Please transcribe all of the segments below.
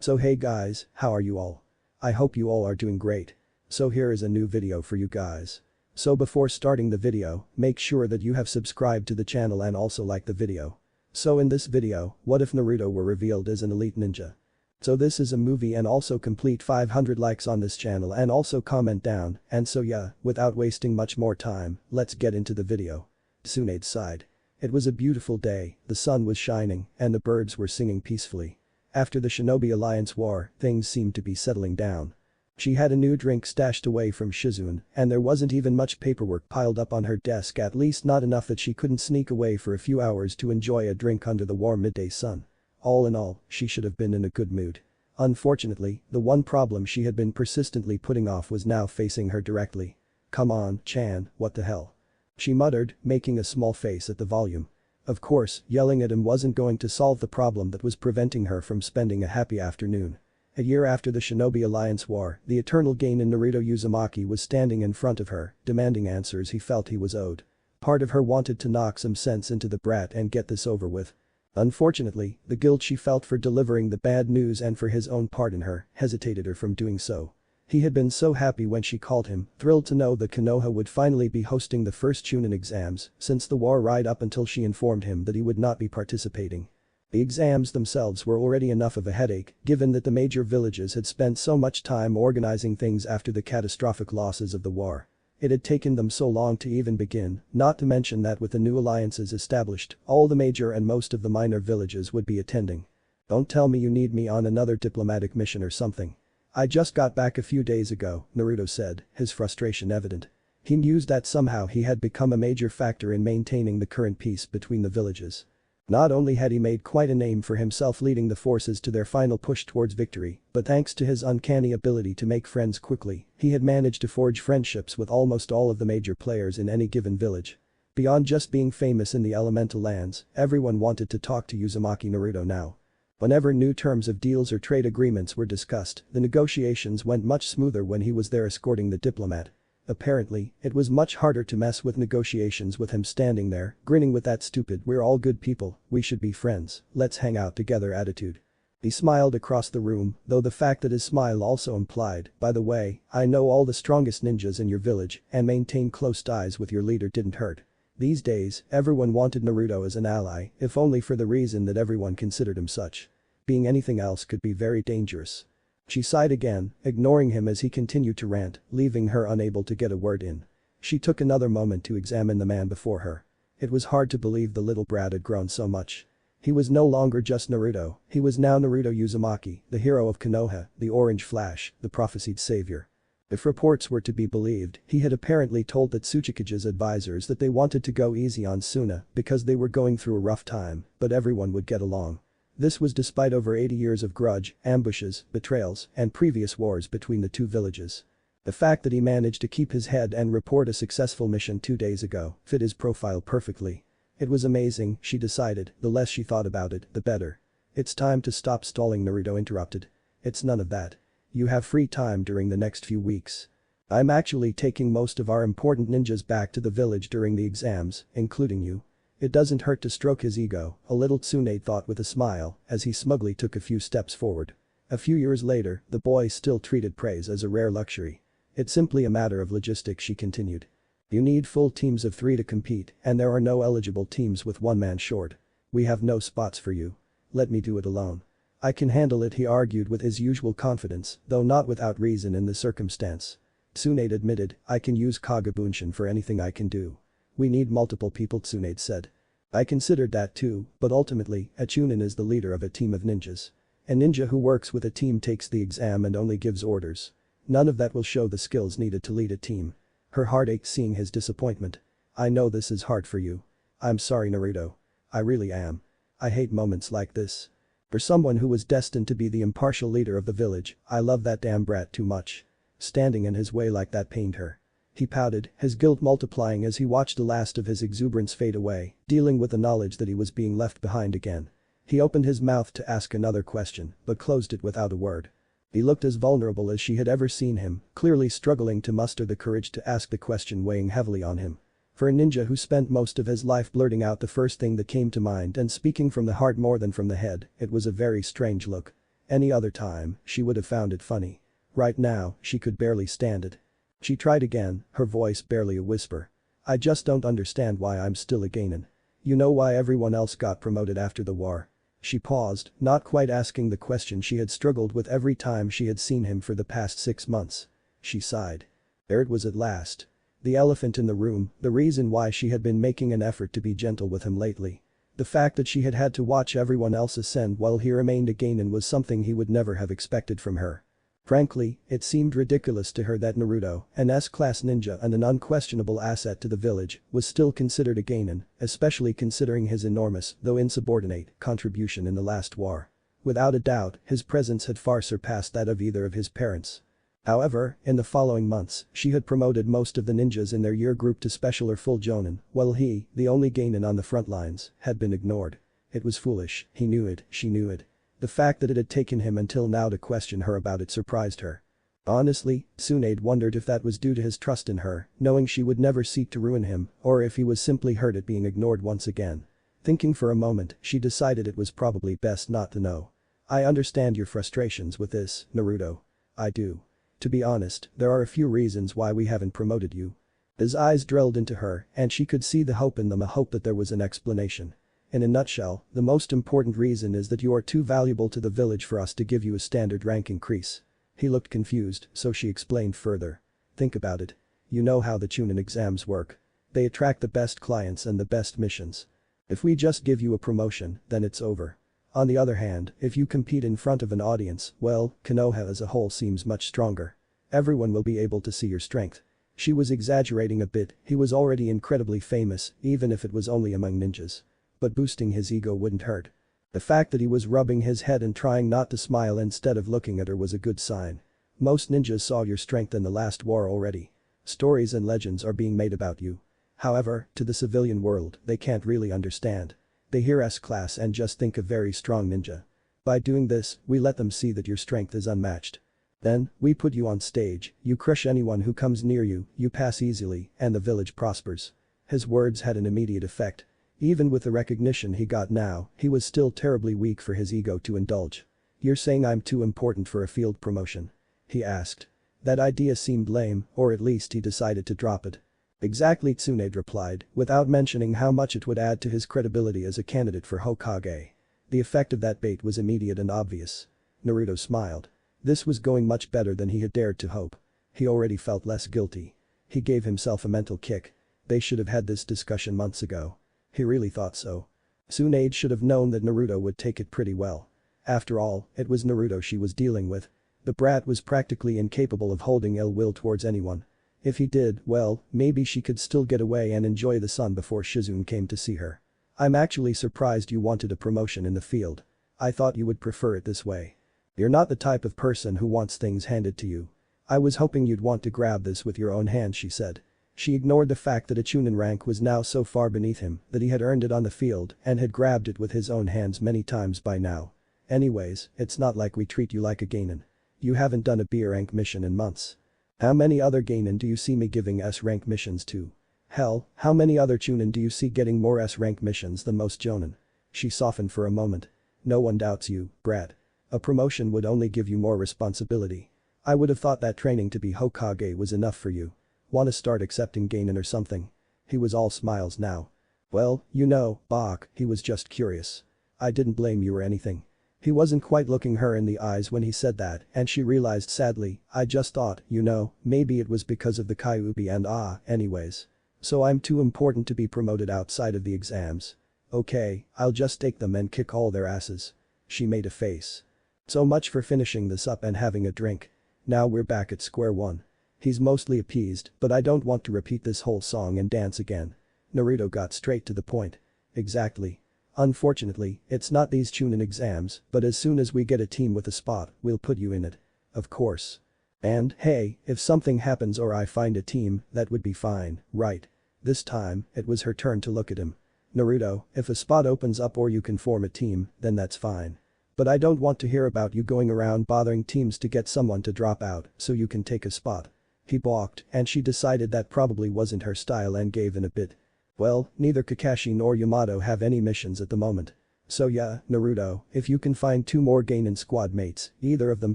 So hey guys, how are you all? I hope you all are doing great. So here is a new video for you guys. So before starting the video, make sure that you have subscribed to the channel and also like the video. So in this video, what if Naruto were revealed as an elite ninja? So this is a movie and also complete 500 likes on this channel and also comment down, and so yeah, without wasting much more time, let's get into the video. Tsunade sighed. It was a beautiful day, the sun was shining, and the birds were singing peacefully. After the Shinobi Alliance war, things seemed to be settling down. She had a new drink stashed away from Shizune, and there wasn't even much paperwork piled up on her desk, at least not enough that she couldn't sneak away for a few hours to enjoy a drink under the warm midday sun. All in all, she should have been in a good mood. Unfortunately, the one problem she had been persistently putting off was now facing her directly. "Come on, Chan, what the hell?" she muttered, making a small face at the volume. Of course, yelling at him wasn't going to solve the problem that was preventing her from spending a happy afternoon. A year after the Shinobi Alliance war, the eternal Genin Naruto Uzumaki was standing in front of her, demanding answers he felt he was owed. Part of her wanted to knock some sense into the brat and get this over with. Unfortunately, the guilt she felt for delivering the bad news and for his own part in her hesitated her from doing so. He had been so happy when she called him, thrilled to know that Konoha would finally be hosting the first Chunin exams since the war right up until she informed him that he would not be participating. The exams themselves were already enough of a headache, given that the major villages had spent so much time organizing things after the catastrophic losses of the war. It had taken them so long to even begin, not to mention that with the new alliances established, all the major and most of the minor villages would be attending. "Don't tell me you need me on another diplomatic mission or something. I just got back a few days ago," Naruto said, his frustration evident. He mused that somehow he had become a major factor in maintaining the current peace between the villages. Not only had he made quite a name for himself leading the forces to their final push towards victory, but thanks to his uncanny ability to make friends quickly, he had managed to forge friendships with almost all of the major players in any given village. Beyond just being famous in the elemental lands, everyone wanted to talk to Uzumaki Naruto now. Whenever new terms of deals or trade agreements were discussed, the negotiations went much smoother when he was there escorting the diplomat. Apparently, it was much harder to mess with negotiations with him standing there, grinning with that stupid "we're all good people, we should be friends, let's hang out together" attitude. He smiled across the room, though the fact that his smile also implied, "By the way, I know all the strongest ninjas in your village and maintain close ties with your leader" didn't hurt. These days, everyone wanted Naruto as an ally, if only for the reason that everyone considered him such. Being anything else could be very dangerous. She sighed again, ignoring him as he continued to rant, leaving her unable to get a word in. She took another moment to examine the man before her. It was hard to believe the little brat had grown so much. He was no longer just Naruto, he was now Naruto Uzumaki, the hero of Konoha, the Orange Flash, the prophesied savior. If reports were to be believed, he had apparently told the Tsuchikage's advisors that they wanted to go easy on Suna because they were going through a rough time, but everyone would get along. This was despite over 80 years of grudge, ambushes, betrayals, and previous wars between the two villages. The fact that he managed to keep his head and report a successful mission 2 days ago fit his profile perfectly. It was amazing, she decided, the less she thought about it, the better. "It's time to stop stalling," Naruto interrupted. "It's none of that. You have free time during the next few weeks. I'm actually taking most of our important ninjas back to the village during the exams, including you. It doesn't hurt to stroke his ego," a little Tsunade thought with a smile, as he smugly took a few steps forward. A few years later, the boy still treated praise as a rare luxury. "It's simply a matter of logistics," she continued. "You need full teams of 3 to compete, and there are no eligible teams with one man short. We have no spots for you. Let me do it alone. I can handle it," he argued with his usual confidence, though not without reason in the circumstance. Tsunade admitted, "I can use Kage Bunshin for anything I can do. We need multiple people," Tsunade said. "I considered that too, but ultimately, a Chunin is the leader of a team of ninjas. A ninja who works with a team takes the exam and only gives orders. None of that will show the skills needed to lead a team." Her heart ached seeing his disappointment. "I know this is hard for you. I'm sorry, Naruto. I really am. I hate moments like this. For someone who was destined to be the impartial leader of the village, I love that damn brat too much. Standing in his way like that pained her." He pouted, his guilt multiplying as he watched the last of his exuberance fade away, dealing with the knowledge that he was being left behind again. He opened his mouth to ask another question, but closed it without a word. He looked as vulnerable as she had ever seen him, clearly struggling to muster the courage to ask the question weighing heavily on him. For a ninja who spent most of his life blurting out the first thing that came to mind and speaking from the heart more than from the head, it was a very strange look. Any other time, she would have found it funny. Right now, she could barely stand it. She tried again, her voice barely a whisper. I just don't understand why I'm still a Ganon. You know why everyone else got promoted after the war. She paused, not quite asking the question she had struggled with every time she had seen him for the past 6 months. She sighed. There it was at last. The elephant in the room, the reason why she had been making an effort to be gentle with him lately. The fact that she had had to watch everyone else ascend while he remained a Ganon was something he would never have expected from her. Frankly, it seemed ridiculous to her that Naruto, an S-class ninja and an unquestionable asset to the village, was still considered a Ganon, especially considering his enormous, though insubordinate, contribution in the last war. Without a doubt, his presence had far surpassed that of either of his parents. However, in the following months, she had promoted most of the ninjas in their year group to special or full Jonin, while he, the only Ganon on the front lines, had been ignored. It was foolish, he knew it, she knew it. The fact that it had taken him until now to question her about it surprised her. Honestly, Tsunade wondered if that was due to his trust in her, knowing she would never seek to ruin him, or if he was simply hurt at being ignored once again. Thinking for a moment, she decided it was probably best not to know. I understand your frustrations with this, Naruto. I do. To be honest, there are a few reasons why we haven't promoted you. His eyes drilled into her, and she could see the hope in them, a hope that there was an explanation. In a nutshell, the most important reason is that you are too valuable to the village for us to give you a standard rank increase. He looked confused, so she explained further. Think about it. You know how the Chunin exams work. They attract the best clients and the best missions. If we just give you a promotion, then it's over. On the other hand, if you compete in front of an audience, well, Konoha as a whole seems much stronger. Everyone will be able to see your strength. She was exaggerating a bit, he was already incredibly famous, even if it was only among ninjas. But boosting his ego wouldn't hurt. The fact that he was rubbing his head and trying not to smile instead of looking at her was a good sign. Most ninjas saw your strength in the last war already. Stories and legends are being made about you. However, to the civilian world, they can't really understand. They hear S-class and just think of very strong ninja. By doing this, we let them see that your strength is unmatched. Then, we put you on stage, you crush anyone who comes near you, you pass easily, and the village prospers. His words had an immediate effect. Even with the recognition he got now, he was still terribly weak for his ego to indulge. You're saying I'm too important for a field promotion? He asked. That idea seemed lame, or at least he decided to drop it. Exactly, Tsunade replied, without mentioning how much it would add to his credibility as a candidate for Hokage. The effect of that bait was immediate and obvious. Naruto smiled. This was going much better than he had dared to hope. He already felt less guilty. He gave himself a mental kick. They should have had this discussion months ago. He really thought so. Tsunade should have known that Naruto would take it pretty well. After all, it was Naruto she was dealing with. The brat was practically incapable of holding ill will towards anyone. If he did, well, maybe she could still get away and enjoy the sun before Shizune came to see her. I'm actually surprised you wanted a promotion in the field. I thought you would prefer it this way. You're not the type of person who wants things handed to you. I was hoping you'd want to grab this with your own hand, she said. She ignored the fact that a Chunin rank was now so far beneath him that he had earned it on the field and had grabbed it with his own hands many times by now. Anyways, it's not like we treat you like a Ganon. You haven't done a B rank mission in months. How many other Ganon do you see me giving S rank missions to? Hell, how many other Chunin do you see getting more S rank missions than most Jonin? She softened for a moment. No one doubts you, brat. A promotion would only give you more responsibility. I would have thought that training to be Hokage was enough for you. Want to start accepting Ganon or something? He was all smiles now. Well, you know, Bach, he was just curious. I didn't blame you or anything. He wasn't quite looking her in the eyes when he said that, and she realized sadly, I just thought, you know, maybe it was because of the Kyuubi and anyways. So I'm too important to be promoted outside of the exams. Okay, I'll just take them and kick all their asses. She made a face. So much for finishing this up and having a drink. Now we're back at square one. He's mostly appeased, but I don't want to repeat this whole song and dance again. Naruto got straight to the point. Exactly. Unfortunately, it's not these Chunin exams, but as soon as we get a team with a spot, we'll put you in it. Of course. And, hey, if something happens or I find a team, that would be fine, right? This time, it was her turn to look at him. Naruto, if a spot opens up or you can form a team, then that's fine. But I don't want to hear about you going around bothering teams to get someone to drop out so you can take a spot. He balked, and she decided that probably wasn't her style and gave in a bit. Well, neither Kakashi nor Yamato have any missions at the moment. So yeah, Naruto, if you can find 2 more Genin squad mates, either of them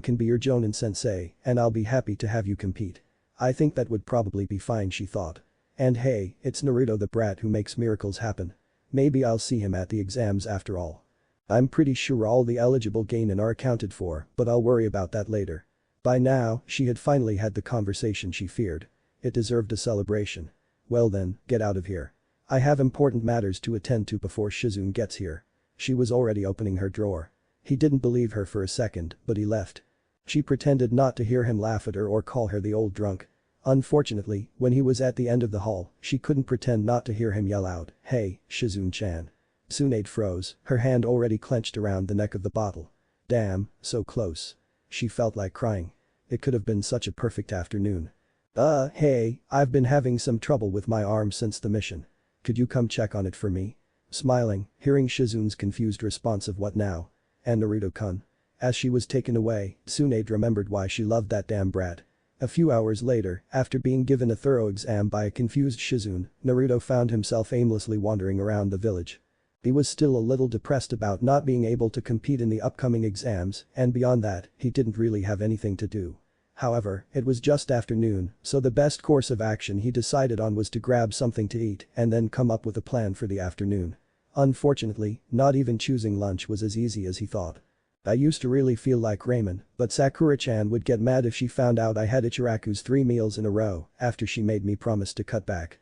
can be your Jonin sensei, and I'll be happy to have you compete. I think that would probably be fine, she thought. And hey, it's Naruto the brat who makes miracles happen. Maybe I'll see him at the exams after all. I'm pretty sure all the eligible Genin are accounted for, but I'll worry about that later. By now, she had finally had the conversation she feared. It deserved a celebration. Well then, get out of here. I have important matters to attend to before Shizune gets here. She was already opening her drawer. He didn't believe her for a second, but he left. She pretended not to hear him laugh at her or call her the old drunk. Unfortunately, when he was at the end of the hall, she couldn't pretend not to hear him yell out, "Hey, Shizune-chan." Tsunade froze, her hand already clenched around the neck of the bottle. Damn, so close. She felt like crying. It could have been such a perfect afternoon. Hey, I've been having some trouble with my arm since the mission. Could you come check on it for me? Smiling, hearing Shizune's confused response of what now? And Naruto-kun. As she was taken away, Tsunade remembered why she loved that damn brat. A few hours later, after being given a thorough exam by a confused Shizune, Naruto found himself aimlessly wandering around the village. He was still a little depressed about not being able to compete in the upcoming exams, and beyond that, he didn't really have anything to do. However, it was just afternoon, so the best course of action he decided on was to grab something to eat and then come up with a plan for the afternoon. Unfortunately, not even choosing lunch was as easy as he thought. I used to really feel like ramen, but Sakura-chan would get mad if she found out I had Ichiraku's 3 meals in a row after she made me promise to cut back.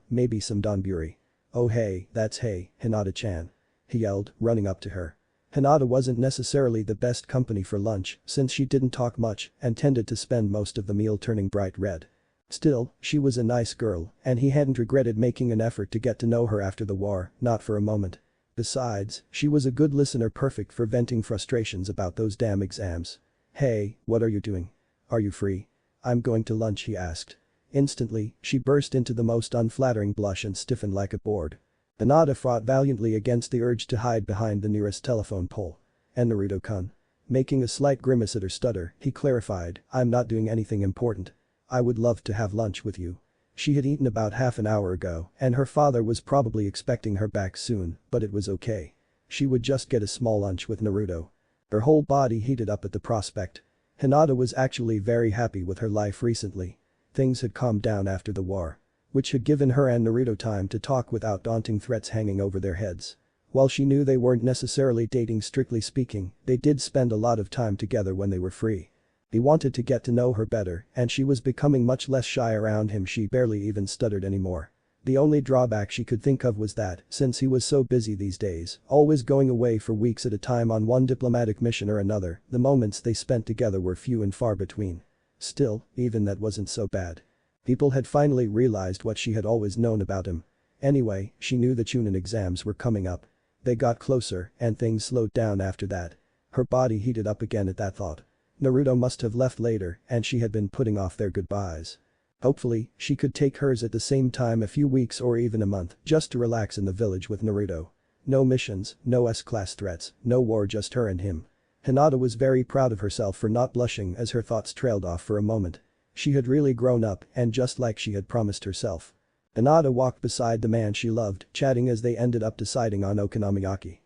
Maybe some donburi. Oh hey, that's hey, Hinata-chan. He yelled, running up to her. Hinata wasn't necessarily the best company for lunch since she didn't talk much and tended to spend most of the meal turning bright red. Still, she was a nice girl and he hadn't regretted making an effort to get to know her after the war, not for a moment. Besides, she was a good listener, perfect for venting frustrations about those damn exams. Hey, what are you doing? Are you free? I'm going to lunch, he asked. Instantly, she burst into the most unflattering blush and stiffened like a board. Hinata fought valiantly against the urge to hide behind the nearest telephone pole. And Naruto-kun. Making a slight grimace at her stutter, he clarified, I'm not doing anything important. I would love to have lunch with you. She had eaten about half an hour ago, and her father was probably expecting her back soon, but it was okay. She would just get a small lunch with Naruto. Her whole body heated up at the prospect. Hinata was actually very happy with her life recently. Things had calmed down after the war, which had given her and Naruto time to talk without daunting threats hanging over their heads. While she knew they weren't necessarily dating strictly speaking, they did spend a lot of time together when they were free. He wanted to get to know her better, and she was becoming much less shy around him. She barely even stuttered anymore. The only drawback she could think of was that, since he was so busy these days, always going away for weeks at a time on one diplomatic mission or another, the moments they spent together were few and far between. Still, even that wasn't so bad. People had finally realized what she had always known about him. Anyway, she knew the Chunin exams were coming up. They got closer, and things slowed down after that. Her body heated up again at that thought. Naruto must have left later, and she had been putting off their goodbyes. Hopefully, she could take hers at the same time, a few weeks or even a month, just to relax in the village with Naruto. No missions, no S-class threats, no war, just her and him. Hinata was very proud of herself for not blushing as her thoughts trailed off for a moment. She had really grown up, and just like she had promised herself. Hinata walked beside the man she loved, chatting as they ended up deciding on okonomiyaki.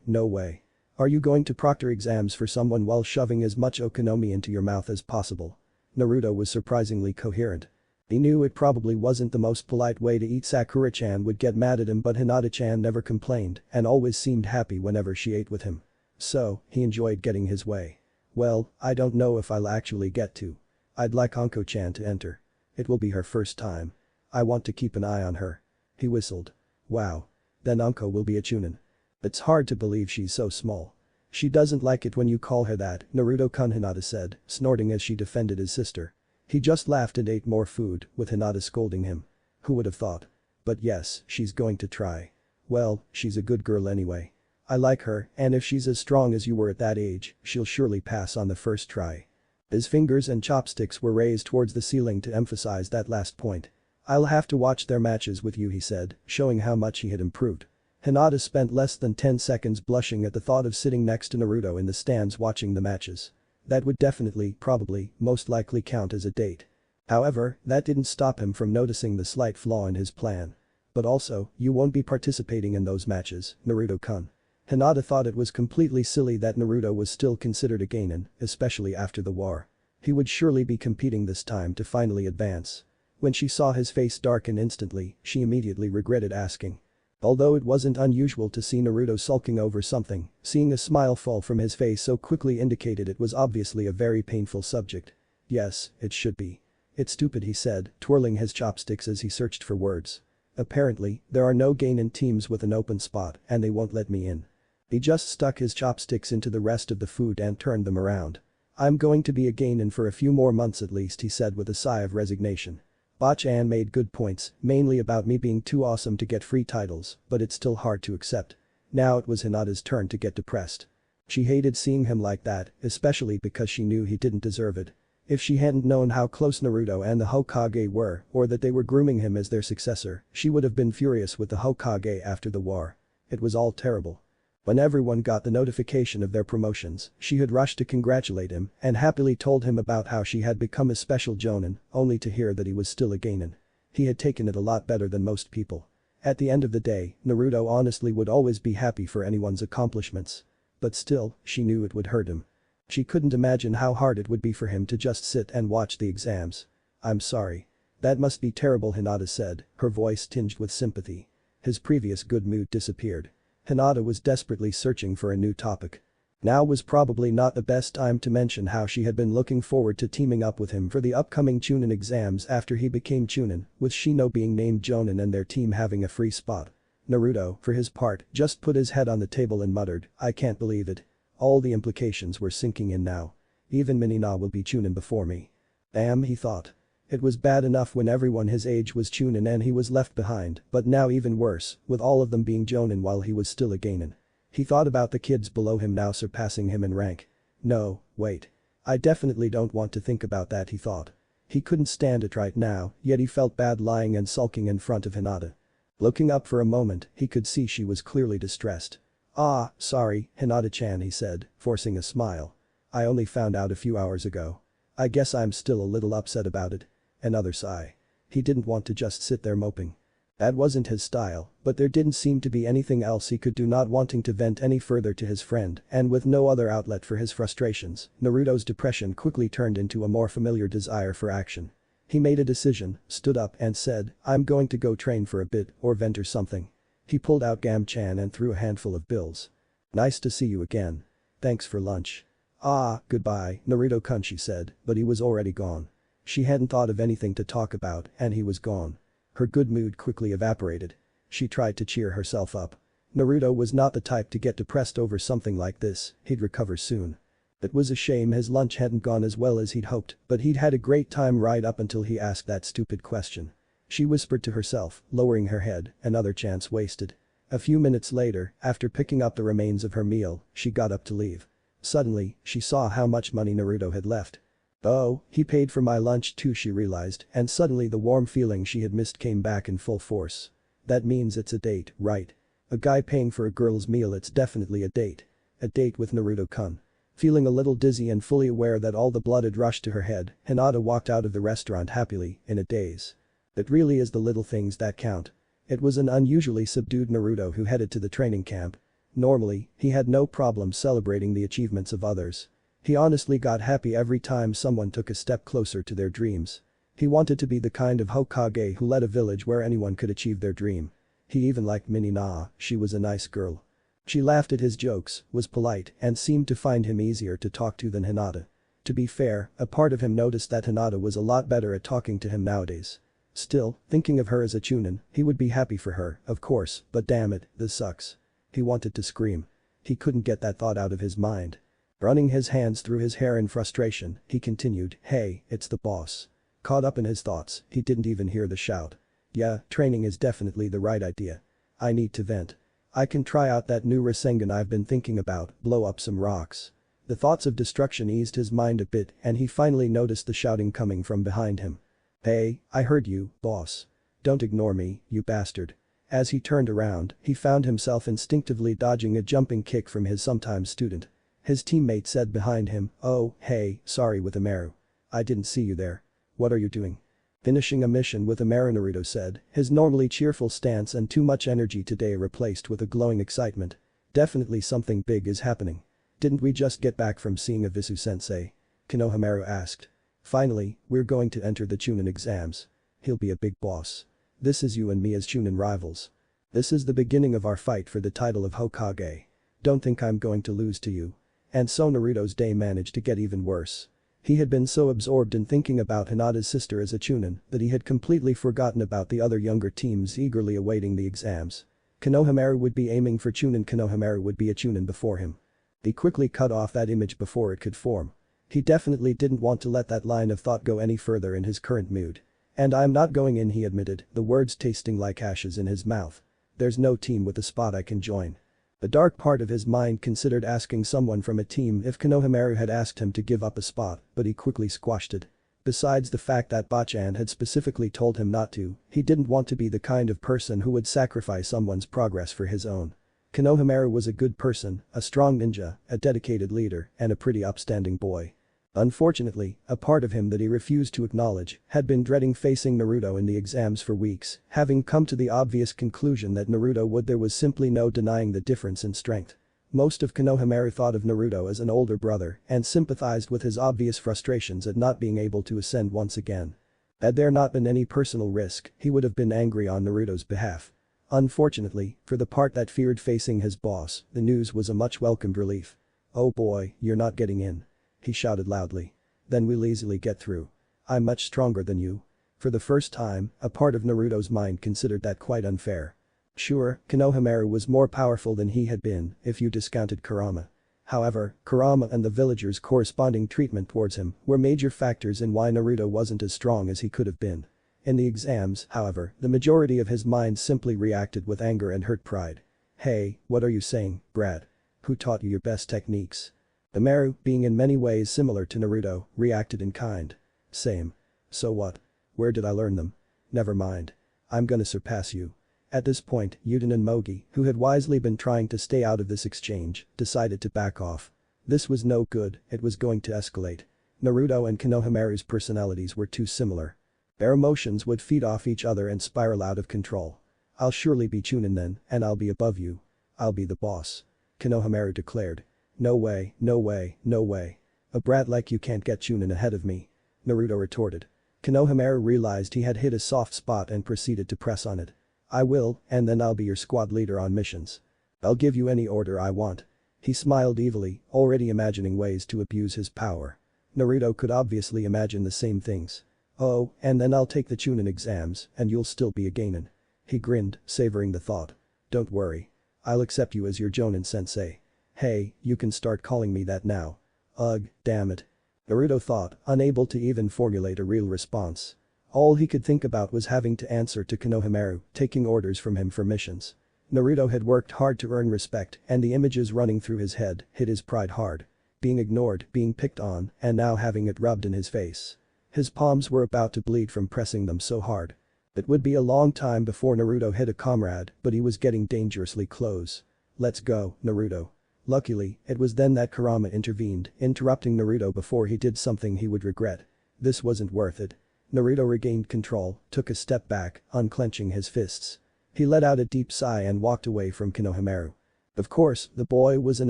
No way. Are you going to proctor exams for someone while shoving as much okonomi into your mouth as possible? Naruto was surprisingly coherent. He knew it probably wasn't the most polite way to eat. Sakura-chan would get mad at him, but Hinata-chan never complained and always seemed happy whenever she ate with him. So, he enjoyed getting his way. Well, I don't know if I'll actually get to. I'd like Anko-chan to enter. It will be her first time. I want to keep an eye on her. He whistled. Wow. Then Anko will be a Chunin. It's hard to believe she's so small. She doesn't like it when you call her that, Naruto-kun, Hinata said, snorting as she defended his sister. He just laughed and ate more food, with Hinata scolding him. Who would have thought? But yes, she's going to try. Well, she's a good girl anyway. I like her, and if she's as strong as you were at that age, she'll surely pass on the first try. His fingers and chopsticks were raised towards the ceiling to emphasize that last point. I'll have to watch their matches with you, he said, showing how much he had improved. Hinata spent less than 10 seconds blushing at the thought of sitting next to Naruto in the stands watching the matches. That would definitely, probably, most likely count as a date. However, that didn't stop him from noticing the slight flaw in his plan. But also, you won't be participating in those matches, Naruto-kun. Hinata thought it was completely silly that Naruto was still considered a genin, especially after the war. He would surely be competing this time to finally advance. When she saw his face darken instantly, she immediately regretted asking. Although it wasn't unusual to see Naruto sulking over something, seeing a smile fall from his face so quickly indicated it was obviously a very painful subject. Yes, it should be. It's stupid, he said, twirling his chopsticks as he searched for words. Apparently, there are no genin teams with an open spot and they won't let me in. He just stuck his chopsticks into the rest of the food and turned them around. I'm going to be a genin for a few more months at least, he said with a sigh of resignation. Bachan made good points, mainly about me being too awesome to get free titles, but it's still hard to accept. Now it was Hinata's turn to get depressed. She hated seeing him like that, especially because she knew he didn't deserve it. If she hadn't known how close Naruto and the Hokage were, or that they were grooming him as their successor, she would have been furious with the Hokage after the war. It was all terrible. When everyone got the notification of their promotions, she had rushed to congratulate him and happily told him about how she had become a special Jonin, only to hear that he was still a genin. He had taken it a lot better than most people. At the end of the day, Naruto honestly would always be happy for anyone's accomplishments. But still, she knew it would hurt him. She couldn't imagine how hard it would be for him to just sit and watch the exams. I'm sorry. That must be terrible, Hinata said, her voice tinged with sympathy. His previous good mood disappeared. Hinata was desperately searching for a new topic. Now was probably not the best time to mention how she had been looking forward to teaming up with him for the upcoming Chunin exams after he became Chunin, with Shino being named Jonin and their team having a free spot. Naruto, for his part, just put his head on the table and muttered, I can't believe it. All the implications were sinking in now. Even Minina will be Chunin before me. Damn, he thought. It was bad enough when everyone his age was Chunin and he was left behind, but now even worse, with all of them being Jonin while he was still a genin. He thought about the kids below him now surpassing him in rank. No, wait. I definitely don't want to think about that, he thought. He couldn't stand it right now, yet he felt bad lying and sulking in front of Hinata. Looking up for a moment, he could see she was clearly distressed. Ah, sorry, Hinata-chan, he said, forcing a smile. I only found out a few hours ago. I guess I'm still a little upset about it. Another sigh. He didn't want to just sit there moping. That wasn't his style, but there didn't seem to be anything else he could do, not wanting to vent any further to his friend and with no other outlet for his frustrations. Naruto's depression quickly turned into a more familiar desire for action. He made a decision, stood up and said, I'm going to go train for a bit or vent or something. He pulled out Gam-chan and threw a handful of bills. Nice to see you again. Thanks for lunch. Ah, goodbye, Naruto-kun, she said, but he was already gone. She hadn't thought of anything to talk about and he was gone. Her good mood quickly evaporated. She tried to cheer herself up. Naruto was not the type to get depressed over something like this, he'd recover soon. It was a shame his lunch hadn't gone as well as he'd hoped, but he'd had a great time right up until he asked that stupid question. She whispered to herself, lowering her head, another chance wasted. A few minutes later, after picking up the remains of her meal, she got up to leave. Suddenly, she saw how much money Naruto had left. Oh, he paid for my lunch too, she realized, and suddenly the warm feeling she had missed came back in full force. That means it's a date, right? A guy paying for a girl's meal, it's definitely a date. A date with Naruto-kun. Feeling a little dizzy and fully aware that all the blood had rushed to her head, Hinata walked out of the restaurant happily, in a daze. It really is the little things that count. It was an unusually subdued Naruto who headed to the training camp. Normally, he had no problem celebrating the achievements of others. He honestly got happy every time someone took a step closer to their dreams. He wanted to be the kind of Hokage who led a village where anyone could achieve their dream. He even liked Minina, she was a nice girl. She laughed at his jokes, was polite, and seemed to find him easier to talk to than Hinata. To be fair, a part of him noticed that Hinata was a lot better at talking to him nowadays. Still, thinking of her as a Chunin, he would be happy for her, of course, but damn it, this sucks. He wanted to scream. He couldn't get that thought out of his mind. Running his hands through his hair in frustration, he continued, hey, it's the boss. Caught up in his thoughts, he didn't even hear the shout. Yeah, training is definitely the right idea. I need to vent. I can try out that new Rasengan I've been thinking about, blow up some rocks. The thoughts of destruction eased his mind a bit and he finally noticed the shouting coming from behind him. Hey, I heard you, boss. Don't ignore me, you bastard. As he turned around, he found himself instinctively dodging a jumping kick from his sometime student. His teammate said behind him, oh, hey, sorry with Amaru. I didn't see you there. What are you doing? Finishing a mission with Amaru, Naruto said, his normally cheerful stance and too much energy today replaced with a glowing excitement. Definitely something big is happening. Didn't we just get back from seeing Avisu-sensei? Konohamaru asked. Finally, we're going to enter the Chunin exams. He'll be a big boss. This is you and me as Chunin rivals. This is the beginning of our fight for the title of Hokage. Don't think I'm going to lose to you. And so Naruto's day managed to get even worse. He had been so absorbed in thinking about Hinata's sister as a Chunin that he had completely forgotten about the other younger teams eagerly awaiting the exams. Konohamaru would be aiming for Chunin. Konohamaru would be a Chunin before him. He quickly cut off that image before it could form. He definitely didn't want to let that line of thought go any further in his current mood. And I'm not going in, he admitted, the words tasting like ashes in his mouth. There's no team with a spot I can join. The dark part of his mind considered asking someone from a team if Konohamaru had asked him to give up a spot, but he quickly squashed it. Besides the fact that Bachan had specifically told him not to, he didn't want to be the kind of person who would sacrifice someone's progress for his own. Konohamaru was a good person, a strong ninja, a dedicated leader, and a pretty upstanding boy. Unfortunately, a part of him that he refused to acknowledge had been dreading facing Naruto in the exams for weeks, having come to the obvious conclusion that Naruto would. There was simply no denying the difference in strength. Most of Konohamaru thought of Naruto as an older brother and sympathized with his obvious frustrations at not being able to ascend once again. Had there not been any personal risk, he would have been angry on Naruto's behalf. Unfortunately, for the part that feared facing his boss, the news was a much welcomed relief. "Oh boy, you're not getting in," he shouted loudly. "Then we'll easily get through. I'm much stronger than you." For the first time, a part of Naruto's mind considered that quite unfair. Sure, Konohamaru was more powerful than he had been if you discounted Kurama. However, Kurama and the villagers' corresponding treatment towards him were major factors in why Naruto wasn't as strong as he could have been. In the exams, however, the majority of his mind simply reacted with anger and hurt pride. "Hey, what are you saying, Brad? Who taught you your best techniques?" Amaru, being in many ways similar to Naruto, reacted in kind. "Same. So what? Where did I learn them? Never mind. I'm gonna surpass you." At this point, Yuden and Mogi, who had wisely been trying to stay out of this exchange, decided to back off. This was no good, it was going to escalate. Naruto and Konohamaru's personalities were too similar. Their emotions would feed off each other and spiral out of control. "I'll surely be Chunin then, and I'll be above you. I'll be the boss," Konohamaru declared. "No way, no way, no way. A brat like you can't get Chunin ahead of me," Naruto retorted. Konohamaru realized he had hit a soft spot and proceeded to press on it. "I will, and then I'll be your squad leader on missions. I'll give you any order I want." He smiled evilly, already imagining ways to abuse his power. Naruto could obviously imagine the same things. "Oh, and then I'll take the Chunin exams and you'll still be a Genin." He grinned, savoring the thought. "Don't worry. I'll accept you as your Jonin sensei. Hey, you can start calling me that now." "Ugh, damn it." Naruto thought, unable to even formulate a real response. All he could think about was having to answer to Konohamaru, taking orders from him for missions. Naruto had worked hard to earn respect and the images running through his head hit his pride hard. Being ignored, being picked on, and now having it rubbed in his face. His palms were about to bleed from pressing them so hard. It would be a long time before Naruto hit a comrade, but he was getting dangerously close. "Let's go, Naruto." Luckily, it was then that Kurama intervened, interrupting Naruto before he did something he would regret. This wasn't worth it. Naruto regained control, took a step back, unclenching his fists. He let out a deep sigh and walked away from Konohamaru. Of course, the boy was an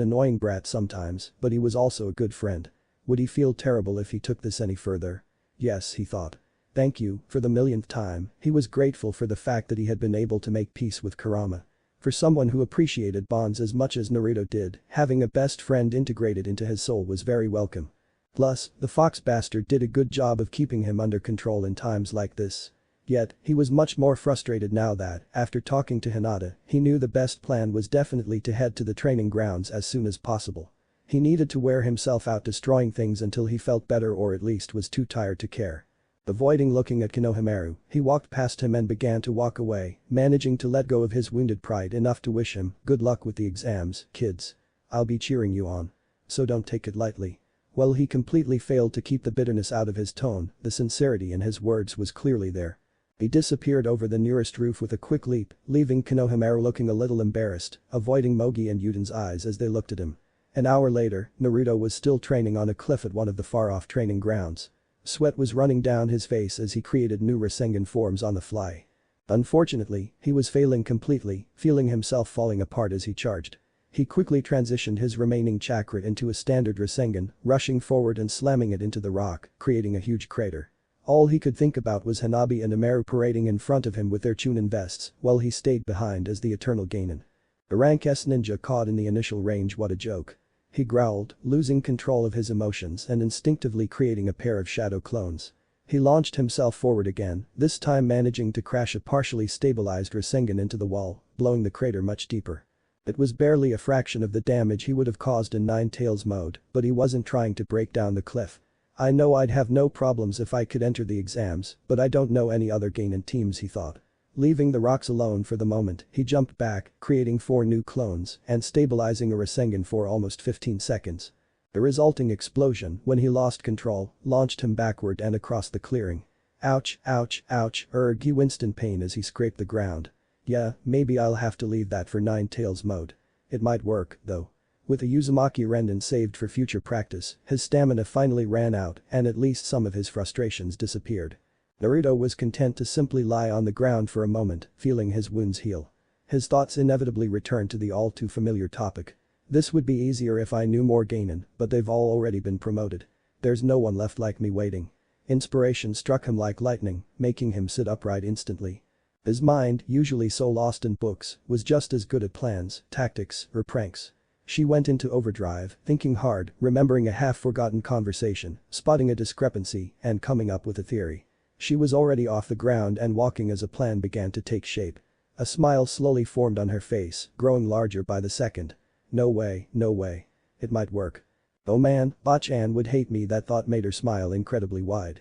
annoying brat sometimes, but he was also a good friend. Would he feel terrible if he took this any further? Yes, he thought. Thank you, for the millionth time, he was grateful for the fact that he had been able to make peace with Kurama. For someone who appreciated bonds as much as Naruto did, having a best friend integrated into his soul was very welcome. Plus, the fox bastard did a good job of keeping him under control in times like this. Yet, he was much more frustrated now that, after talking to Hinata, he knew the best plan was definitely to head to the training grounds as soon as possible. He needed to wear himself out destroying things until he felt better or at least was too tired to care. Avoiding looking at Konohamaru, he walked past him and began to walk away, managing to let go of his wounded pride enough to wish him, "Good luck with the exams, kids. I'll be cheering you on. So don't take it lightly." While he completely failed to keep the bitterness out of his tone, the sincerity in his words was clearly there. He disappeared over the nearest roof with a quick leap, leaving Konohamaru looking a little embarrassed, avoiding Mogi and Yuden's eyes as they looked at him. An hour later, Naruto was still training on a cliff at one of the far-off training grounds. Sweat was running down his face as he created new Rasengan forms on the fly. Unfortunately, he was failing completely, feeling himself falling apart as he charged. He quickly transitioned his remaining chakra into a standard Rasengan, rushing forward and slamming it into the rock, creating a huge crater. All he could think about was Hanabi and Amaru parading in front of him with their Chunin vests, while he stayed behind as the eternal Ganon. A rank S ninja caught in the initial range, what a joke. He growled, losing control of his emotions and instinctively creating a pair of shadow clones. He launched himself forward again, this time managing to crash a partially stabilized Rasengan into the wall, blowing the crater much deeper. It was barely a fraction of the damage he would have caused in Ninetales mode, but he wasn't trying to break down the cliff. I know I'd have no problems if I could enter the exams, but I don't know any other Ganon teams, he thought. Leaving the rocks alone for the moment, he jumped back, creating 4 new clones and stabilizing a Rasengan for almost 15 seconds. The resulting explosion, when he lost control, launched him backward and across the clearing. Ouch, ouch, ouch, he winced in pain as he scraped the ground. Yeah, maybe I'll have to leave that for Ninetales mode. It might work, though. With a Uzumaki Renden saved for future practice, his stamina finally ran out and at least some of his frustrations disappeared. Naruto was content to simply lie on the ground for a moment, feeling his wounds heal. His thoughts inevitably returned to the all-too-familiar topic. This would be easier if I knew more Ganon, but they've all already been promoted. There's no one left like me waiting. Inspiration struck him like lightning, making him sit upright instantly. His mind, usually so lost in books, was just as good at plans, tactics, or pranks. She went into overdrive, thinking hard, remembering a half-forgotten conversation, spotting a discrepancy, and coming up with a theory. She was already off the ground and walking as a plan began to take shape. A smile slowly formed on her face, growing larger by the second. No way, no way. It might work. Oh man, Bachan would hate me, that thought made her smile incredibly wide.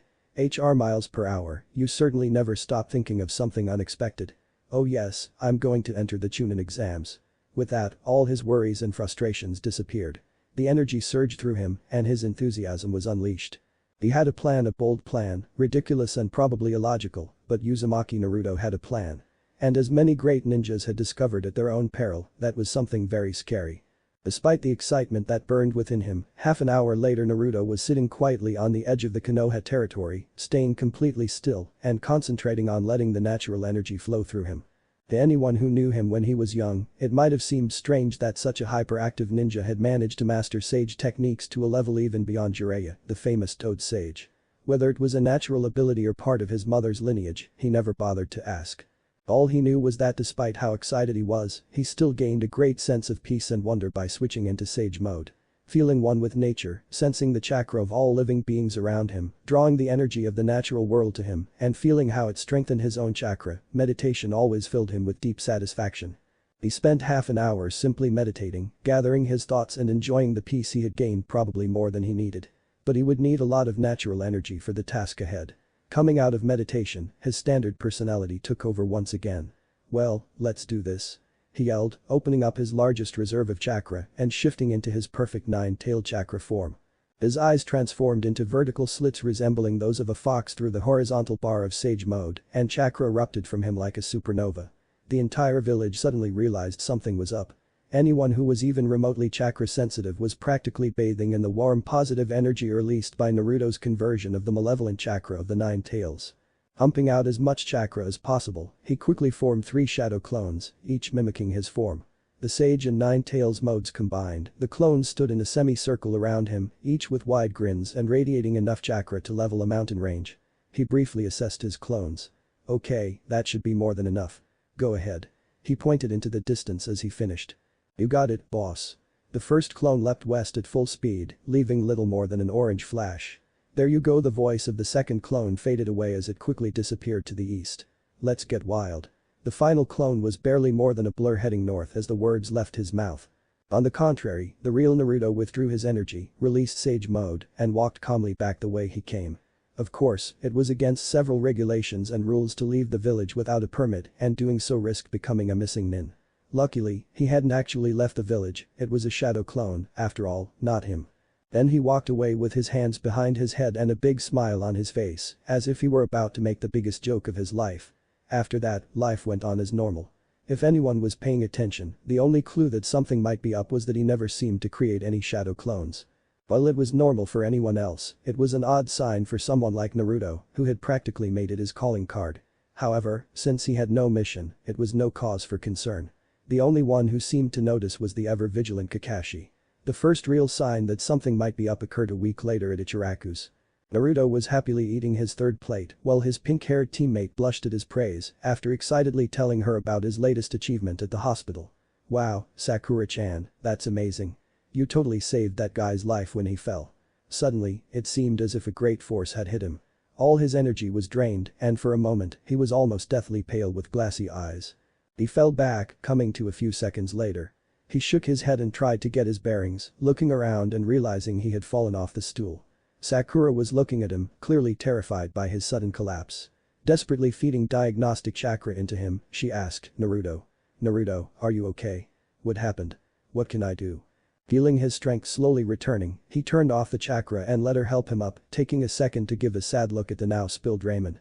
miles per hour, you certainly never stop thinking of something unexpected. Oh yes, I'm going to enter the Chunin exams. With that, all his worries and frustrations disappeared. The energy surged through him and his enthusiasm was unleashed. He had a plan, a bold plan, ridiculous and probably illogical, but Uzumaki Naruto had a plan. And as many great ninjas had discovered at their own peril, that was something very scary. Despite the excitement that burned within him, half an hour later Naruto was sitting quietly on the edge of the Konoha territory, staying completely still and concentrating on letting the natural energy flow through him. To anyone who knew him when he was young, it might have seemed strange that such a hyperactive ninja had managed to master sage techniques to a level even beyond Jiraiya, the famous Toad Sage. Whether it was a natural ability or part of his mother's lineage, he never bothered to ask. All he knew was that despite how excited he was, he still gained a great sense of peace and wonder by switching into sage mode. Feeling one with nature, sensing the chakra of all living beings around him, drawing the energy of the natural world to him, and feeling how it strengthened his own chakra, meditation always filled him with deep satisfaction. He spent half an hour simply meditating, gathering his thoughts and enjoying the peace he had gained, probably more than he needed. But he would need a lot of natural energy for the task ahead. Coming out of meditation, his standard personality took over once again. Well, let's do this. He yelled, opening up his largest reserve of chakra and shifting into his perfect 9-tailed chakra form. His eyes transformed into vertical slits resembling those of a fox through the horizontal bar of sage mode, and chakra erupted from him like a supernova. The entire village suddenly realized something was up. Anyone who was even remotely chakra sensitive was practically bathing in the warm positive energy released by Naruto's conversion of the malevolent chakra of the 9 tails. Pumping out as much chakra as possible, he quickly formed 3 shadow clones, each mimicking his form. The sage and 9 tails modes combined, the clones stood in a semicircle around him, each with wide grins and radiating enough chakra to level a mountain range. He briefly assessed his clones. Okay, that should be more than enough. Go ahead. He pointed into the distance as he finished. You got it, boss. The first clone leapt west at full speed, leaving little more than an orange flash. There you go, the voice of the second clone faded away as it quickly disappeared to the east. Let's get wild. The final clone was barely more than a blur heading north as the words left his mouth. On the contrary, the real Naruto withdrew his energy, released sage mode, and walked calmly back the way he came. Of course, it was against several regulations and rules to leave the village without a permit, and doing so risked becoming a missing nin. Luckily, he hadn't actually left the village, it was a shadow clone, after all, not him. Then he walked away with his hands behind his head and a big smile on his face, as if he were about to make the biggest joke of his life. After that, life went on as normal. If anyone was paying attention, the only clue that something might be up was that he never seemed to create any shadow clones. While it was normal for anyone else, it was an odd sign for someone like Naruto, who had practically made it his calling card. However, since he had no mission, it was no cause for concern. The only one who seemed to notice was the ever-vigilant Kakashi. The first real sign that something might be up occurred a week later at Ichiraku's. Naruto was happily eating his third plate while his pink-haired teammate blushed at his praise after excitedly telling her about his latest achievement at the hospital. "Wow, Sakura-chan, that's amazing. You totally saved that guy's life when he fell." Suddenly, it seemed as if a great force had hit him. All his energy was drained and for a moment he was almost deathly pale with glassy eyes. He fell back, coming to a few seconds later. He shook his head and tried to get his bearings, looking around and realizing he had fallen off the stool. Sakura was looking at him, clearly terrified by his sudden collapse. Desperately feeding diagnostic chakra into him, she asked, "Naruto. Naruto, are you okay? What happened? What can I do?" Feeling his strength slowly returning, he turned off the chakra and let her help him up, taking a second to give a sad look at the now spilled raiment.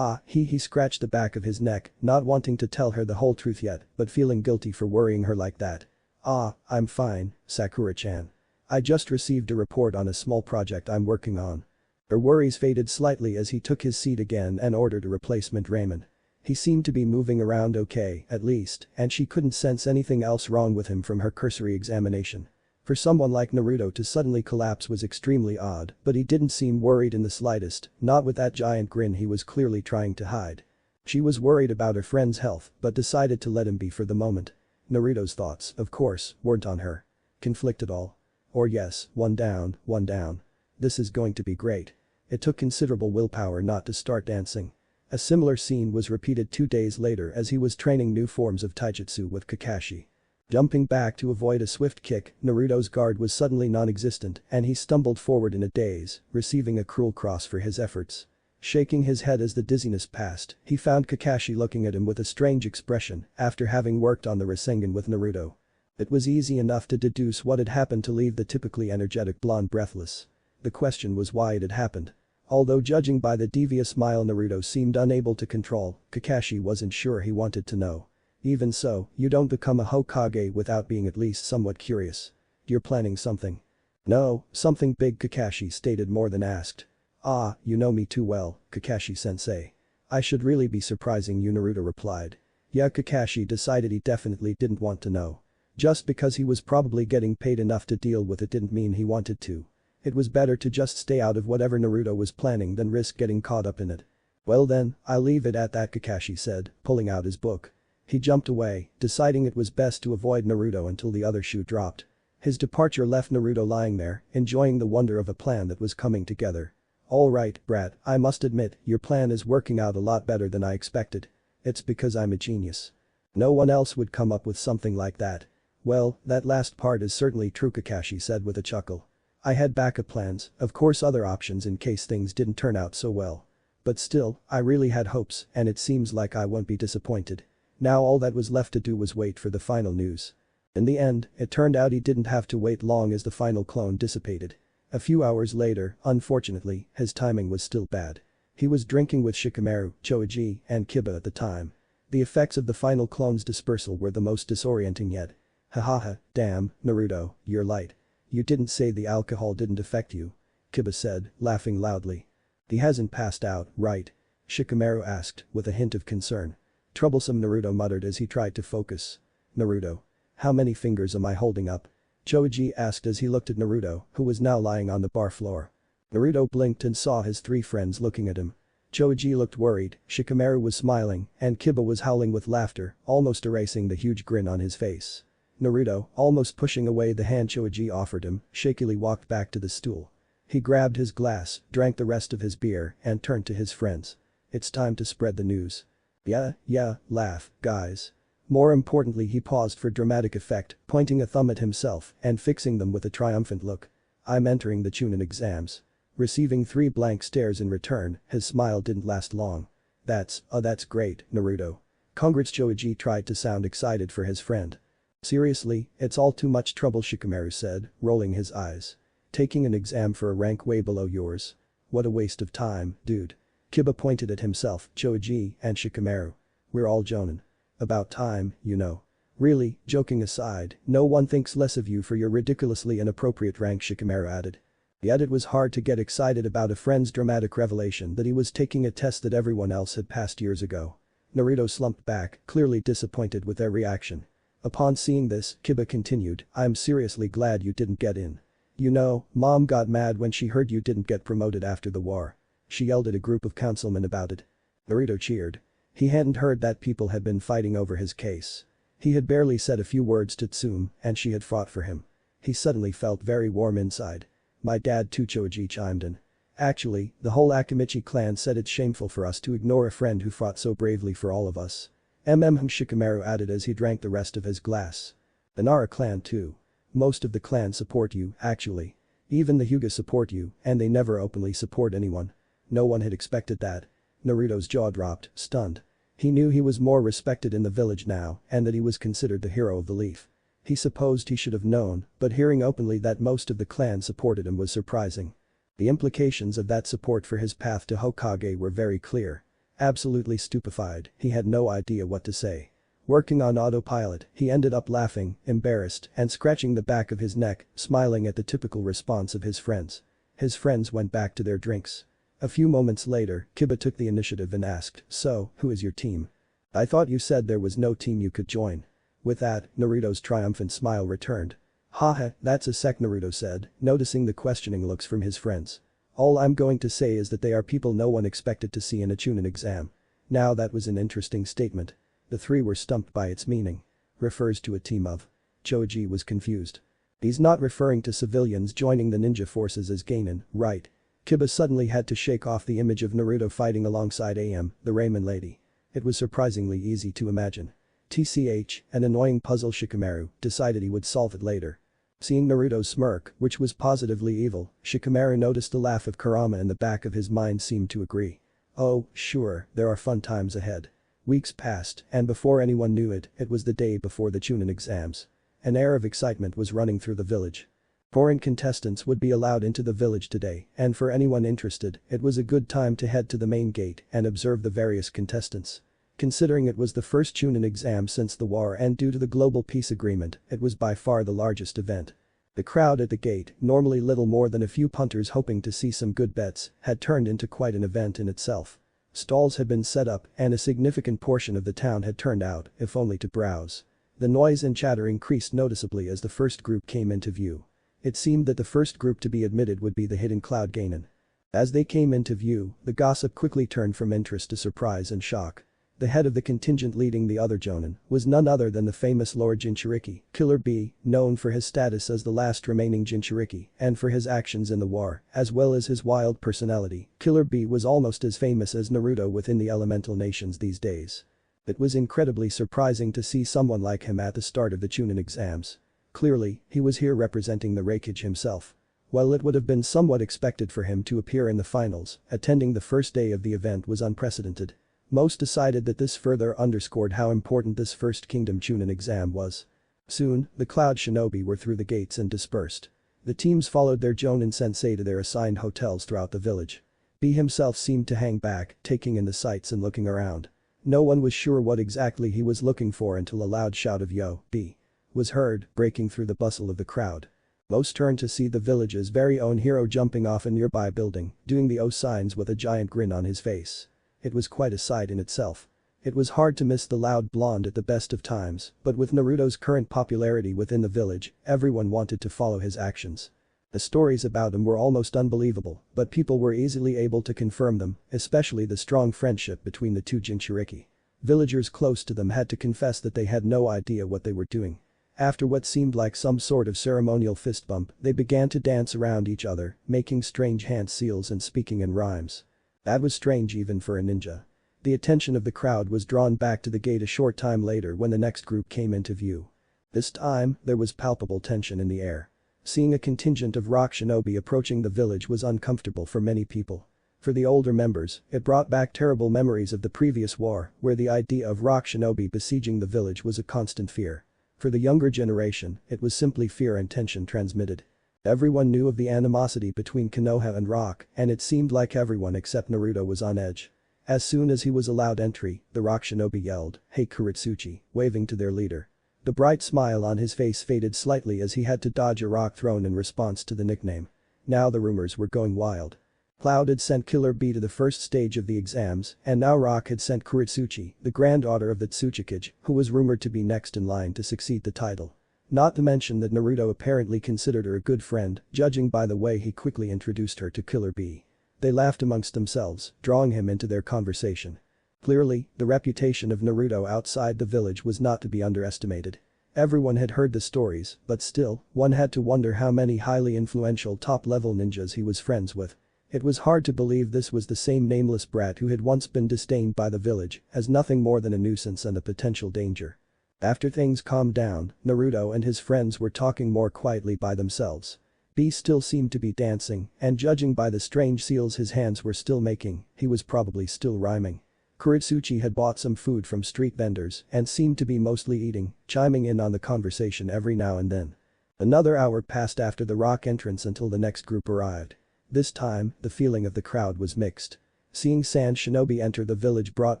He scratched the back of his neck, not wanting to tell her the whole truth yet, but feeling guilty for worrying her like that. I'm fine, Sakura-chan. I just received a report on a small project I'm working on." Her worries faded slightly as he took his seat again and ordered a replacement raiment. He seemed to be moving around okay, at least, and she couldn't sense anything else wrong with him from her cursory examination. For someone like Naruto to suddenly collapse was extremely odd, but he didn't seem worried in the slightest, not with that giant grin he was clearly trying to hide. She was worried about her friend's health, but decided to let him be for the moment. Naruto's thoughts, of course, weren't on her. Conflict at all. Or yes, one down, one down. This is going to be great. It took considerable willpower not to start dancing. A similar scene was repeated 2 days later as he was training new forms of taijutsu with Kakashi. Jumping back to avoid a swift kick, Naruto's guard was suddenly non-existent and he stumbled forward in a daze, receiving a cruel cross for his efforts. Shaking his head as the dizziness passed, he found Kakashi looking at him with a strange expression after having worked on the Rasengan with Naruto. It was easy enough to deduce what had happened to leave the typically energetic blonde breathless. The question was why it had happened. Although judging by the devious smile Naruto seemed unable to control, Kakashi wasn't sure he wanted to know. Even so, you don't become a Hokage without being at least somewhat curious. You're planning something. No, something big, Kakashi stated more than asked. You know me too well, Kakashi-sensei. I should really be surprising you, Naruto replied. Yeah, Kakashi decided he definitely didn't want to know. Just because he was probably getting paid enough to deal with it didn't mean he wanted to. It was better to just stay out of whatever Naruto was planning than risk getting caught up in it. Well then, I'll leave it at that, Kakashi said, pulling out his book. He jumped away, deciding it was best to avoid Naruto until the other shoe dropped. His departure left Naruto lying there, enjoying the wonder of a plan that was coming together. "Alright, brat, I must admit, your plan is working out a lot better than I expected. It's because I'm a genius. No one else would come up with something like that." "Well, that last part is certainly true," Kakashi said with a chuckle. "I had backup plans, of course, other options in case things didn't turn out so well. But still, I really had hopes and it seems like I won't be disappointed." Now all that was left to do was wait for the final news. In the end, it turned out he didn't have to wait long as the final clone dissipated. A few hours later, unfortunately, his timing was still bad. He was drinking with Shikamaru, Choji, and Kiba at the time. The effects of the final clone's dispersal were the most disorienting yet. "Hahaha, damn, Naruto, you're light. You didn't say the alcohol didn't affect you," Kiba said, laughing loudly. "He hasn't passed out, right?" Shikamaru asked, with a hint of concern. "Troublesome," Naruto muttered as he tried to focus. "Naruto. How many fingers am I holding up?" Choji asked as he looked at Naruto, who was now lying on the bar floor. Naruto blinked and saw his 3 friends looking at him. Choji looked worried, Shikamaru was smiling, and Kiba was howling with laughter, almost erasing the huge grin on his face. Naruto, almost pushing away the hand Choji offered him, shakily walked back to the stool. He grabbed his glass, drank the rest of his beer, and turned to his friends. "It's time to spread the news." Yeah, laugh, guys." More importantly, he paused for dramatic effect, pointing a thumb at himself and fixing them with a triumphant look. "I'm entering the Chunin exams." Receiving 3 blank stares in return, his smile didn't last long. That's great, Naruto." Congrats, Choji tried to sound excited for his friend. "Seriously, it's all too much trouble," Shikamaru said, rolling his eyes. "Taking an exam for a rank way below yours. What a waste of time, dude." Kiba pointed at himself, Choji, and Shikamaru. "We're all Jonin. About time, you know." "Really, joking aside, no one thinks less of you for your ridiculously inappropriate rank," Shikamaru added. Yet it was hard to get excited about a friend's dramatic revelation that he was taking a test that everyone else had passed years ago. Naruto slumped back, clearly disappointed with their reaction. Upon seeing this, Kiba continued, "I'm seriously glad you didn't get in. You know, Mom got mad when she heard you didn't get promoted after the war. She yelled at a group of councilmen about it." Naruto cheered. He hadn't heard that people had been fighting over his case. He had barely said a few words to Tsume and she had fought for him. He suddenly felt very warm inside. "My dad too," Choji chimed in. "Actually, the whole Akimichi clan said it's shameful for us to ignore a friend who fought so bravely for all of us." Shikamaru added as he drank the rest of his glass. "The Nara clan too. Most of the clans support you, actually. Even the Huga support you, and they never openly support anyone." No one had expected that. Naruto's jaw dropped, stunned. He knew he was more respected in the village now and that he was considered the hero of the leaf. He supposed he should have known, but hearing openly that most of the clan supported him was surprising. The implications of that support for his path to Hokage were very clear. Absolutely stupefied, he had no idea what to say. Working on autopilot, he ended up laughing, embarrassed, and scratching the back of his neck, smiling at the typical response of his friends. His friends went back to their drinks. A few moments later, Kiba took the initiative and asked, "So, who is your team? I thought you said there was no team you could join." With that, Naruto's triumphant smile returned. "Haha, that's a sec," Naruto said, noticing the questioning looks from his friends. "All I'm going to say is that they are people no one expected to see in a Chunin exam." Now that was an interesting statement. The three were stumped by its meaning. Refers to a team of. Choji was confused. He's not referring to civilians joining the ninja forces as Genin, right? Kiba suddenly had to shake off the image of Naruto fighting alongside the ramen lady. It was surprisingly easy to imagine. TCH, an annoying puzzle. Shikamaru decided he would solve it later. Seeing Naruto's smirk, which was positively evil, Shikamaru noticed the laugh of Kurama in the back of his mind seemed to agree. Oh, sure, there are fun times ahead. Weeks passed, and before anyone knew it, it was the day before the Chunin exams. An air of excitement was running through the village. Foreign contestants would be allowed into the village today, and for anyone interested, it was a good time to head to the main gate and observe the various contestants. Considering it was the first Chunin exam since the war and due to the global peace agreement, it was by far the largest event. The crowd at the gate, normally little more than a few punters hoping to see some good bets, had turned into quite an event in itself. Stalls had been set up and a significant portion of the town had turned out, if only to browse. The noise and chatter increased noticeably as the first group came into view. It seemed that the first group to be admitted would be the hidden cloud Genin. As they came into view, the gossip quickly turned from interest to surprise and shock. The head of the contingent leading the other Jonin was none other than the famous Lord Jinchuriki, Killer Bee, known for his status as the last remaining Jinchuriki and for his actions in the war, as well as his wild personality. Killer Bee was almost as famous as Naruto within the elemental nations these days. It was incredibly surprising to see someone like him at the start of the Chunin exams. Clearly, he was here representing the Raikage himself. While it would have been somewhat expected for him to appear in the finals, attending the first day of the event was unprecedented. Most decided that this further underscored how important this First Kingdom Chunin exam was. Soon, the Cloud Shinobi were through the gates and dispersed. The teams followed their Jonin sensei to their assigned hotels throughout the village. B himself seemed to hang back, taking in the sights and looking around. No one was sure what exactly he was looking for until a loud shout of "Yo, B!" was heard, breaking through the bustle of the crowd. Most turned to see the village's very own hero jumping off a nearby building, doing the O signs with a giant grin on his face. It was quite a sight in itself. It was hard to miss the loud blonde at the best of times, but with Naruto's current popularity within the village, everyone wanted to follow his actions. The stories about him were almost unbelievable, but people were easily able to confirm them, especially the strong friendship between the two Jinchuriki. Villagers close to them had to confess that they had no idea what they were doing. After what seemed like some sort of ceremonial fist bump, they began to dance around each other, making strange hand seals and speaking in rhymes. That was strange even for a ninja. The attention of the crowd was drawn back to the gate a short time later when the next group came into view. This time, there was palpable tension in the air. Seeing a contingent of rock shinobi approaching the village was uncomfortable for many people. For the older members, it brought back terrible memories of the previous war, where the idea of rock shinobi besieging the village was a constant fear. For the younger generation, it was simply fear and tension transmitted. Everyone knew of the animosity between Konoha and Rock, and it seemed like everyone except Naruto was on edge. As soon as he was allowed entry, the rock shinobi yelled, "Hey Kuretsuchi," waving to their leader. The bright smile on his face faded slightly as he had to dodge a rock thrown in response to the nickname. Now the rumors were going wild. Cloud had sent Killer Bee to the first stage of the exams, and now Rock had sent Kuritsuchi, the granddaughter of the Tsukikage, who was rumored to be next in line to succeed the title. Not to mention that Naruto apparently considered her a good friend, judging by the way he quickly introduced her to Killer Bee. They laughed amongst themselves, drawing him into their conversation. Clearly, the reputation of Naruto outside the village was not to be underestimated. Everyone had heard the stories, but still, one had to wonder how many highly influential top-level ninjas he was friends with. It was hard to believe this was the same nameless brat who had once been disdained by the village as nothing more than a nuisance and a potential danger. After things calmed down, Naruto and his friends were talking more quietly by themselves. Bee still seemed to be dancing, and judging by the strange seals his hands were still making, he was probably still rhyming. Kuritsuchi had bought some food from street vendors and seemed to be mostly eating, chiming in on the conversation every now and then. Another hour passed after the Rock entrance until the next group arrived. This time, the feeling of the crowd was mixed. Seeing Sand Shinobi enter the village brought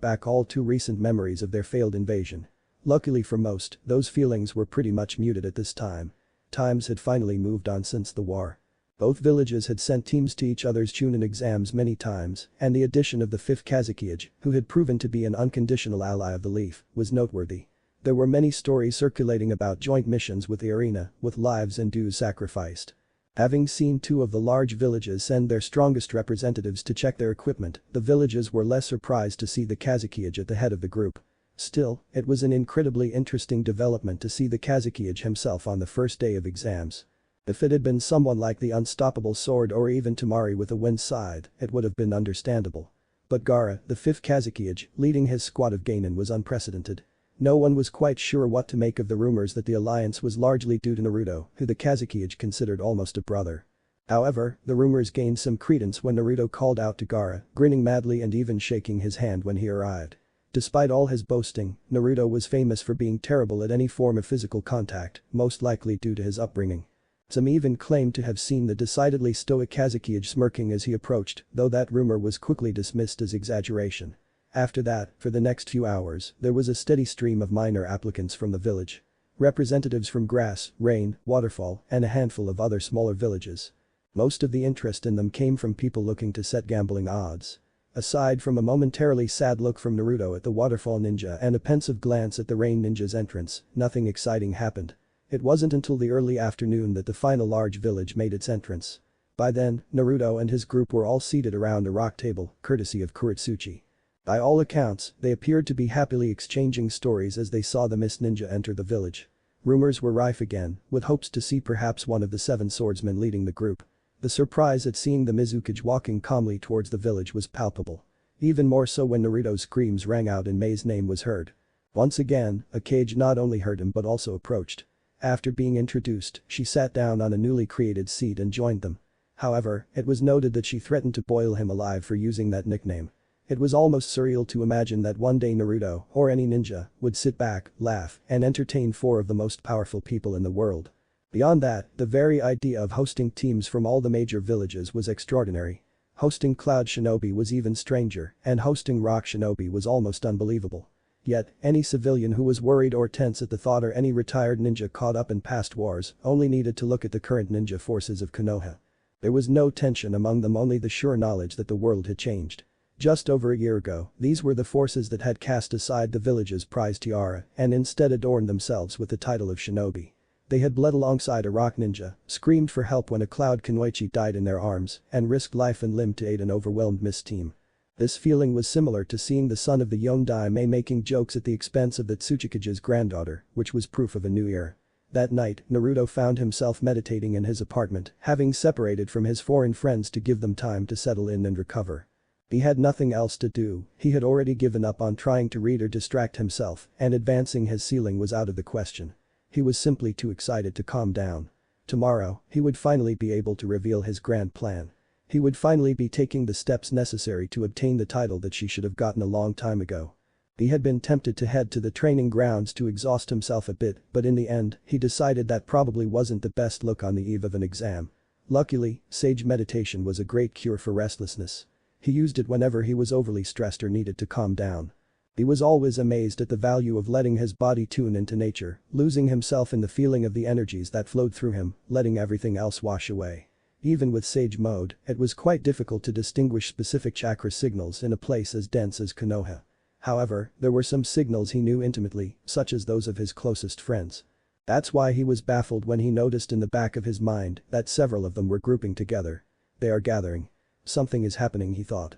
back all too recent memories of their failed invasion. Luckily for most, those feelings were pretty much muted at this time. Times had finally moved on since the war. Both villages had sent teams to each other's Chunin exams many times, and the addition of the 5th Kazekage, who had proven to be an unconditional ally of the Leaf, was noteworthy. There were many stories circulating about joint missions with the arena, with lives and dues sacrificed. Having seen 2 of the large villages send their strongest representatives to check their equipment, the villages were less surprised to see the Kazekage at the head of the group. Still, it was an incredibly interesting development to see the Kazekage himself on the first day of exams. If it had been someone like the Unstoppable Sword or even Tamari with a wind side, it would have been understandable. But Gaara, the 5th Kazekage, leading his squad of Genin was unprecedented. No one was quite sure what to make of the rumors that the alliance was largely due to Naruto, who the Kazekage considered almost a brother. However, the rumors gained some credence when Naruto called out to Gaara, grinning madly and even shaking his hand when he arrived. Despite all his boasting, Naruto was famous for being terrible at any form of physical contact, most likely due to his upbringing. Some even claimed to have seen the decidedly stoic Kazekage smirking as he approached, though that rumor was quickly dismissed as exaggeration. After that, for the next few hours, there was a steady stream of minor applicants from the village. Representatives from Grass, Rain, Waterfall, and a handful of other smaller villages. Most of the interest in them came from people looking to set gambling odds. Aside from a momentarily sad look from Naruto at the Waterfall ninja and a pensive glance at the Rain ninja's entrance, nothing exciting happened. It wasn't until the early afternoon that the final large village made its entrance. By then, Naruto and his group were all seated around a rock table, courtesy of Kuritsuchi. By all accounts, they appeared to be happily exchanging stories as they saw the Mist Ninja enter the village. Rumors were rife again, with hopes to see perhaps one of the 7 swordsmen leading the group. The surprise at seeing the Mizukage walking calmly towards the village was palpable. Even more so when Naruto's screams rang out and Mei's name was heard. Once again, a Kage not only heard him but also approached. After being introduced, she sat down on a newly created seat and joined them. However, it was noted that she threatened to boil him alive for using that nickname. It was almost surreal to imagine that one day Naruto, or any ninja, would sit back, laugh, and entertain 4 of the most powerful people in the world. Beyond that, the very idea of hosting teams from all the major villages was extraordinary. Hosting Cloud Shinobi was even stranger, and hosting Rock Shinobi was almost unbelievable. Yet, any civilian who was worried or tense at the thought or any retired ninja caught up in past wars only needed to look at the current ninja forces of Konoha. There was no tension among them, only the sure knowledge that the world had changed. Just over a year ago, these were the forces that had cast aside the village's prized tiara and instead adorned themselves with the title of shinobi. They had bled alongside a rock ninja, screamed for help when a cloud kunoichi died in their arms, and risked life and limb to aid an overwhelmed Mist team. This feeling was similar to seeing the son of the Yondaime making jokes at the expense of the Tsuchikage's granddaughter, which was proof of a new era. That night, Naruto found himself meditating in his apartment, having separated from his foreign friends to give them time to settle in and recover. He had nothing else to do, he had already given up on trying to read or distract himself, and advancing his ceiling was out of the question. He was simply too excited to calm down. Tomorrow, he would finally be able to reveal his grand plan. He would finally be taking the steps necessary to obtain the title that she should have gotten a long time ago. He had been tempted to head to the training grounds to exhaust himself a bit, but in the end, he decided that probably wasn't the best look on the eve of an exam. Luckily, sage meditation was a great cure for restlessness. He used it whenever he was overly stressed or needed to calm down. He was always amazed at the value of letting his body tune into nature, losing himself in the feeling of the energies that flowed through him, letting everything else wash away. Even with Sage Mode, it was quite difficult to distinguish specific chakra signals in a place as dense as Konoha. However, there were some signals he knew intimately, such as those of his closest friends. That's why he was baffled when he noticed in the back of his mind that several of them were grouping together. They are gathering. Something is happening, he thought.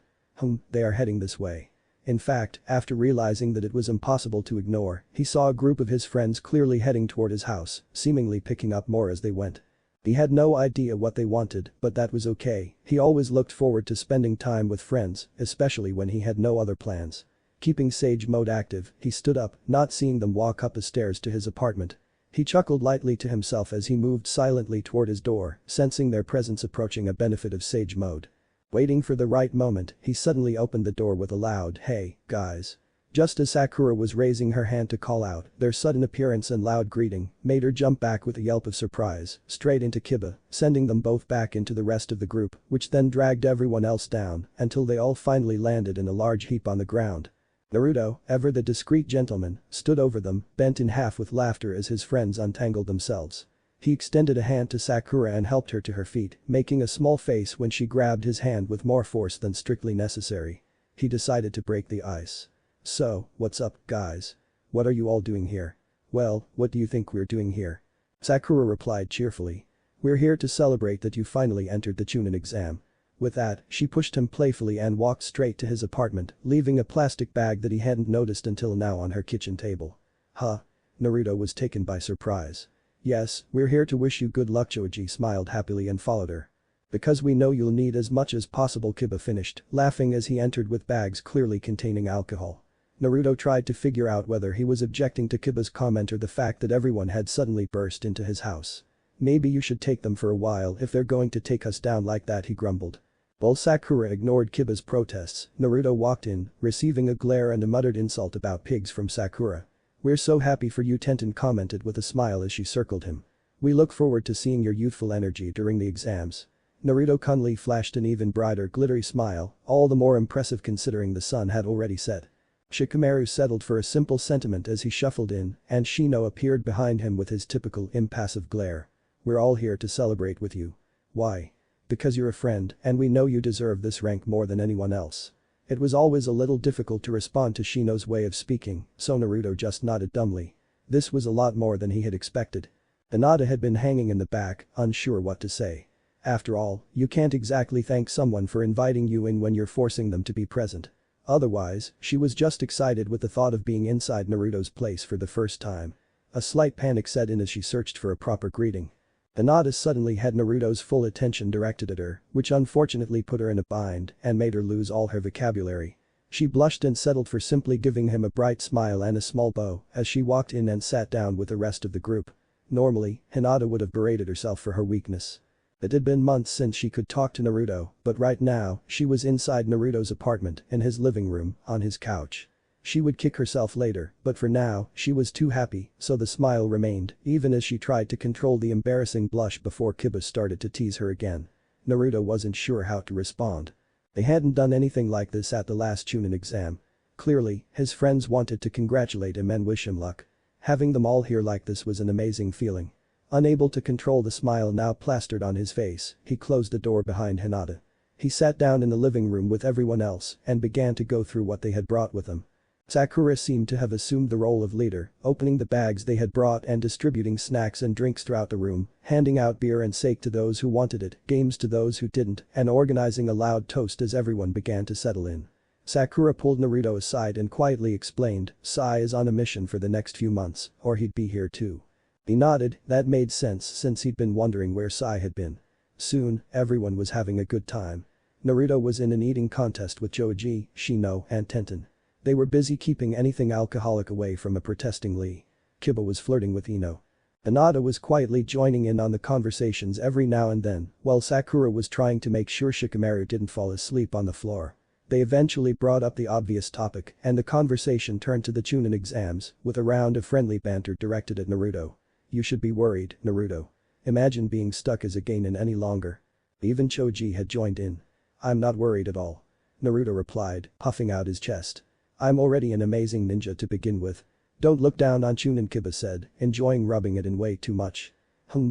They are heading this way. In fact, after realizing that it was impossible to ignore, he saw a group of his friends clearly heading toward his house, seemingly picking up more as they went. He had no idea what they wanted, but that was okay, he always looked forward to spending time with friends, especially when he had no other plans. Keeping Sage Mode active, he stood up, not seeing them walk up the stairs to his apartment. He chuckled lightly to himself as he moved silently toward his door, sensing their presence approaching a benefit of Sage Mode. Waiting for the right moment, he suddenly opened the door with a loud, "Hey, guys." Just as Sakura was raising her hand to call out, their sudden appearance and loud greeting made her jump back with a yelp of surprise, straight into Kiba, sending them both back into the rest of the group, which then dragged everyone else down until they all finally landed in a large heap on the ground. Naruto, ever the discreet gentleman, stood over them, bent in half with laughter as his friends untangled themselves. He extended a hand to Sakura and helped her to her feet, making a small face when she grabbed his hand with more force than strictly necessary. He decided to break the ice. "So, what's up, guys? What are you all doing here?" "Well, what do you think we're doing here?" Sakura replied cheerfully. "We're here to celebrate that you finally entered the Chunin exam." With that, she pushed him playfully and walked straight to his apartment, leaving a plastic bag that he hadn't noticed until now on her kitchen table. "Huh?" Naruto was taken by surprise. "Yes, we're here to wish you good luck." Choji smiled happily and followed her. "Because we know you'll need as much as possible," Kiba finished, laughing as he entered with bags clearly containing alcohol. Naruto tried to figure out whether he was objecting to Kiba's comment or the fact that everyone had suddenly burst into his house. "Maybe you should take them for a while if they're going to take us down like that," he grumbled. While Sakura ignored Kiba's protests, Naruto walked in, receiving a glare and a muttered insult about pigs from Sakura. "We're so happy for you," Tenten commented with a smile as she circled him. "We look forward to seeing your youthful energy during the exams." Naruto Kunli flashed an even brighter glittery smile, all the more impressive considering the sun had already set. Shikamaru settled for a simple sentiment as he shuffled in, and Shino appeared behind him with his typical impassive glare. "We're all here to celebrate with you." "Why?" "Because you're a friend, and we know you deserve this rank more than anyone else." It was always a little difficult to respond to Shino's way of speaking, so Naruto just nodded dumbly. This was a lot more than he had expected. Hinata had been hanging in the back, unsure what to say. After all, you can't exactly thank someone for inviting you in when you're forcing them to be present. Otherwise, she was just excited with the thought of being inside Naruto's place for the first time. A slight panic set in as she searched for a proper greeting. Hinata suddenly had Naruto's full attention directed at her, which unfortunately put her in a bind and made her lose all her vocabulary. She blushed and settled for simply giving him a bright smile and a small bow as she walked in and sat down with the rest of the group. Normally, Hinata would have berated herself for her weakness. It had been months since she could talk to Naruto, but right now, she was inside Naruto's apartment, in his living room, on his couch. She would kick herself later, but for now, she was too happy, so the smile remained, even as she tried to control the embarrassing blush before Kiba started to tease her again. Naruto wasn't sure how to respond. They hadn't done anything like this at the last Chunin exam. Clearly, his friends wanted to congratulate him and wish him luck. Having them all here like this was an amazing feeling. Unable to control the smile now plastered on his face, he closed the door behind Hinata. He sat down in the living room with everyone else and began to go through what they had brought with them. Sakura seemed to have assumed the role of leader, opening the bags they had brought and distributing snacks and drinks throughout the room, handing out beer and sake to those who wanted it, games to those who didn't, and organizing a loud toast as everyone began to settle in. Sakura pulled Naruto aside and quietly explained, "Sai is on a mission for the next few months, or he'd be here too." He nodded, that made sense since he'd been wondering where Sai had been. Soon, everyone was having a good time. Naruto was in an eating contest with Choji, Shino, and Tenten. They were busy keeping anything alcoholic away from a protesting Lee. Kiba was flirting with Ino. Hinata was quietly joining in on the conversations every now and then, while Sakura was trying to make sure Shikamaru didn't fall asleep on the floor. They eventually brought up the obvious topic, and the conversation turned to the Chunin exams, with a round of friendly banter directed at Naruto. "You should be worried, Naruto. Imagine being stuck as a genin any longer." Even Choji had joined in. "I'm not worried at all," Naruto replied, puffing out his chest. "I'm already an amazing ninja to begin with." "Don't look down on Chunin," Kiba said, enjoying rubbing it in way too much.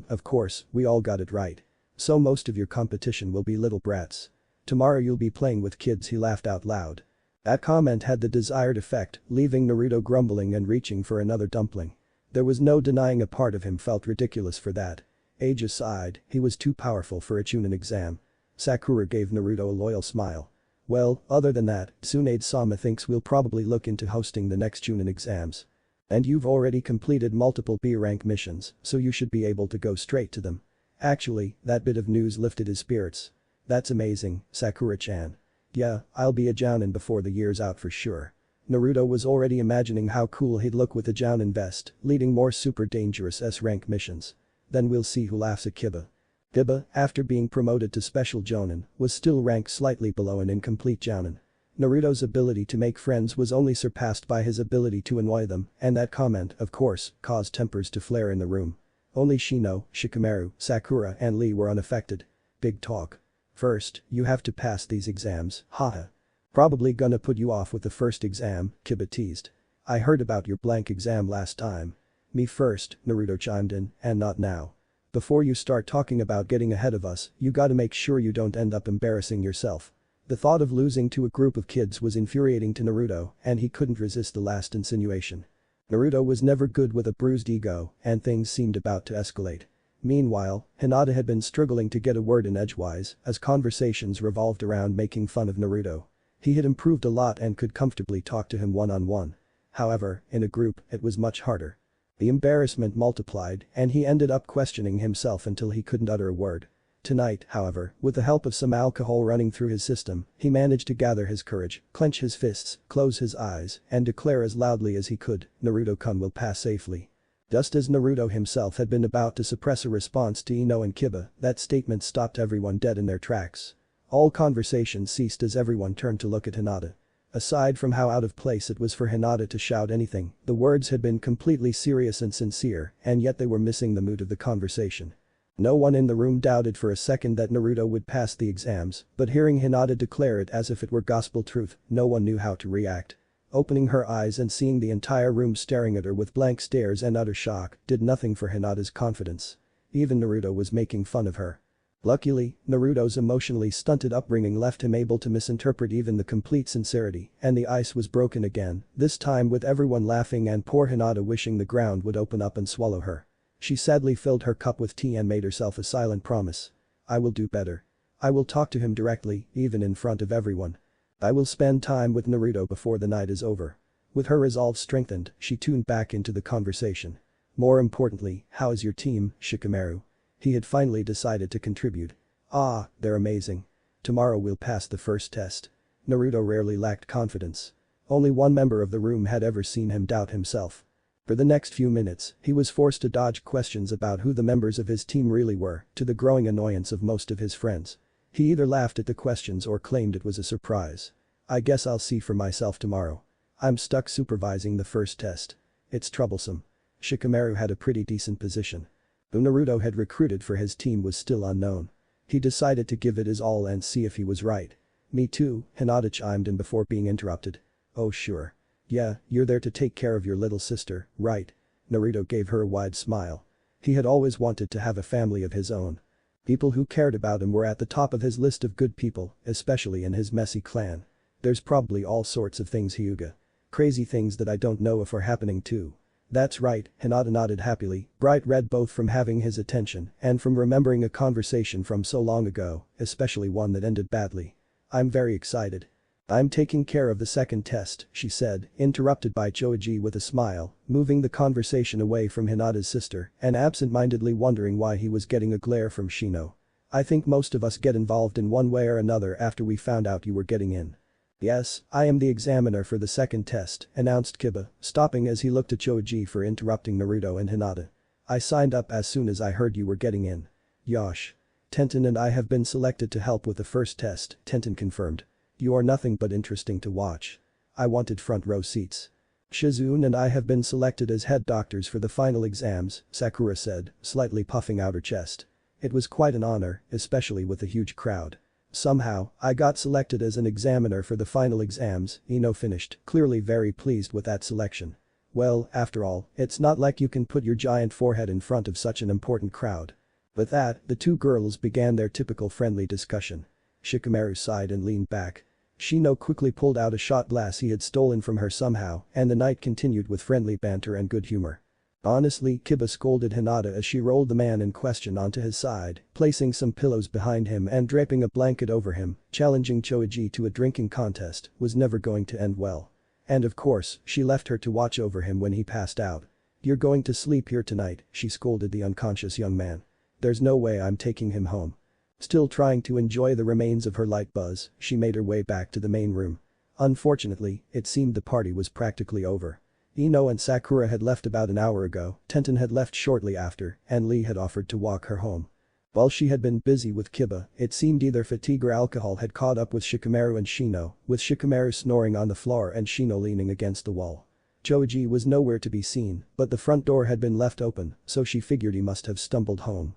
Of course, we all got it right." So most of your competition will be little brats. Tomorrow you'll be playing with kids, he laughed out loud. That comment had the desired effect, leaving Naruto grumbling and reaching for another dumpling. There was no denying a part of him felt ridiculous for that. Age aside, he was too powerful for a Chunin exam. Sakura gave Naruto a loyal smile. Well, other than that, Tsunade-sama thinks we'll probably look into hosting the next Chunin exams. And you've already completed multiple B-rank missions, so you should be able to go straight to them. Actually, that bit of news lifted his spirits. That's amazing, Sakura-chan. Yeah, I'll be a Jonin before the year's out for sure. Naruto was already imagining how cool he'd look with a Jonin vest, leading more super dangerous S-rank missions. Then we'll see who laughs at Kiba. Kiba, after being promoted to special Jonin, was still ranked slightly below an incomplete Jonin. Naruto's ability to make friends was only surpassed by his ability to annoy them, and that comment, of course, caused tempers to flare in the room. Only Shino, Shikamaru, Sakura and Lee were unaffected. Big talk. First, you have to pass these exams, haha. Probably gonna put you off with the first exam, Kiba teased. I heard about your blank exam last time. Me first, Naruto chimed in, and not now. Before you start talking about getting ahead of us, you gotta make sure you don't end up embarrassing yourself. The thought of losing to a group of kids was infuriating to Naruto, and he couldn't resist the last insinuation. Naruto was never good with a bruised ego, and things seemed about to escalate. Meanwhile, Hinata had been struggling to get a word in edgewise as conversations revolved around making fun of Naruto. He had improved a lot and could comfortably talk to him one-on-one. However, in a group, it was much harder. The embarrassment multiplied, and he ended up questioning himself until he couldn't utter a word. Tonight, however, with the help of some alcohol running through his system, he managed to gather his courage, clench his fists, close his eyes, and declare as loudly as he could, Naruto-kun will pass safely. Just as Naruto himself had been about to suppress a response to Ino and Kiba, that statement stopped everyone dead in their tracks. All conversation ceased as everyone turned to look at Hinata. Aside from how out of place it was for Hinata to shout anything, the words had been completely serious and sincere, and yet they were missing the mood of the conversation. No one in the room doubted for a second that Naruto would pass the exams, but hearing Hinata declare it as if it were gospel truth, no one knew how to react. Opening her eyes and seeing the entire room staring at her with blank stares and utter shock did nothing for Hinata's confidence. Even Naruto was making fun of her. Luckily, Naruto's emotionally stunted upbringing left him able to misinterpret even the complete sincerity, and the ice was broken again, this time with everyone laughing and poor Hinata wishing the ground would open up and swallow her. She sadly filled her cup with tea and made herself a silent promise. I will do better. I will talk to him directly, even in front of everyone. I will spend time with Naruto before the night is over. With her resolve strengthened, she tuned back into the conversation. More importantly, how is your team, Shikamaru? He had finally decided to contribute. Ah, they're amazing. Tomorrow we'll pass the first test. Naruto rarely lacked confidence. Only one member of the room had ever seen him doubt himself. For the next few minutes, he was forced to dodge questions about who the members of his team really were, to the growing annoyance of most of his friends. He either laughed at the questions or claimed it was a surprise. I guess I'll see for myself tomorrow. I'm stuck supervising the first test. It's troublesome. Shikamaru had a pretty decent position. Who Naruto had recruited for his team was still unknown. He decided to give it his all and see if he was right. Me too, Hinata chimed in before being interrupted. Oh sure. Yeah, you're there to take care of your little sister, right? Naruto gave her a wide smile. He had always wanted to have a family of his own. People who cared about him were at the top of his list of good people, especially in his messy clan. There's probably all sorts of things, Huga. Crazy things that I don't know if are happening too. That's right, Hinata nodded happily, bright red both from having his attention and from remembering a conversation from so long ago, especially one that ended badly. I'm very excited. I'm taking care of the second test, she said, interrupted by Choji with a smile, moving the conversation away from Hinata's sister and absent-mindedly wondering why he was getting a glare from Shino. I think most of us get involved in one way or another after we found out you were getting in. Yes, I am the examiner for the second test, announced Kiba, stopping as he looked at Choji for interrupting Naruto and Hinata. I signed up as soon as I heard you were getting in. Yosh. Tenten and I have been selected to help with the first test, Tenten confirmed. You are nothing but interesting to watch. I wanted front row seats. Shizune and I have been selected as head doctors for the final exams, Sakura said, slightly puffing out her chest. It was quite an honor, especially with a huge crowd. Somehow, I got selected as an examiner for the final exams, Ino finished, clearly very pleased with that selection. Well, after all, it's not like you can put your giant forehead in front of such an important crowd. With that, the two girls began their typical friendly discussion. Shikamaru sighed and leaned back. Shino quickly pulled out a shot glass he had stolen from her somehow, and the night continued with friendly banter and good humor. Honestly, Kiba scolded Hinata as she rolled the man in question onto his side, placing some pillows behind him and draping a blanket over him, challenging Choji to a drinking contest was never going to end well. And of course, she left her to watch over him when he passed out. "You're going to sleep here tonight," she scolded the unconscious young man. "There's no way I'm taking him home." Still trying to enjoy the remains of her light buzz, she made her way back to the main room. Unfortunately, it seemed the party was practically over. Ino and Sakura had left about an hour ago, Tenten had left shortly after, and Lee had offered to walk her home. While she had been busy with Kiba, it seemed either fatigue or alcohol had caught up with Shikamaru and Shino, with Shikamaru snoring on the floor and Shino leaning against the wall. Choji was nowhere to be seen, but the front door had been left open, so she figured he must have stumbled home.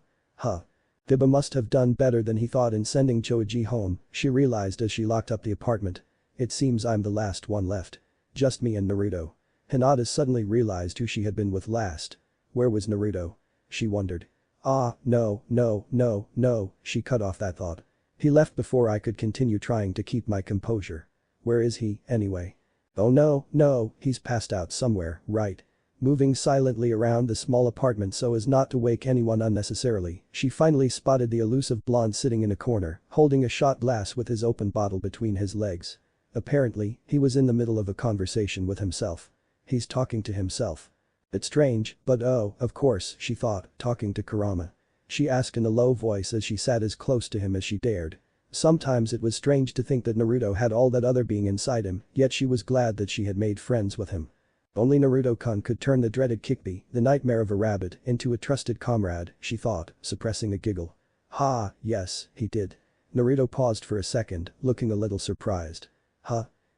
Kiba must have done better than he thought in sending Choji home, she realized as she locked up the apartment. It seems I'm the last one left. Just me and Naruto. Hinata suddenly realized who she had been with last. Where was Naruto? She wondered. No, she cut off that thought. He left before I could continue trying to keep my composure. Where is he, anyway? Oh no, he's passed out somewhere, right? Moving silently around the small apartment so as not to wake anyone unnecessarily, she finally spotted the elusive blonde sitting in a corner, holding a shot glass with his open bottle between his legs. Apparently, he was in the middle of a conversation with himself. He's talking to himself. It's strange, but oh, of course, she thought, talking to Kurama. She asked in a low voice as she sat as close to him as she dared. Sometimes it was strange to think that Naruto had all that other being inside him, yet she was glad that she had made friends with him. Only Naruto-kun could turn the dreaded Kikbi, the nightmare of a rabbit, into a trusted comrade, she thought, suppressing a giggle. Yes, he did. Naruto paused for a second, looking a little surprised.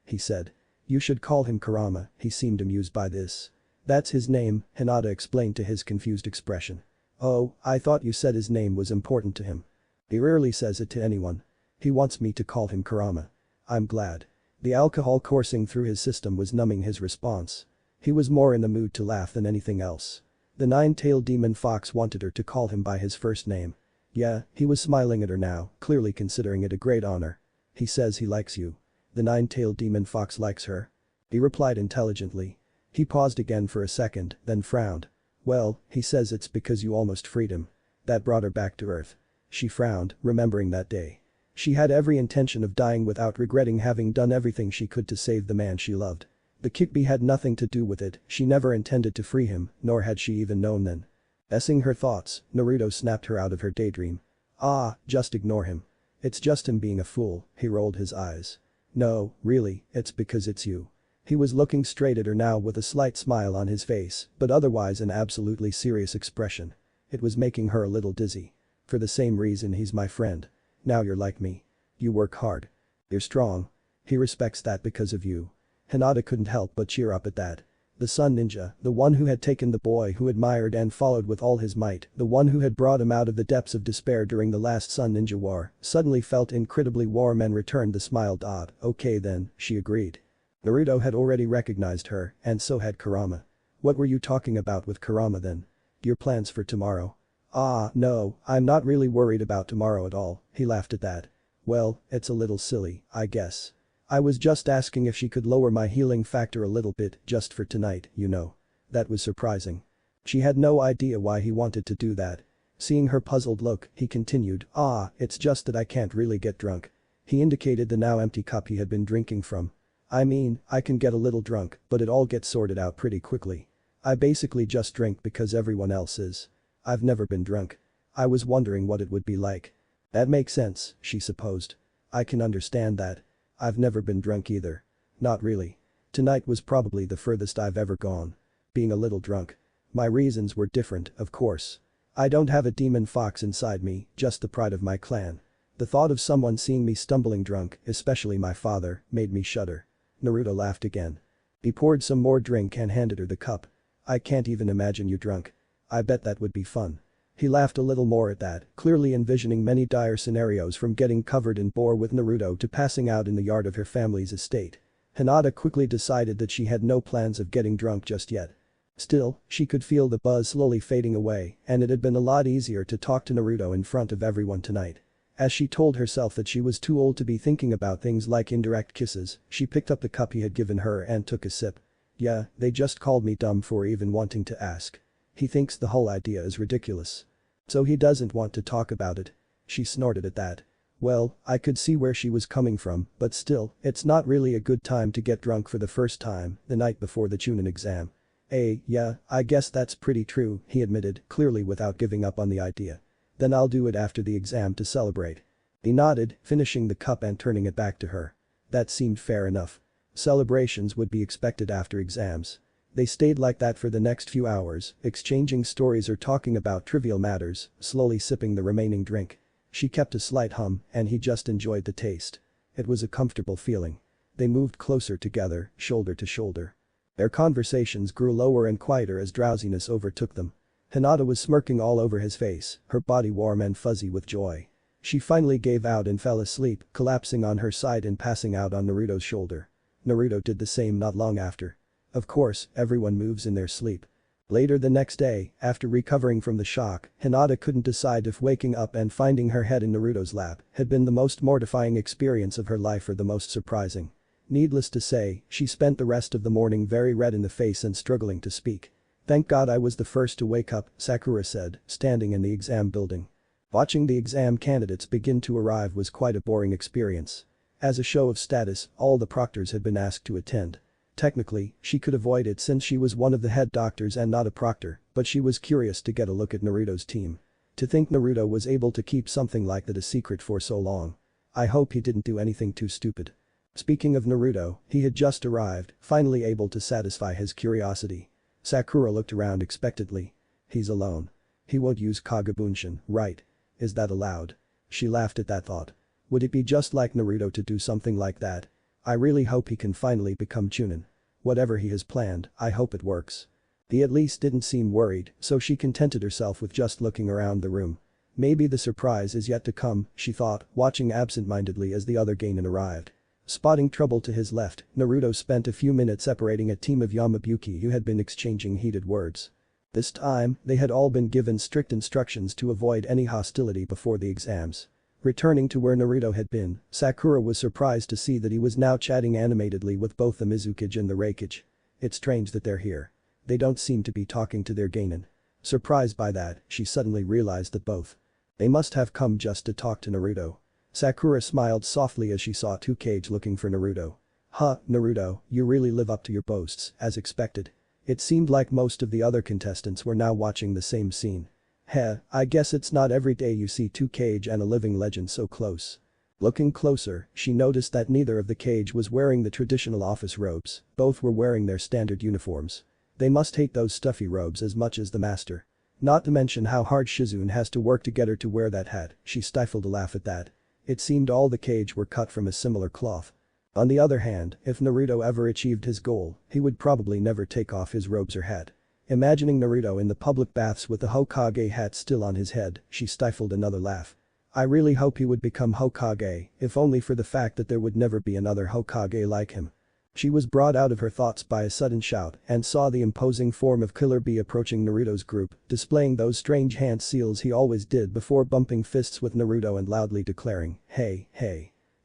He said. You should call him Kurama, he seemed amused by this. That's his name, Hinata explained to his confused expression. Oh, I thought you said his name was important to him. He rarely says it to anyone. He wants me to call him Kurama. I'm glad. The alcohol coursing through his system was numbing his response. He was more in the mood to laugh than anything else. The nine-tailed demon fox wanted her to call him by his first name. Yeah, he was smiling at her now, clearly considering it a great honor. He says he likes you. The nine-tailed demon fox likes her? He replied intelligently. He paused again for a second, then frowned. Well, he says it's because you almost freed him. That brought her back to earth. She frowned, remembering that day. She had every intention of dying without regretting having done everything she could to save the man she loved. The Kikbi had nothing to do with it, she never intended to free him, nor had she even known then. Essing her thoughts, Naruto snapped her out of her daydream. Just ignore him. It's just him being a fool, he rolled his eyes. No, really, it's because it's you. He was looking straight at her now with a slight smile on his face, but otherwise an absolutely serious expression. It was making her a little dizzy. For the same reason he's my friend. Now you're like me. You work hard. You're strong. He respects that because of you. Hinata couldn't help but cheer up at that. The Sun Ninja, the one who had taken the boy who admired and followed with all his might, the one who had brought him out of the depths of despair during the last Sun Ninja War, suddenly felt incredibly warm and returned the smile. Okay then, she agreed. Naruto had already recognized her, and so had Kurama. What were you talking about with Kurama then? Your plans for tomorrow? No, I'm not really worried about tomorrow at all, he laughed at that. Well, it's a little silly, I guess. I was just asking if she could lower my healing factor a little bit just for tonight, you know. That was surprising. She had no idea why he wanted to do that. Seeing her puzzled look, he continued, it's just that I can't really get drunk. He indicated the now empty cup he had been drinking from. I mean, I can get a little drunk, but it all gets sorted out pretty quickly. I basically just drink because everyone else is. I've never been drunk. I was wondering what it would be like. That makes sense, she supposed. I can understand that. I've never been drunk either. Not really. Tonight was probably the furthest I've ever gone. Being a little drunk. My reasons were different, of course. I don't have a demon fox inside me, just the pride of my clan. The thought of someone seeing me stumbling drunk, especially my father, made me shudder. Naruto laughed again. He poured some more drink and handed her the cup. I can't even imagine you drunk. I bet that would be fun. He laughed a little more at that, clearly envisioning many dire scenarios from getting covered in gore with Naruto to passing out in the yard of her family's estate. Hinata quickly decided that she had no plans of getting drunk just yet. Still, she could feel the buzz slowly fading away, and it had been a lot easier to talk to Naruto in front of everyone tonight. As she told herself that she was too old to be thinking about things like indirect kisses, she picked up the cup he had given her and took a sip. Yeah, they just called me dumb for even wanting to ask. He thinks the whole idea is ridiculous. So he doesn't want to talk about it. She snorted at that. Well, I could see where she was coming from, but still, it's not really a good time to get drunk for the first time, the night before the Chunin exam. Yeah, I guess that's pretty true, he admitted, clearly without giving up on the idea. Then I'll do it after the exam to celebrate. He nodded, finishing the cup and turning it back to her. That seemed fair enough. Celebrations would be expected after exams. They stayed like that for the next few hours, exchanging stories or talking about trivial matters, slowly sipping the remaining drink. She kept a slight hum, and he just enjoyed the taste. It was a comfortable feeling. They moved closer together, shoulder to shoulder. Their conversations grew lower and quieter as drowsiness overtook them. Hinata was smirking all over his face, her body warm and fuzzy with joy. She finally gave out and fell asleep, collapsing on her side and passing out on Naruto's shoulder. Naruto did the same not long after. Of course, everyone moves in their sleep. Later the next day, after recovering from the shock, Hinata couldn't decide if waking up and finding her head in Naruto's lap had been the most mortifying experience of her life or the most surprising. Needless to say, she spent the rest of the morning very red in the face and struggling to speak. "Thank God I was the first to wake up," Sakura said, standing in the exam building. Watching the exam candidates begin to arrive was quite a boring experience. As a show of status, all the proctors had been asked to attend. Technically, she could avoid it since she was one of the head doctors and not a proctor, but she was curious to get a look at Naruto's team. To think Naruto was able to keep something like that a secret for so long. I hope he didn't do anything too stupid. Speaking of Naruto, he had just arrived, finally able to satisfy his curiosity. Sakura looked around expectantly. He's alone. He won't use Kagebunshin, right? Is that allowed? She laughed at that thought. Would it be just like Naruto to do something like that? I really hope he can finally become Chunin. Whatever he has planned, I hope it works. He at least didn't seem worried, so she contented herself with just looking around the room. Maybe the surprise is yet to come, she thought, watching absent-mindedly as the other Genin arrived. Spotting trouble to his left, Naruto spent a few minutes separating a team of Yamabuki who had been exchanging heated words. This time, they had all been given strict instructions to avoid any hostility before the exams. Returning to where Naruto had been, Sakura was surprised to see that he was now chatting animatedly with both the Mizukage and the Reikage. It's strange that they're here. They don't seem to be talking to their Genin. Surprised by that, she suddenly realized that both. They must have come just to talk to Naruto. Sakura smiled softly as she saw two Kage looking for Naruto. Huh, Naruto, you really live up to your boasts, as expected. It seemed like most of the other contestants were now watching the same scene. I guess it's not every day you see two Kage and a living legend so close. Looking closer, she noticed that neither of the Kage was wearing the traditional office robes, both were wearing their standard uniforms. They must hate those stuffy robes as much as the master. Not to mention how hard Shizune has to work to get her to wear that hat, she stifled a laugh at that. It seemed all the Kage were cut from a similar cloth. On the other hand, if Naruto ever achieved his goal, he would probably never take off his robes or hat. Imagining Naruto in the public baths with the Hokage hat still on his head, she stifled another laugh. I really hope he would become Hokage, if only for the fact that there would never be another Hokage like him. She was brought out of her thoughts by a sudden shout and saw the imposing form of Killer Bee approaching Naruto's group, displaying those strange hand seals he always did before bumping fists with Naruto and loudly declaring, hey.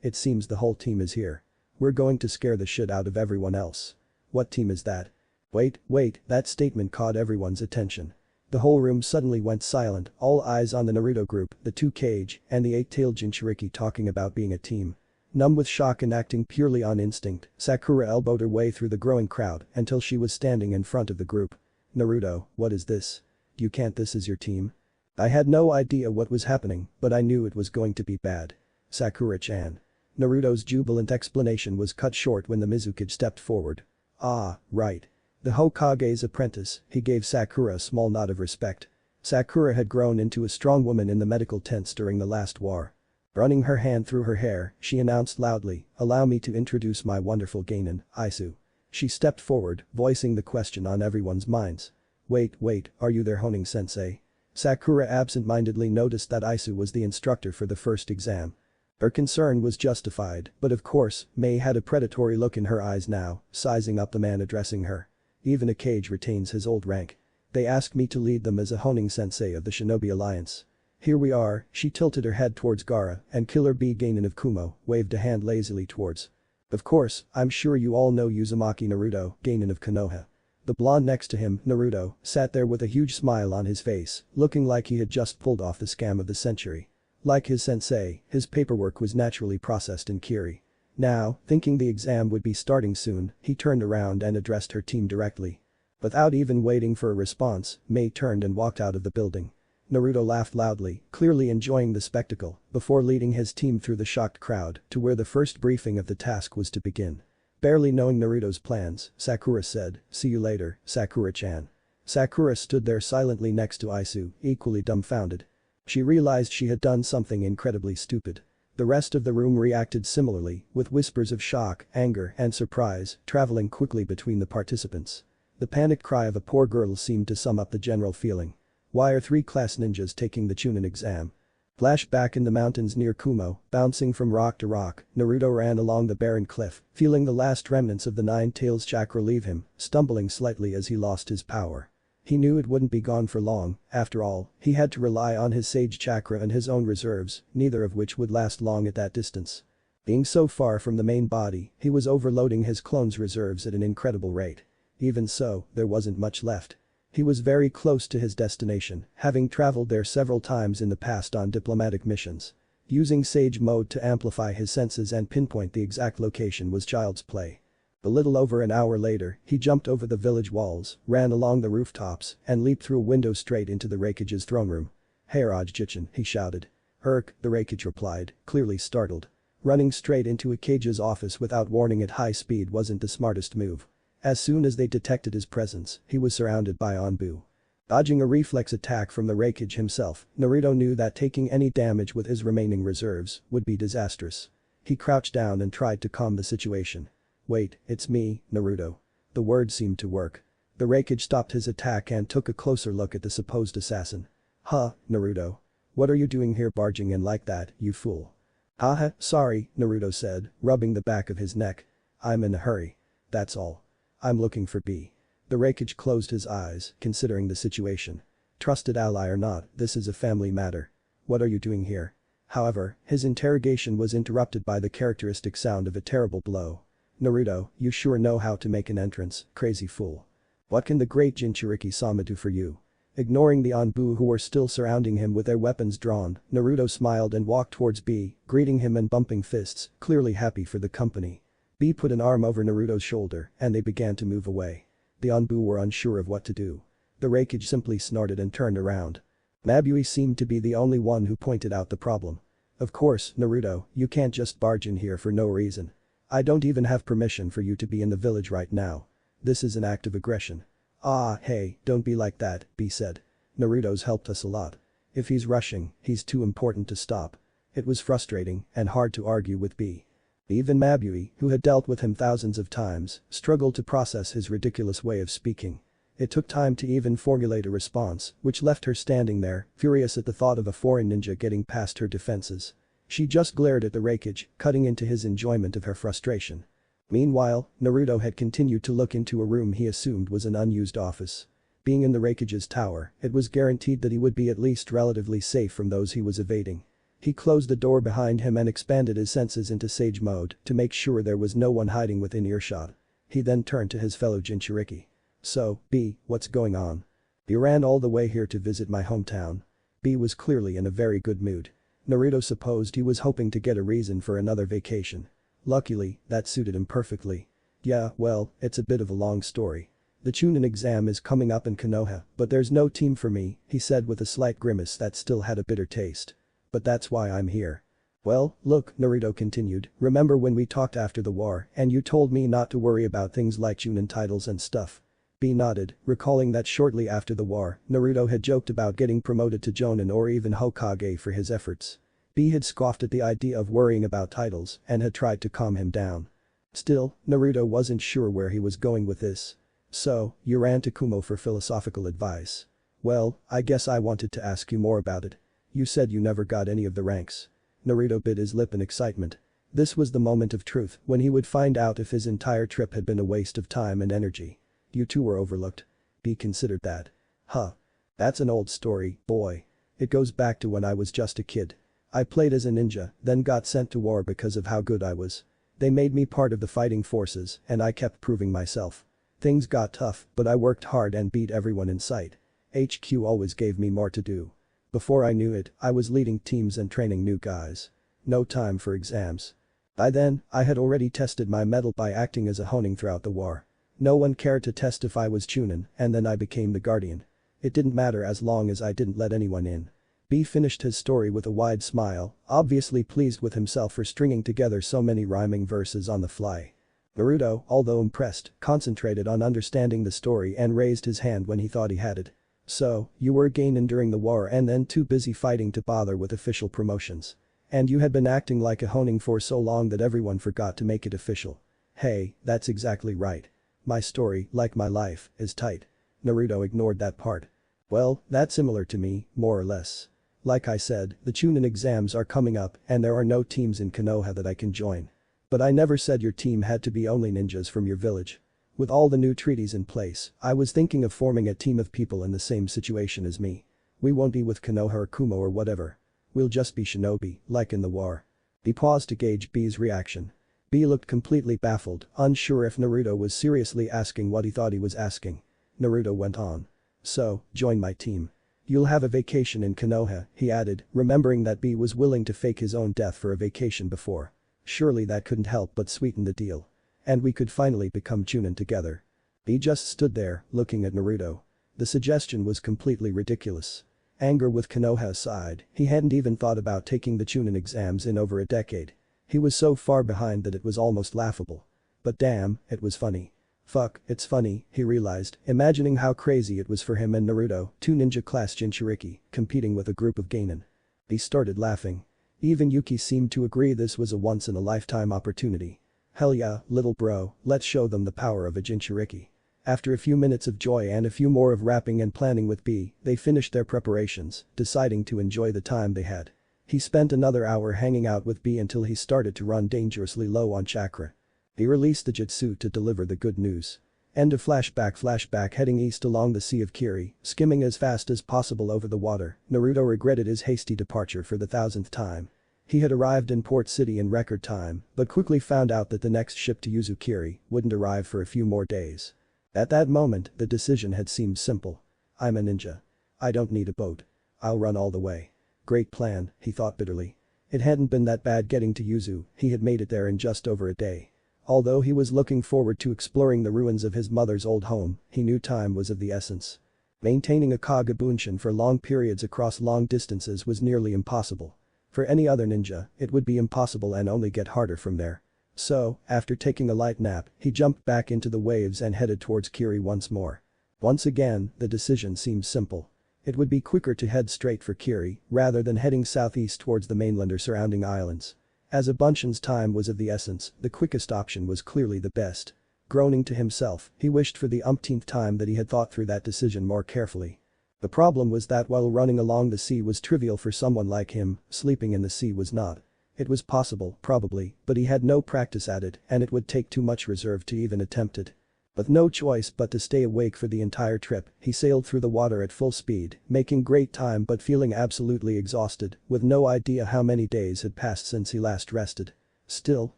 It seems the whole team is here. We're going to scare the shit out of everyone else. What team is that? Wait, that statement caught everyone's attention. The whole room suddenly went silent, all eyes on the Naruto group, the two Kage, and the eight-tailed Jinchuriki talking about being a team. Numb with shock and acting purely on instinct, Sakura elbowed her way through the growing crowd until she was standing in front of the group. Naruto, what is this? You can't this is your team? I had no idea what was happening, but I knew it was going to be bad. Sakura-chan. Naruto's jubilant explanation was cut short when the Mizukage stepped forward. Ah, right. The Hokage's apprentice, he gave Sakura a small nod of respect. Sakura had grown into a strong woman in the medical tents during the last war. Running her hand through her hair, she announced loudly, allow me to introduce my wonderful Genin, Aisu. She stepped forward, voicing the question on everyone's minds. Wait, are you there Honin-sensei? Sakura absent-mindedly noticed that Aisu was the instructor for the first exam. Her concern was justified, but of course, Mei had a predatory look in her eyes now, sizing up the man addressing her. Even a Kage retains his old rank. They asked me to lead them as a Honing sensei of the Shinobi Alliance. Here we are," she tilted her head towards Gaara, and Killer B Ganon of Kumo waved a hand lazily towards. "Of course, I'm sure you all know Uzumaki Naruto, Ganon of Konoha." The blonde next to him, Naruto, sat there with a huge smile on his face, looking like he had just pulled off the scam of the century. Like his sensei, his paperwork was naturally processed in Kiri. Now, thinking the exam would be starting soon, he turned around and addressed her team directly. Without even waiting for a response, Mei turned and walked out of the building. Naruto laughed loudly, clearly enjoying the spectacle, before leading his team through the shocked crowd to where the first briefing of the task was to begin. Barely knowing Naruto's plans, Sakura said, "See you later, Sakura-chan." Sakura stood there silently next to Isu, equally dumbfounded. She realized she had done something incredibly stupid. The rest of the room reacted similarly, with whispers of shock, anger, and surprise traveling quickly between the participants. The panicked cry of a poor girl seemed to sum up the general feeling. Why are 3 class ninjas taking the Chunin exam? Flashback in the mountains near Kumo, bouncing from rock to rock, Naruto ran along the barren cliff, feeling the last remnants of the Nine Tails chakra leave him, stumbling slightly as he lost his power. He knew it wouldn't be gone for long, after all, he had to rely on his sage chakra and his own reserves, neither of which would last long at that distance. Being so far from the main body, he was overloading his clone's reserves at an incredible rate. Even so, there wasn't much left. He was very close to his destination, having traveled there several times in the past on diplomatic missions. Using Sage Mode to amplify his senses and pinpoint the exact location was child's play. A little over an hour later, he jumped over the village walls, ran along the rooftops, and leaped through a window straight into the Raikage's throne room. "Hey Raj-Jichin," he shouted. "Herk," the Raikage replied, clearly startled. Running straight into a Kage's office without warning at high speed wasn't the smartest move. As soon as they detected his presence, he was surrounded by Anbu. Dodging a reflex attack from the Raikage himself, Naruto knew that taking any damage with his remaining reserves would be disastrous. He crouched down and tried to calm the situation. "Wait, it's me, Naruto." The words seemed to work. The Raikage stopped his attack and took a closer look at the supposed assassin. "Huh, Naruto. What are you doing here barging in like that, you fool?" "Haha, sorry," Naruto said, rubbing the back of his neck. "I'm in a hurry. That's all. I'm looking for B." The Raikage closed his eyes, considering the situation. Trusted ally or not, this is a family matter. "What are you doing here?" However, his interrogation was interrupted by the characteristic sound of a terrible blow. "Naruto, you sure know how to make an entrance, crazy fool. What can the great Jinchuriki-sama do for you?" Ignoring the Anbu who were still surrounding him with their weapons drawn, Naruto smiled and walked towards B, greeting him and bumping fists, clearly happy for the company. B put an arm over Naruto's shoulder and they began to move away. The Anbu were unsure of what to do. The Raikage simply snorted and turned around. Mabui seemed to be the only one who pointed out the problem. "Of course, Naruto, you can't just barge in here for no reason. I don't even have permission for you to be in the village right now. This is an act of aggression." "Ah, hey, don't be like that," B said. "Naruto's helped us a lot. If he's rushing, he's too important to stop." It was frustrating and hard to argue with B. Even Mabui, who had dealt with him thousands of times, struggled to process his ridiculous way of speaking. It took time to even formulate a response, which left her standing there, furious at the thought of a foreign ninja getting past her defenses. She just glared at the Raikage, cutting into his enjoyment of her frustration. Meanwhile, Naruto had continued to look into a room he assumed was an unused office. Being in the Raikage's tower, it was guaranteed that he would be at least relatively safe from those he was evading. He closed the door behind him and expanded his senses into Sage Mode to make sure there was no one hiding within earshot. He then turned to his fellow Jinchuriki. "So, B, what's going on?" "You ran all the way here to visit my hometown." B was clearly in a very good mood. Naruto supposed he was hoping to get a reason for another vacation. Luckily, that suited him perfectly. "Yeah, well, it's a bit of a long story. The Chunin exam is coming up in Konoha, but there's no team for me," he said with a slight grimace that still had a bitter taste. "But that's why I'm here." "Well, look," Naruto continued, "remember when we talked after the war and you told me not to worry about things like Chunin titles and stuff?" B nodded, recalling that shortly after the war, Naruto had joked about getting promoted to Jonin or even Hokage for his efforts. B had scoffed at the idea of worrying about titles and had tried to calm him down. Still, Naruto wasn't sure where he was going with this. "So, you ran to Kumo for philosophical advice. Well, I guess I wanted to ask you more about it. You said you never got any of the ranks." Naruto bit his lip in excitement. This was the moment of truth when he would find out if his entire trip had been a waste of time and energy. You two were overlooked. Be considered that. Huh. That's an old story, boy. It goes back to when I was just a kid. I played as a ninja, then got sent to war because of how good I was. They made me part of the fighting forces, and I kept proving myself. Things got tough, but I worked hard and beat everyone in sight. HQ always gave me more to do. Before I knew it, I was leading teams and training new guys. No time for exams. By then, I had already tested my mettle by acting as a honing throughout the war. No one cared to test if I was Chunin, and then I became the guardian. It didn't matter as long as I didn't let anyone in. B finished his story with a wide smile, obviously pleased with himself for stringing together so many rhyming verses on the fly. Naruto, although impressed, concentrated on understanding the story and raised his hand when he thought he had it. So, you were Gainin during the war and then too busy fighting to bother with official promotions. And you had been acting like a honing for so long that everyone forgot to make it official. Hey, that's exactly right. My story, like my life, is tight. Naruto ignored that part. Well, that's similar to me, more or less. Like I said, the Chunin exams are coming up and there are no teams in Konoha that I can join. But I never said your team had to be only ninjas from your village. With all the new treaties in place, I was thinking of forming a team of people in the same situation as me. We won't be with Konoha or Kumo or whatever. We'll just be shinobi, like in the war. B paused to gauge B's reaction. B looked completely baffled, unsure if Naruto was seriously asking what he thought he was asking. Naruto went on. So, join my team. You'll have a vacation in Konoha, he added, remembering that B was willing to fake his own death for a vacation before. Surely that couldn't help but sweeten the deal. And we could finally become Chunin together. B just stood there, looking at Naruto. The suggestion was completely ridiculous. Anger with Konoha aside, he hadn't even thought about taking the Chunin exams in over a decade. He was so far behind that it was almost laughable. But damn, it was funny. Fuck, it's funny, he realized, imagining how crazy it was for him and Naruto, two ninja-class Jinchuriki, competing with a group of Gainin. He started laughing. Even Yuki seemed to agree this was a once-in-a-lifetime opportunity. Hell yeah, little bro, let's show them the power of a Jinchuriki. After a few minutes of joy and a few more of rapping and planning with B, they finished their preparations, deciding to enjoy the time they had. He spent another hour hanging out with B until he started to run dangerously low on chakra. He released the jutsu to deliver the good news. End of flashback heading east along the Sea of Kiri, skimming as fast as possible over the water, Naruto regretted his hasty departure for the 1000th time. He had arrived in Port City in record time, but quickly found out that the next ship to Yuzukiri wouldn't arrive for a few more days. At that moment, the decision had seemed simple. I'm a ninja. I don't need a boat. I'll run all the way. Great plan, he thought bitterly. It hadn't been that bad getting to Yuzu, he had made it there in just over a day. Although he was looking forward to exploring the ruins of his mother's old home, he knew time was of the essence. Maintaining a Kage Bunshin for long periods across long distances was nearly impossible. For any other ninja, it would be impossible and only get harder from there. So, after taking a light nap, he jumped back into the waves and headed towards Kiri once more. Once again, the decision seemed simple. It would be quicker to head straight for Kiri, rather than heading southeast towards the mainland or surrounding islands. As a Bunshin's time was of the essence, the quickest option was clearly the best. Groaning to himself, he wished for the umpteenth time that he had thought through that decision more carefully. The problem was that while running along the sea was trivial for someone like him, sleeping in the sea was not. It was possible, probably, but he had no practice at it and it would take too much reserve to even attempt it. With no choice but to stay awake for the entire trip, he sailed through the water at full speed, making great time but feeling absolutely exhausted, with no idea how many days had passed since he last rested. Still,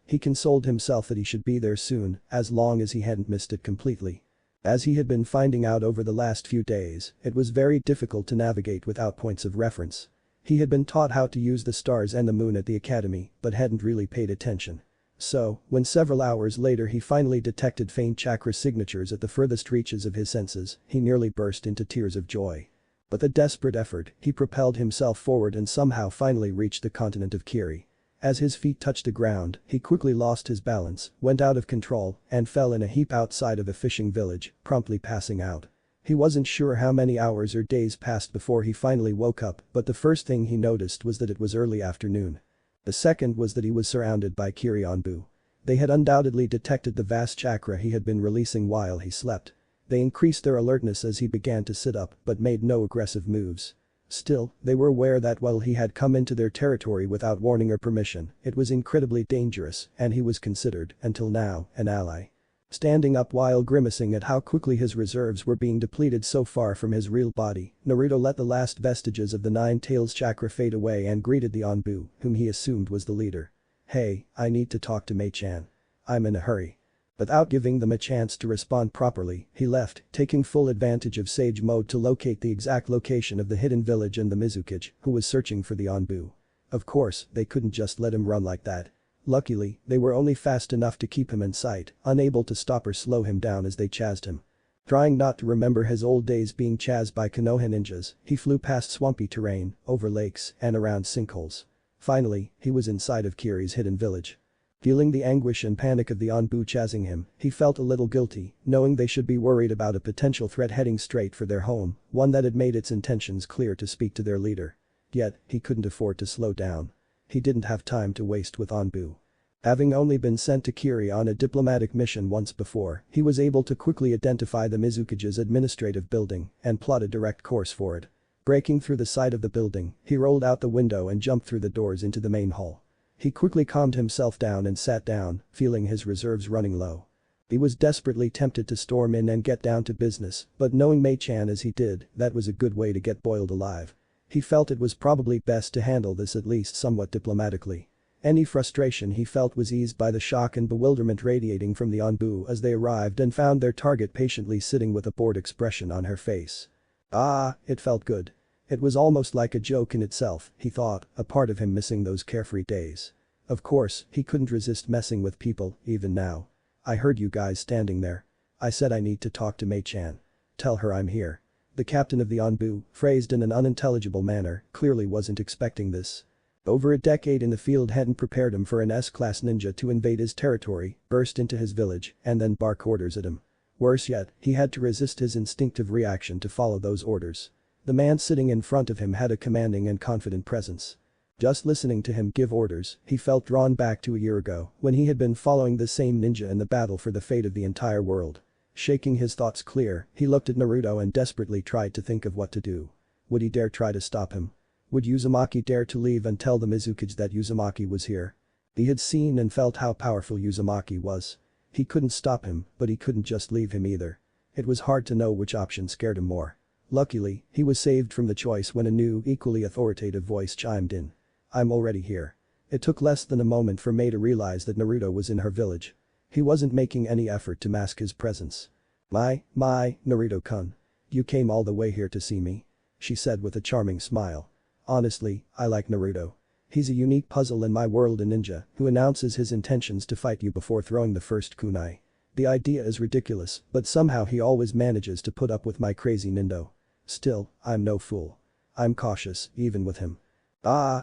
he consoled himself that he should be there soon, as long as he hadn't missed it completely. As he had been finding out over the last few days, it was very difficult to navigate without points of reference. He had been taught how to use the stars and the moon at the academy, but hadn't really paid attention. So, when several hours later he finally detected faint chakra signatures at the furthest reaches of his senses, he nearly burst into tears of joy. With a desperate effort, he propelled himself forward and somehow finally reached the continent of Kiri. As his feet touched the ground, he quickly lost his balance, went out of control, and fell in a heap outside of a fishing village, promptly passing out. He wasn't sure how many hours or days passed before he finally woke up, but the first thing he noticed was that it was early afternoon. The second was that he was surrounded by Kirionbu. They had undoubtedly detected the vast chakra he had been releasing while he slept. They increased their alertness as he began to sit up but made no aggressive moves. Still, they were aware that while he had come into their territory without warning or permission, it was incredibly dangerous and he was considered, until now, an ally. Standing up while grimacing at how quickly his reserves were being depleted so far from his real body, Naruto let the last vestiges of the Nine Tails chakra fade away and greeted the Anbu, whom he assumed was the leader. "Hey, I need to talk to Mei-chan. I'm in a hurry." Without giving them a chance to respond properly, he left, taking full advantage of Sage Mode to locate the exact location of the hidden village and the Mizukage, who was searching for the Anbu. Of course, they couldn't just let him run like that. Luckily, they were only fast enough to keep him in sight, unable to stop or slow him down as they chased him. Trying not to remember his old days being chased by Konoha ninjas, he flew past swampy terrain, over lakes, and around sinkholes. Finally, he was inside of Kiri's hidden village. Feeling the anguish and panic of the Anbu chasing him, he felt a little guilty, knowing they should be worried about a potential threat heading straight for their home, one that had made its intentions clear to speak to their leader. Yet, he couldn't afford to slow down. He didn't have time to waste with Anbu. Having only been sent to Kiri on a diplomatic mission once before, he was able to quickly identify the Mizukage's administrative building and plot a direct course for it. Breaking through the side of the building, he rolled out the window and jumped through the doors into the main hall. He quickly calmed himself down and sat down, feeling his reserves running low. He was desperately tempted to storm in and get down to business, but knowing Mei-chan as he did, that was a good way to get boiled alive. He felt it was probably best to handle this at least somewhat diplomatically. Any frustration he felt was eased by the shock and bewilderment radiating from the Anbu as they arrived and found their target patiently sitting with a bored expression on her face. It felt good. It was almost like a joke in itself, he thought, a part of him missing those carefree days. Of course, he couldn't resist messing with people, even now. "I heard you guys standing there. I said I need to talk to Mei-chan. Tell her I'm here." The captain of the Anbu, phrased in an unintelligible manner, clearly wasn't expecting this. Over a decade in the field hadn't prepared him for an S-class ninja to invade his territory, burst into his village, and then bark orders at him. Worse yet, he had to resist his instinctive reaction to follow those orders. The man sitting in front of him had a commanding and confident presence. Just listening to him give orders, he felt drawn back to a year ago, when he had been following the same ninja in the battle for the fate of the entire world. Shaking his thoughts clear, he looked at Naruto and desperately tried to think of what to do. Would he dare try to stop him? Would Uzumaki dare to leave and tell the Mizukage that Uzumaki was here? He had seen and felt how powerful Uzumaki was. He couldn't stop him, but he couldn't just leave him either. It was hard to know which option scared him more. Luckily, he was saved from the choice when a new, equally authoritative voice chimed in. "I'm already here." It took less than a moment for Mei to realize that Naruto was in her village. He wasn't making any effort to mask his presence. My, Naruto-kun. You came all the way here to see me?" she said with a charming smile. "Honestly, I like Naruto. He's a unique puzzle in my world, a ninja who announces his intentions to fight you before throwing the first kunai. The idea is ridiculous, but somehow he always manages to put up with my crazy nindo. Still, I'm no fool. I'm cautious, even with him."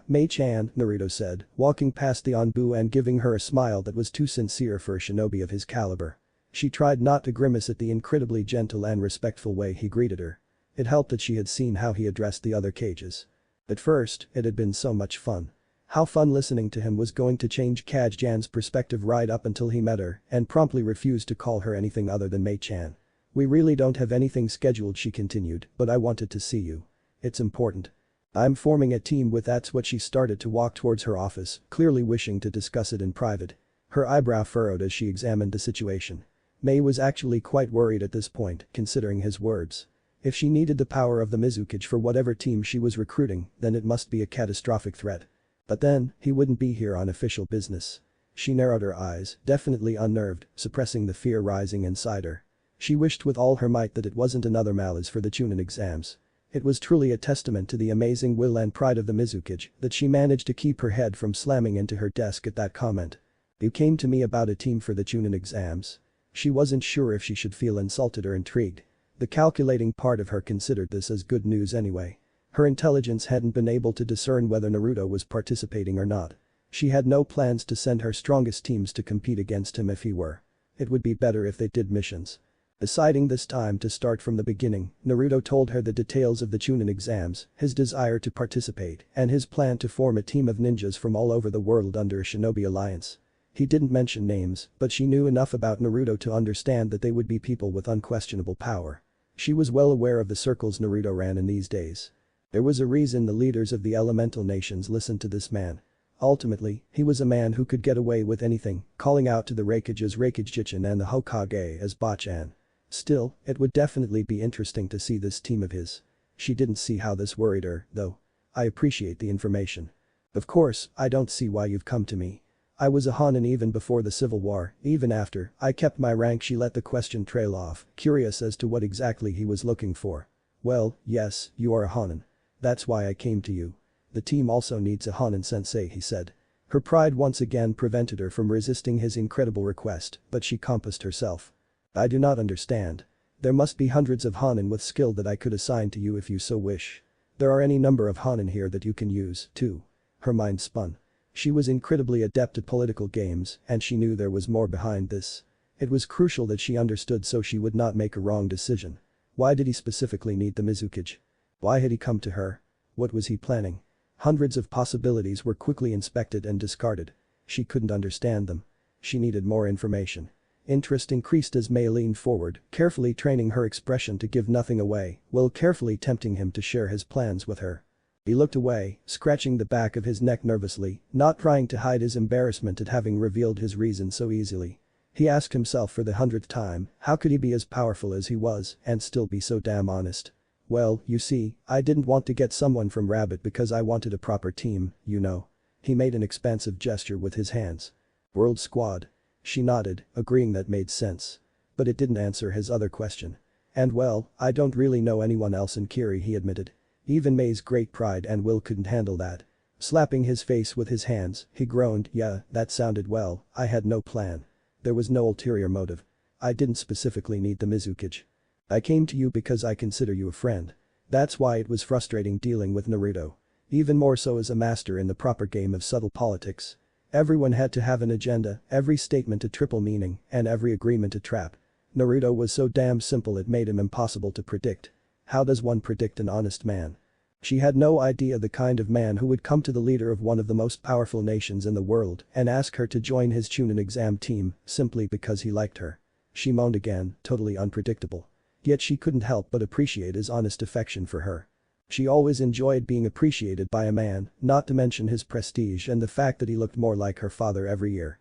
Mei-chan, Naruto said, walking past the Anbu and giving her a smile that was too sincere for a shinobi of his caliber. She tried not to grimace at the incredibly gentle and respectful way he greeted her. It helped that she had seen how he addressed the other Kages. At first, it had been so much fun. How fun listening to him was going to change Kage-jan's perspective right up until he met her and promptly refused to call her anything other than Mei-chan. "We really don't have anything scheduled," she continued, "but I wanted to see you. It's important. I'm forming a team with." That's what she started to walk towards her office, clearly wishing to discuss it in private. Her eyebrow furrowed as she examined the situation. Mei was actually quite worried at this point, considering his words. If she needed the power of the Mizukage for whatever team she was recruiting, then it must be a catastrophic threat. But then, he wouldn't be here on official business. She narrowed her eyes, definitely unnerved, suppressing the fear rising inside her. She wished with all her might that it wasn't another malaise for the Chunin exams. It was truly a testament to the amazing will and pride of the Mizukage that she managed to keep her head from slamming into her desk at that comment. "You came to me about a team for the Chunin exams?" She wasn't sure if she should feel insulted or intrigued. The calculating part of her considered this as good news anyway. Her intelligence hadn't been able to discern whether Naruto was participating or not. She had no plans to send her strongest teams to compete against him if he were. It would be better if they did missions. Deciding this time to start from the beginning, Naruto told her the details of the Chunin exams, his desire to participate, and his plan to form a team of ninjas from all over the world under a shinobi alliance. He didn't mention names, but she knew enough about Naruto to understand that they would be people with unquestionable power. She was well aware of the circles Naruto ran in these days. There was a reason the leaders of the elemental nations listened to this man. Ultimately, he was a man who could get away with anything, calling out to the Raikage as Raikage-jichin and the Hokage as Bachan. Still, it would definitely be interesting to see this team of his. She didn't see how this worried her, though. I appreciate the information. Of course, I don't see why you've come to me. I was a Hanin even before the Civil War, even after I kept my rank. She let the question trail off, curious as to what exactly he was looking for. Well, yes, you are a Hanin. That's why I came to you. The team also needs a Hanin sensei, he said. Her pride once again prevented her from resisting his incredible request, but she composed herself. I do not understand. There must be hundreds of Hanin with skill that I could assign to you if you so wish. There are any number of Hanin here that you can use, too. Her mind spun. She was incredibly adept at political games, and she knew there was more behind this. It was crucial that she understood so she would not make a wrong decision. Why did he specifically need the Mizukage? Why had he come to her? What was he planning? Hundreds of possibilities were quickly inspected and discarded. She couldn't understand them. She needed more information. Interest increased as Mei leaned forward, carefully training her expression to give nothing away, while carefully tempting him to share his plans with her. He looked away, scratching the back of his neck nervously, not trying to hide his embarrassment at having revealed his reason so easily. He asked himself for the 100th time, how could he be as powerful as he was and still be so damn honest? Well, you see, I didn't want to get someone from Rabbit because I wanted a proper team, you know. He made an expansive gesture with his hands. World Squad. She nodded, agreeing that made sense. But it didn't answer his other question. And well, I don't really know anyone else in Kiri, he admitted. Even Mei's great pride and will couldn't handle that. Slapping his face with his hands, he groaned, yeah, that sounded well, I had no plan. There was no ulterior motive. I didn't specifically need the Mizukage. I came to you because I consider you a friend. That's why it was frustrating dealing with Naruto. Even more so as a master in the proper game of subtle politics. Everyone had to have an agenda, every statement a triple meaning, and every agreement a trap. Naruto was so damn simple it made him impossible to predict. How does one predict an honest man? She had no idea the kind of man who would come to the leader of one of the most powerful nations in the world and ask her to join his Chunin exam team simply because he liked her. She moaned again, totally unpredictable. Yet she couldn't help but appreciate his honest affection for her. She always enjoyed being appreciated by a man, not to mention his prestige and the fact that he looked more like her father every year.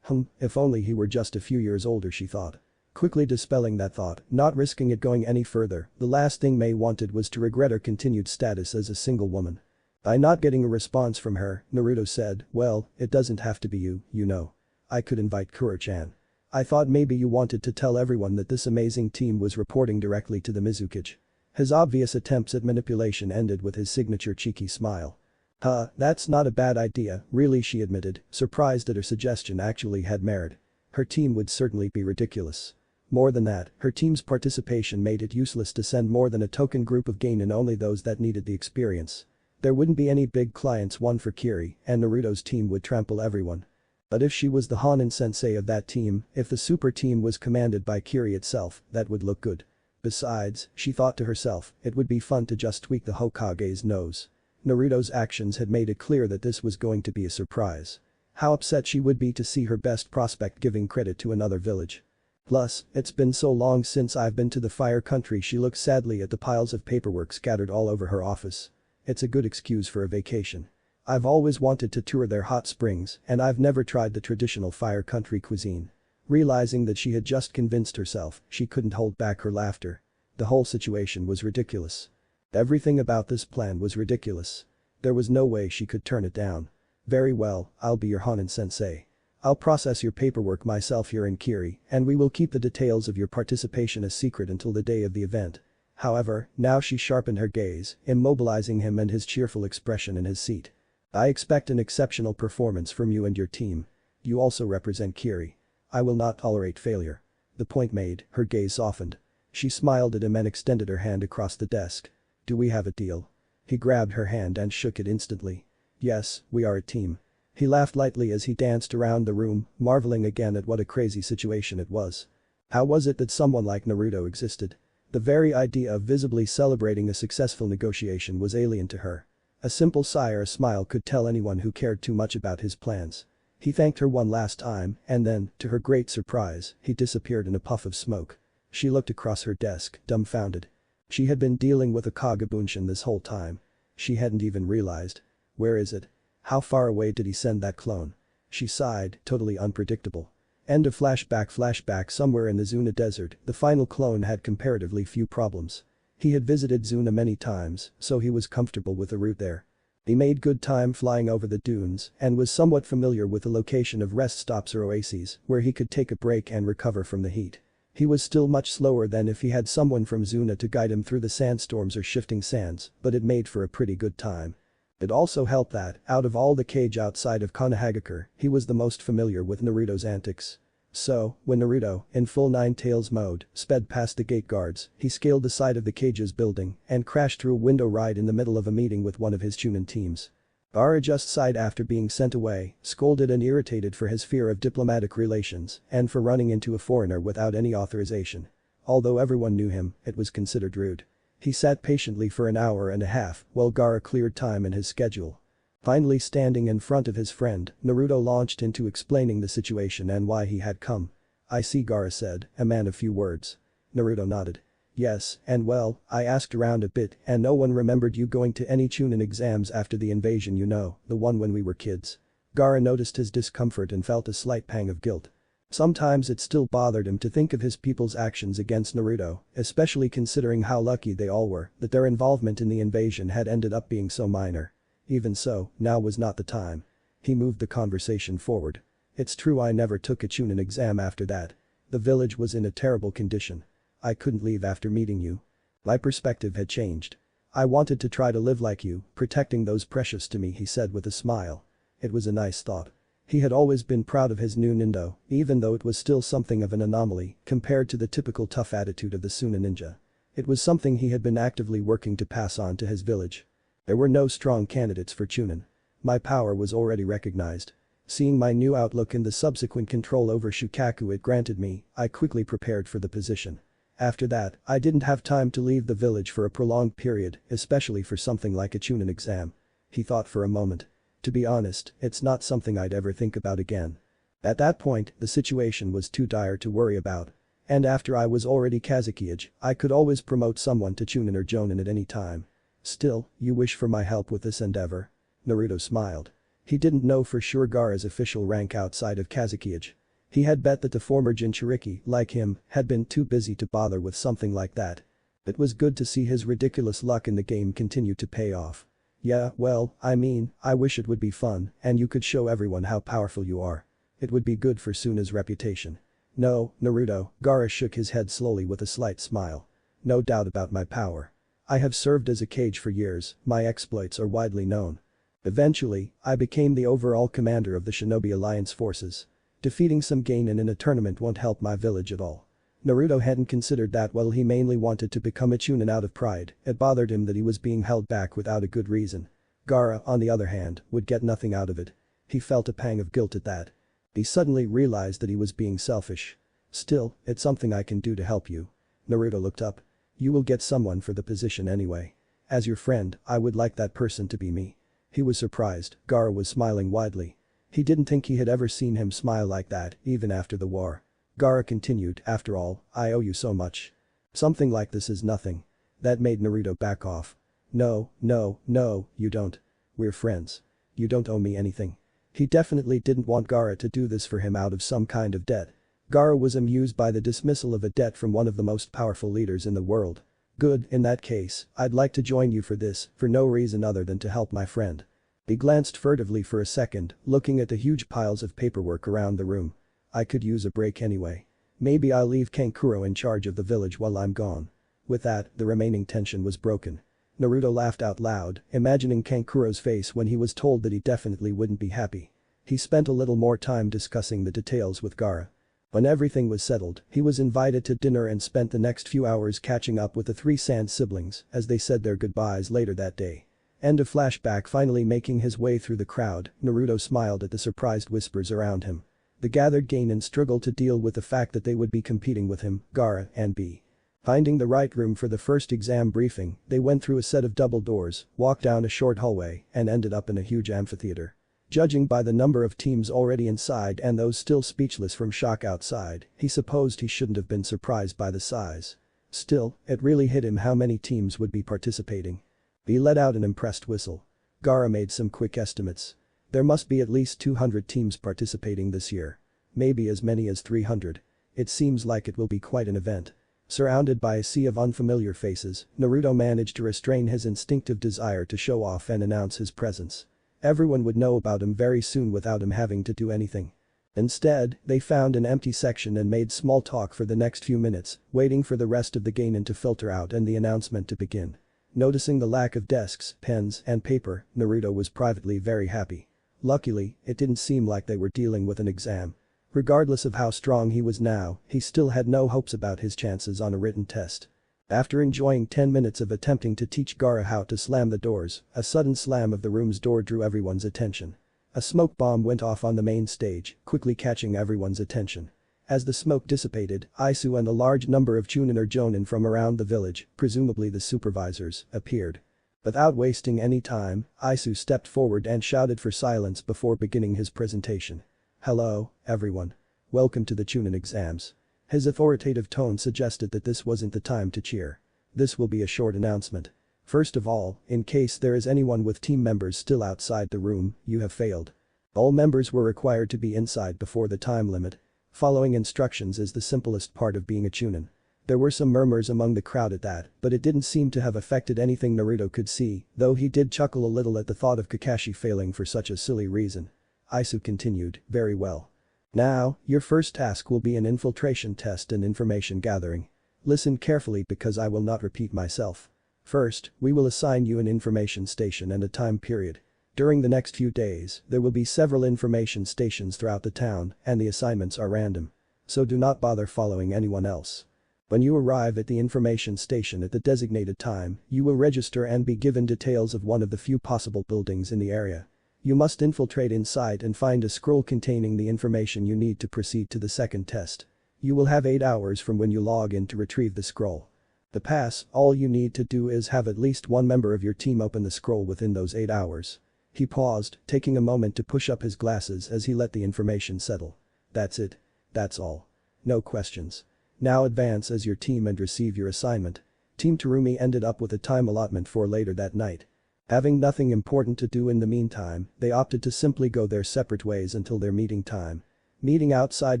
If only he were just a few years older, she thought. Quickly dispelling that thought, not risking it going any further, the last thing Mei wanted was to regret her continued status as a single woman. By not getting a response from her, Naruto said, well, it doesn't have to be you, you know. I could invite Kuro-chan. I thought maybe you wanted to tell everyone that this amazing team was reporting directly to the Mizukage. His obvious attempts at manipulation ended with his signature cheeky smile. That's not a bad idea, really, she admitted, surprised that her suggestion actually had merit. Her team would certainly be ridiculous. More than that, her team's participation made it useless to send more than a token group of Genin, only those that needed the experience. There wouldn't be any big clients won for Kiri, and Naruto's team would trample everyone. But if she was the Hanin sensei of that team, if the super team was commanded by Kiri itself, that would look good. Besides, she thought to herself, it would be fun to just tweak the Hokage's nose. Naruto's actions had made it clear that this was going to be a surprise. How upset she would be to see her best prospect giving credit to another village. Plus, it's been so long since I've been to the Fire Country. She looked sadly at the piles of paperwork scattered all over her office. It's a good excuse for a vacation. I've always wanted to tour their hot springs, and I've never tried the traditional Fire Country cuisine. Realizing that she had just convinced herself, she couldn't hold back her laughter. The whole situation was ridiculous. Everything about this plan was ridiculous. There was no way she could turn it down. Very well, I'll be your Hanin sensei. I'll process your paperwork myself here in Kiri, and we will keep the details of your participation a secret until the day of the event. However, now she sharpened her gaze, immobilizing him and his cheerful expression in his seat. I expect an exceptional performance from you and your team. You also represent Kiri. I will not tolerate failure. The point made, her gaze softened. She smiled at him and extended her hand across the desk. Do we have a deal? He grabbed her hand and shook it instantly. Yes, we are a team. He laughed lightly as he danced around the room, marveling again at what a crazy situation it was. How was it that someone like Naruto existed? The very idea of visibly celebrating a successful negotiation was alien to her. A simple sigh or a smile could tell anyone who cared too much about his plans. He thanked her one last time, and then, to her great surprise, he disappeared in a puff of smoke. She looked across her desk, dumbfounded. She had been dealing with a Kage Bunshin this whole time. She hadn't even realized. Where is it? How far away did he send that clone? She sighed, totally unpredictable. End of flashback. Somewhere in the Zuna desert, the final clone had comparatively few problems. He had visited Zuna many times, so he was comfortable with the route there. He made good time flying over the dunes and was somewhat familiar with the location of rest stops or oases where he could take a break and recover from the heat. He was still much slower than if he had someone from Zuna to guide him through the sandstorms or shifting sands, but it made for a pretty good time. It also helped that, out of all the Kage outside of Konohagakure, he was the most familiar with Naruto's antics. So, when Naruto, in full Nine Tails mode, sped past the gate guards, he scaled the side of the Kage's building and crashed through a window right in the middle of a meeting with one of his Chunin teams. Gaara just sighed after being sent away, scolded and irritated for his fear of diplomatic relations and for running into a foreigner without any authorization. Although everyone knew him, it was considered rude. He sat patiently for an hour and a half while Gaara cleared time in his schedule. Finally standing in front of his friend, Naruto launched into explaining the situation and why he had come. "I see," Gaara said, a man of few words. Naruto nodded. "Yes, and well, I asked around a bit and no one remembered you going to any Chunin exams after the invasion, you know, the one when we were kids." Gaara noticed his discomfort and felt a slight pang of guilt. Sometimes it still bothered him to think of his people's actions against Naruto, especially considering how lucky they all were that their involvement in the invasion had ended up being so minor. Even so, now was not the time. He moved the conversation forward. "It's true I never took a Chunin exam after that. The village was in a terrible condition. I couldn't leave after meeting you. My perspective had changed. I wanted to try to live like you, protecting those precious to me," he said with a smile. It was a nice thought. He had always been proud of his new Nindo, even though it was still something of an anomaly compared to the typical tough attitude of the Suna ninja. It was something he had been actively working to pass on to his village. There were no strong candidates for Chunin. My power was already recognized. Seeing my new outlook and the subsequent control over Shukaku it granted me, I quickly prepared for the position. After that, I didn't have time to leave the village for a prolonged period, especially for something like a Chunin exam. He thought for a moment. To be honest, it's not something I'd ever think about again. At that point, the situation was too dire to worry about. And after I was already Kazekage, I could always promote someone to Chunin or Jonin at any time. "Still, you wish for my help with this endeavor?" Naruto smiled. He didn't know for sure Gaara's official rank outside of Kazekage. He had bet that the former Jinchuriki, like him, had been too busy to bother with something like that. It was good to see his ridiculous luck in the game continue to pay off. "Yeah, well, I mean, I wish it would be fun and you could show everyone how powerful you are. It would be good for Suna's reputation." "No, Naruto," Gaara shook his head slowly with a slight smile. "No doubt about my power. I have served as a Kage for years, my exploits are widely known. Eventually, I became the overall commander of the Shinobi Alliance forces. Defeating some Genin in a tournament won't help my village at all." Naruto hadn't considered that while he mainly wanted to become a Chunin out of pride, it bothered him that he was being held back without a good reason. Gaara, on the other hand, would get nothing out of it. He felt a pang of guilt at that. He suddenly realized that he was being selfish. "Still, it's something I can do to help you." Naruto looked up. "You will get someone for the position anyway. As your friend, I would like that person to be me." He was surprised, Gaara was smiling widely. He didn't think he had ever seen him smile like that, even after the war. Gaara continued, "After all, I owe you so much. Something like this is nothing." That made Naruto back off. No, you don't. We're friends. You don't owe me anything." He definitely didn't want Gaara to do this for him out of some kind of debt. Gaara was amused by the dismissal of a debt from one of the most powerful leaders in the world. "Good, in that case, I'd like to join you for this, for no reason other than to help my friend." He glanced furtively for a second, looking at the huge piles of paperwork around the room. "I could use a break anyway. Maybe I'll leave Kankuro in charge of the village while I'm gone." With that, the remaining tension was broken. Naruto laughed out loud, imagining Kankuro's face when he was told that he definitely wouldn't be happy. He spent a little more time discussing the details with Gaara. When everything was settled, he was invited to dinner and spent the next few hours catching up with the three Sand siblings as they said their goodbyes later that day. End of flashback. Finally making his way through the crowd, Naruto smiled at the surprised whispers around him. The gathered Genin struggled to deal with the fact that they would be competing with him, Gaara, and B. Finding the right room for the first exam briefing, they went through a set of double doors, walked down a short hallway, and ended up in a huge amphitheater. Judging by the number of teams already inside and those still speechless from shock outside, he supposed he shouldn't have been surprised by the size. Still, it really hit him how many teams would be participating. He let out an impressed whistle. Gaara made some quick estimates. There must be at least 200 teams participating this year. Maybe as many as 300. It seems like it will be quite an event. Surrounded by a sea of unfamiliar faces, Naruto managed to restrain his instinctive desire to show off and announce his presence. Everyone would know about him very soon without him having to do anything. Instead, they found an empty section and made small talk for the next few minutes, waiting for the rest of the Jonin to filter out and the announcement to begin. Noticing the lack of desks, pens, and paper, Naruto was privately very happy. Luckily, it didn't seem like they were dealing with an exam. Regardless of how strong he was now, he still had no hopes about his chances on a written test. After enjoying 10 minutes of attempting to teach Gaara how to slam the doors, a sudden slam of the room's door drew everyone's attention. A smoke bomb went off on the main stage, quickly catching everyone's attention. As the smoke dissipated, Aisu and a large number of Chunin or Jonin from around the village, presumably the supervisors, appeared. Without wasting any time, Aisu stepped forward and shouted for silence before beginning his presentation. "Hello, everyone. Welcome to the Chunin exams." His authoritative tone suggested that this wasn't the time to cheer. This will be a short announcement. First of all, in case there is anyone with team members still outside the room, you have failed. All members were required to be inside before the time limit. Following instructions is the simplest part of being a Chunin. There were some murmurs among the crowd at that, but it didn't seem to have affected anything Naruto could see, though he did chuckle a little at the thought of Kakashi failing for such a silly reason. Aisu continued, "Very well. Now, your first task will be an infiltration test and information gathering. Listen carefully because I will not repeat myself. First, we will assign you an information station and a time period. During the next few days, there will be several information stations throughout the town, and the assignments are random. So do not bother following anyone else. When you arrive at the information station at the designated time, you will register and be given details of one of the few possible buildings in the area. You must infiltrate inside and find a scroll containing the information you need to proceed to the second test. You will have 8 hours from when you log in to retrieve the scroll. To pass, all you need to do is have at least one member of your team open the scroll within those 8 hours." He paused, taking a moment to push up his glasses as he let the information settle. "That's it. That's all. No questions. Now advance as your team and receive your assignment." Team Terumi ended up with a time allotment for later that night. Having nothing important to do in the meantime, they opted to simply go their separate ways until their meeting time. Meeting outside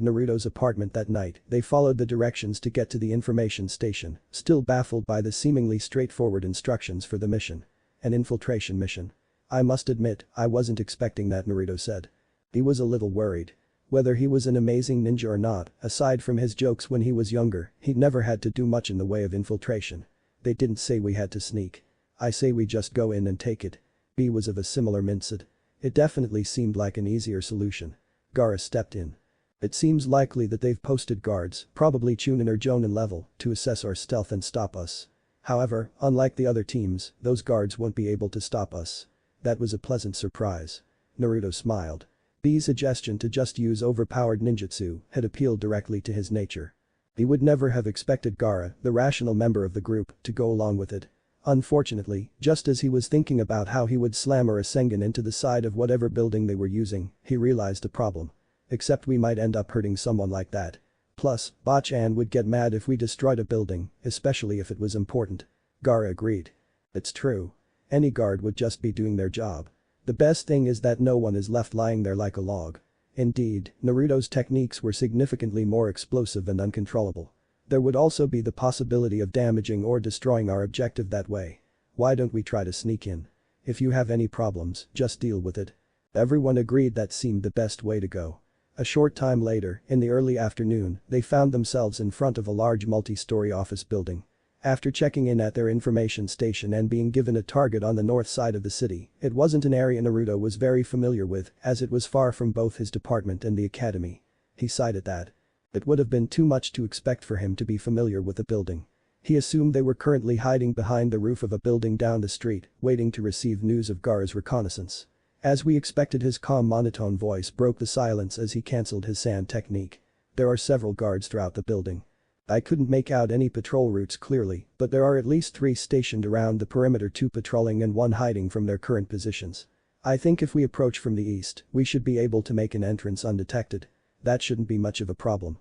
Naruto's apartment that night, they followed the directions to get to the information station, still baffled by the seemingly straightforward instructions for the mission. An infiltration mission. "I must admit, I wasn't expecting that," Naruto said. He was a little worried. Whether he was an amazing ninja or not, aside from his jokes when he was younger, he'd never had to do much in the way of infiltration. "They didn't say we had to sneak. I say we just go in and take it." B was of a similar mindset. It definitely seemed like an easier solution. Gaara stepped in. "It seems likely that they've posted guards, probably Chunin or Jonin level, to assess our stealth and stop us. However, unlike the other teams, those guards won't be able to stop us." That was a pleasant surprise. Naruto smiled. B's suggestion to just use overpowered ninjutsu had appealed directly to his nature. He would never have expected Gaara, the rational member of the group, to go along with it. Unfortunately, just as he was thinking about how he would slam a Rasengan into the side of whatever building they were using, he realized a problem. "Except we might end up hurting someone like that. Plus, Bachan would get mad if we destroyed a building, especially if it was important." Gaara agreed. "It's true. Any guard would just be doing their job. The best thing is that no one is left lying there like a log." Indeed, Naruto's techniques were significantly more explosive and uncontrollable. There would also be the possibility of damaging or destroying our objective that way. "Why don't we try to sneak in? If you have any problems, just deal with it." Everyone agreed that seemed the best way to go. A short time later, in the early afternoon, they found themselves in front of a large multi-story office building. After checking in at their information station and being given a target on the north side of the city, it wasn't an area Naruto was very familiar with, as it was far from both his department and the academy. He sighed at that. It would have been too much to expect for him to be familiar with the building. He assumed they were currently hiding behind the roof of a building down the street, waiting to receive news of Gaara's reconnaissance. As we expected, his calm monotone voice broke the silence as he cancelled his sand technique. "There are several guards throughout the building. I couldn't make out any patrol routes clearly, but there are at least 3 stationed around the perimeter, 2 patrolling and 1 hiding from their current positions. I think if we approach from the east, we should be able to make an entrance undetected. That shouldn't be much of a problem.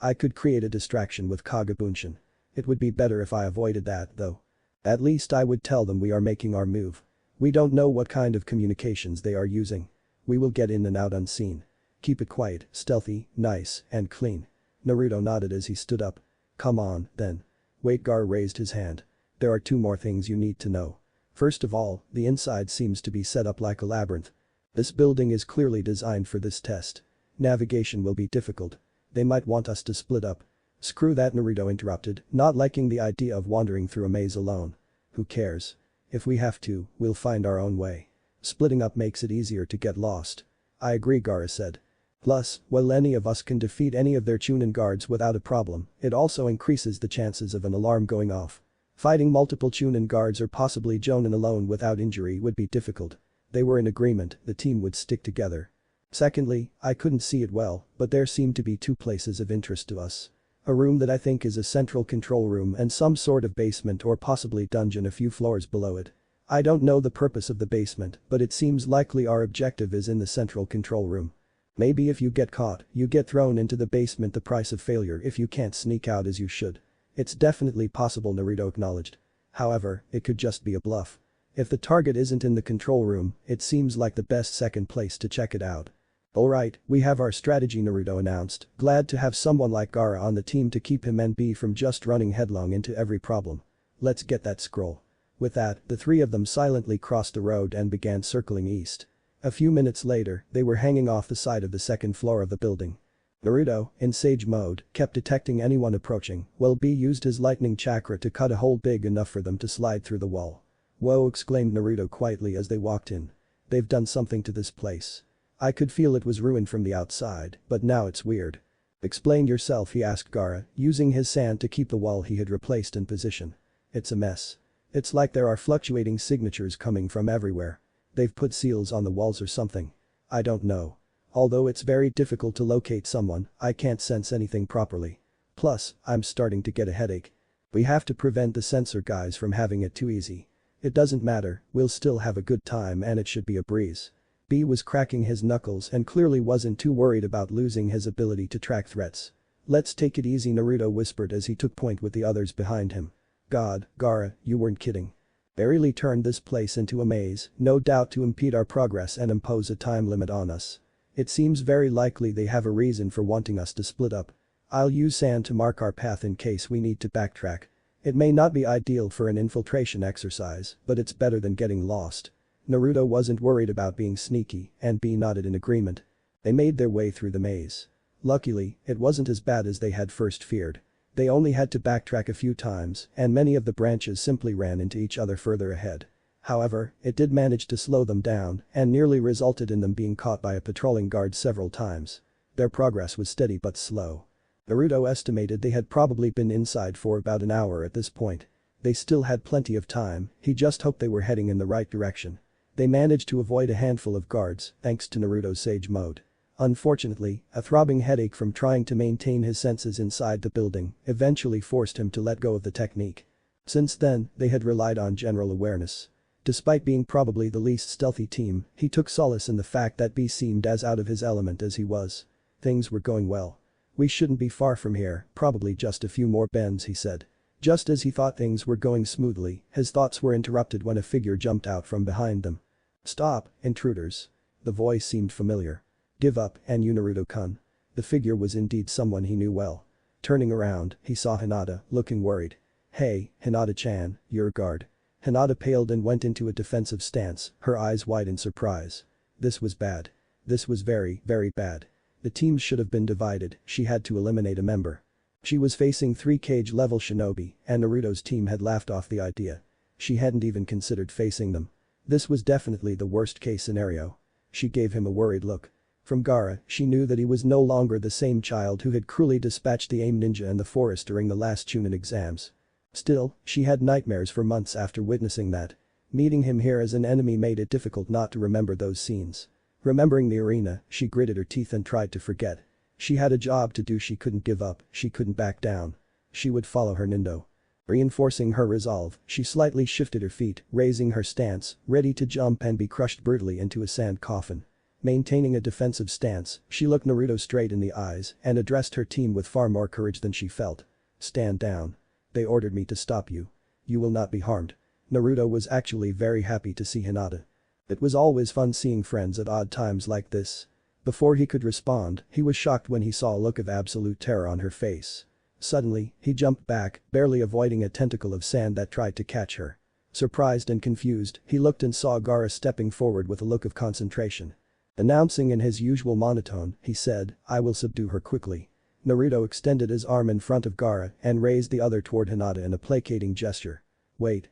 I could create a distraction with Kage Bunshin. It would be better if I avoided that, though. At least I would tell them we are making our move. We don't know what kind of communications they are using." We will get in and out unseen. Keep it quiet, stealthy, nice, and clean. Naruto nodded as he stood up. Come on, then. Wait, Gar raised his hand. There are 2 more things you need to know. First of all, the inside seems to be set up like a labyrinth. This building is clearly designed for this test. Navigation will be difficult. They might want us to split up. Screw that, Naruto interrupted, not liking the idea of wandering through a maze alone. Who cares? If we have to, we'll find our own way. Splitting up makes it easier to get lost. I agree, Gaara said. Plus, while any of us can defeat any of their Chunin guards without a problem, it also increases the chances of an alarm going off. Fighting multiple Chunin guards or possibly Jonin alone without injury would be difficult. They were in agreement, the team would stick together. Secondly, I couldn't see it well, but there seemed to be 2 places of interest to us. A room that I think is a central control room and some sort of basement or possibly dungeon a few floors below it. I don't know the purpose of the basement, but it seems likely our objective is in the central control room. Maybe if you get caught, you get thrown into the basement, the price of failure if you can't sneak out as you should. It's definitely possible, Naruto acknowledged. However, it could just be a bluff. If the target isn't in the control room, it seems like the best second place to check it out. Alright, we have our strategy, Naruto announced, glad to have someone like Gaara on the team to keep him and B from just running headlong into every problem. Let's get that scroll. With that, the 3 of them silently crossed the road and began circling east. A few minutes later, they were hanging off the side of the 2nd floor of the building. Naruto, in sage mode, kept detecting anyone approaching, while B used his lightning chakra to cut a hole big enough for them to slide through the wall. Whoa, exclaimed Naruto quietly as they walked in. They've done something to this place. I could feel it was ruined from the outside, but now it's weird. Explain yourself, he asked Gaara, using his sand to keep the wall he had replaced in position. It's a mess. It's like there are fluctuating signatures coming from everywhere. They've put seals on the walls or something. I don't know. Although it's very difficult to locate someone, I can't sense anything properly. Plus, I'm starting to get a headache. We have to prevent the censor guys from having it too easy. It doesn't matter, we'll still have a good time and it should be a breeze. B was cracking his knuckles and clearly wasn't too worried about losing his ability to track threats. Let's take it easy, Naruto whispered as he took point with the others behind him. God, Gaara, you weren't kidding. They really turned this place into a maze, no doubt to impede our progress and impose a time limit on us. It seems very likely they have a reason for wanting us to split up. I'll use sand to mark our path in case we need to backtrack. It may not be ideal for an infiltration exercise, but it's better than getting lost. Naruto wasn't worried about being sneaky, and B nodded in agreement. They made their way through the maze. Luckily, it wasn't as bad as they had first feared. They only had to backtrack a few times, and many of the branches simply ran into each other further ahead. However, it did manage to slow them down and nearly resulted in them being caught by a patrolling guard several times. Their progress was steady but slow. Naruto estimated they had probably been inside for about an hour at this point. They still had plenty of time, he just hoped they were heading in the right direction. They managed to avoid a handful of guards thanks to Naruto's sage mode. Unfortunately, a throbbing headache from trying to maintain his senses inside the building eventually forced him to let go of the technique. Since then, they had relied on general awareness. Despite being probably the least stealthy team, he took solace in the fact that B seemed as out of his element as he was. Things were going well. We shouldn't be far from here, probably just a few more bends, he said. Just as he thought things were going smoothly, his thoughts were interrupted when a figure jumped out from behind them. Stop, intruders. The voice seemed familiar. Give up, and you, Naruto-kun. The figure was indeed someone he knew well. Turning around, he saw Hinata, looking worried. Hey, Hinata-chan, you're a guard. Hinata paled and went into a defensive stance, her eyes wide in surprise. This was bad. This was very, very bad. The teams should have been divided, she had to eliminate a member. She was facing 3 Kage-level shinobi, and Naruto's team had laughed off the idea. She hadn't even considered facing them. This was definitely the worst-case scenario. She gave him a worried look. From Gaara, she knew that he was no longer the same child who had cruelly dispatched the AIM ninja in the forest during the last Chunin exams. Still, she had nightmares for months after witnessing that. Meeting him here as an enemy made it difficult not to remember those scenes. Remembering the arena, she gritted her teeth and tried to forget. She had a job to do, she couldn't give up, she couldn't back down. She would follow her Nindo. Reinforcing her resolve, she slightly shifted her feet, raising her stance, ready to jump and be crushed brutally into a sand coffin. Maintaining a defensive stance, she looked Naruto straight in the eyes and addressed her team with far more courage than she felt. Stand down. They ordered me to stop you. You will not be harmed. Naruto was actually very happy to see Hinata. It was always fun seeing friends at odd times like this. Before he could respond, he was shocked when he saw a look of absolute terror on her face. Suddenly, he jumped back, barely avoiding a tentacle of sand that tried to catch her. Surprised and confused, he looked and saw Gaara stepping forward with a look of concentration. Announcing in his usual monotone, he said, "I will subdue her quickly." Naruto extended his arm in front of Gaara and raised the other toward Hinata in a placating gesture. Wait.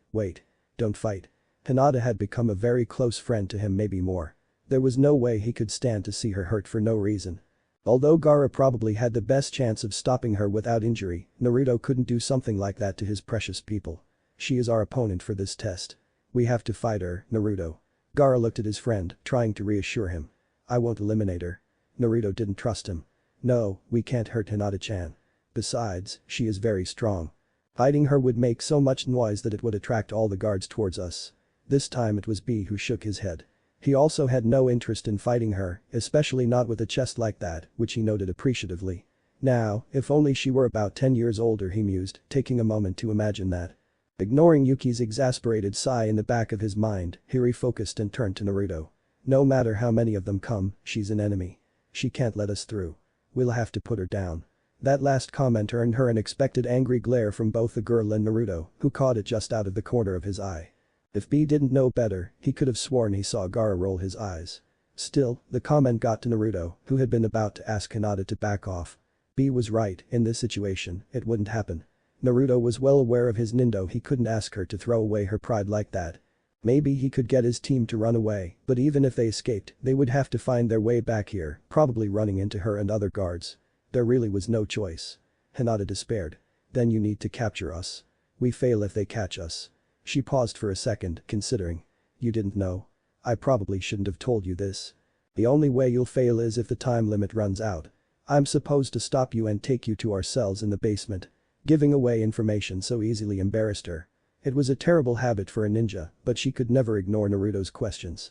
Don't fight. Hinata had become a very close friend to him, maybe more. There was no way he could stand to see her hurt for no reason. Although Gaara probably had the best chance of stopping her without injury, Naruto couldn't do something like that to his precious people. She is our opponent for this test. We have to fight her, Naruto. Gaara looked at his friend, trying to reassure him. I won't eliminate her. Naruto didn't trust him. No, we can't hurt Hinata-chan. Besides, she is very strong. Fighting her would make so much noise that it would attract all the guards towards us. This time it was B who shook his head. He also had no interest in fighting her, especially not with a chest like that, which he noted appreciatively. Now, if only she were about 10 years older, he mused, taking a moment to imagine that. Ignoring Yuki's exasperated sigh in the back of his mind, he refocused and turned to Naruto. No matter how many of them come, she's an enemy. She can't let us through. We'll have to put her down. That last comment earned her an expected angry glare from both the girl and Naruto, who caught it just out of the corner of his eye. If B didn't know better, he could have sworn he saw Gaara roll his eyes. Still, the comment got to Naruto, who had been about to ask Hinata to back off. B was right, in this situation, it wouldn't happen. Naruto was well aware of his Nindo. He couldn't ask her to throw away her pride like that. Maybe he could get his team to run away, but even if they escaped, they would have to find their way back here, probably running into her and other guards. There really was no choice. Hinata despaired. Then you need to capture us. We fail if they catch us. She paused for a second, considering. You didn't know? I probably shouldn't have told you this. The only way you'll fail is if the time limit runs out. I'm supposed to stop you and take you to our cells in the basement. Giving away information so easily embarrassed her. It was a terrible habit for a ninja, but she could never ignore Naruto's questions.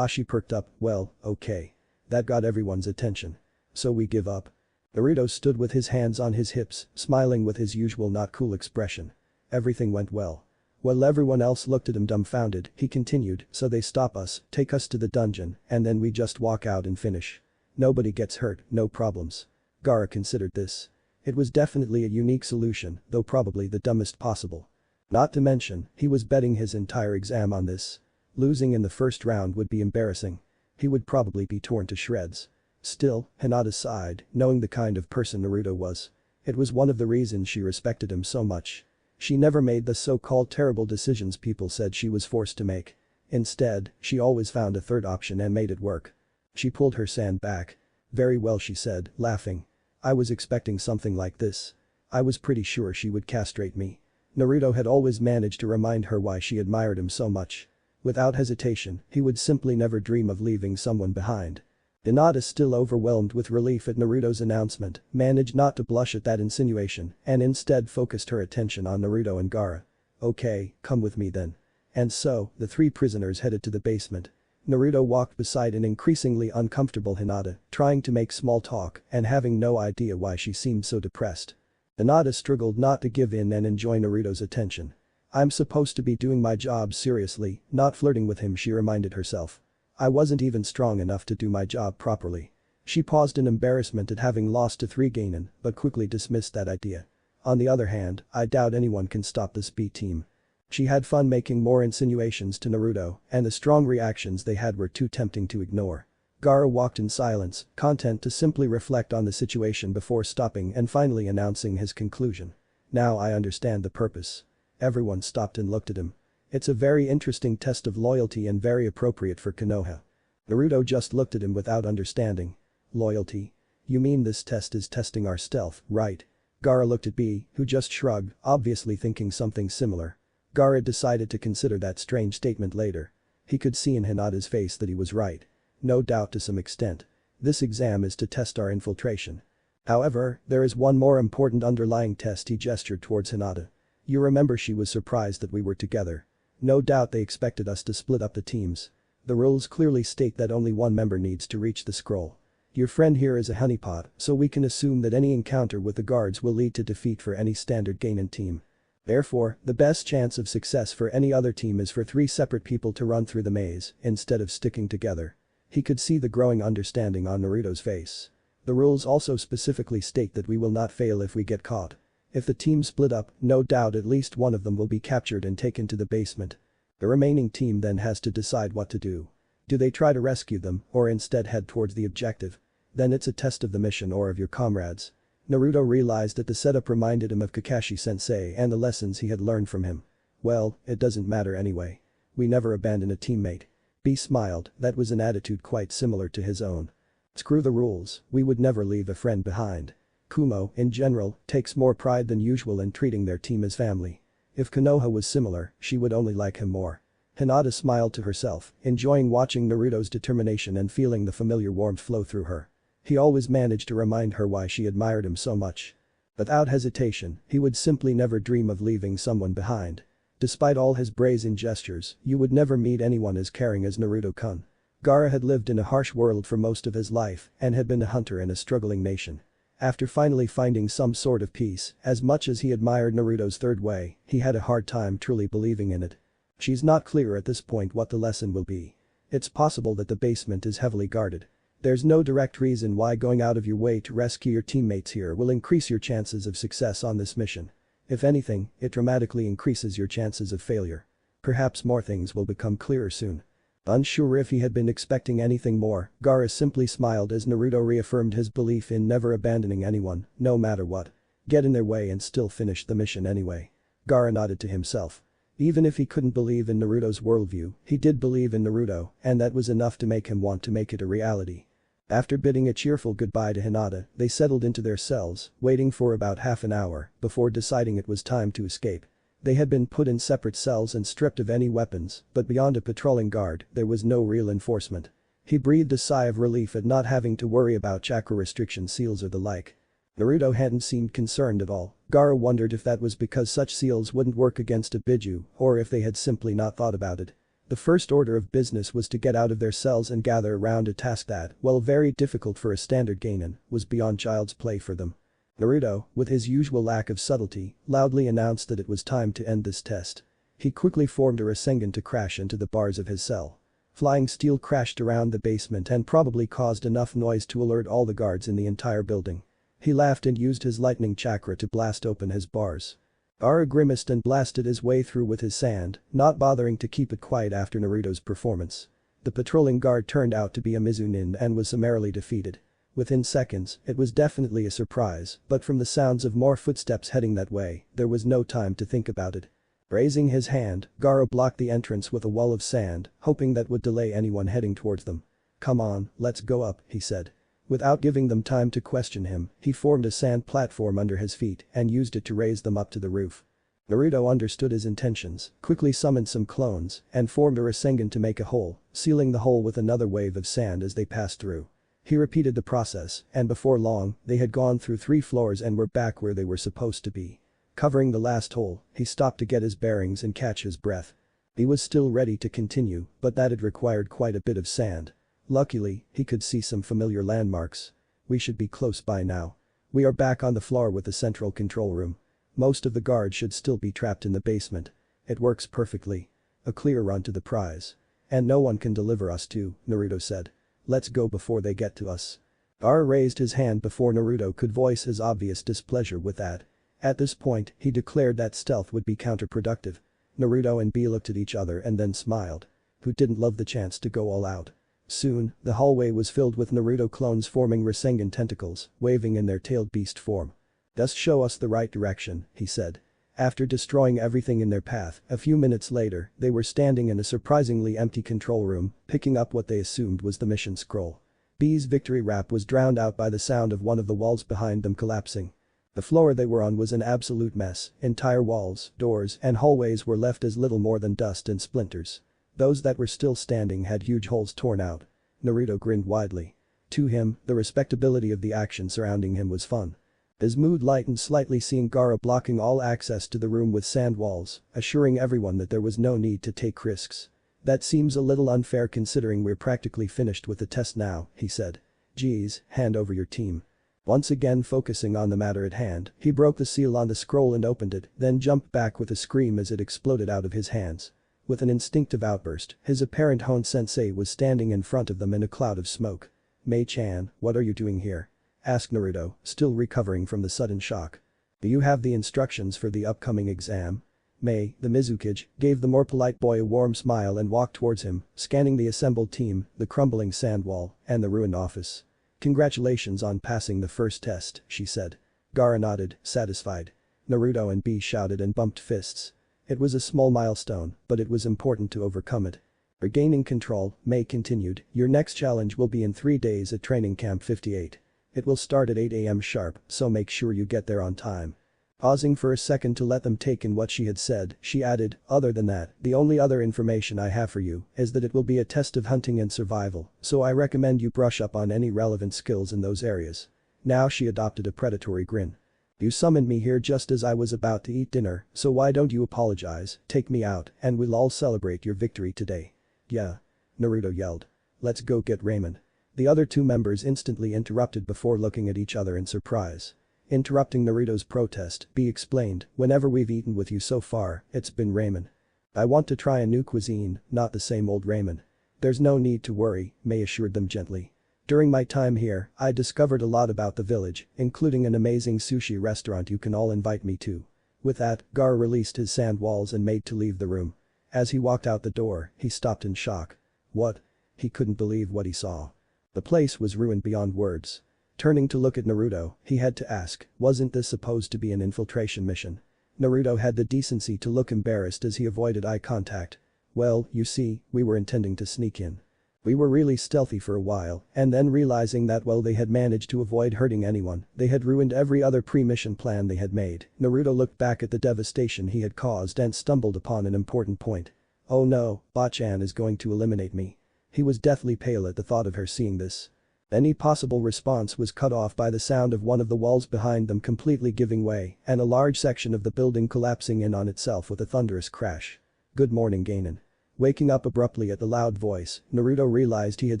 She perked up. Well, okay. That got everyone's attention. So we give up. Naruto stood with his hands on his hips, smiling with his usual not cool expression. Everything went well. While everyone else looked at him dumbfounded, he continued, so they stop us, take us to the dungeon, and then we just walk out and finish. Nobody gets hurt, no problems. Gaara considered this. It was definitely a unique solution, though probably the dumbest possible. Not to mention, he was betting his entire exam on this. Losing in the first round would be embarrassing. He would probably be torn to shreds. Still, Hinata sighed, knowing the kind of person Naruto was. It was one of the reasons she respected him so much. She never made the so-called terrible decisions people said she was forced to make. Instead, she always found a third option and made it work. She pulled her sand back. Very well, she said, laughing. I was expecting something like this. I was pretty sure she would castrate me. Naruto had always managed to remind her why she admired him so much. Without hesitation, he would simply never dream of leaving someone behind. Hinata, still overwhelmed with relief at Naruto's announcement, managed not to blush at that insinuation and instead focused her attention on Naruto and Gaara. Okay, come with me then. And so, the three prisoners headed to the basement. Naruto walked beside an increasingly uncomfortable Hinata, trying to make small talk and having no idea why she seemed so depressed. Hinata struggled not to give in and enjoy Naruto's attention. I'm supposed to be doing my job seriously, not flirting with him, she reminded herself. I wasn't even strong enough to do my job properly. She paused in embarrassment at having lost to 3 Jonin, but quickly dismissed that idea. On the other hand, I doubt anyone can stop this B team. She had fun making more insinuations to Naruto, and the strong reactions they had were too tempting to ignore. Gaara walked in silence, content to simply reflect on the situation before stopping and finally announcing his conclusion. Now I understand the purpose. Everyone stopped and looked at him. It's a very interesting test of loyalty and very appropriate for Konoha. Naruto just looked at him without understanding. Loyalty? You mean this test is testing our stealth, right? Gaara looked at B, who just shrugged, obviously thinking something similar. Gaara decided to consider that strange statement later. He could see in Hinata's face that he was right. No doubt to some extent. This exam is to test our infiltration. However, there is one more important underlying test. He gestured towards Hinata. You remember she was surprised that we were together. No doubt they expected us to split up the teams. The rules clearly state that only one member needs to reach the scroll. Your friend here is a honeypot, so we can assume that any encounter with the guards will lead to defeat for any standard Jonin team. Therefore, the best chance of success for any other team is for 3 separate people to run through the maze instead of sticking together. He could see the growing understanding on Naruto's face. The rules also specifically state that we will not fail if we get caught. If the team split up, no doubt at least one of them will be captured and taken to the basement. The remaining team then has to decide what to do. Do they try to rescue them or instead head towards the objective? Then it's a test of the mission or of your comrades. Naruto realized that the setup reminded him of Kakashi-sensei and the lessons he had learned from him. Well, it doesn't matter anyway. We never abandon a teammate. B smiled, that was an attitude quite similar to his own. Screw the rules, we would never leave a friend behind. Kumo, in general, takes more pride than usual in treating their team as family. If Konoha was similar, she would only like him more. Hinata smiled to herself, enjoying watching Naruto's determination and feeling the familiar warmth flow through her. He always managed to remind her why she admired him so much. Without hesitation, he would simply never dream of leaving someone behind. Despite all his brazen gestures, you would never meet anyone as caring as Naruto-kun. Gaara had lived in a harsh world for most of his life and had been a hunter in a struggling nation. After finally finding some sort of peace, as much as he admired Naruto's third way, he had a hard time truly believing in it. She's not clear at this point what the lesson will be. It's possible that the basement is heavily guarded. There's no direct reason why going out of your way to rescue your teammates here will increase your chances of success on this mission. If anything, it dramatically increases your chances of failure. Perhaps more things will become clearer soon. Unsure if he had been expecting anything more, Gaara simply smiled as Naruto reaffirmed his belief in never abandoning anyone, no matter what. Get in their way and still finish the mission anyway. Gaara nodded to himself. Even if he couldn't believe in Naruto's worldview, he did believe in Naruto, and that was enough to make him want to make it a reality. After bidding a cheerful goodbye to Hinata, they settled into their cells, waiting for about half an hour before deciding it was time to escape. They had been put in separate cells and stripped of any weapons, but beyond a patrolling guard, there was no real enforcement. He breathed a sigh of relief at not having to worry about chakra restriction seals or the like. Naruto hadn't seemed concerned at all. Gaara wondered if that was because such seals wouldn't work against a Biju or if they had simply not thought about it. The first order of business was to get out of their cells and gather around a task that, while very difficult for a standard genin, was beyond child's play for them. Naruto, with his usual lack of subtlety, loudly announced that it was time to end this test. He quickly formed a Rasengan to crash into the bars of his cell. Flying steel crashed around the basement and probably caused enough noise to alert all the guards in the entire building. He laughed and used his lightning chakra to blast open his bars. Gaara grimaced and blasted his way through with his sand, not bothering to keep it quiet after Naruto's performance. The patrolling guard turned out to be a Mizunin and was summarily defeated. Within seconds, it was definitely a surprise, but from the sounds of more footsteps heading that way, there was no time to think about it. Raising his hand, Gaara blocked the entrance with a wall of sand, hoping that would delay anyone heading towards them. "Come on, let's go up," he said. Without giving them time to question him, he formed a sand platform under his feet and used it to raise them up to the roof. Naruto understood his intentions, quickly summoned some clones, and formed a Rasengan to make a hole, sealing the hole with another wave of sand as they passed through. He repeated the process, and before long, they had gone through 3 floors and were back where they were supposed to be. Covering the last hole, he stopped to get his bearings and catch his breath. He was still ready to continue, but that had required quite a bit of sand. Luckily, he could see some familiar landmarks. We should be close by now. We are back on the floor with the central control room. Most of the guards should still be trapped in the basement. It works perfectly. A clear run to the prize. And no one can deliver us too, Naruto said. Let's go before they get to us. Gaara raised his hand before Naruto could voice his obvious displeasure with that. At this point, he declared that stealth would be counterproductive. Naruto and B looked at each other and then smiled. Who didn't love the chance to go all out? Soon, the hallway was filled with Naruto clones forming Rasengan tentacles, waving in their tailed beast form. "Just show us the right direction," he said. After destroying everything in their path, a few minutes later, they were standing in a surprisingly empty control room, picking up what they assumed was the mission scroll. B's victory rap was drowned out by the sound of one of the walls behind them collapsing. The floor they were on was an absolute mess, entire walls, doors, and hallways were left as little more than dust and splinters. Those that were still standing had huge holes torn out. Naruto grinned widely. To him, the respectability of the action surrounding him was fun. His mood lightened slightly seeing Gaara blocking all access to the room with sand walls, assuring everyone that there was no need to take risks. "That seems a little unfair considering we're practically finished with the test now," he said. "Geez, hand over your team." Once again focusing on the matter at hand, he broke the seal on the scroll and opened it, then jumped back with a scream as it exploded out of his hands. With an instinctive outburst, his apparent Hon-sensei was standing in front of them in a cloud of smoke. "Mei-chan, what are you doing here?" asked Naruto, still recovering from the sudden shock. "Do you have the instructions for the upcoming exam?" Mei, the Mizukage, gave the more polite boy a warm smile and walked towards him, scanning the assembled team, the crumbling sand wall, and the ruined office. "Congratulations on passing the first test," she said. Gaara nodded, satisfied. Naruto and B shouted and bumped fists. It was a small milestone, but it was important to overcome it. Regaining control, Mei continued, "Your next challenge will be in 3 days at Training Camp 58. It will start at 8 AM sharp, so make sure you get there on time." Pausing for a second to let them take in what she had said, she added, "Other than that, the only other information I have for you is that it will be a test of hunting and survival, so I recommend you brush up on any relevant skills in those areas." Now she adopted a predatory grin. "You summoned me here just as I was about to eat dinner, so why don't you apologize, take me out, and we'll all celebrate your victory today." "Yeah." Naruto yelled. "Let's go get ramen." The other 2 members instantly interrupted before looking at each other in surprise. Interrupting Naruto's protest, B explained, "Whenever we've eaten with you so far, it's been ramen. I want to try a new cuisine, not the same old ramen." "There's no need to worry," Mei assured them gently. "During my time here, I discovered a lot about the village, including an amazing sushi restaurant you can all invite me to." With that, Gaara released his sand walls and made to leave the room. As he walked out the door, he stopped in shock. What? He couldn't believe what he saw. The place was ruined beyond words. Turning to look at Naruto, he had to ask, wasn't this supposed to be an infiltration mission? Naruto had the decency to look embarrassed as he avoided eye contact. "Well, you see, we were intending to sneak in. We were really stealthy for a while, and then realizing that while they had managed to avoid hurting anyone, they had ruined every other pre-mission plan they had made." Naruto looked back at the devastation he had caused and stumbled upon an important point. "Oh no, Bachan is going to eliminate me." He was deathly pale at the thought of her seeing this. Any possible response was cut off by the sound of one of the walls behind them completely giving way and a large section of the building collapsing in on itself with a thunderous crash. "Good morning, Jonin." Waking up abruptly at the loud voice, Naruto realized he had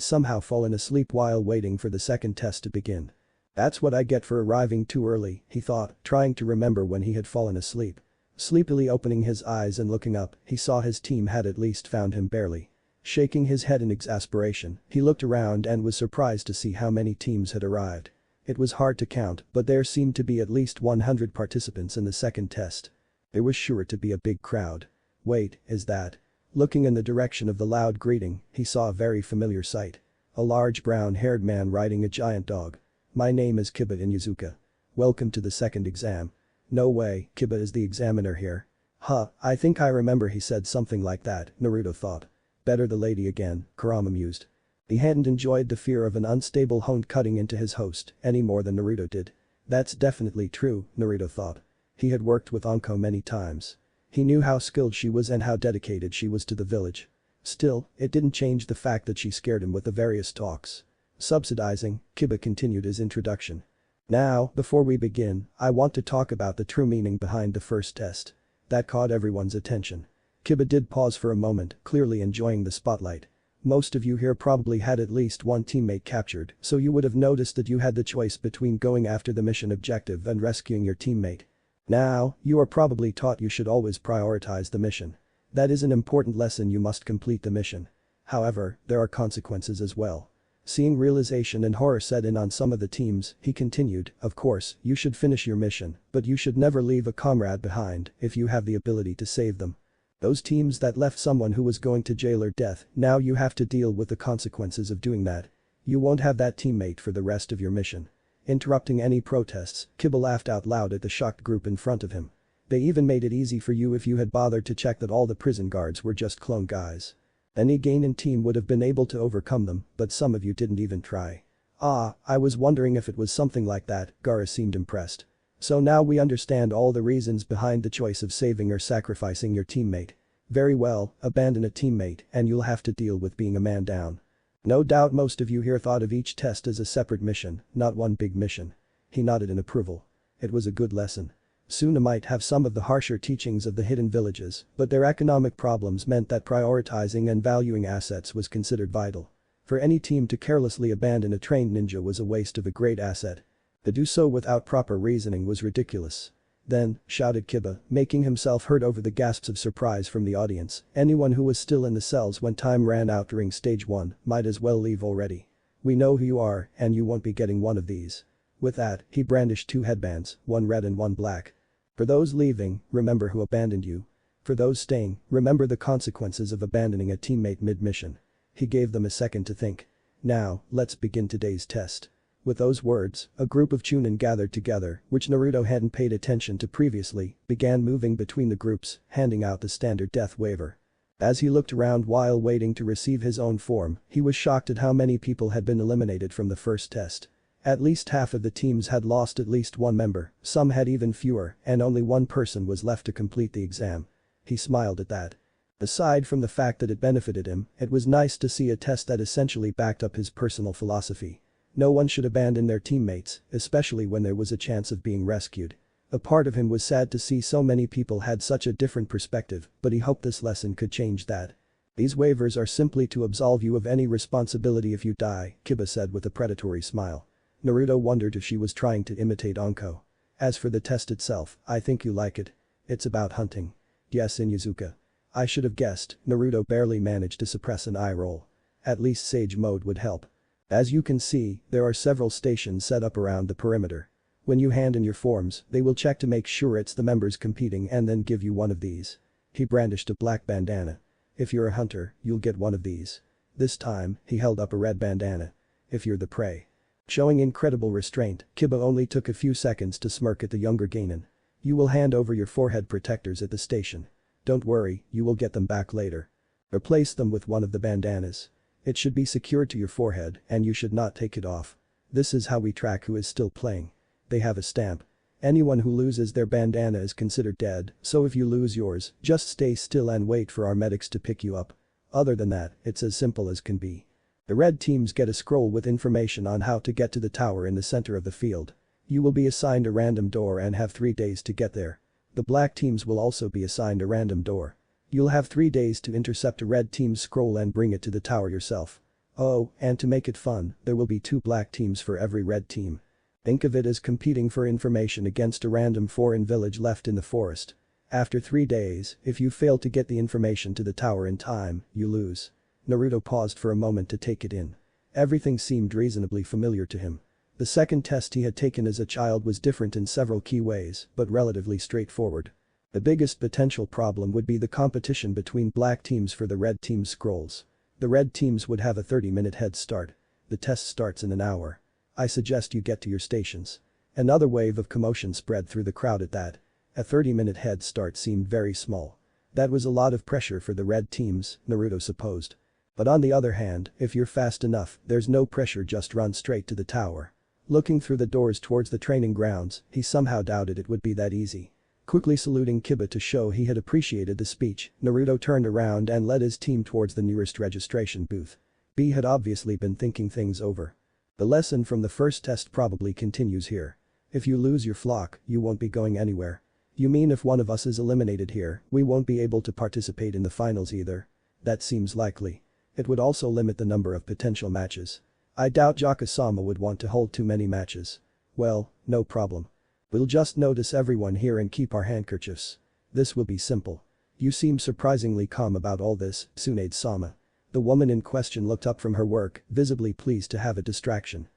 somehow fallen asleep while waiting for the second test to begin. "That's what I get for arriving too early," he thought, trying to remember when he had fallen asleep. Sleepily opening his eyes and looking up, he saw his team had at least found him barely. Shaking his head in exasperation, he looked around and was surprised to see how many teams had arrived. It was hard to count, but there seemed to be at least 100 participants in the second test. There was sure to be a big crowd. "Wait, is that?" Looking in the direction of the loud greeting, he saw a very familiar sight. A large brown-haired man riding a giant dog. "My name is Kiba Inuzuka. Welcome to the second exam." "No way, Kiba is the examiner here." "Huh, I think I remember he said something like that," Naruto thought. "Better the lady again," Kurama mused. He hadn't enjoyed the fear of an unstable Hone cutting into his host any more than Naruto did. That's definitely true, Naruto thought. He had worked with Anko many times. He knew how skilled she was and how dedicated she was to the village. Still, it didn't change the fact that she scared him with the various talks. Subsidizing, Kiba continued his introduction. "Now, before we begin, I want to talk about the true meaning behind the first test." That caught everyone's attention. Kiba did pause for a moment, clearly enjoying the spotlight. "Most of you here probably had at least one teammate captured, so you would have noticed that you had the choice between going after the mission objective and rescuing your teammate. Now, you are probably taught you should always prioritize the mission. That is an important lesson. You must complete the mission. However, there are consequences as well." Seeing realization and horror set in on some of the teams, he continued, "Of course, you should finish your mission, but you should never leave a comrade behind if you have the ability to save them. Those teams that left someone who was going to jail or death, now you have to deal with the consequences of doing that. You won't have that teammate for the rest of your mission." Interrupting any protests, Kiba laughed out loud at the shocked group in front of him. "They even made it easy for you if you had bothered to check that all the prison guards were just clone guys. Any Jonin team would have been able to overcome them, but some of you didn't even try." "Ah, I was wondering if it was something like that," Gaara seemed impressed. "So now we understand all the reasons behind the choice of saving or sacrificing your teammate. Very well, abandon a teammate and you'll have to deal with being a man down. No doubt most of you here thought of each test as a separate mission, not one big mission." He nodded in approval. It was a good lesson. Suna might have some of the harsher teachings of the hidden villages, but their economic problems meant that prioritizing and valuing assets was considered vital. For any team to carelessly abandon a trained ninja was a waste of a great asset. To do so without proper reasoning was ridiculous. Then, shouted Kiba, making himself heard over the gasps of surprise from the audience, anyone who was still in the cells when time ran out during stage 1 might as well leave already. We know who you are and you won't be getting one of these. With that, he brandished 2 headbands, one red and one black. For those leaving, remember who abandoned you. For those staying, remember the consequences of abandoning a teammate mid-mission. He gave them a second to think. Now, let's begin today's test. With those words, a group of Jonin gathered together, which Naruto hadn't paid attention to previously, began moving between the groups, handing out the standard death waiver. As he looked around while waiting to receive his own form, he was shocked at how many people had been eliminated from the first test. At least half of the teams had lost at least one member, some had even fewer, and only one person was left to complete the exam. He smiled at that. Aside from the fact that it benefited him, it was nice to see a test that essentially backed up his personal philosophy. No one should abandon their teammates, especially when there was a chance of being rescued. A part of him was sad to see so many people had such a different perspective, but he hoped this lesson could change that. These waivers are simply to absolve you of any responsibility if you die, Kiba said with a predatory smile. Naruto wondered if she was trying to imitate Anko. As for the test itself, I think you like it. It's about hunting. Yes, Inuzuka. I should have guessed, Naruto barely managed to suppress an eye roll. At least Sage Mode would help. As you can see, there are several stations set up around the perimeter. When you hand in your forms, they will check to make sure it's the members competing and then give you one of these. He brandished a black bandana. If you're a hunter, you'll get one of these. This time, he held up a red bandana. If you're the prey. Showing incredible restraint, Kiba only took a few seconds to smirk at the younger Jonin. You will hand over your forehead protectors at the station. Don't worry, you will get them back later. Replace them with one of the bandanas. It should be secured to your forehead and you should not take it off. This is how we track who is still playing. They have a stamp. Anyone who loses their bandana is considered dead, so if you lose yours, just stay still and wait for our medics to pick you up. Other than that, it's as simple as can be. The red teams get a scroll with information on how to get to the tower in the center of the field. You will be assigned a random door and have 3 days to get there. The black teams will also be assigned a random door. You'll have 3 days to intercept a red team's scroll and bring it to the tower yourself. Oh, and to make it fun, there will be 2 black teams for every red team. Think of it as competing for information against a random foreign village left in the forest. After 3 days, if you fail to get the information to the tower in time, you lose. Naruto paused for a moment to take it in. Everything seemed reasonably familiar to him. The second test he had taken as a child was different in several key ways, but relatively straightforward. The biggest potential problem would be the competition between black teams for the red team's scrolls. The red teams would have a 30-minute head start. The test starts in an hour. I suggest you get to your stations. Another wave of commotion spread through the crowd at that. A 30-minute head start seemed very small. That was a lot of pressure for the red teams, Naruto supposed. But on the other hand, if you're fast enough, there's no pressure, just run straight to the tower. Looking through the doors towards the training grounds, he somehow doubted it would be that easy. Quickly saluting Kiba to show he had appreciated the speech, Naruto turned around and led his team towards the nearest registration booth. B had obviously been thinking things over. The lesson from the first test probably continues here. If you lose your flock, you won't be going anywhere. You mean if one of us is eliminated here, we won't be able to participate in the finals either? That seems likely. It would also limit the number of potential matches. I doubt Jaka-sama would want to hold too many matches. Well, no problem. We'll just notice everyone here and keep our handkerchiefs. This will be simple. You seem surprisingly calm about all this, Tsunade-sama. The woman in question looked up from her work, visibly pleased to have a distraction.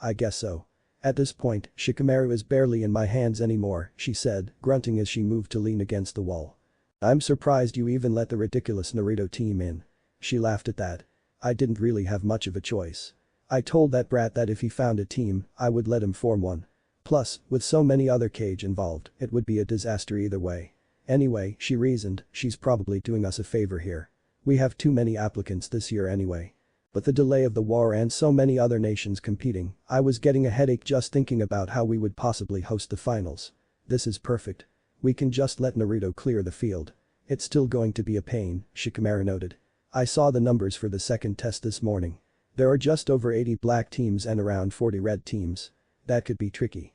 I guess so. At this point, Shikamaru is barely in my hands anymore, she said, grunting as she moved to lean against the wall. I'm surprised you even let the ridiculous Naruto team in. She laughed at that. I didn't really have much of a choice. I told that brat that if he found a team, I would let him form one. Plus, with so many other Kage involved, it would be a disaster either way. Anyway, she reasoned, she's probably doing us a favor here. We have too many applicants this year anyway. But the delay of the war and so many other nations competing, I was getting a headache just thinking about how we would possibly host the finals. This is perfect. We can just let Naruto clear the field. It's still going to be a pain, Shikamaru noted. I saw the numbers for the second test this morning. There are just over 80 black teams and around 40 red teams. That could be tricky.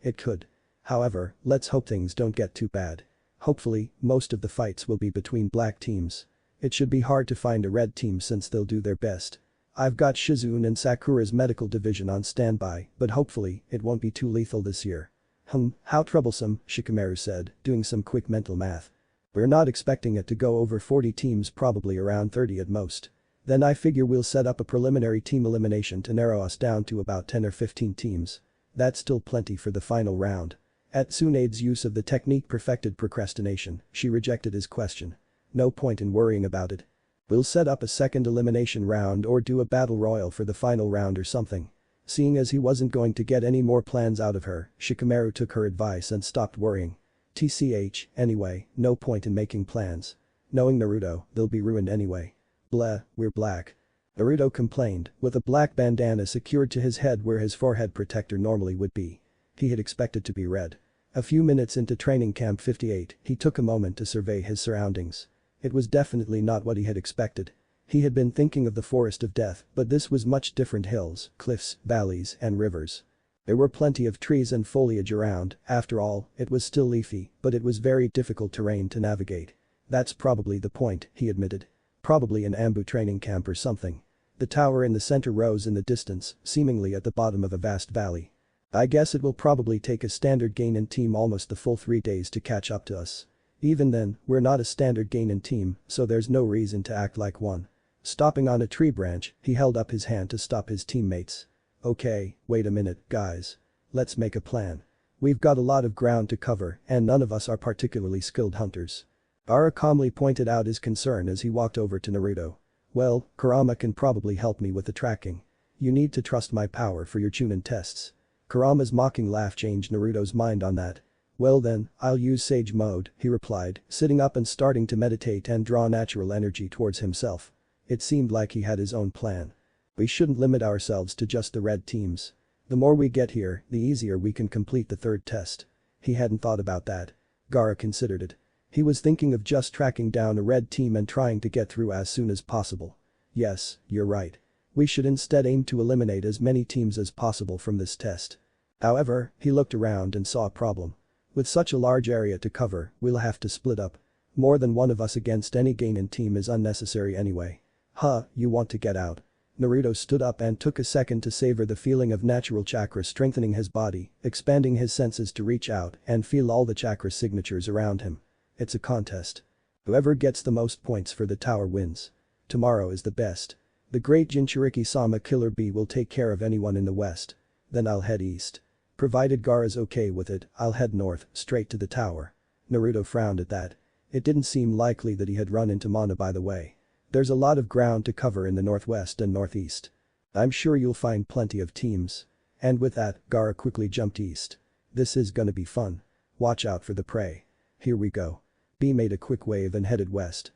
It could. However, let's hope things don't get too bad. Hopefully, most of the fights will be between black teams. It should be hard to find a red team since they'll do their best. I've got Shizune and Sakura's medical division on standby, but hopefully, it won't be too lethal this year. How troublesome, Shikamaru said, doing some quick mental math. We're not expecting it to go over 40 teams, probably around 30 at most. Then I figure we'll set up a preliminary team elimination to narrow us down to about 10 or 15 teams. That's still plenty for the final round. At Tsunade's use of the technique perfected procrastination, she rejected his question. No point in worrying about it. We'll set up a second elimination round or do a battle royal for the final round or something. Seeing as he wasn't going to get any more plans out of her, Shikamaru took her advice and stopped worrying. TCH, anyway, no point in making plans. Knowing Naruto, they'll be ruined anyway. Bleh, we're black. Naruto complained, with a black bandana secured to his head where his forehead protector normally would be. He had expected to be red. A few minutes into training camp 58, he took a moment to survey his surroundings. It was definitely not what he had expected. He had been thinking of the forest of death, but this was much different: hills, cliffs, valleys, and rivers. There were plenty of trees and foliage around. After all, it was still leafy, but it was very difficult terrain to navigate. That's probably the point, he admitted. Probably an ambu training camp or something. The tower in the center rose in the distance, seemingly at the bottom of a vast valley. I guess it will probably take a standard Genin team almost the full 3 days to catch up to us. Even then, we're not a standard Genin team, so there's no reason to act like one. Stopping on a tree branch, he held up his hand to stop his teammates. Okay, wait a minute, guys. Let's make a plan. We've got a lot of ground to cover, and none of us are particularly skilled hunters. Gaara calmly pointed out his concern as he walked over to Naruto. Well, Kurama can probably help me with the tracking. You need to trust my power for your Chunin tests. Kurama's mocking laugh changed Naruto's mind on that. Well then, I'll use Sage Mode, he replied, sitting up and starting to meditate and draw natural energy towards himself. It seemed like he had his own plan. We shouldn't limit ourselves to just the red teams. The more we get here, the easier we can complete the third test. He hadn't thought about that. Gaara considered it. He was thinking of just tracking down a red team and trying to get through as soon as possible. Yes, you're right. We should instead aim to eliminate as many teams as possible from this test. However, he looked around and saw a problem. With such a large area to cover, we'll have to split up. More than one of us against any Genin team is unnecessary anyway. You want to get out. Naruto stood up and took a second to savor the feeling of natural chakra strengthening his body, expanding his senses to reach out and feel all the chakra signatures around him. It's a contest. Whoever gets the most points for the tower wins. Tomorrow is the best. The great Jinchuriki-sama Killer Bee will take care of anyone in the west. Then I'll head east. Provided Gaara's okay with it, I'll head north, straight to the tower. Naruto frowned at that. It didn't seem likely that he had run into Mana by the way. There's a lot of ground to cover in the northwest and northeast. I'm sure you'll find plenty of teams. And with that, Gaara quickly jumped east. This is gonna be fun. Watch out for the prey. Here we go. B made a quick wave and headed west.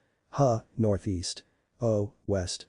Northeast. Oh, west.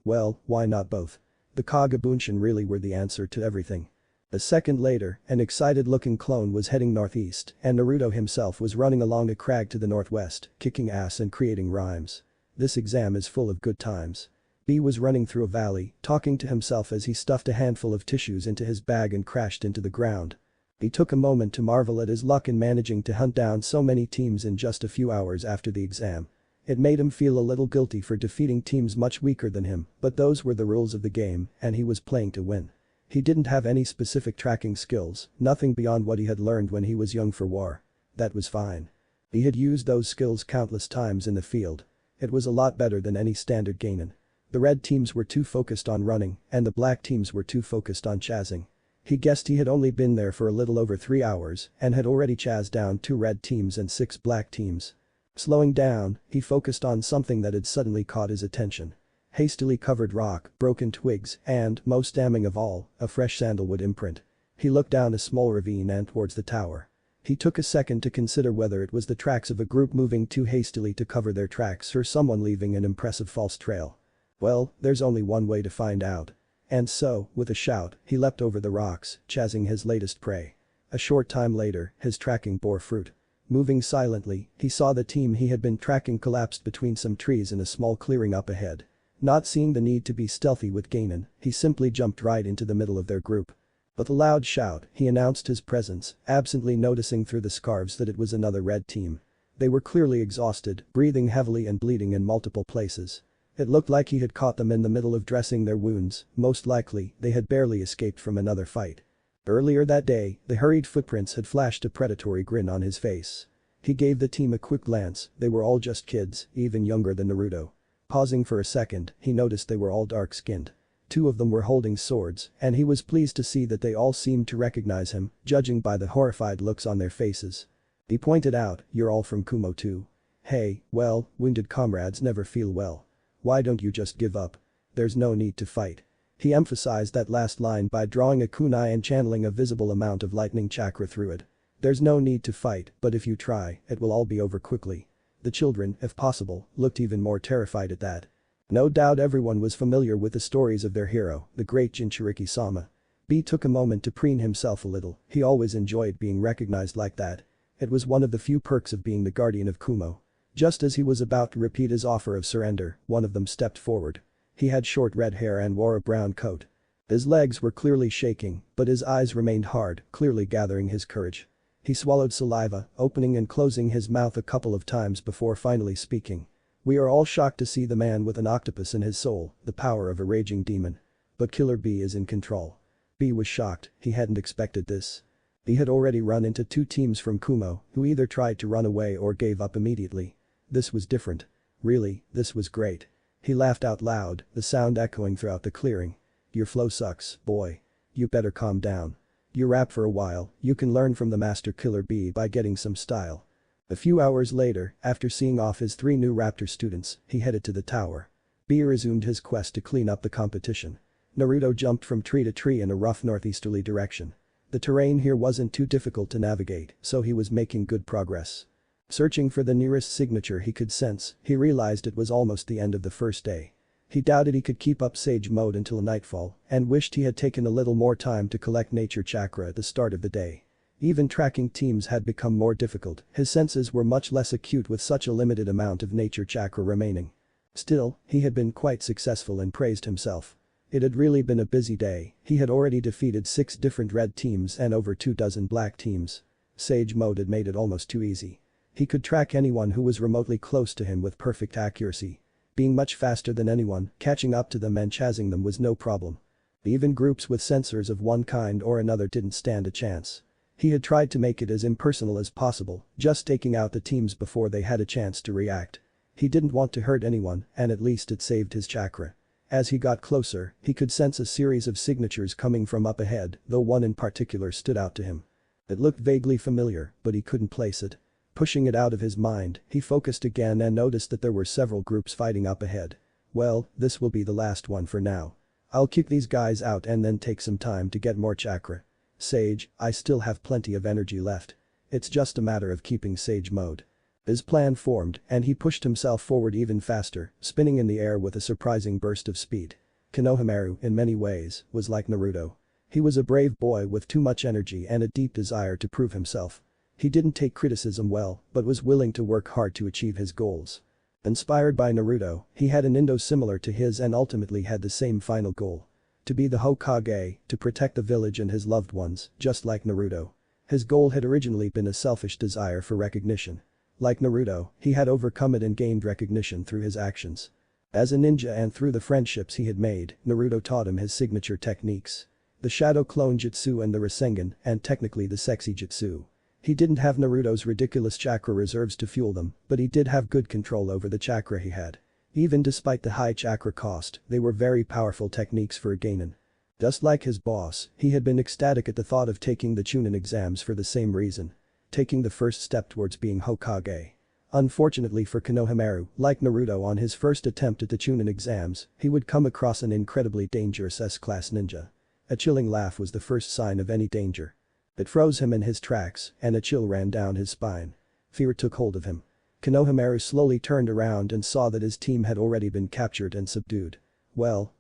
Well, why not both? The Kage Bunshin really were the answer to everything. A second later, an excited-looking clone was heading northeast, and Naruto himself was running along a crag to the northwest, kicking ass and creating rhymes. This exam is full of good times. B was running through a valley, talking to himself as he stuffed a handful of tissues into his bag and crashed into the ground. He took a moment to marvel at his luck in managing to hunt down so many teams in just a few hours after the exam. It made him feel a little guilty for defeating teams much weaker than him, but those were the rules of the game, and he was playing to win. He didn't have any specific tracking skills, nothing beyond what he had learned when he was young for war. That was fine. He had used those skills countless times in the field. It was a lot better than any standard Genin. The red teams were too focused on running, and the black teams were too focused on chasing. He guessed he had only been there for a little over 3 hours and had already chased down 2 red teams and 6 black teams. Slowing down, he focused on something that had suddenly caught his attention. Hastily covered rock, broken twigs, and, most damning of all, a fresh sandalwood imprint. He looked down a small ravine and towards the tower. He took a second to consider whether it was the tracks of a group moving too hastily to cover their tracks or someone leaving an impressive false trail. Well, there's only one way to find out. And so, with a shout, he leapt over the rocks, chasing his latest prey. A short time later, his tracking bore fruit. Moving silently, he saw the team he had been tracking collapsed between some trees in a small clearing up ahead. Not seeing the need to be stealthy with Genin, he simply jumped right into the middle of their group. With a loud shout, he announced his presence, absently noticing through the scarves that it was another red team. They were clearly exhausted, breathing heavily and bleeding in multiple places. It looked like he had caught them in the middle of dressing their wounds, most likely they had barely escaped from another fight. Earlier that day, the hurried footprints had flashed a predatory grin on his face. He gave the team a quick glance, they were all just kids, even younger than Naruto. Pausing for a second, he noticed they were all dark-skinned. Two of them were holding swords, and he was pleased to see that they all seemed to recognize him, judging by the horrified looks on their faces. He pointed out, "You're all from Kumo too. Hey, well, wounded comrades never feel well. Why don't you just give up? There's no need to fight." He emphasized that last line by drawing a kunai and channeling a visible amount of lightning chakra through it. "There's no need to fight, but if you try, it will all be over quickly." The children, if possible, looked even more terrified at that. No doubt everyone was familiar with the stories of their hero, the great Jinchuriki-sama. B took a moment to preen himself a little, he always enjoyed being recognized like that. It was one of the few perks of being the guardian of Kumo. Just as he was about to repeat his offer of surrender, one of them stepped forward. He had short red hair and wore a brown coat. His legs were clearly shaking, but his eyes remained hard, clearly gathering his courage. He swallowed saliva, opening and closing his mouth a couple of times before finally speaking. "We are all shocked to see the man with an octopus in his soul, the power of a raging demon. But Killer B is in control." B was shocked, he hadn't expected this. He had already run into two teams from Kumo, who either tried to run away or gave up immediately. This was different. Really, this was great. He laughed out loud, the sound echoing throughout the clearing. "Your flow sucks, boy. You better calm down. You rap for a while, you can learn from the master Killer B by getting some style." A few hours later, after seeing off his 3 new Raptor students, he headed to the tower. B resumed his quest to clean up the competition. Naruto jumped from tree to tree in a rough northeasterly direction. The terrain here wasn't too difficult to navigate, so he was making good progress. Searching for the nearest signature he could sense, he realized it was almost the end of the first day. He doubted he could keep up Sage Mode until nightfall, and wished he had taken a little more time to collect nature chakra at the start of the day. Even tracking teams had become more difficult, his senses were much less acute with such a limited amount of nature chakra remaining. Still, he had been quite successful and praised himself. It had really been a busy day, he had already defeated 6 different red teams and over 24 black teams. Sage Mode had made it almost too easy. He could track anyone who was remotely close to him with perfect accuracy. Being much faster than anyone, catching up to them and chasing them was no problem. Even groups with sensors of one kind or another didn't stand a chance. He had tried to make it as impersonal as possible, just taking out the teams before they had a chance to react. He didn't want to hurt anyone, and at least it saved his chakra. As he got closer, he could sense a series of signatures coming from up ahead, though one in particular stood out to him. It looked vaguely familiar, but he couldn't place it. Pushing it out of his mind, he focused again and noticed that there were several groups fighting up ahead. "Well, this will be the last one for now. I'll kick these guys out and then take some time to get more chakra. Sage, I still have plenty of energy left. It's just a matter of keeping Sage Mode." His plan formed, and he pushed himself forward even faster, spinning in the air with a surprising burst of speed. Konohamaru, in many ways, was like Naruto. He was a brave boy with too much energy and a deep desire to prove himself. He didn't take criticism well, but was willing to work hard to achieve his goals. Inspired by Naruto, he had an Indo similar to his and ultimately had the same final goal. To be the Hokage, to protect the village and his loved ones, just like Naruto. His goal had originally been a selfish desire for recognition. Like Naruto, he had overcome it and gained recognition through his actions. As a ninja and through the friendships he had made, Naruto taught him his signature techniques. The Shadow Clone Jutsu and the Rasengan, and technically the Sexy Jutsu. He didn't have Naruto's ridiculous chakra reserves to fuel them, but he did have good control over the chakra he had. Even despite the high chakra cost, they were very powerful techniques for a Genin. Just like his boss, he had been ecstatic at the thought of taking the Chunin exams for the same reason. Taking the first step towards being Hokage. Unfortunately for Konohamaru, like Naruto on his first attempt at the Chunin exams, he would come across an incredibly dangerous S-class ninja. A chilling laugh was the first sign of any danger. It froze him in his tracks, and a chill ran down his spine. Fear took hold of him. Konohamaru slowly turned around and saw that his team had already been captured and subdued. Well.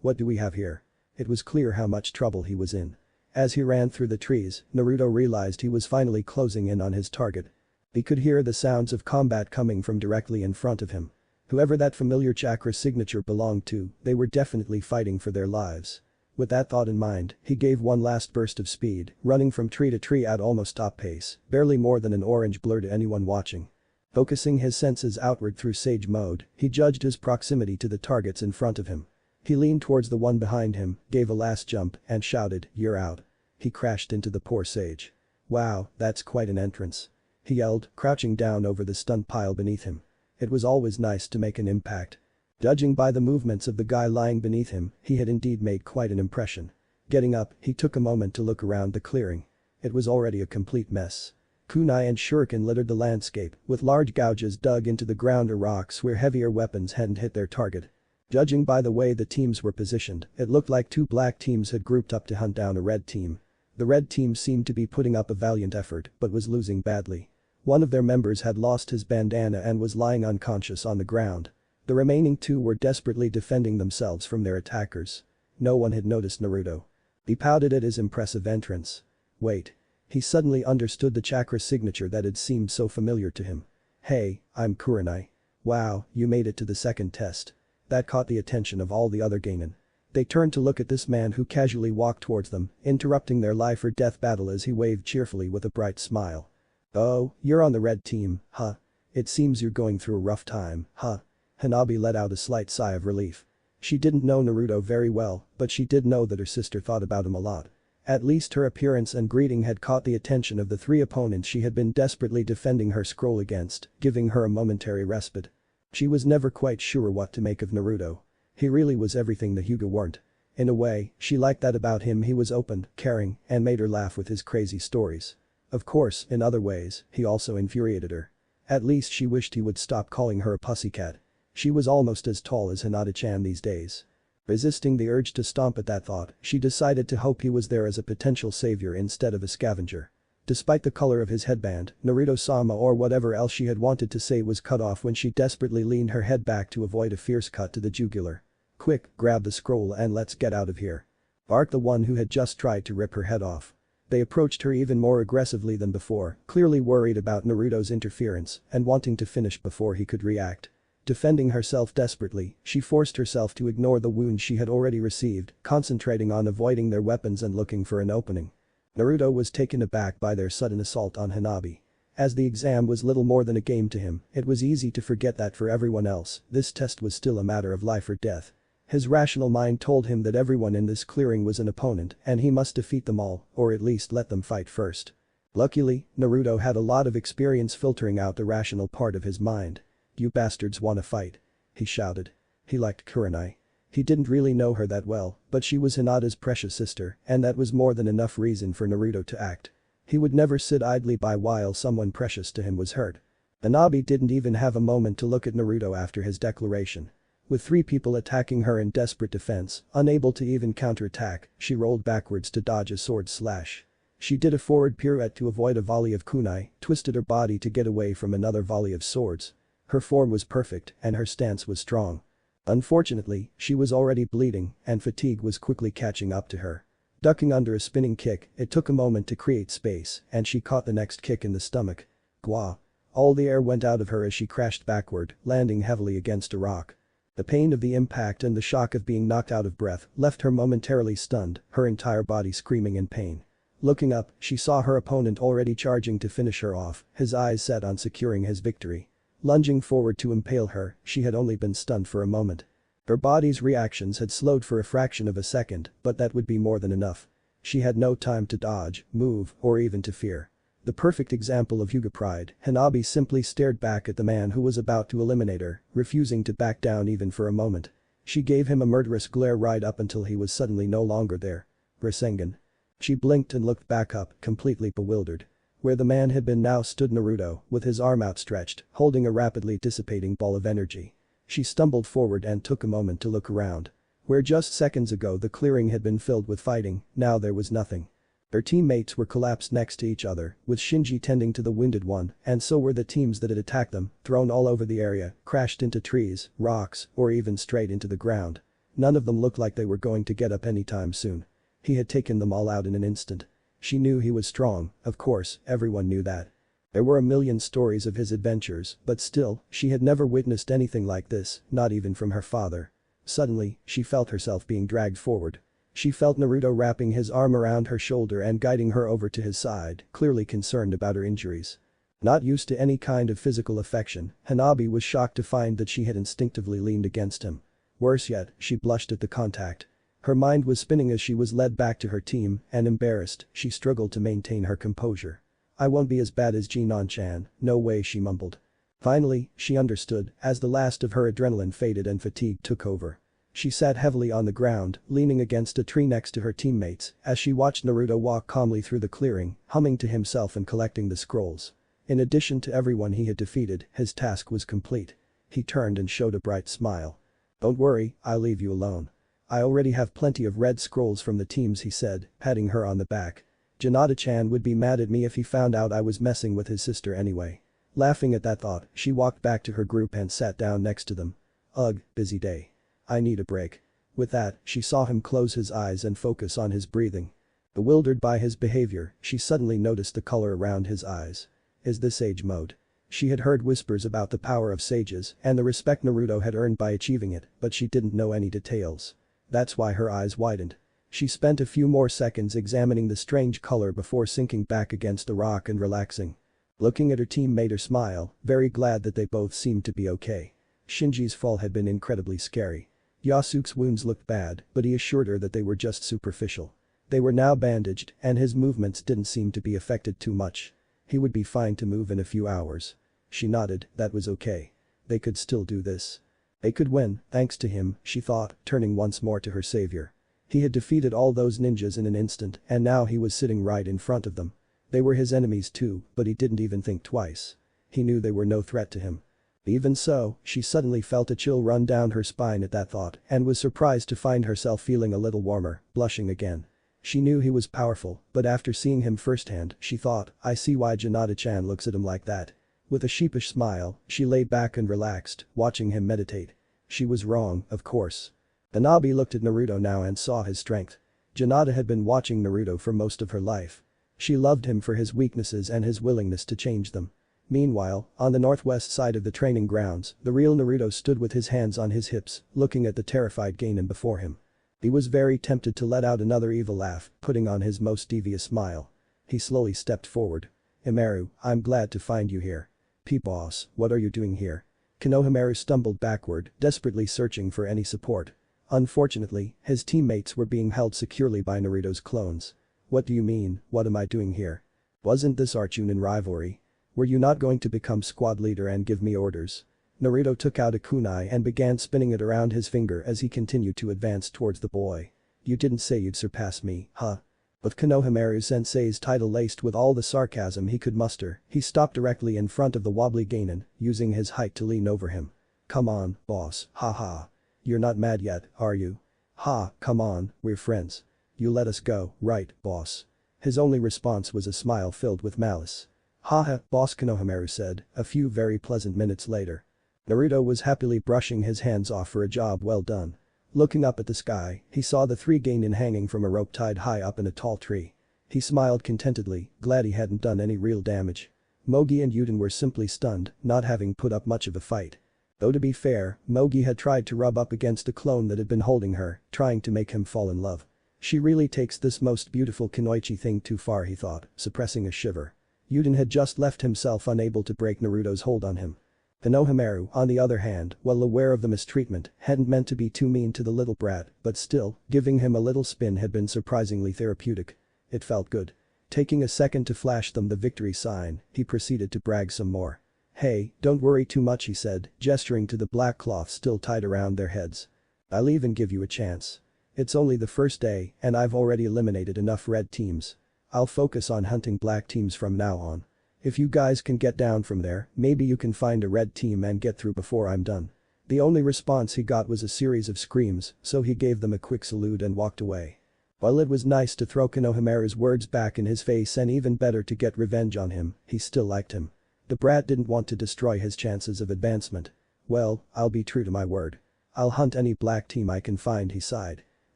What do we have here? It was clear how much trouble he was in. As he ran through the trees, Naruto realized he was finally closing in on his target. He could hear the sounds of combat coming from directly in front of him. Whoever that familiar chakra signature belonged to, they were definitely fighting for their lives. With that thought in mind, he gave one last burst of speed, running from tree to tree at almost top pace, barely more than an orange blur to anyone watching. Focusing his senses outward through sage mode, he judged his proximity to the targets in front of him. He leaned towards the one behind him, gave a last jump, and shouted, "You're out." He crashed into the poor sage. "Wow, that's quite an entrance," he yelled, crouching down over the stunned pile beneath him. It was always nice to make an impact. Judging by the movements of the guy lying beneath him, he had indeed made quite an impression. Getting up, he took a moment to look around the clearing. It was already a complete mess. Kunai and shuriken littered the landscape, with large gouges dug into the ground or rocks where heavier weapons hadn't hit their target. Judging by the way the teams were positioned, it looked like two black teams had grouped up to hunt down a red team. The red team seemed to be putting up a valiant effort but was losing badly. One of their members had lost his bandana and was lying unconscious on the ground. The remaining two were desperately defending themselves from their attackers. No one had noticed Naruto. He pouted at his impressive entrance. Wait. He suddenly understood the chakra signature that had seemed so familiar to him. "Hey, I'm Kurenai. Wow, you made it to the second test." That caught the attention of all the other genin. They turned to look at this man who casually walked towards them, interrupting their life or death battle as he waved cheerfully with a bright smile. "Oh, you're on the red team, huh? It seems you're going through a rough time, huh?" Hanabi let out a slight sigh of relief. She didn't know Naruto very well, but she did know that her sister thought about him a lot. At least her appearance and greeting had caught the attention of the three opponents she had been desperately defending her scroll against, giving her a momentary respite. She was never quite sure what to make of Naruto. He really was everything the Huga weren't. In a way, she liked that about him. He was open, caring, and made her laugh with his crazy stories. Of course, in other ways, he also infuriated her. At least she wished he would stop calling her a pussycat. She was almost as tall as Hinata-chan these days. Resisting the urge to stomp at that thought, she decided to hope he was there as a potential savior instead of a scavenger. Despite the color of his headband, Naruto-sama or whatever else she had wanted to say was cut off when she desperately leaned her head back to avoid a fierce cut to the jugular. "Quick, grab the scroll and let's get out of here," barked the one who had just tried to rip her head off. They approached her even more aggressively than before, clearly worried about Naruto's interference and wanting to finish before he could react. Defending herself desperately, she forced herself to ignore the wounds she had already received, concentrating on avoiding their weapons and looking for an opening. Naruto was taken aback by their sudden assault on Hanabi. As the exam was little more than a game to him, it was easy to forget that for everyone else, this test was still a matter of life or death. His rational mind told him that everyone in this clearing was an opponent and he must defeat them all, or at least let them fight first. Luckily, Naruto had a lot of experience filtering out the rational part of his mind. "You bastards wanna fight?" he shouted. He liked Kurenai. He didn't really know her that well, but she was Hinata's precious sister, and that was more than enough reason for Naruto to act. He would never sit idly by while someone precious to him was hurt. Hanabi didn't even have a moment to look at Naruto after his declaration. With three people attacking her in desperate defense, unable to even counterattack, she rolled backwards to dodge a sword slash. She did a forward pirouette to avoid a volley of kunai, twisted her body to get away from another volley of swords. Her form was perfect and her stance was strong. Unfortunately, she was already bleeding and fatigue was quickly catching up to her. Ducking under a spinning kick, it took a moment to create space and she caught the next kick in the stomach. Gwa. All the air went out of her as she crashed backward, landing heavily against a rock. The pain of the impact and the shock of being knocked out of breath left her momentarily stunned, her entire body screaming in pain. Looking up, she saw her opponent already charging to finish her off, his eyes set on securing his victory. Lunging forward to impale her, she had only been stunned for a moment. Her body's reactions had slowed for a fraction of a second, but that would be more than enough. She had no time to dodge, move, or even to fear. The perfect example of Huga pride, Hanabi simply stared back at the man who was about to eliminate her, refusing to back down even for a moment. She gave him a murderous glare right up until he was suddenly no longer there. Rasengan. She blinked and looked back up, completely bewildered. Where the man had been now stood Naruto, with his arm outstretched, holding a rapidly dissipating ball of energy. She stumbled forward and took a moment to look around. Where just seconds ago the clearing had been filled with fighting, now there was nothing. Her teammates were collapsed next to each other, with Shinji tending to the wounded one, and so were the teams that had attacked them, thrown all over the area, crashed into trees, rocks, or even straight into the ground. None of them looked like they were going to get up anytime soon. He had taken them all out in an instant. She knew he was strong, of course, everyone knew that. There were a million stories of his adventures, but still, she had never witnessed anything like this, not even from her father. Suddenly, she felt herself being dragged forward. She felt Naruto wrapping his arm around her shoulder and guiding her over to his side, clearly concerned about her injuries. Not used to any kind of physical affection, Hanabi was shocked to find that she had instinctively leaned against him. Worse yet, she blushed at the contact. Her mind was spinning as she was led back to her team, and embarrassed, she struggled to maintain her composure. "I won't be as bad as Jonin-chan, no way," she mumbled. Finally, she understood, as the last of her adrenaline faded and fatigue took over. She sat heavily on the ground, leaning against a tree next to her teammates, as she watched Naruto walk calmly through the clearing, humming to himself and collecting the scrolls. In addition to everyone he had defeated, his task was complete. He turned and showed a bright smile. "Don't worry, I'll leave you alone. I already have plenty of red scrolls from the teams," he said, patting her on the back. "Janada-chan would be mad at me if he found out I was messing with his sister anyway." Laughing at that thought, she walked back to her group and sat down next to them. "Ugh, busy day. I need a break." With that, she saw him close his eyes and focus on his breathing. Bewildered by his behavior, she suddenly noticed the color around his eyes. Is this sage mode? She had heard whispers about the power of sages and the respect Naruto had earned by achieving it, but she didn't know any details. That's why her eyes widened. She spent a few more seconds examining the strange color before sinking back against the rock and relaxing. Looking at her team made her smile, very glad that they both seemed to be okay. Shinji's fall had been incredibly scary. Yasuke's wounds looked bad, but he assured her that they were just superficial. They were now bandaged, and his movements didn't seem to be affected too much. He would be fine to move in a few hours. She nodded, that was okay. They could still do this. They could win, thanks to him, she thought, turning once more to her savior. He had defeated all those ninjas in an instant, and now he was sitting right in front of them. They were his enemies too, but he didn't even think twice. He knew they were no threat to him. Even so, she suddenly felt a chill run down her spine at that thought and was surprised to find herself feeling a little warmer, blushing again. She knew he was powerful, but after seeing him firsthand, she thought, I see why Janada-chan looks at him like that. With a sheepish smile, she lay back and relaxed, watching him meditate. She was wrong, of course. Hanabi looked at Naruto now and saw his strength. Janada had been watching Naruto for most of her life. She loved him for his weaknesses and his willingness to change them. Meanwhile, on the northwest side of the training grounds, the real Naruto stood with his hands on his hips, looking at the terrified Jonin before him. He was very tempted to let out another evil laugh, putting on his most devious smile. He slowly stepped forward. "Himeru, I'm glad to find you here." "P-boss, what are you doing here?" Konohamaru stumbled backward, desperately searching for any support. Unfortunately, his teammates were being held securely by Naruto's clones. "What do you mean, what am I doing here? Wasn't this our Chunin rivalry? Were you not going to become squad leader and give me orders?" Naruto took out a kunai and began spinning it around his finger as he continued to advance towards the boy. "You didn't say you'd surpass me, huh?" With Konohamaru-sensei's title laced with all the sarcasm he could muster, he stopped directly in front of the wobbly Jonin, using his height to lean over him. "Come on, boss, haha. You're not mad yet, are you? Ha, come on, we're friends. You let us go, right, boss?" His only response was a smile filled with malice. "Haha, boss," Konohamaru said, a few very pleasant minutes later. Naruto was happily brushing his hands off for a job well done. Looking up at the sky, he saw the three Jonin hanging from a rope tied high up in a tall tree. He smiled contentedly, glad he hadn't done any real damage. Mogi and Yuden were simply stunned, not having put up much of a fight. Though to be fair, Mogi had tried to rub up against the clone that had been holding her, trying to make him fall in love. She really takes this most beautiful kunoichi thing too far, he thought, suppressing a shiver. Yuden had just left himself unable to break Naruto's hold on him. Konohamaru, on the other hand, well aware of the mistreatment, hadn't meant to be too mean to the little brat, but still, giving him a little spin had been surprisingly therapeutic. It felt good. Taking a second to flash them the victory sign, he proceeded to brag some more. "Hey, don't worry too much," he said, gesturing to the black cloth still tied around their heads. "I'll even give you a chance. It's only the first day, and I've already eliminated enough red teams. I'll focus on hunting black teams from now on. If you guys can get down from there, maybe you can find a red team and get through before I'm done." The only response he got was a series of screams, so he gave them a quick salute and walked away. While it was nice to throw Konohamaru's words back in his face and even better to get revenge on him, he still liked him. The brat didn't want to destroy his chances of advancement. "Well, I'll be true to my word. I'll hunt any black team I can find," he sighed.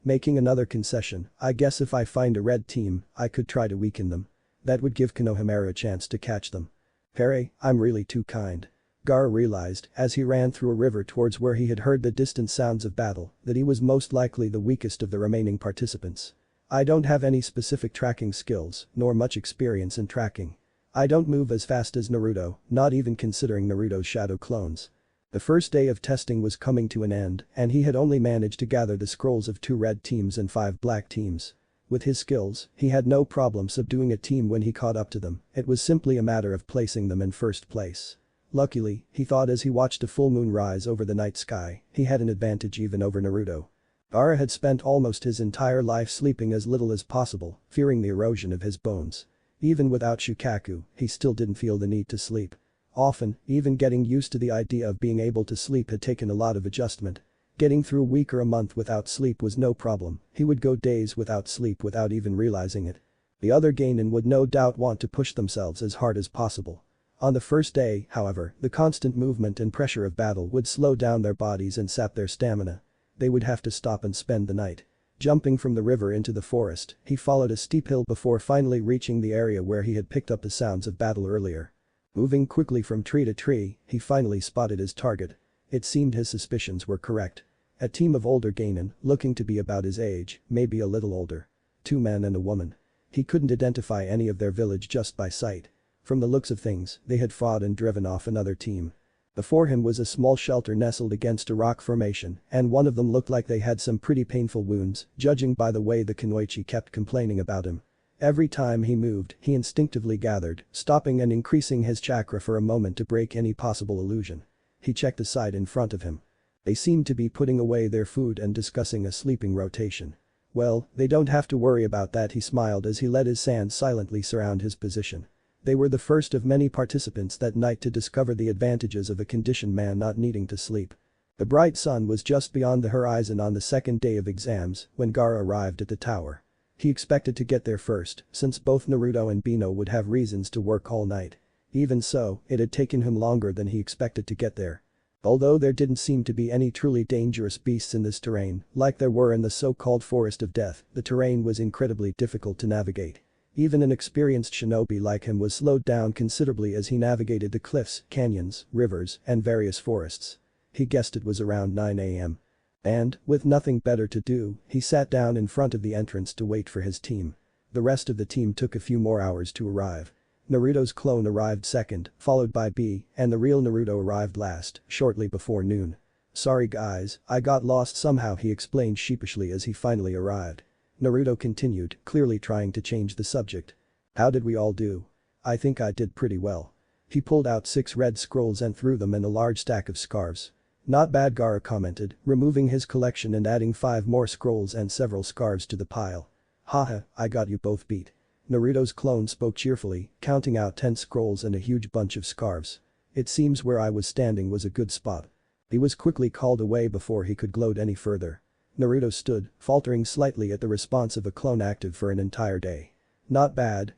Making another concession, "I guess if I find a red team, I could try to weaken them. That would give Konohamaru a chance to catch them." "Pere, I'm really too kind." Gaara realized, as he ran through a river towards where he had heard the distant sounds of battle, that he was most likely the weakest of the remaining participants. "I don't have any specific tracking skills, nor much experience in tracking. I don't move as fast as Naruto, not even considering Naruto's shadow clones. The first day of testing was coming to an end, and he had only managed to gather the scrolls of 2 red teams and 5 black teams. With his skills, he had no problem subduing a team when he caught up to them, it was simply a matter of placing them in first place. Luckily, he thought as he watched a full moon rise over the night sky, he had an advantage even over Naruto. Gaara had spent almost his entire life sleeping as little as possible, fearing the erosion of his bones. Even without Shukaku, he still didn't feel the need to sleep. Often, even getting used to the idea of being able to sleep had taken a lot of adjustment. Getting through a week or a month without sleep was no problem, he would go days without sleep without even realizing it. The other Genin would no doubt want to push themselves as hard as possible. On the first day, however, the constant movement and pressure of battle would slow down their bodies and sap their stamina. They would have to stop and spend the night. Jumping from the river into the forest, he followed a steep hill before finally reaching the area where he had picked up the sounds of battle earlier. Moving quickly from tree to tree, he finally spotted his target. It seemed his suspicions were correct. A team of older Genin, looking to be about his age, maybe a little older. 2 men and a woman. He couldn't identify any of their village just by sight. From the looks of things, they had fought and driven off another team. Before him was a small shelter nestled against a rock formation, and one of them looked like they had some pretty painful wounds, judging by the way the Kunoichi kept complaining about him. Every time he moved, he instinctively gathered, stopping and increasing his chakra for a moment to break any possible illusion. He checked the side in front of him. They seemed to be putting away their food and discussing a sleeping rotation. Well, they don't have to worry about that, he smiled as he let his sands silently surround his position. They were the first of many participants that night to discover the advantages of a conditioned man not needing to sleep. The bright sun was just beyond the horizon on the second day of exams when Gaara arrived at the tower. He expected to get there first, since both Naruto and Bino would have reasons to work all night. Even so, it had taken him longer than he expected to get there. Although there didn't seem to be any truly dangerous beasts in this terrain, like there were in the so-called Forest of Death, the terrain was incredibly difficult to navigate. Even an experienced shinobi like him was slowed down considerably as he navigated the cliffs, canyons, rivers, and various forests. He guessed it was around 9 a.m. And, with nothing better to do, he sat down in front of the entrance to wait for his team. The rest of the team took a few more hours to arrive. Naruto's clone arrived second, followed by B, and the real Naruto arrived last, shortly before noon. "Sorry guys, I got lost somehow," he explained sheepishly as he finally arrived. Naruto continued, clearly trying to change the subject. "How did we all do?" "I think I did pretty well." He pulled out 6 red scrolls and threw them in a large stack of scarves. "Not bad," Gaara commented, removing his collection and adding 5 more scrolls and several scarves to the pile. "Haha, I got you both beat." Naruto's clone spoke cheerfully, counting out 10 scrolls and a huge bunch of scarves. "It seems where I was standing was a good spot." He was quickly called away before he could gloat any further. Naruto stood, faltering slightly at the response of a clone active for an entire day. Not bad,"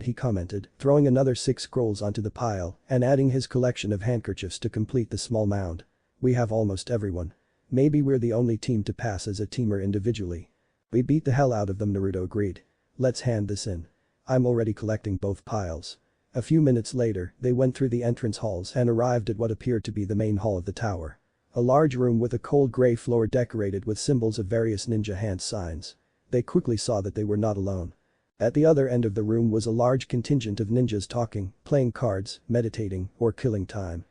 he commented, throwing another 6 scrolls onto the pile and adding his collection of handkerchiefs to complete the small mound. "We have almost everyone. Maybe we're the only team to pass as a team or individually." "We beat the hell out of them," Naruto agreed. "Let's hand this in." "I'm already collecting both piles." A few minutes later, they went through the entrance halls and arrived at what appeared to be the main hall of the tower. A large room with a cold gray floor decorated with symbols of various ninja hand signs. They quickly saw that they were not alone. At the other end of the room was a large contingent of ninjas talking, playing cards, meditating, or killing time.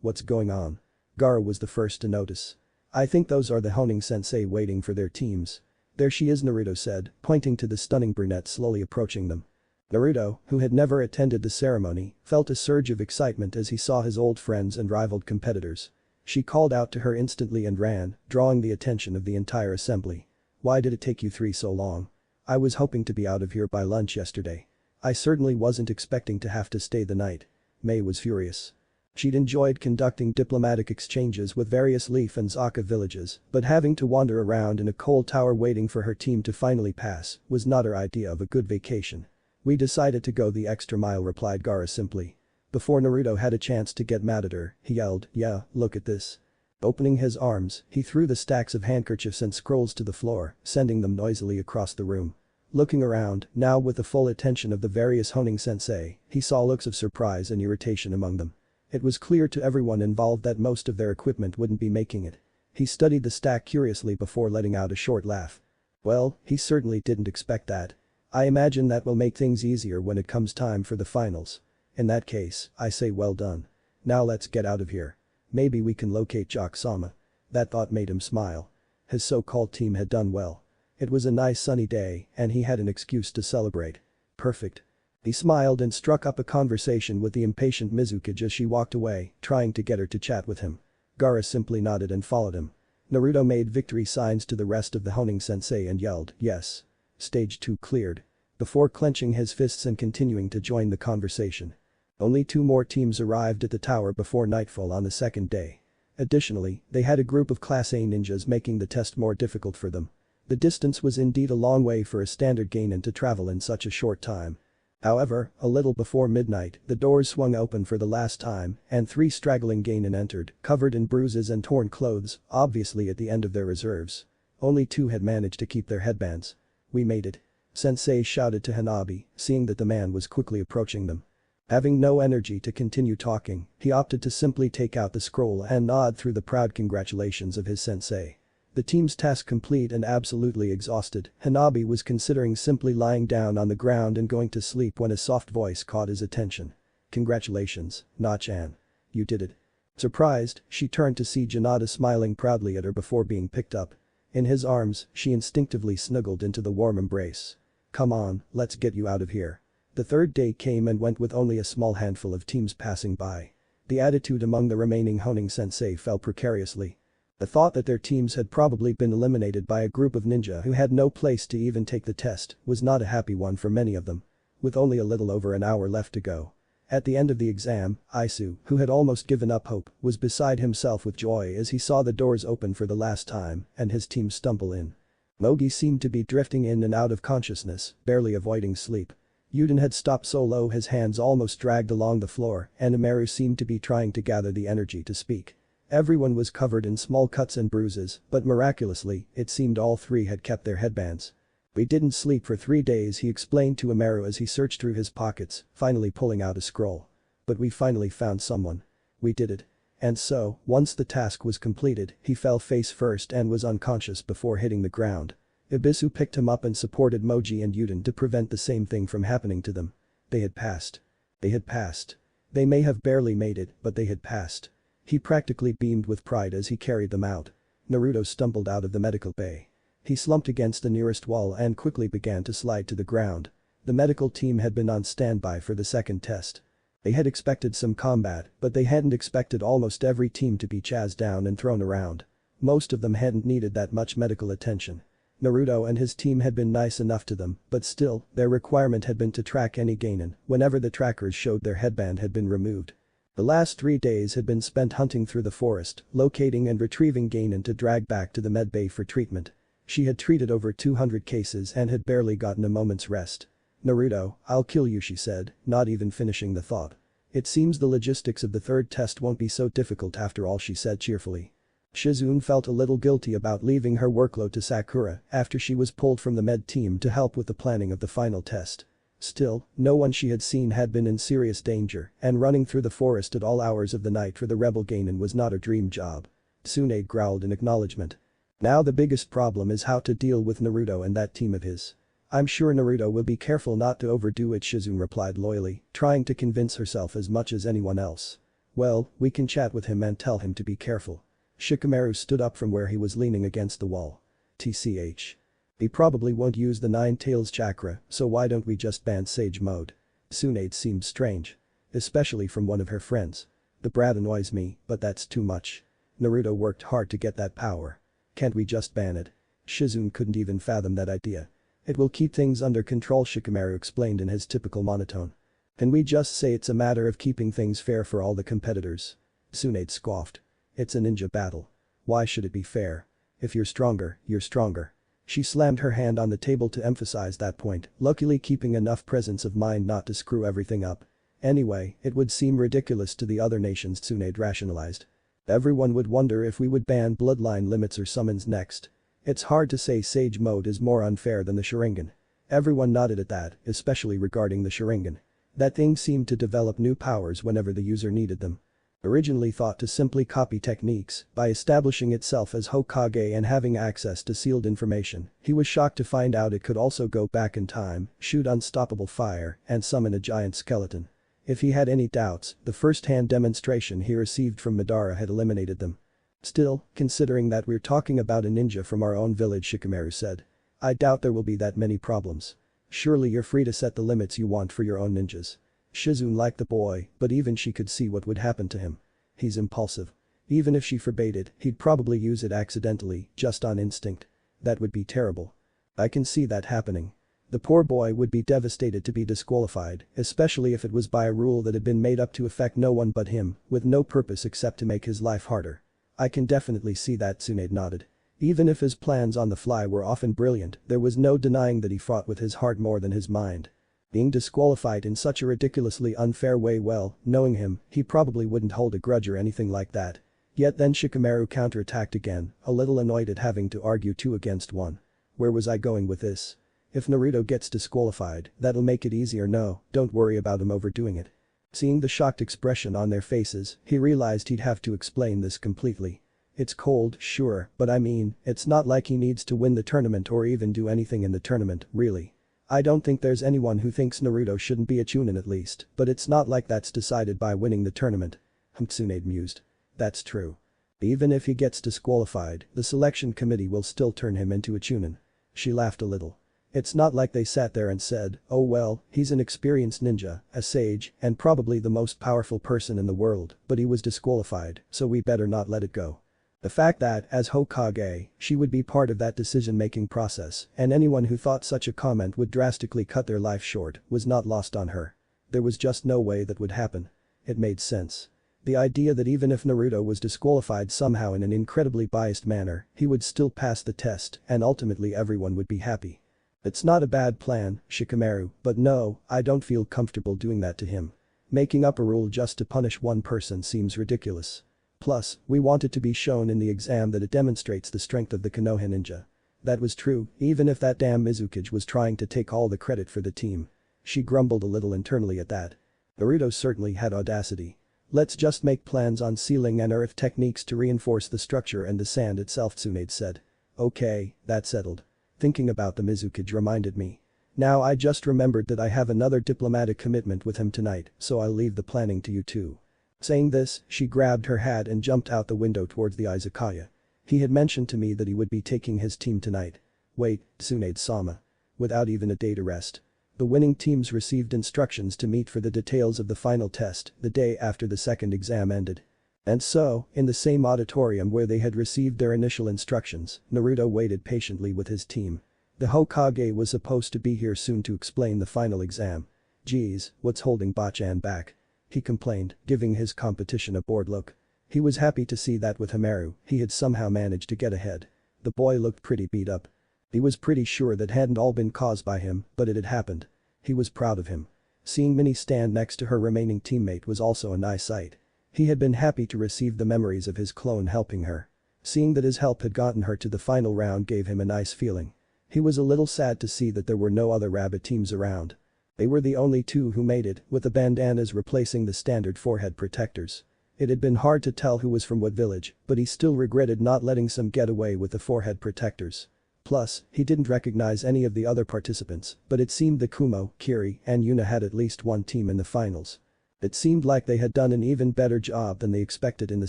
What's going on?" Gaara was the first to notice. "I think those are the Honin sensei waiting for their teams." "There she is," Naruto said, pointing to the stunning brunette slowly approaching them. Naruto, who had never attended the ceremony, felt a surge of excitement as he saw his old friends and rivaled competitors. She called out to her instantly and ran, drawing the attention of the entire assembly. "Why did it take you 3 so long? I was hoping to be out of here by lunch yesterday. I certainly wasn't expecting to have to stay the night." Mei was furious. She'd enjoyed conducting diplomatic exchanges with various Leaf and Zaka villages, but having to wander around in a cold tower waiting for her team to finally pass was not her idea of a good vacation. "We decided to go the extra mile," replied Gaara simply. Before Naruto had a chance to get mad at her, he yelled, "Yeah, look at this." Opening his arms, he threw the stacks of handkerchiefs and scrolls to the floor, sending them noisily across the room. Looking around, now with the full attention of the various Honin sensei, he saw looks of surprise and irritation among them. It was clear to everyone involved that most of their equipment wouldn't be making it. He studied the stack curiously before letting out a short laugh. Well, he certainly didn't expect that. I imagine that will make things easier when it comes time for the finals. In that case, I say well done. Now let's get out of here. Maybe we can locate Jock-sama. That thought made him smile. His so-called team had done well. It was a nice sunny day and he had an excuse to celebrate. Perfect. He smiled and struck up a conversation with the impatient Mizuki as she walked away, trying to get her to chat with him. Gaara simply nodded and followed him. Naruto made victory signs to the rest of the Honin sensei and yelled, "Yes." Stage 2 cleared. Before clenching his fists and continuing to join the conversation. Only 2 more teams arrived at the tower before nightfall on the second day. Additionally, they had a group of Class A ninjas making the test more difficult for them. The distance was indeed a long way for a standard genin to travel in such a short time. However, a little before midnight, the doors swung open for the last time and 3 straggling genin entered, covered in bruises and torn clothes, obviously at the end of their reserves. Only 2 had managed to keep their headbands. "We made it." Sensei shouted to Hanabi, seeing that the man was quickly approaching them. Having no energy to continue talking, he opted to simply take out the scroll and nod through the proud congratulations of his sensei. The team's task complete and absolutely exhausted, Hanabi was considering simply lying down on the ground and going to sleep when a soft voice caught his attention. "Congratulations, Na-chan. You did it." Surprised, she turned to see Janada smiling proudly at her before being picked up. In his arms, she instinctively snuggled into the warm embrace. "Come on, let's get you out of here." The third day came and went with only a small handful of teams passing by. The attitude among the remaining Honin sensei fell precariously. The thought that their teams had probably been eliminated by a group of ninja who had no place to even take the test was not a happy one for many of them. With only a little over an hour left to go. At the end of the exam, Isu, who had almost given up hope, was beside himself with joy as he saw the doors open for the last time and his team stumble in. Mogi seemed to be drifting in and out of consciousness, barely avoiding sleep. Yuden had stopped so low his hands almost dragged along the floor and Amaru seemed to be trying to gather the energy to speak. Everyone was covered in small cuts and bruises, but miraculously, it seemed all 3 had kept their headbands. "We didn't sleep for 3 days," he explained to Amaru as he searched through his pockets, finally pulling out a scroll. "But we finally found someone. We did it." And so, once the task was completed, he fell face first and was unconscious before hitting the ground. Ibisu picked him up and supported Moji and Yuden to prevent the same thing from happening to them. They had passed. They had passed. They may have barely made it, but they had passed. He practically beamed with pride as he carried them out. Naruto stumbled out of the medical bay. He slumped against the nearest wall and quickly began to slide to the ground. The medical team had been on standby for the second test. They had expected some combat, but they hadn't expected almost every team to be chased down and thrown around. Most of them hadn't needed that much medical attention. Naruto and his team had been nice enough to them, but still, their requirement had been to track any genin whenever the trackers showed their headband had been removed. The last 3 days had been spent hunting through the forest, locating and retrieving genin to drag back to the med bay for treatment. She had treated over 200 cases and had barely gotten a moment's rest. "Naruto, I'll kill you," she said, not even finishing the thought. "It seems the logistics of the third test won't be so difficult after all," she said cheerfully. Shizune felt a little guilty about leaving her workload to Sakura after she was pulled from the med team to help with the planning of the final test. Still, no one she had seen had been in serious danger and running through the forest at all hours of the night for the rebel genin was not a dream job. Tsunade growled in acknowledgement. "Now the biggest problem is how to deal with Naruto and that team of his." "I'm sure Naruto will be careful not to overdo it," Shizune replied loyally, trying to convince herself as much as anyone else. "Well, we can chat with him and tell him to be careful." Shikamaru stood up from where he was leaning against the wall. "Tch. He probably won't use the Nine Tails chakra, so why don't we just ban Sage Mode?" Tsunade seemed strange. Especially from one of her friends. "The brat annoys me, but that's too much. Naruto worked hard to get that power. Can't we just ban it?" Shizune couldn't even fathom that idea. "It will keep things under control," Shikamaru explained in his typical monotone. "Can we just say it's a matter of keeping things fair for all the competitors?" Tsunade scoffed. "It's a ninja battle. Why should it be fair? If you're stronger, you're stronger." She slammed her hand on the table to emphasize that point, luckily keeping enough presence of mind not to screw everything up. "Anyway, it would seem ridiculous to the other nations," Tsunade rationalized. "Everyone would wonder if we would ban bloodline limits or summons next. It's hard to say Sage Mode is more unfair than the Sharingan." Everyone nodded at that, especially regarding the Sharingan. That thing seemed to develop new powers whenever the user needed them. Originally thought to simply copy techniques by establishing itself as Hokage and having access to sealed information, he was shocked to find out it could also go back in time, shoot unstoppable fire, and summon a giant skeleton. If he had any doubts, the first-hand demonstration he received from Madara had eliminated them. Still, considering that we're talking about a ninja from our own village, Shikamaru said. I doubt there will be that many problems. Surely you're free to set the limits you want for your own ninjas. Shizune liked the boy, but even she could see what would happen to him. He's impulsive. Even if she forbade it, he'd probably use it accidentally, just on instinct. That would be terrible. I can see that happening. The poor boy would be devastated to be disqualified, especially if it was by a rule that had been made up to affect no one but him, with no purpose except to make his life harder. I can definitely see that, Tsunade nodded. Even if his plans on the fly were often brilliant, there was no denying that he fought with his heart more than his mind. Being disqualified in such a ridiculously unfair way, well, knowing him, he probably wouldn't hold a grudge or anything like that. Yet then Shikamaru counterattacked again, a little annoyed at having to argue 2 against 1. Where was I going with this? If Naruto gets disqualified, that'll make it easier. No, don't worry about him overdoing it. Seeing the shocked expression on their faces, he realized he'd have to explain this completely. It's cold, sure, but I mean, it's not like he needs to win the tournament or even do anything in the tournament, really. I don't think there's anyone who thinks Naruto shouldn't be a Chunin at least, but it's not like that's decided by winning the tournament. Tsunade mused. That's true. Even if he gets disqualified, the selection committee will still turn him into a Chunin. She laughed a little. It's not like they sat there and said, oh well, he's an experienced ninja, a sage, and probably the most powerful person in the world, but he was disqualified, so we better not let it go. The fact that, as Hokage, she would be part of that decision-making process, and anyone who thought such a comment would drastically cut their life short, was not lost on her. There was just no way that would happen. It made sense. The idea that even if Naruto was disqualified somehow in an incredibly biased manner, he would still pass the test, and ultimately everyone would be happy. It's not a bad plan, Shikamaru, but no, I don't feel comfortable doing that to him. Making up a rule just to punish one person seems ridiculous. Plus, we want it to be shown in the exam that it demonstrates the strength of the Konoha ninja. That was true, even if that damn Mizukage was trying to take all the credit for the team. She grumbled a little internally at that. Naruto certainly had audacity. Let's just make plans on sealing and earth techniques to reinforce the structure and the sand itself, Tsunade said. Okay, that's settled. Thinking about the Mizukage reminded me. Now I just remembered that I have another diplomatic commitment with him tonight, so I'll leave the planning to you two. Saying this, she grabbed her hat and jumped out the window towards the izakaya. He had mentioned to me that he would be taking his team tonight. Wait, Tsunade-sama. Without even a day to rest. The winning teams received instructions to meet for the details of the final test the day after the second exam ended. And so, in the same auditorium where they had received their initial instructions, Naruto waited patiently with his team. The Hokage was supposed to be here soon to explain the final exam. Geez, what's holding Bachan back? He complained, giving his competition a bored look. He was happy to see that with Hamaru, he had somehow managed to get ahead. The boy looked pretty beat up. He was pretty sure that hadn't all been caused by him, but it had happened. He was proud of him. Seeing Minnie stand next to her remaining teammate was also a nice sight. He had been happy to receive the memories of his clone helping her. Seeing that his help had gotten her to the final round gave him a nice feeling. He was a little sad to see that there were no other rabbit teams around. They were the only two who made it, with the bandanas replacing the standard forehead protectors. It had been hard to tell who was from what village, but he still regretted not letting some get away with the forehead protectors. Plus, he didn't recognize any of the other participants, but it seemed that Kumo, Kiri, and Yuna had at least one team in the finals. It seemed like they had done an even better job than they expected in the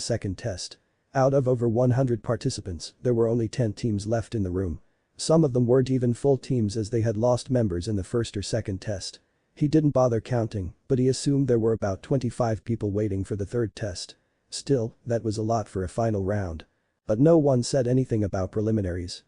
second test. Out of over 100 participants, there were only 10 teams left in the room. Some of them weren't even full teams as they had lost members in the first or second test. He didn't bother counting, but he assumed there were about 25 people waiting for the third test. Still, that was a lot for a final round. But no one said anything about preliminaries.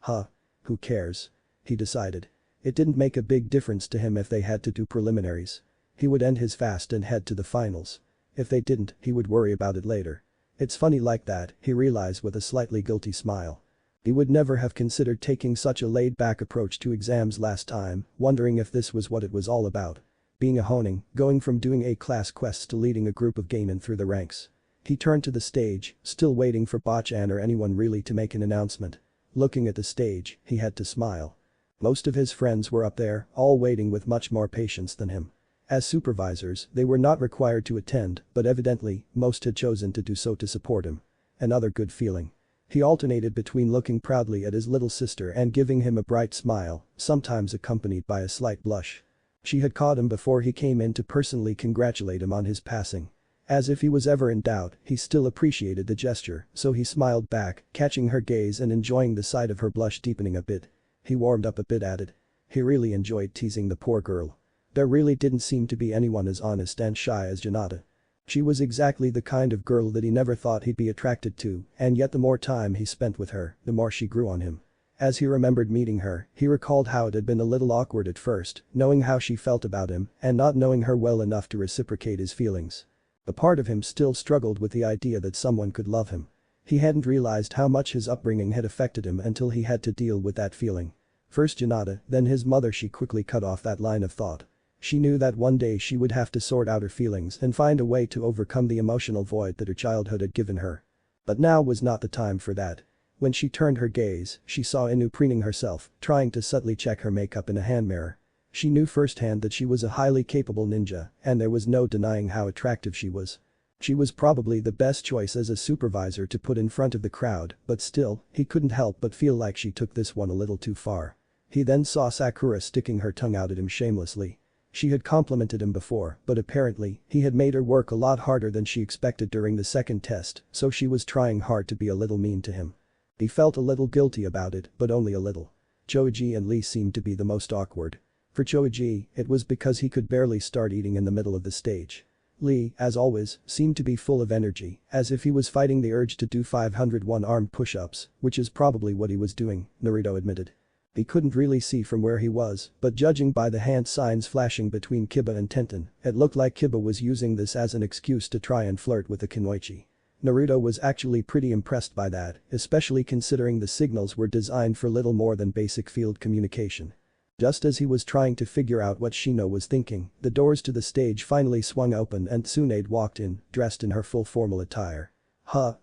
Who cares? He decided. It didn't make a big difference to him if they had to do preliminaries. He would end his fast and head to the finals. If they didn't, he would worry about it later. It's funny like that, he realized with a slightly guilty smile. He would never have considered taking such a laid-back approach to exams last time, wondering if this was what it was all about. Being a honing, going from doing A-class quests to leading a group of Genin through the ranks. He turned to the stage, still waiting for Bachan or anyone really to make an announcement. Looking at the stage, he had to smile. Most of his friends were up there, all waiting with much more patience than him. As supervisors, they were not required to attend, but evidently, most had chosen to do so to support him. Another good feeling. He alternated between looking proudly at his little sister and giving him a bright smile, sometimes accompanied by a slight blush. She had caught him before he came in to personally congratulate him on his passing. As if he was ever in doubt, he still appreciated the gesture, so he smiled back, catching her gaze and enjoying the sight of her blush deepening a bit. He warmed up a bit at it. He really enjoyed teasing the poor girl. There really didn't seem to be anyone as honest and shy as Janata. She was exactly the kind of girl that he never thought he'd be attracted to, and yet the more time he spent with her, the more she grew on him. As he remembered meeting her, he recalled how it had been a little awkward at first, knowing how she felt about him and not knowing her well enough to reciprocate his feelings. A part of him still struggled with the idea that someone could love him. He hadn't realized how much his upbringing had affected him until he had to deal with that feeling. First Janata, then his mother. She quickly cut off that line of thought. She knew that one day she would have to sort out her feelings and find a way to overcome the emotional void that her childhood had given her. But now was not the time for that. When she turned her gaze, she saw Inu preening herself, trying to subtly check her makeup in a hand mirror. She knew firsthand that she was a highly capable ninja, and there was no denying how attractive she was. She was probably the best choice as a supervisor to put in front of the crowd, but still, he couldn't help but feel like she took this one a little too far. He then saw Sakura sticking her tongue out at him shamelessly. She had complimented him before, but apparently, he had made her work a lot harder than she expected during the second test, so she was trying hard to be a little mean to him. He felt a little guilty about it, but only a little. Choji and Lee seemed to be the most awkward. For Choji, it was because he could barely start eating in the middle of the stage. Lee, as always, seemed to be full of energy, as if he was fighting the urge to do 501 armed push-ups, which is probably what he was doing, Naruto admitted. He couldn't really see from where he was, but judging by the hand signs flashing between Kiba and Tenten, it looked like Kiba was using this as an excuse to try and flirt with the Kunoichi. Naruto was actually pretty impressed by that, especially considering the signals were designed for little more than basic field communication. Just as he was trying to figure out what Shino was thinking, the doors to the stage finally swung open and Tsunade walked in, dressed in her full formal attire.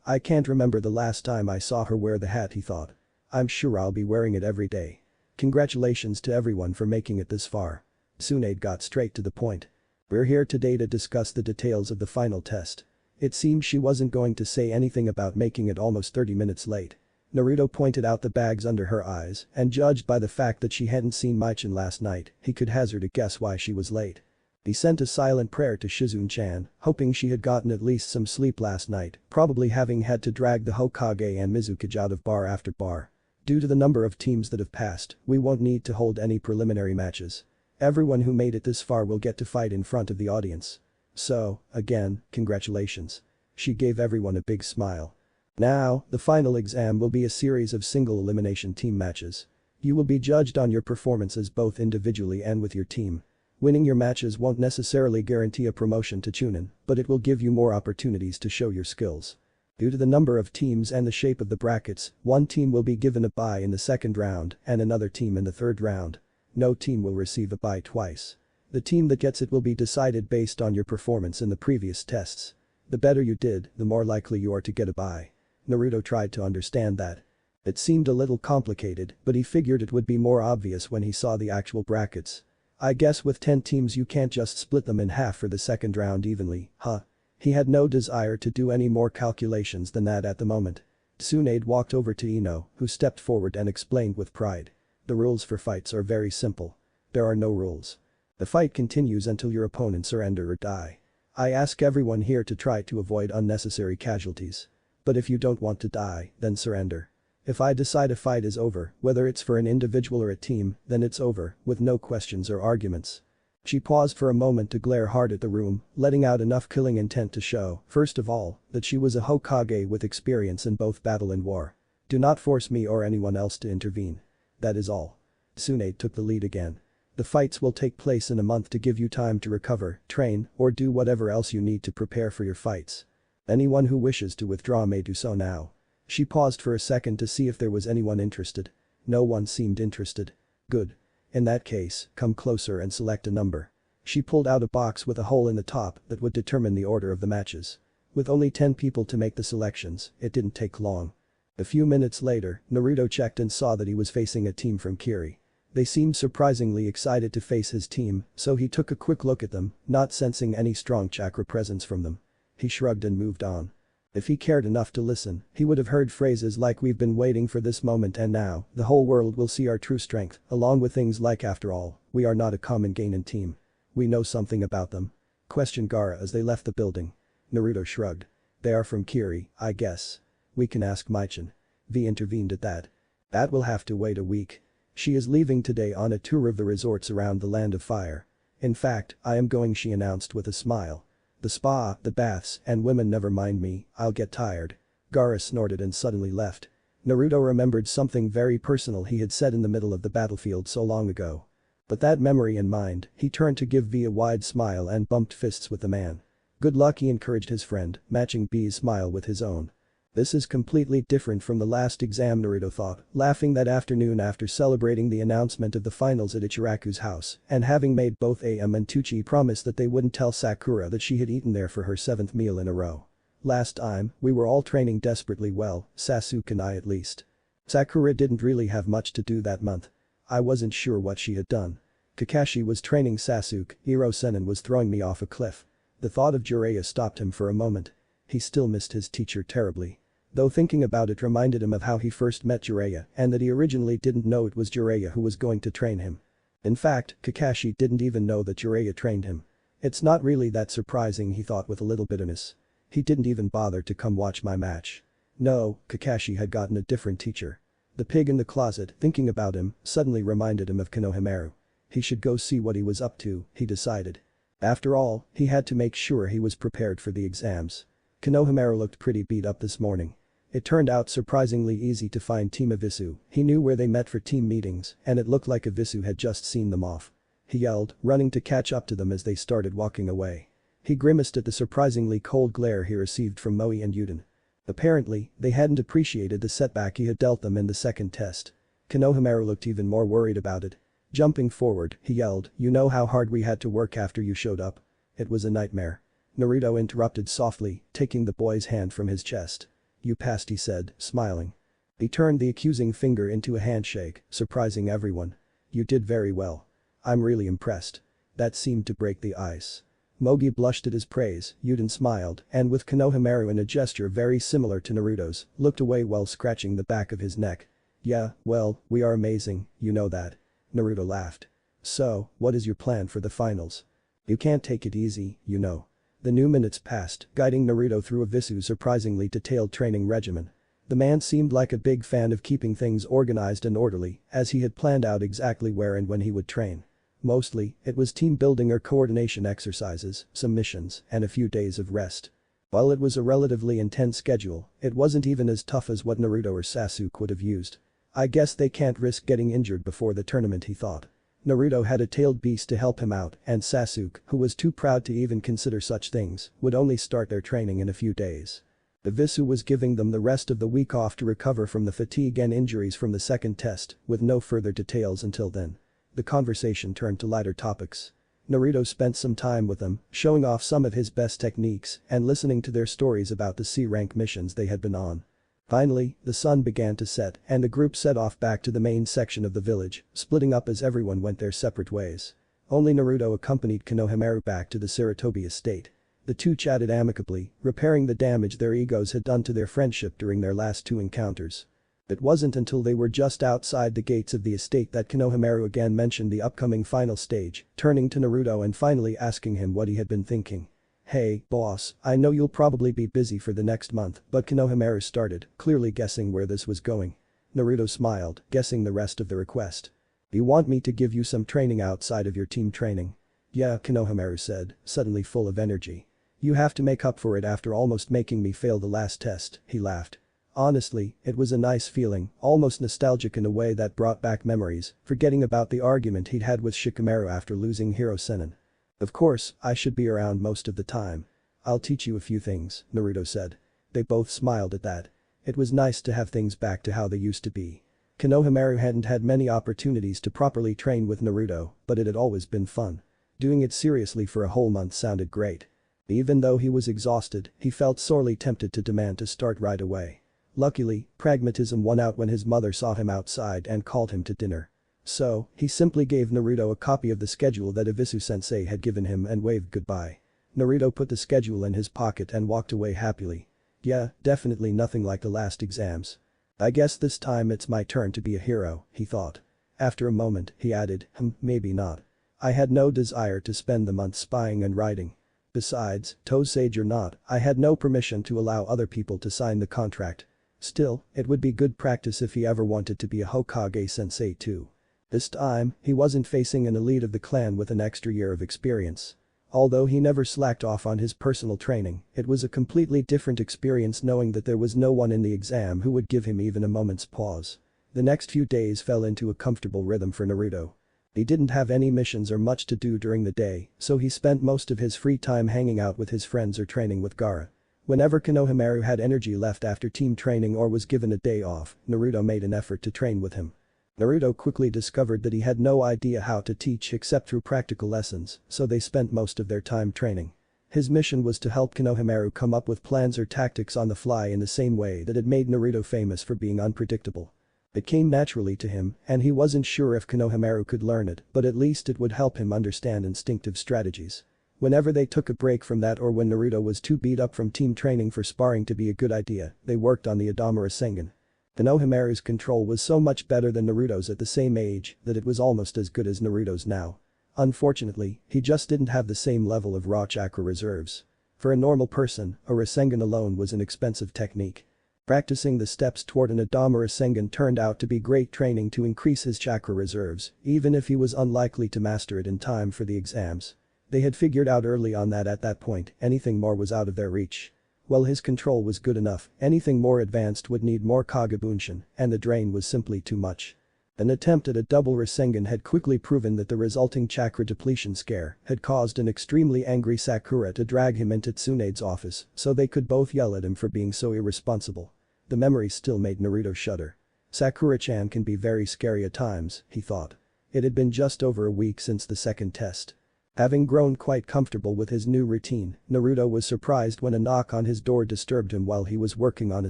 I can't remember the last time I saw her wear the hat, he thought. I'm sure I'll be wearing it every day. Congratulations to everyone for making it this far. Tsunade got straight to the point. We're here today to discuss the details of the final test. It seemed she wasn't going to say anything about making it almost 30 minutes late. Naruto pointed out the bags under her eyes, and judged by the fact that she hadn't seen Maichin last night, he could hazard a guess why she was late. He sent a silent prayer to Shizune-chan, hoping she had gotten at least some sleep last night, probably having had to drag the Hokage and Mizukage out of bar after bar. Due to the number of teams that have passed, we won't need to hold any preliminary matches. Everyone who made it this far will get to fight in front of the audience. So, again, congratulations. She gave everyone a big smile. Now, the final exam will be a series of single elimination team matches. You will be judged on your performances both individually and with your team. Winning your matches won't necessarily guarantee a promotion to Chunin, but it will give you more opportunities to show your skills. Due to the number of teams and the shape of the brackets, one team will be given a bye in the second round and another team in the third round. No team will receive a bye twice. The team that gets it will be decided based on your performance in the previous tests. The better you did, the more likely you are to get a bye. Naruto tried to understand that. It seemed a little complicated, but he figured it would be more obvious when he saw the actual brackets. I guess with 10 teams you can't just split them in half for the second round evenly, huh? He had no desire to do any more calculations than that at the moment. Tsunade walked over to Ino, who stepped forward and explained with pride. The rules for fights are very simple. There are no rules. The fight continues until your opponent surrender or die. I ask everyone here to try to avoid unnecessary casualties. But if you don't want to die, then surrender. If I decide a fight is over, whether it's for an individual or a team, then it's over, with no questions or arguments. She paused for a moment to glare hard at the room, letting out enough killing intent to show, first of all, that she was a Hokage with experience in both battle and war. Do not force me or anyone else to intervene. That is all. Tsunade took the lead again. The fights will take place in a month to give you time to recover, train, or do whatever else you need to prepare for your fights. Anyone who wishes to withdraw may do so now. She paused for a second to see if there was anyone interested. No one seemed interested. Good. In that case, come closer and select a number. She pulled out a box with a hole in the top that would determine the order of the matches. With only 10 people to make the selections, it didn't take long. A few minutes later, Naruto checked and saw that he was facing a team from Kiri. They seemed surprisingly excited to face his team, so he took a quick look at them, not sensing any strong chakra presence from them. He shrugged and moved on. If he cared enough to listen, he would have heard phrases like "we've been waiting for this moment and now, the whole world will see our true strength," along with things like "after all, we are not a common Ganon team. We know something about them." Questioned Gaara as they left the building. Naruto shrugged. "They are from Kiri, I guess. We can ask Maichin." V intervened at that. "That will have to wait a week. She is leaving today on a tour of the resorts around the Land of Fire. In fact, I am going," she announced with a smile. "The spa, the baths, and women never mind me, I'll get tired." Gaara snorted and suddenly left. Naruto remembered something very personal he had said in the middle of the battlefield so long ago. But that memory in mind, he turned to give V a wide smile and bumped fists with the man. "Good luck," he encouraged his friend, matching B's smile with his own. "This is completely different from the last exam," Naruto thought, laughing that afternoon after celebrating the announcement of the finals at Ichiraku's house and having made both AM and Tucci promise that they wouldn't tell Sakura that she had eaten there for her 7th meal in a row. "Last time, we were all training desperately well, Sasuke and I at least. Sakura didn't really have much to do that month. I wasn't sure what she had done. Kakashi was training Sasuke, Hirosenin was throwing me off a cliff." The thought of Jiraiya stopped him for a moment. He still missed his teacher terribly. Though thinking about it reminded him of how he first met Jiraiya and that he originally didn't know it was Jiraiya who was going to train him. In fact, Kakashi didn't even know that Jiraiya trained him. "It's not really that surprising," he thought with a little bitterness. "He didn't even bother to come watch my match." No, Kakashi had gotten a different teacher. The pig in the closet, thinking about him, suddenly reminded him of Konohamaru. He should go see what he was up to, he decided. After all, he had to make sure he was prepared for the exams. Konohamaru looked pretty beat up this morning. It turned out surprisingly easy to find Team Evisu. He knew where they met for team meetings, and it looked like Evisu had just seen them off. He yelled, running to catch up to them as they started walking away. He grimaced at the surprisingly cold glare he received from Moe and Yuden. Apparently, they hadn't appreciated the setback he had dealt them in the second test. Konohamaru looked even more worried about it. Jumping forward, he yelled, "You know how hard we had to work after you showed up? It was a nightmare." Naruto interrupted softly, taking the boy's hand from his chest. "You passed," he said, smiling. He turned the accusing finger into a handshake, surprising everyone. "You did very well. I'm really impressed." That seemed to break the ice. Mogi blushed at his praise, Yuden smiled, and with Konohamaru in a gesture very similar to Naruto's, looked away while scratching the back of his neck. "Yeah, well, we are amazing, you know that." Naruto laughed. "So, what is your plan for the finals? You can't take it easy, you know." The new minutes passed, guiding Naruto through Evisu's surprisingly detailed training regimen. The man seemed like a big fan of keeping things organized and orderly, as he had planned out exactly where and when he would train. Mostly, it was team building or coordination exercises, some missions, and a few days of rest. While it was a relatively intense schedule, it wasn't even as tough as what Naruto or Sasuke would have used. "I guess they can't risk getting injured before the tournament," he thought. Naruto had a tailed beast to help him out, and Sasuke, who was too proud to even consider such things, would only start their training in a few days. Evisu was giving them the rest of the week off to recover from the fatigue and injuries from the second test, with no further details until then. The conversation turned to lighter topics. Naruto spent some time with them, showing off some of his best techniques and listening to their stories about the C-rank missions they had been on. Finally, the sun began to set and the group set off back to the main section of the village, splitting up as everyone went their separate ways. Only Naruto accompanied Konohamaru back to the Sarutobi estate. The two chatted amicably, repairing the damage their egos had done to their friendship during their last two encounters. It wasn't until they were just outside the gates of the estate that Konohamaru again mentioned the upcoming final stage, turning to Naruto and finally asking him what he had been thinking. "Hey, boss, I know you'll probably be busy for the next month," but Konohamaru started, clearly guessing where this was going. Naruto smiled, guessing the rest of the request. "You want me to give you some training outside of your team training?" "Yeah," Konohamaru said, suddenly full of energy. "You have to make up for it after almost making me fail the last test," he laughed. Honestly, it was a nice feeling, almost nostalgic in a way that brought back memories, forgetting about the argument he'd had with Shikamaru after losing Hirosenin. "Of course, I should be around most of the time. I'll teach you a few things," Naruto said. They both smiled at that. It was nice to have things back to how they used to be. Konohamaru hadn't had many opportunities to properly train with Naruto, but it had always been fun. Doing it seriously for a whole month sounded great. Even though he was exhausted, he felt sorely tempted to demand to start right away. Luckily, pragmatism won out when his mother saw him outside and called him to dinner. So, he simply gave Naruto a copy of the schedule that Ibisu-sensei had given him and waved goodbye. Naruto put the schedule in his pocket and walked away happily. Yeah, definitely nothing like the last exams. I guess this time it's my turn to be a hero, he thought. After a moment, he added, maybe not. I had no desire to spend the month spying and writing. Besides, Sage or not, I had no permission to allow other people to sign the contract. Still, it would be good practice if he ever wanted to be a Hokage sensei too. This time, he wasn't facing an elite of the clan with an extra year of experience. Although he never slacked off on his personal training, it was a completely different experience knowing that there was no one in the exam who would give him even a moment's pause. The next few days fell into a comfortable rhythm for Naruto. He didn't have any missions or much to do during the day, so he spent most of his free time hanging out with his friends or training with Gaara. Whenever Konohamaru had energy left after team training or was given a day off, Naruto made an effort to train with him. Naruto quickly discovered that he had no idea how to teach except through practical lessons, so they spent most of their time training. His mission was to help Konohamaru come up with plans or tactics on the fly in the same way that had made Naruto famous for being unpredictable. It came naturally to him, and he wasn't sure if Konohamaru could learn it, but at least it would help him understand instinctive strategies. Whenever they took a break from that or when Naruto was too beat up from team training for sparring to be a good idea, they worked on the Adama Rasengan. Konohamaru's control was so much better than Naruto's at the same age that it was almost as good as Naruto's now. Unfortunately, he just didn't have the same level of raw chakra reserves. For a normal person, a Rasengan alone was an expensive technique. Practicing the steps toward an Adama Rasengan turned out to be great training to increase his chakra reserves, even if he was unlikely to master it in time for the exams. They had figured out early on that at that point, anything more was out of their reach. While his control was good enough, anything more advanced would need more Kage Bunshin, and the drain was simply too much. An attempt at a double Rasengan had quickly proven that the resulting chakra depletion scare had caused an extremely angry Sakura to drag him into Tsunade's office so they could both yell at him for being so irresponsible. The memory still made Naruto shudder. Sakura-chan can be very scary at times, he thought. It had been just over a week since the second test. Having grown quite comfortable with his new routine, Naruto was surprised when a knock on his door disturbed him while he was working on a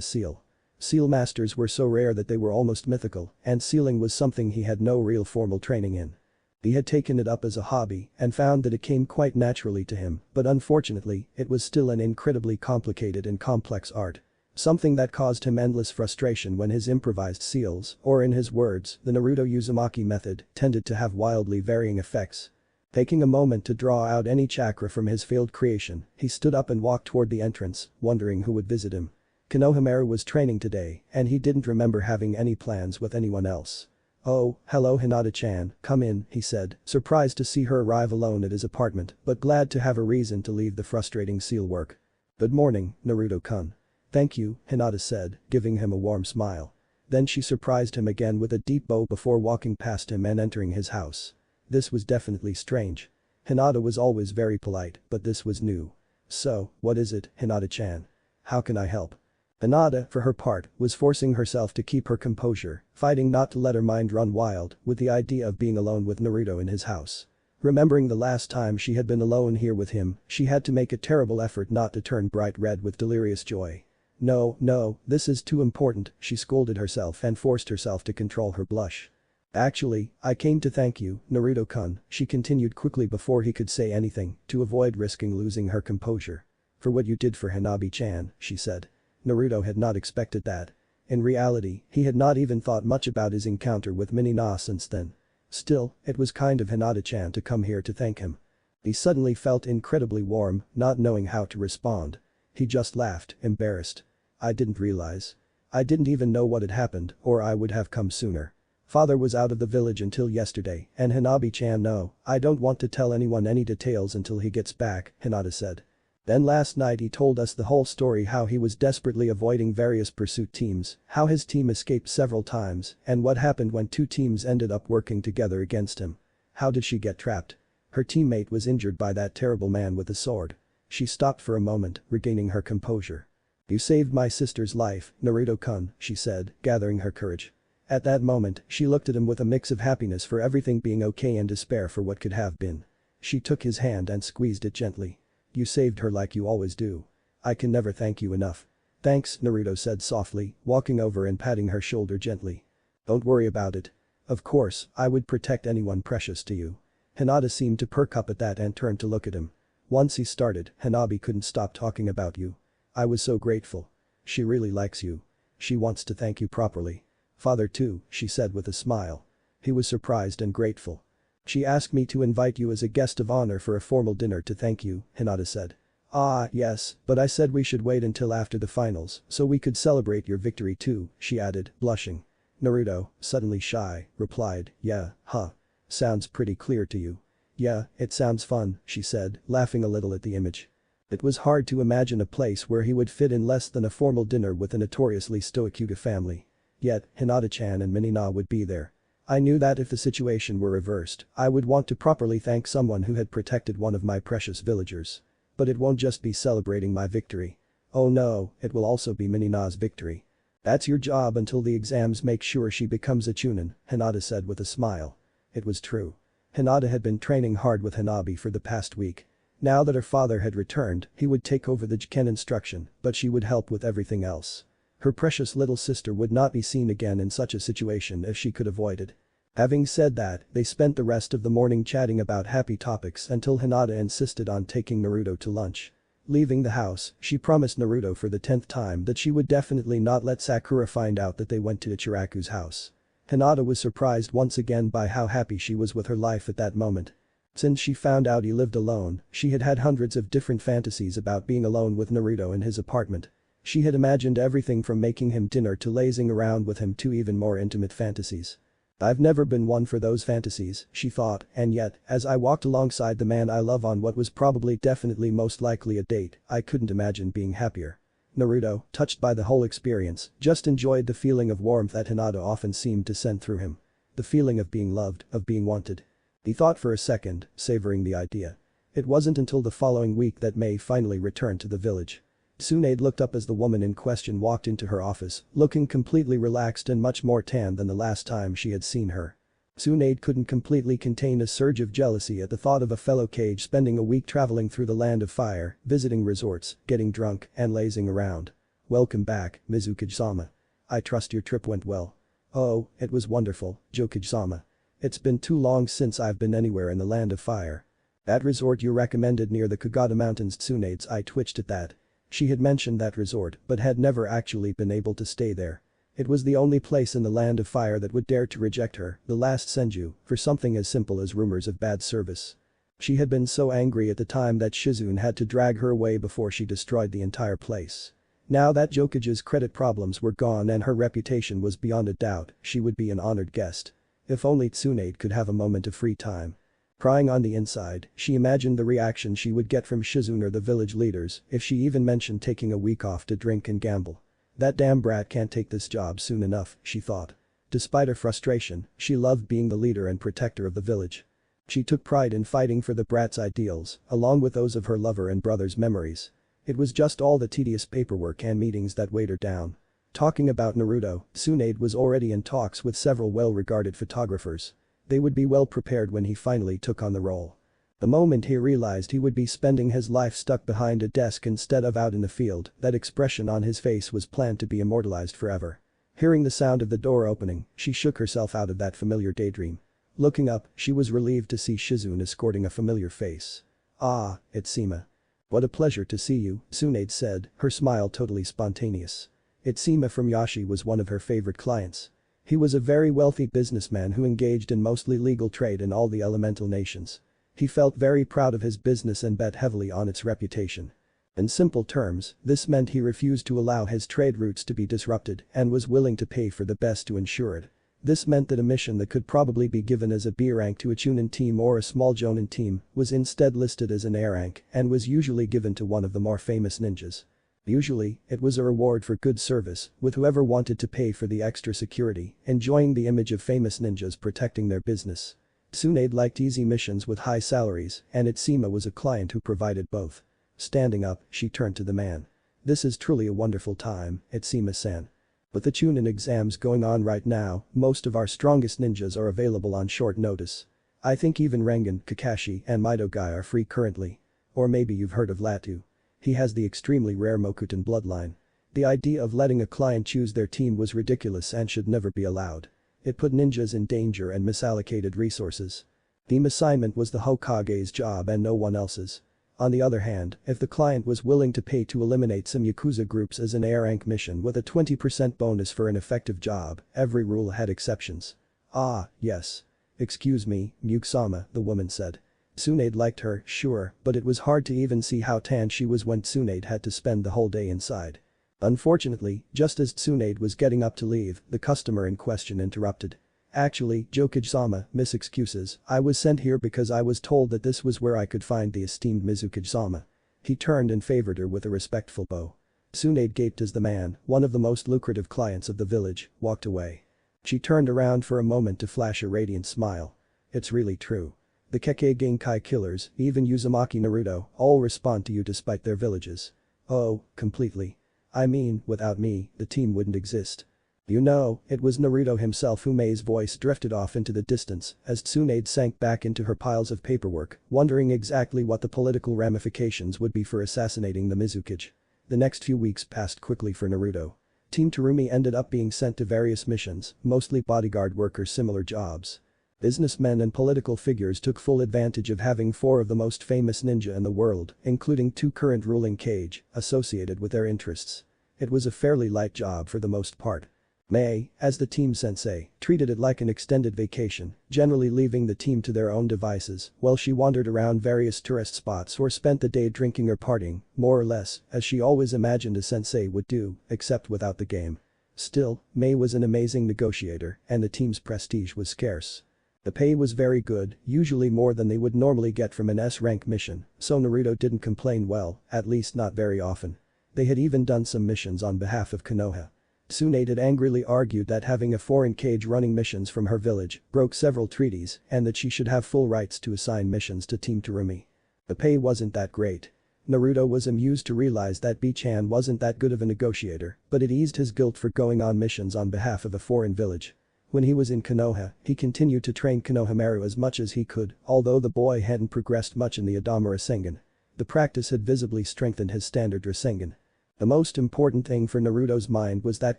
seal. Seal masters were so rare that they were almost mythical, and sealing was something he had no real formal training in. He had taken it up as a hobby and found that it came quite naturally to him, but unfortunately, it was still an incredibly complicated and complex art. Something that caused him endless frustration when his improvised seals, or in his words, the Naruto Uzumaki method, tended to have wildly varying effects. Taking a moment to draw out any chakra from his failed creation, he stood up and walked toward the entrance, wondering who would visit him. Konohamaru was training today, and he didn't remember having any plans with anyone else. "Oh, hello Hinata-chan, come in," he said, surprised to see her arrive alone at his apartment, but glad to have a reason to leave the frustrating seal work. "Good morning, Naruto-kun." "Thank you," Hinata said, giving him a warm smile. Then she surprised him again with a deep bow before walking past him and entering his house. This was definitely strange. Hinata was always very polite, but this was new. "So, what is it, Hinata-chan? How can I help?" Hinata, for her part, was forcing herself to keep her composure, fighting not to let her mind run wild with the idea of being alone with Naruto in his house. Remembering the last time she had been alone here with him, she had to make a terrible effort not to turn bright red with delirious joy. No, this is too important," she scolded herself and forced herself to control her blush. "Actually, I came to thank you, Naruto-kun," she continued quickly before he could say anything, to avoid risking losing her composure. "For what you did for Hanabi-chan," she said. Naruto had not expected that. In reality, he had not even thought much about his encounter with Minina since then. Still, it was kind of Hinata-chan to come here to thank him. He suddenly felt incredibly warm, not knowing how to respond. He just laughed, embarrassed. "I didn't realize. I didn't even know what had happened, or I would have come sooner. Father was out of the village until yesterday, and Hanabi-chan no, I don't want to tell anyone any details until he gets back," Hinata said. Then last night he told us the whole story, how he was desperately avoiding various pursuit teams, how his team escaped several times, and what happened when two teams ended up working together against him. How did she get trapped? Her teammate was injured by that terrible man with a sword. She stopped for a moment, regaining her composure. "You saved my sister's life, Naruto-kun," she said, gathering her courage. At that moment, she looked at him with a mix of happiness for everything being okay and despair for what could have been. She took his hand and squeezed it gently. "You saved her like you always do. I can never thank you enough." "Thanks," Naruto said softly, walking over and patting her shoulder gently. "Don't worry about it. Of course, I would protect anyone precious to you. Hinata seemed to perk up at that and turned to look at him. Once he started, Hanabi couldn't stop talking about you. I was so grateful. She really likes you. She wants to thank you properly. Father too, she said with a smile. He was surprised and grateful. She asked me to invite you as a guest of honor for a formal dinner to thank you, Hinata said. Ah, yes, but I said we should wait until after the finals so we could celebrate your victory too, she added, blushing. Naruto, suddenly shy, replied, yeah, huh. Sounds pretty clear to you. Yeah, it sounds fun, she said, laughing a little at the image. It was hard to imagine a place where he would fit in less than a formal dinner with a notoriously stoic Huga family. Yet, Hinata-chan and Minina would be there. I knew that if the situation were reversed, I would want to properly thank someone who had protected one of my precious villagers. But it won't just be celebrating my victory. Oh no, it will also be Minina's victory. That's your job until the exams make sure she becomes a Chunin, Hinata said with a smile. It was true. Hinata had been training hard with Hanabi for the past week. Now that her father had returned, he would take over the Jiken instruction, but she would help with everything else. Her precious little sister would not be seen again in such a situation if she could avoid it. Having said that, they spent the rest of the morning chatting about happy topics until Hinata insisted on taking Naruto to lunch. Leaving the house, she promised Naruto for the 10th time that she would definitely not let Sakura find out that they went to Ichiraku's house. Hinata was surprised once again by how happy she was with her life at that moment. Since she found out he lived alone, she had had hundreds of different fantasies about being alone with Naruto in his apartment. She had imagined everything from making him dinner to lazing around with him to even more intimate fantasies. I've never been one for those fantasies, she thought, and yet, as I walked alongside the man I love on what was probably definitely most likely a date, I couldn't imagine being happier. Naruto, touched by the whole experience, just enjoyed the feeling of warmth that Hinata often seemed to send through him. The feeling of being loved, of being wanted. He thought for a second, savoring the idea. It wasn't until the following week that May finally returned to the village. Tsunade looked up as the woman in question walked into her office, looking completely relaxed and much more tan than the last time she had seen her. Tsunade couldn't completely contain a surge of jealousy at the thought of a fellow Kage spending a week traveling through the land of fire, visiting resorts, getting drunk, and lazing around. Welcome back, Mizukage-sama. I trust your trip went well. Oh, it was wonderful, Jokage-sama. It's been too long since I've been anywhere in the land of fire. That resort you recommended near the Kagata Mountains. Tsunade's eye twitched at that. She had mentioned that resort but had never actually been able to stay there. It was the only place in the land of fire that would dare to reject her, the last Senju, for something as simple as rumors of bad service. She had been so angry at the time that Shizune had to drag her away before she destroyed the entire place. Now that Jokage's credit problems were gone and her reputation was beyond a doubt, she would be an honored guest. If only Tsunade could have a moment of free time. Crying on the inside, she imagined the reaction she would get from Shizune or the village leaders if she even mentioned taking a week off to drink and gamble. That damn brat can't take this job soon enough, she thought. Despite her frustration, she loved being the leader and protector of the village. She took pride in fighting for the brat's ideals, along with those of her lover and brother's memories. It was just all the tedious paperwork and meetings that weighed her down. Talking about Naruto, Tsunade was already in talks with several well-regarded photographers. They would be well prepared when he finally took on the role. The moment he realized he would be spending his life stuck behind a desk instead of out in the field, that expression on his face was planned to be immortalized forever. Hearing the sound of the door opening, she shook herself out of that familiar daydream. Looking up, she was relieved to see Shizune escorting a familiar face. Ah, it's Sima. What a pleasure to see you, Tsunade said, her smile totally spontaneous. Sima from Yashi was one of her favorite clients. He was a very wealthy businessman who engaged in mostly legal trade in all the elemental nations. He felt very proud of his business and bet heavily on its reputation. In simple terms, this meant he refused to allow his trade routes to be disrupted and was willing to pay for the best to ensure it. This meant that a mission that could probably be given as a B rank to a Chunin team or a small Jonin team was instead listed as an A rank and was usually given to one of the more famous ninjas. Usually, it was a reward for good service, with whoever wanted to pay for the extra security, enjoying the image of famous ninjas protecting their business. Tsunade liked easy missions with high salaries, and Sima was a client who provided both. Standing up, she turned to the man. This is truly a wonderful time, Sima-san. With the Chunin exams going on right now, most of our strongest ninjas are available on short notice. I think even Rengen, Kakashi, and Midogai are free currently. Or maybe you've heard of Latu. He has the extremely rare Mokutan bloodline. The idea of letting a client choose their team was ridiculous and should never be allowed. it put ninjas in danger and misallocated resources. The assignment was the Hokage's job and no one else's. On the other hand, if the client was willing to pay to eliminate some Yakuza groups as an A-rank mission with a 20% bonus for an effective job, every rule had exceptions. Ah, yes. Excuse me, Miyuki-sama, the woman said. Tsunade liked her, sure, but it was hard to even see how tan she was when Tsunade had to spend the whole day inside. Unfortunately, just as Tsunade was getting up to leave, the customer in question interrupted. Actually, Jokage-sama, miss excuses, I was sent here because I was told that this was where I could find the esteemed Mizukage-sama. He turned and favored her with a respectful bow. Tsunade gaped as the man, one of the most lucrative clients of the village, walked away. She turned around for a moment to flash a radiant smile. It's really true. The Kage Genkai killers, even Uzumaki Naruto, all respond to you despite their villages. Oh, completely. I mean, without me, the team wouldn't exist. You know, it was Naruto himself who Mei's voice drifted off into the distance as Tsunade sank back into her piles of paperwork, wondering exactly what the political ramifications would be for assassinating the Mizukage. The next few weeks passed quickly for Naruto. Team Terumi ended up being sent to various missions, mostly bodyguard workers similar jobs. Businessmen and political figures took full advantage of having 4 of the most famous ninja in the world, including 2 current ruling Kage, associated with their interests. It was a fairly light job for the most part. Mei, as the team sensei, treated it like an extended vacation, generally leaving the team to their own devices while she wandered around various tourist spots or spent the day drinking or partying, more or less, as she always imagined a sensei would do, except without the game. Still, Mei was an amazing negotiator and the team's prestige was scarce. The pay was very good, usually more than they would normally get from an S-rank mission, so Naruto didn't complain well, at least not very often. They had even done some missions on behalf of Konoha. Tsunade had angrily argued that having a foreign Kage running missions from her village broke several treaties and that she should have full rights to assign missions to Team Terumi. The pay wasn't that great. Naruto was amused to realize that B-chan wasn't that good of a negotiator, but it eased his guilt for going on missions on behalf of a foreign village. When he was in Konoha, he continued to train Konohamaru as much as he could, although the boy hadn't progressed much in the Adama Rasengan. The practice had visibly strengthened his standard Rasengan. The most important thing for Naruto's mind was that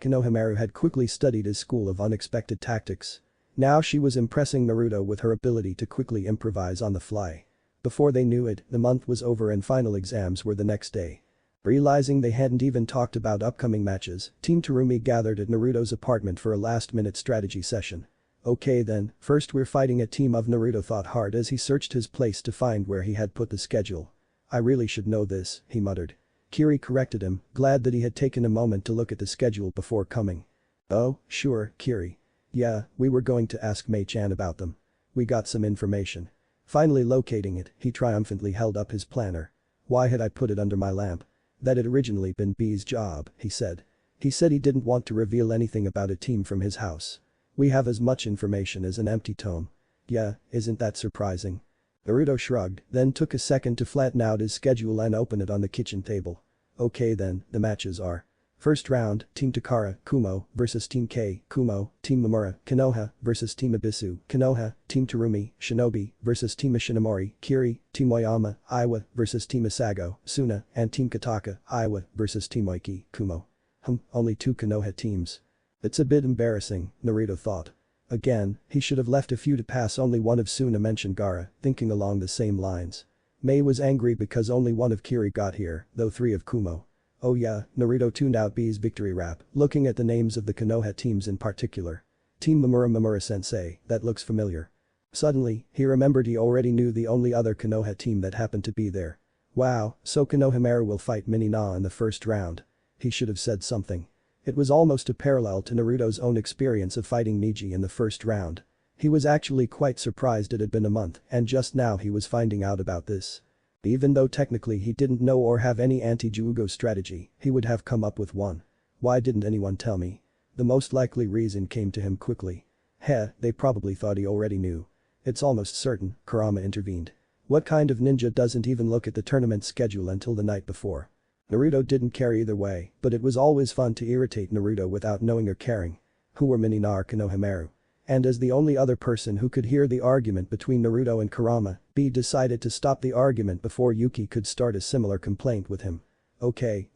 Konohamaru had quickly studied his school of unexpected tactics. Now she was impressing Naruto with her ability to quickly improvise on the fly. Before they knew it, the month was over and final exams were the next day. Realizing they hadn't even talked about upcoming matches, Team Terumi gathered at Naruto's apartment for a last-minute strategy session. Okay then, first we're fighting a team of. Naruto thought hard as he searched his place to find where he had put the schedule. I really should know this, he muttered. Kiri corrected him, glad that he had taken a moment to look at the schedule before coming. Oh, sure, Kiri. Yeah, we were going to ask Mei-chan about them. We got some information. Finally locating it, he triumphantly held up his planner. Why had I put it under my lamp? That had originally been B's job, he said. He said he didn't want to reveal anything about a team from his house. We have as much information as an empty tome. Yeah, isn't that surprising? Naruto shrugged, then took a second to flatten out his schedule and open it on the kitchen table. Okay then, the matches are. First round, Team Takara, Kumo, vs Team K, Kumo, Team Mamura, Konoha, vs Team Abisu, Konoha, Team Terumi, Shinobi, vs Team Ishinomori, Kiri, Team Oyama, Iwa, vs Team Isago, Suna, and Team Kataka, Iwa, vs Team Oiki, Kumo. Only 2 Konoha teams. It's a bit embarrassing, Naruto thought. Again, he should have left a few to pass. Only one of Suna mentioned Gaara, thinking along the same lines. Mei was angry because only one of Kiri got here, though 3 of Kumo. Oh yeah, Naruto tuned out B's victory rap, looking at the names of the Konoha teams in particular. Team Mamura sensei, that looks familiar. Suddenly, he remembered he already knew the only other Konoha team that happened to be there. Wow, so Konohamaru will fight Minina in the first round. He should have said something. It was almost a parallel to Naruto's own experience of fighting Neji in the first round. He was actually quite surprised it had been a month and just now he was finding out about this. Even though technically he didn't know or have any anti-Juugo strategy, he would have come up with one. Why didn't anyone tell me? The most likely reason came to him quickly. They probably thought he already knew. It's almost certain, Kurama intervened. What kind of ninja doesn't even look at the tournament schedule until the night before? Naruto didn't care either way, but it was always fun to irritate Naruto without knowing or caring. Who were Minina or Konohamaru? And as the only other person who could hear the argument between Naruto and Kurama, B decided to stop the argument before Yuki could start a similar complaint with him. Okay,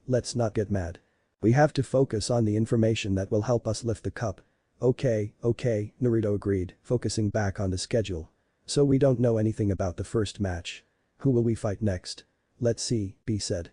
let's not get mad. We have to focus on the information that will help us lift the cup. Okay, Naruto agreed, focusing back on the schedule. So we don't know anything about the first match. Who will we fight next? Let's see, B said.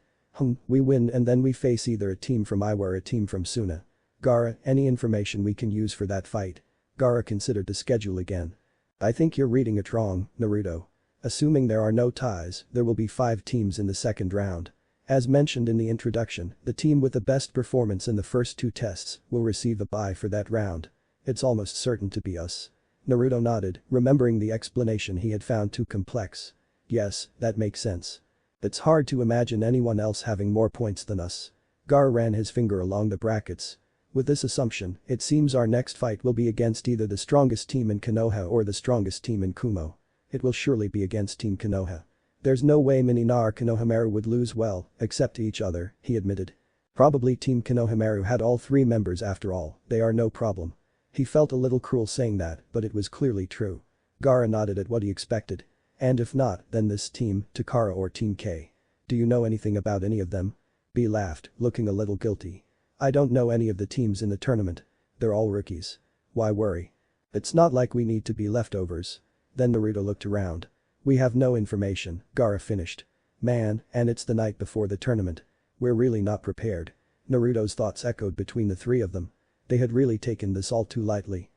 We win and then we face either a team from Iwa or a team from Suna. Gaara, any information we can use for that fight? Gaara considered the schedule again. I think you're reading it wrong, Naruto. Assuming there are no ties, there will be 5 teams in the second round. As mentioned in the introduction, the team with the best performance in the first 2 tests will receive a bye for that round. It's almost certain to be us. Naruto nodded, remembering the explanation he had found too complex. Yes, that makes sense. It's hard to imagine anyone else having more points than us. Gaara ran his finger along the brackets. With this assumption, it seems our next fight will be against either the strongest team in Konoha or the strongest team in Kumo. It will surely be against Team Konoha. There's no way Minina or Konohamaru would lose well, except to each other, he admitted. Probably Team Konohamaru had all 3 members after all, they are no problem. He felt a little cruel saying that, but it was clearly true. Gaara nodded at what he expected. And if not, then this team, Takara or Team K. Do you know anything about any of them? B laughed, looking a little guilty. I don't know any of the teams in the tournament. They're all rookies. Why worry? It's not like we need to be leftovers. Then Naruto looked around. We have no information, Gaara finished. Man, and it's the night before the tournament. We're really not prepared. Naruto's thoughts echoed between the 3 of them. They had really taken this all too lightly.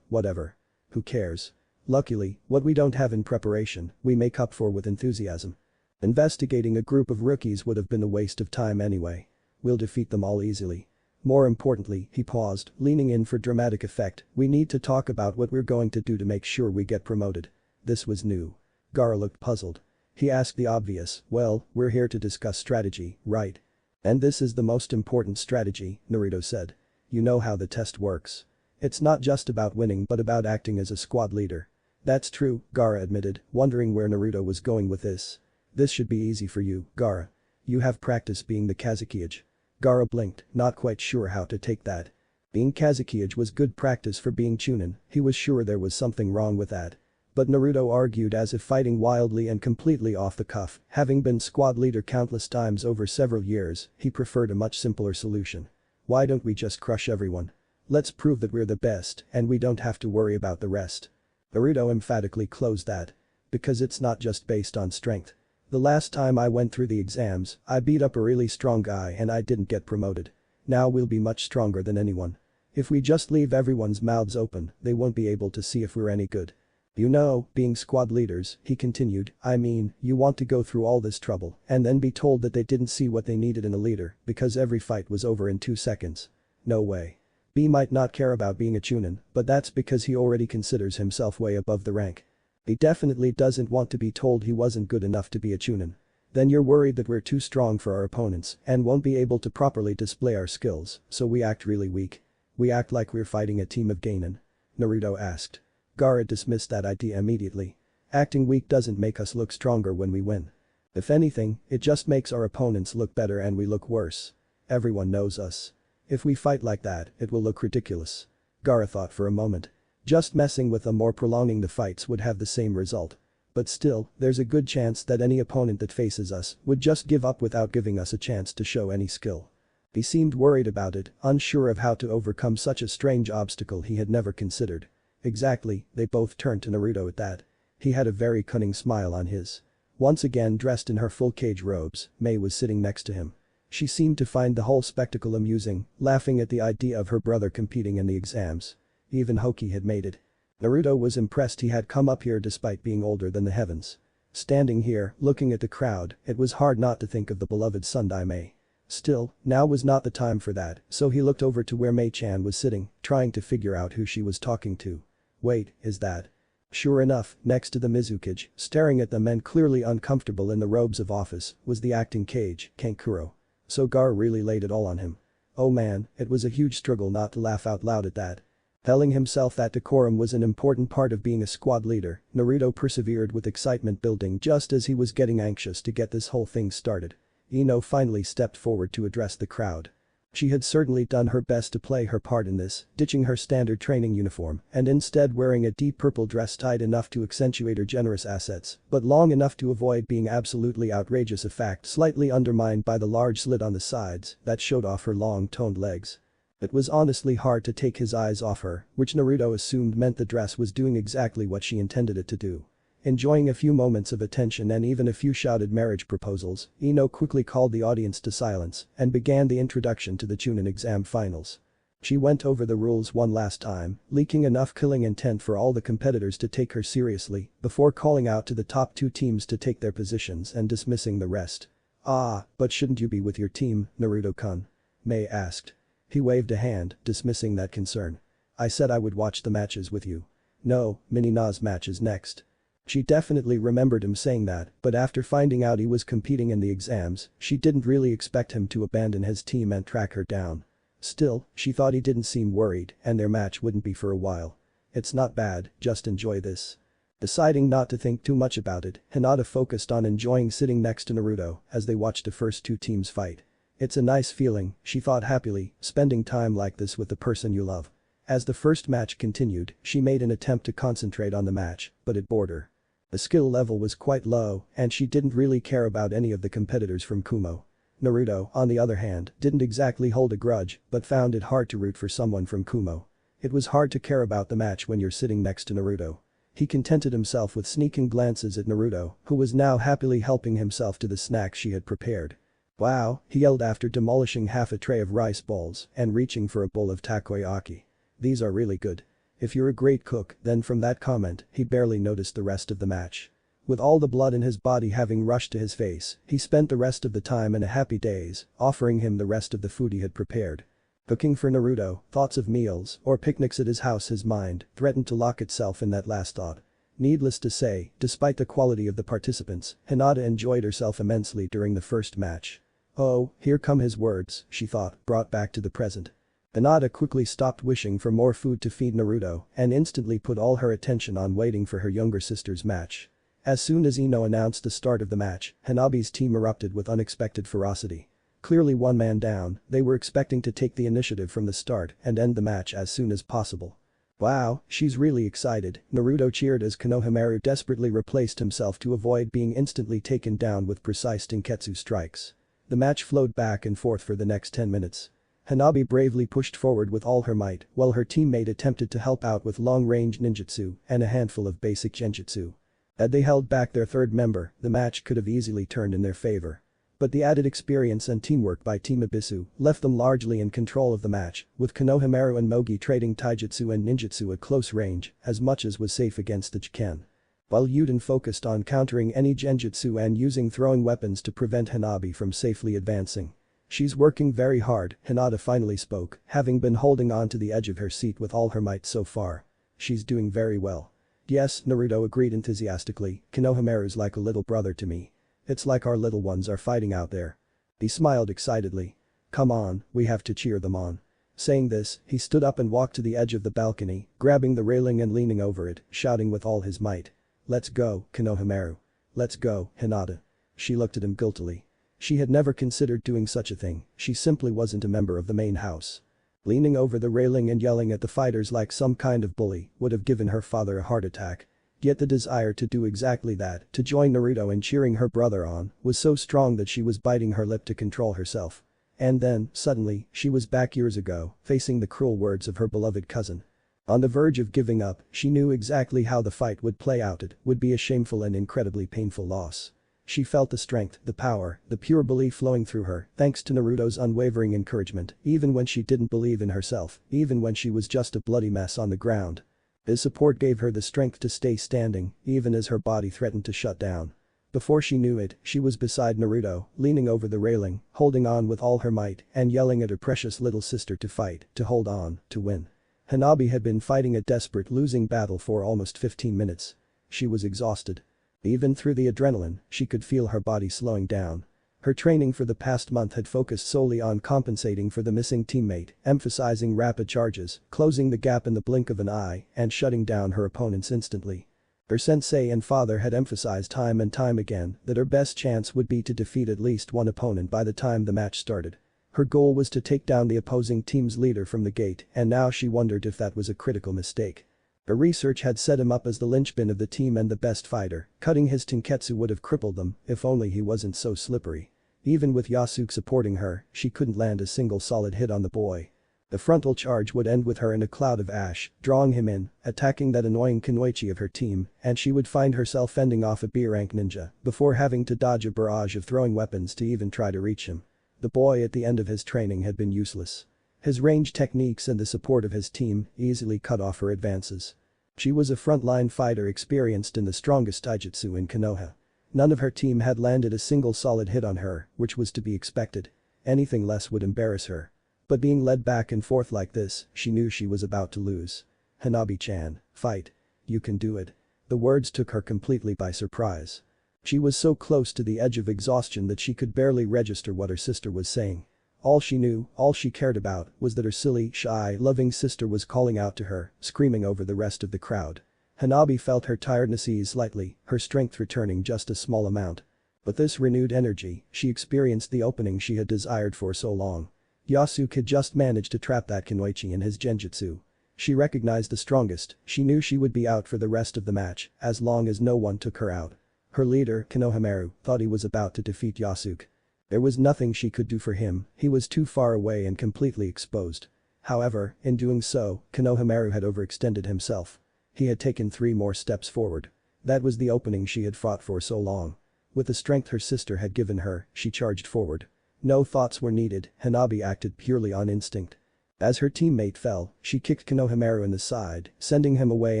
Whatever. Who cares? Luckily, what we don't have in preparation, we make up for with enthusiasm. Investigating a group of rookies would have been a waste of time anyway. We'll defeat them all easily. More importantly, he paused, leaning in for dramatic effect, we need to talk about what we're going to do to make sure we get promoted. This was new. Gaara looked puzzled. He asked the obvious, well, we're here to discuss strategy, right? And this is the most important strategy, Naruto said. You know how the test works. It's not just about winning but about acting as a squad leader. That's true, Gaara admitted, wondering where Naruto was going with this. This should be easy for you, Gaara. You have practice being the Kazekage. Gaara blinked, not quite sure how to take that. Being Kazekage was good practice for being Chunin, he was sure there was something wrong with that. But Naruto argued as if fighting wildly and completely off the cuff, having been squad leader countless times over several years, he preferred a much simpler solution. Why don't we just crush everyone? Let's prove that we're the best and we don't have to worry about the rest. Naruto emphatically closed that. Because it's not just based on strength. The last time I went through the exams, I beat up a really strong guy and I didn't get promoted. Now we'll be much stronger than anyone. If we just leave everyone's mouths open, they won't be able to see if we're any good. You know, being squad leaders, he continued, I mean, you want to go through all this trouble and then be told that they didn't see what they needed in a leader because every fight was over in 2 seconds. No way. B might not care about being a Chunin, but that's because he already considers himself way above the rank. He definitely doesn't want to be told he wasn't good enough to be a Chunin. Then you're worried that we're too strong for our opponents and won't be able to properly display our skills, so we act really weak. We act like we're fighting a team of Jonin. Naruto asked. Gaara dismissed that idea immediately. Acting weak doesn't make us look stronger when we win. If anything, it just makes our opponents look better and we look worse. Everyone knows us. If we fight like that, it will look ridiculous. Gaara thought for a moment. Just messing with them or prolonging the fights would have the same result. But still, there's a good chance that any opponent that faces us would just give up without giving us a chance to show any skill. He seemed worried about it, unsure of how to overcome such a strange obstacle he had never considered. Exactly, they both turned to Naruto at that. He had a very cunning smile on his. Once again dressed in her full Kage robes, Mei was sitting next to him. She seemed to find the whole spectacle amusing, laughing at the idea of her brother competing in the exams. Even Hoki had made it. Naruto was impressed he had come up here despite being older than the heavens. Standing here, looking at the crowd, it was hard not to think of the beloved Sundai Mei. Still, now was not the time for that, so he looked over to where Mei-chan was sitting, trying to figure out who she was talking to. Wait, is that? Sure enough, next to the Mizukage, staring at them and clearly uncomfortable in the robes of office, was the acting Kage, Kankuro. So Gaara really laid it all on him. Oh man, it was a huge struggle not to laugh out loud at that. Telling himself that decorum was an important part of being a squad leader, Naruto persevered with excitement building just as he was getting anxious to get this whole thing started. Ino finally stepped forward to address the crowd. She had certainly done her best to play her part in this, ditching her standard training uniform and instead wearing a deep purple dress tight enough to accentuate her generous assets, but long enough to avoid being absolutely outrageous, a fact slightly undermined by the large slit on the sides that showed off her long toned legs. It was honestly hard to take his eyes off her, which Naruto assumed meant the dress was doing exactly what she intended it to do. Enjoying a few moments of attention and even a few shouted marriage proposals, Ino quickly called the audience to silence and began the introduction to the Chunin exam finals. She went over the rules one last time, leaking enough killing intent for all the competitors to take her seriously before calling out to the top two teams to take their positions and dismissing the rest. "Ah, but shouldn't you be with your team, Naruto-kun?" Mei asked. He waved a hand, dismissing that concern. "I said I would watch the matches with you." "No, Minina's match is next." She definitely remembered him saying that, but after finding out he was competing in the exams, she didn't really expect him to abandon his team and track her down. Still, she thought he didn't seem worried and their match wouldn't be for a while. "It's not bad, just enjoy this." Deciding not to think too much about it, Hinata focused on enjoying sitting next to Naruto as they watched the first two teams fight. "It's a nice feeling," she thought happily, spending time like this with the person you love. As the first match continued, she made an attempt to concentrate on the match, but it bored her. The skill level was quite low and she didn't really care about any of the competitors from Kumo. Naruto, on the other hand, didn't exactly hold a grudge but found it hard to root for someone from Kumo. It was hard to care about the match when you're sitting next to Naruto. He contented himself with sneaking glances at Naruto, who was now happily helping himself to the snacks she had prepared. "Wow," he yelled after demolishing half a tray of rice balls and reaching for a bowl of takoyaki. "These are really good." If you're a great cook, then from that comment, he barely noticed the rest of the match. With all the blood in his body having rushed to his face, he spent the rest of the time in a happy daze, offering him the rest of the food he had prepared. Cooking for Naruto, thoughts of meals or picnics at his house, his mind threatened to lock itself in that last thought. Needless to say, despite the quality of the participants, Hinata enjoyed herself immensely during the first match. "Oh, here come his words," she thought, brought back to the present. Hinata quickly stopped wishing for more food to feed Naruto and instantly put all her attention on waiting for her younger sister's match. As soon as Ino announced the start of the match, Hanabi's team erupted with unexpected ferocity. Clearly one man down, they were expecting to take the initiative from the start and end the match as soon as possible. "Wow, she's really excited," Naruto cheered as Konohamaru desperately replaced himself to avoid being instantly taken down with precise Tenketsu strikes. The match flowed back and forth for the next 10 minutes. Hanabi bravely pushed forward with all her might while her teammate attempted to help out with long-range ninjutsu and a handful of basic genjutsu. Had they held back their third member, the match could have easily turned in their favor. But the added experience and teamwork by Team Abisu left them largely in control of the match, with Konohamaru and Mogi trading taijutsu and ninjutsu at close range as much as was safe against the Chiken. While Yuden focused on countering any genjutsu and using throwing weapons to prevent Hanabi from safely advancing. "She's working very hard," Hinata finally spoke, having been holding on to the edge of her seat with all her might so far. "She's doing very well." "Yes," Naruto agreed enthusiastically, "Konohamaru's like a little brother to me. It's like our little ones are fighting out there." He smiled excitedly. "Come on, we have to cheer them on." Saying this, he stood up and walked to the edge of the balcony, grabbing the railing and leaning over it, shouting with all his might. "Let's go, Konohamaru. Let's go, Hinata." She looked at him guiltily. She had never considered doing such a thing, she simply wasn't a member of the main house. Leaning over the railing and yelling at the fighters like some kind of bully would have given her father a heart attack. Yet the desire to do exactly that, to join Naruto in cheering her brother on, was so strong that she was biting her lip to control herself. And then, suddenly, she was back years ago, facing the cruel words of her beloved cousin. On the verge of giving up, she knew exactly how the fight would play out. It would be a shameful and incredibly painful loss. She felt the strength, the power, the pure belief flowing through her thanks to Naruto's unwavering encouragement, even when she didn't believe in herself, even when she was just a bloody mess on the ground. His support gave her the strength to stay standing, even as her body threatened to shut down. Before she knew it, she was beside Naruto, leaning over the railing, holding on with all her might and yelling at her precious little sister to fight, to hold on, to win. Hanabi had been fighting a desperate losing battle for almost 15 minutes. She was exhausted. Even through the adrenaline, she could feel her body slowing down. Her training for the past month had focused solely on compensating for the missing teammate, emphasizing rapid charges, closing the gap in the blink of an eye, and shutting down her opponents instantly. Her sensei and father had emphasized time and time again that her best chance would be to defeat at least one opponent by the time the match started. Her goal was to take down the opposing team's leader from the gate, and now she wondered if that was a critical mistake. Her research had set him up as the linchpin of the team and the best fighter, cutting his Tenketsu would have crippled them if only he wasn't so slippery. Even with Yasuke supporting her, she couldn't land a single solid hit on the boy. The frontal charge would end with her in a cloud of ash, drawing him in, attacking that annoying Kunoichi of her team, and she would find herself fending off a B-rank ninja before having to dodge a barrage of throwing weapons to even try to reach him. The boy at the end of his training had been useless. His range techniques and the support of his team easily cut off her advances. She was a frontline fighter experienced in the strongest taijutsu in Konoha. None of her team had landed a single solid hit on her, which was to be expected. Anything less would embarrass her. But being led back and forth like this, she knew she was about to lose. "Hanabi-chan, fight. You can do it." The words took her completely by surprise. She was so close to the edge of exhaustion that she could barely register what her sister was saying. All she knew, all she cared about, was that her silly, shy, loving sister was calling out to her, screaming over the rest of the crowd. Hanabi felt her tiredness ease slightly, her strength returning just a small amount. With this renewed energy, she experienced the opening she had desired for so long. Yasuke had just managed to trap that Kunoichi in his genjutsu. She recognized the strongest, she knew she would be out for the rest of the match, as long as no one took her out. Her leader, Konohamaru, thought he was about to defeat Yasuke. There was nothing she could do for him, he was too far away and completely exposed. However, in doing so, Konohamaru had overextended himself. He had taken 3 more steps forward. That was the opening she had fought for so long. With the strength her sister had given her, she charged forward. No thoughts were needed, Hanabi acted purely on instinct. As her teammate fell, she kicked Konohamaru in the side, sending him away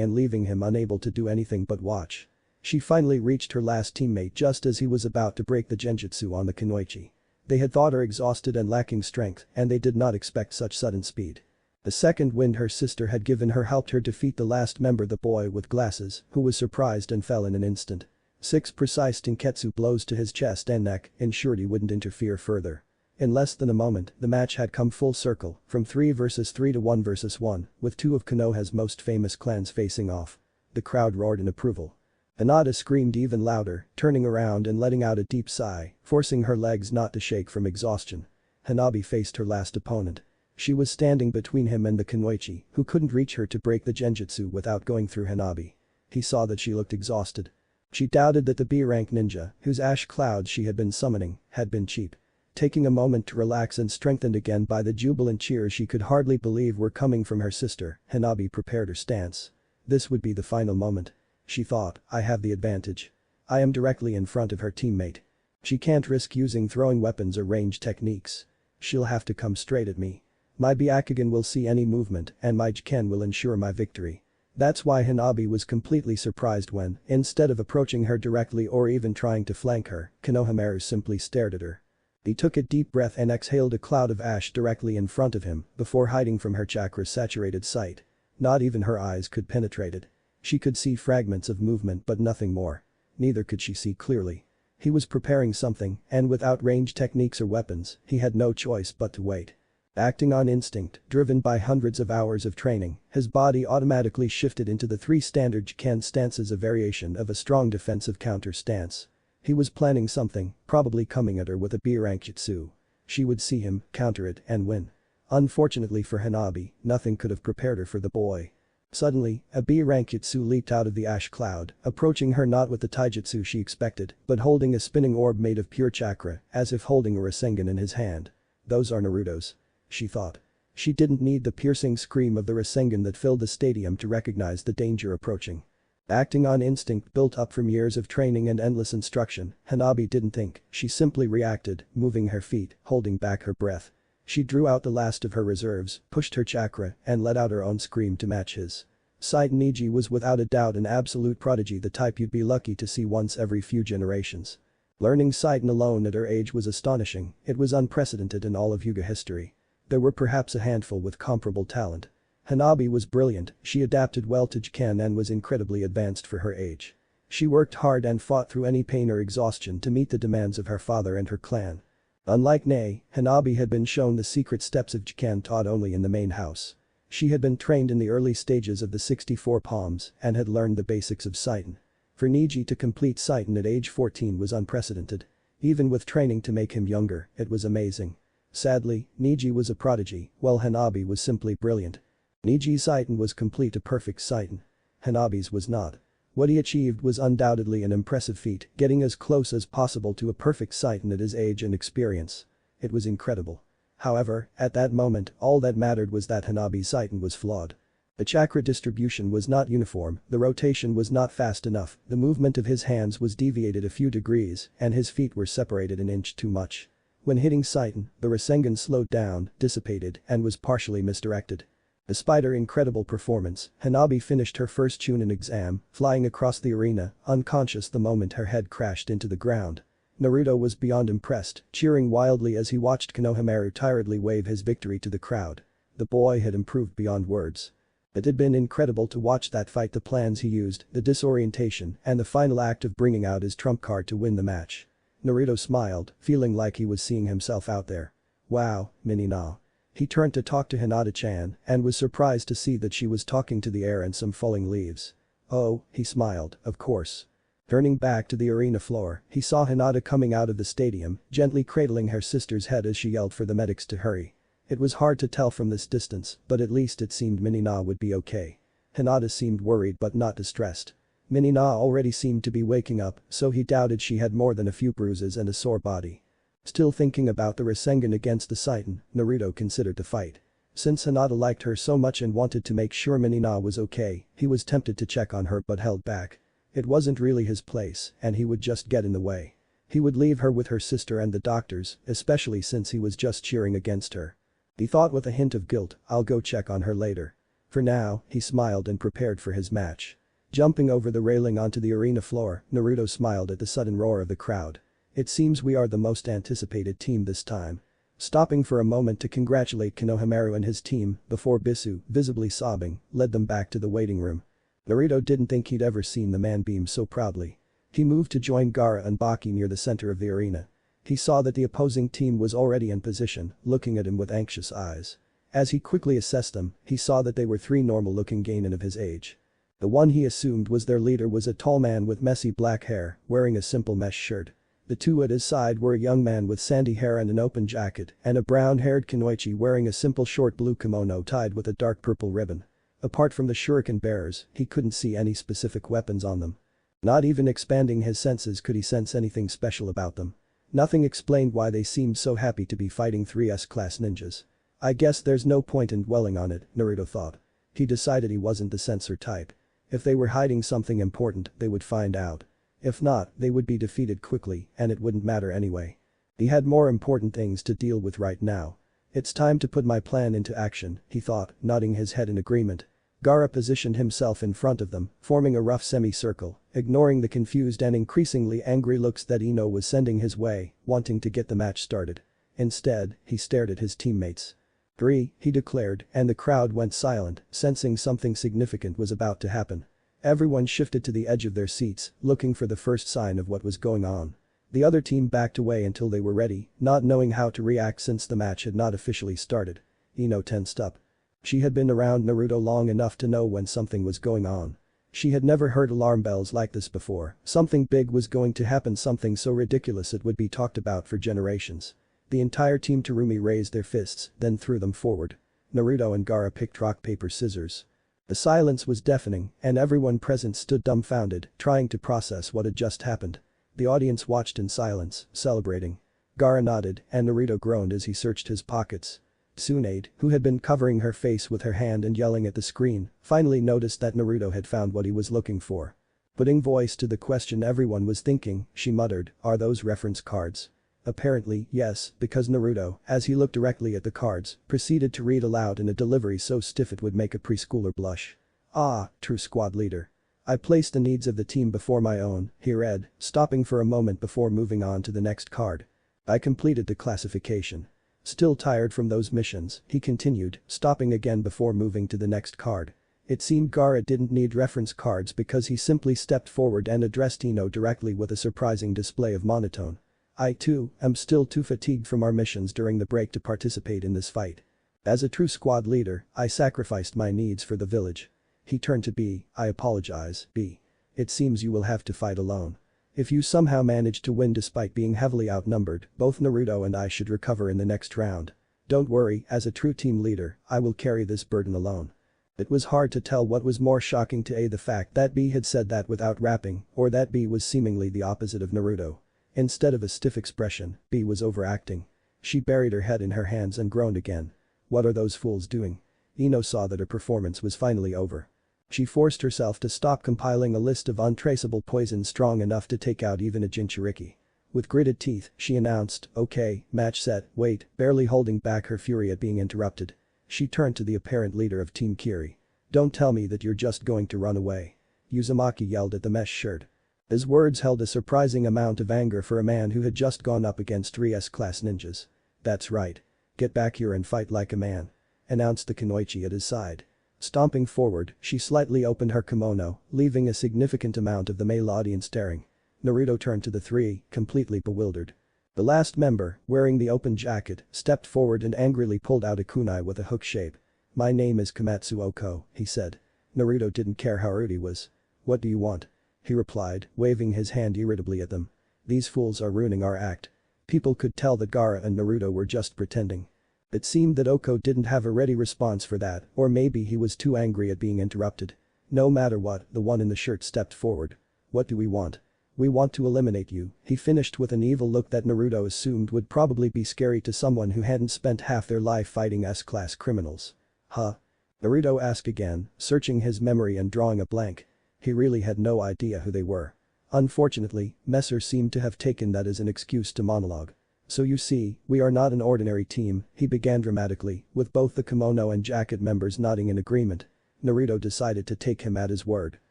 and leaving him unable to do anything but watch. She finally reached her last teammate just as he was about to break the genjutsu on the Kunoichi. They had thought her exhausted and lacking strength, and they did not expect such sudden speed. The second wind her sister had given her helped her defeat the last member, the boy with glasses, who was surprised and fell in an instant. 6 precise tenketsu blows to his chest and neck ensured he wouldn't interfere further. In less than a moment, the match had come full circle, from 3 versus 3 to 1 versus 1, with 2 of Konoha's most famous clans facing off. The crowd roared in approval. Hinata screamed even louder, turning around and letting out a deep sigh, forcing her legs not to shake from exhaustion. Hanabi faced her last opponent. She was standing between him and the Kunoichi, who couldn't reach her to break the genjutsu without going through Hanabi. He saw that she looked exhausted. She doubted that the B-rank ninja, whose ash clouds she had been summoning, had been cheap. Taking a moment to relax and strengthened again by the jubilant cheers she could hardly believe were coming from her sister, Hanabi prepared her stance. This would be the final moment. She thought, I have the advantage. I am directly in front of her teammate. She can't risk using throwing weapons or range techniques. She'll have to come straight at me. My Byakugan will see any movement and my Jiken will ensure my victory. That's why Hanabi was completely surprised when, instead of approaching her directly or even trying to flank her, Konohamaru simply stared at her. He took a deep breath and exhaled a cloud of ash directly in front of him before hiding from her chakra-saturated sight. Not even her eyes could penetrate it. She could see fragments of movement but nothing more. Neither could she see clearly. He was preparing something, and without range techniques or weapons, he had no choice but to wait. Acting on instinct, driven by hundreds of hours of training, his body automatically shifted into the 3 standard Jiken stances, a variation of a strong defensive counter stance. He was planning something, probably coming at her with a B-rank jutsu. She would see him, counter it, and win. Unfortunately for Hanabi, nothing could have prepared her for the boy. Suddenly, a B-rank jutsu leaped out of the ash cloud, approaching her not with the taijutsu she expected, but holding a spinning orb made of pure chakra, as if holding a Rasengan in his hand. Those are Naruto's. She thought. She didn't need the piercing scream of the Rasengan that filled the stadium to recognize the danger approaching. Acting on instinct built up from years of training and endless instruction, Hanabi didn't think, she simply reacted, moving her feet, holding back her breath. She drew out the last of her reserves, pushed her chakra, and let out her own scream to match his. Saito Niji was without a doubt an absolute prodigy, the type you'd be lucky to see once every few generations. Learning Saito alone at her age was astonishing, it was unprecedented in all of Huga history. There were perhaps a handful with comparable talent. Hanabi was brilliant, she adapted well to Jiken and was incredibly advanced for her age. She worked hard and fought through any pain or exhaustion to meet the demands of her father and her clan. Unlike Nei, Hanabi had been shown the secret steps of Jiken taught only in the main house. She had been trained in the early stages of the 64 palms and had learned the basics of Saiton. For Niji to complete Saiton at age 14 was unprecedented. Even with training to make him younger, it was amazing. Sadly, Niji was a prodigy, while Hanabi was simply brilliant. Niji's Saiton was complete, a perfect Saiton. Hanabi's was not. What he achieved was undoubtedly an impressive feat, getting as close as possible to a perfect Saiton at his age and experience. It was incredible. However, at that moment, all that mattered was that Hanabi's sight was flawed. The chakra distribution was not uniform, the rotation was not fast enough, the movement of his hands was deviated a few degrees, and his feet were separated an inch too much. When hitting Saitan, the Rasengan slowed down, dissipated, and was partially misdirected. Despite her incredible performance, Hanabi finished her first Chunin exam, flying across the arena, unconscious the moment her head crashed into the ground. Naruto was beyond impressed, cheering wildly as he watched Konohamaru tiredly wave his victory to the crowd. The boy had improved beyond words. It had been incredible to watch that fight, the plans he used, the disorientation, and the final act of bringing out his trump card to win the match. Naruto smiled, feeling like he was seeing himself out there. Wow, Minina. He turned to talk to Hinata-chan and was surprised to see that she was talking to the air and some falling leaves. Oh, he smiled, of course. Turning back to the arena floor, he saw Hinata coming out of the stadium, gently cradling her sister's head as she yelled for the medics to hurry. It was hard to tell from this distance, but at least it seemed Minina would be okay. Hinata seemed worried but not distressed. Minina already seemed to be waking up, so he doubted she had more than a few bruises and a sore body. Still thinking about the Rasengan against the Saitan, Naruto considered the fight. Since Hinata liked her so much and wanted to make sure Minina was okay, he was tempted to check on her but held back. It wasn't really his place, and he would just get in the way. He would leave her with her sister and the doctors, especially since he was just cheering against her. He thought with a hint of guilt, I'll go check on her later. For now, he smiled and prepared for his match. Jumping over the railing onto the arena floor, Naruto smiled at the sudden roar of the crowd. It seems we are the most anticipated team this time. Stopping for a moment to congratulate Konohamaru and his team before Bisu, visibly sobbing, led them back to the waiting room. Naruto didn't think he'd ever seen the man beam so proudly. He moved to join Gaara and Baki near the center of the arena. He saw that the opposing team was already in position, looking at him with anxious eyes. As he quickly assessed them, he saw that they were three normal-looking genin of his age. The one he assumed was their leader was a tall man with messy black hair, wearing a simple mesh shirt. The two at his side were a young man with sandy hair and an open jacket, and a brown-haired kunoichi wearing a simple short blue kimono tied with a dark purple ribbon. Apart from the shuriken bearers, he couldn't see any specific weapons on them. Not even expanding his senses could he sense anything special about them. Nothing explained why they seemed so happy to be fighting 3S-class ninjas. I guess there's no point in dwelling on it, Naruto thought. He decided he wasn't the censor type. If they were hiding something important, they would find out. If not, they would be defeated quickly, and it wouldn't matter anyway. He had more important things to deal with right now. It's time to put my plan into action, he thought, nodding his head in agreement. Gaara positioned himself in front of them, forming a rough semicircle, ignoring the confused and increasingly angry looks that Ino was sending his way, wanting to get the match started. Instead, he stared at his teammates. 3, he declared, and the crowd went silent, sensing something significant was about to happen. Everyone shifted to the edge of their seats, looking for the first sign of what was going on. The other team backed away until they were ready, not knowing how to react since the match had not officially started. Ino tensed up. She had been around Naruto long enough to know when something was going on. She had never heard alarm bells like this before. Something big was going to happen, something so ridiculous it would be talked about for generations. The entire team Terumi raised their fists, then threw them forward. Naruto and Gaara picked rock paper scissors. The silence was deafening, and everyone present stood dumbfounded, trying to process what had just happened. The audience watched in silence, celebrating. Gaara nodded, and Naruto groaned as he searched his pockets. Tsunade, who had been covering her face with her hand and yelling at the screen, finally noticed that Naruto had found what he was looking for. Putting voice to the question everyone was thinking, she muttered, "Are those reference cards?" Apparently, yes, because Naruto, as he looked directly at the cards, proceeded to read aloud in a delivery so stiff it would make a preschooler blush. "Ah, true squad leader. I place the needs of the team before my own," he read, stopping for a moment before moving on to the next card. "I completed the classification." Still tired from those missions, he continued, stopping again before moving to the next card. It seemed Gaara didn't need reference cards because he simply stepped forward and addressed Ino directly with a surprising display of monotone. "I too am still too fatigued from our missions during the break to participate in this fight. As a true squad leader, I sacrificed my needs for the village." He turned to B. "I apologize, B. It seems you will have to fight alone. If you somehow manage to win despite being heavily outnumbered, both Naruto and I should recover in the next round. Don't worry, as a true team leader, I will carry this burden alone." It was hard to tell what was more shocking to A, the fact that B had said that without rapping, or that B was seemingly the opposite of Naruto. Instead of a stiff expression, B was overacting. She buried her head in her hands and groaned again. What are those fools doing? Ino saw that her performance was finally over. She forced herself to stop compiling a list of untraceable poisons strong enough to take out even a Jinchuriki. With gritted teeth, she announced, "Okay, match set, wait," barely holding back her fury at being interrupted. She turned to the apparent leader of Team Kiri. "Don't tell me that you're just going to run away." Uzumaki yelled at the mesh shirt. His words held a surprising amount of anger for a man who had just gone up against 3 S-class ninjas. "That's right. Get back here and fight like a man," announced the kunoichi at his side. Stomping forward, she slightly opened her kimono, leaving a significant amount of the male audience staring. Naruto turned to the three, completely bewildered. The last member, wearing the open jacket, stepped forward and angrily pulled out a kunai with a hook shape. "My name is Komatsu Oko," he said. Naruto didn't care how rude he was. "What do you want?" he replied, waving his hand irritably at them. "These fools are ruining our act." People could tell that Gaara and Naruto were just pretending. It seemed that Oko didn't have a ready response for that, or maybe he was too angry at being interrupted. No matter what, the one in the shirt stepped forward. "What do we want?" "We want to eliminate you," he finished with an evil look that Naruto assumed would probably be scary to someone who hadn't spent half their life fighting S-class criminals. "Huh?" Naruto asked again, searching his memory and drawing a blank. He really had no idea who they were. Unfortunately, Messer seemed to have taken that as an excuse to monologue. "So you see, we are not an ordinary team," he began dramatically, with both the kimono and jacket members nodding in agreement. Naruto decided to take him at his word.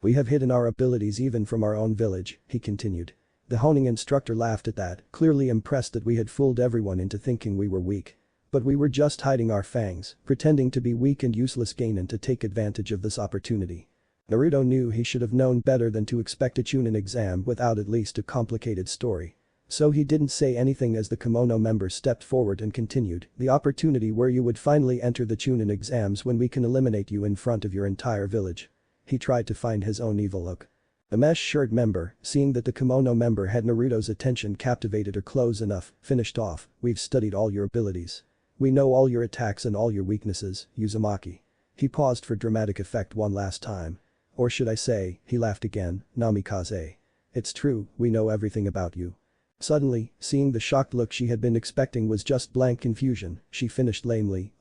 "We have hidden our abilities even from our own village," he continued. The honing instructor laughed at that, clearly impressed that we had fooled everyone into thinking we were weak. "But we were just hiding our fangs, pretending to be weak and useless Ganon to take advantage of this opportunity." Naruto knew he should have known better than to expect a Chunin exam without at least a complicated story. So he didn't say anything as the kimono member stepped forward and continued, "The opportunity where you would finally enter the Chunin exams when we can eliminate you in front of your entire village." He tried to find his own evil look. The mesh shirt member, seeing that the kimono member had Naruto's attention captivated or close enough, finished off, "We've studied all your abilities. We know all your attacks and all your weaknesses, Uzumaki." He paused for dramatic effect one last time. "Or should I say," he laughed again, "Namikaze. It's true, we know everything about you." Suddenly, seeing the shocked look she had been expecting was just blank confusion, she finished lamely,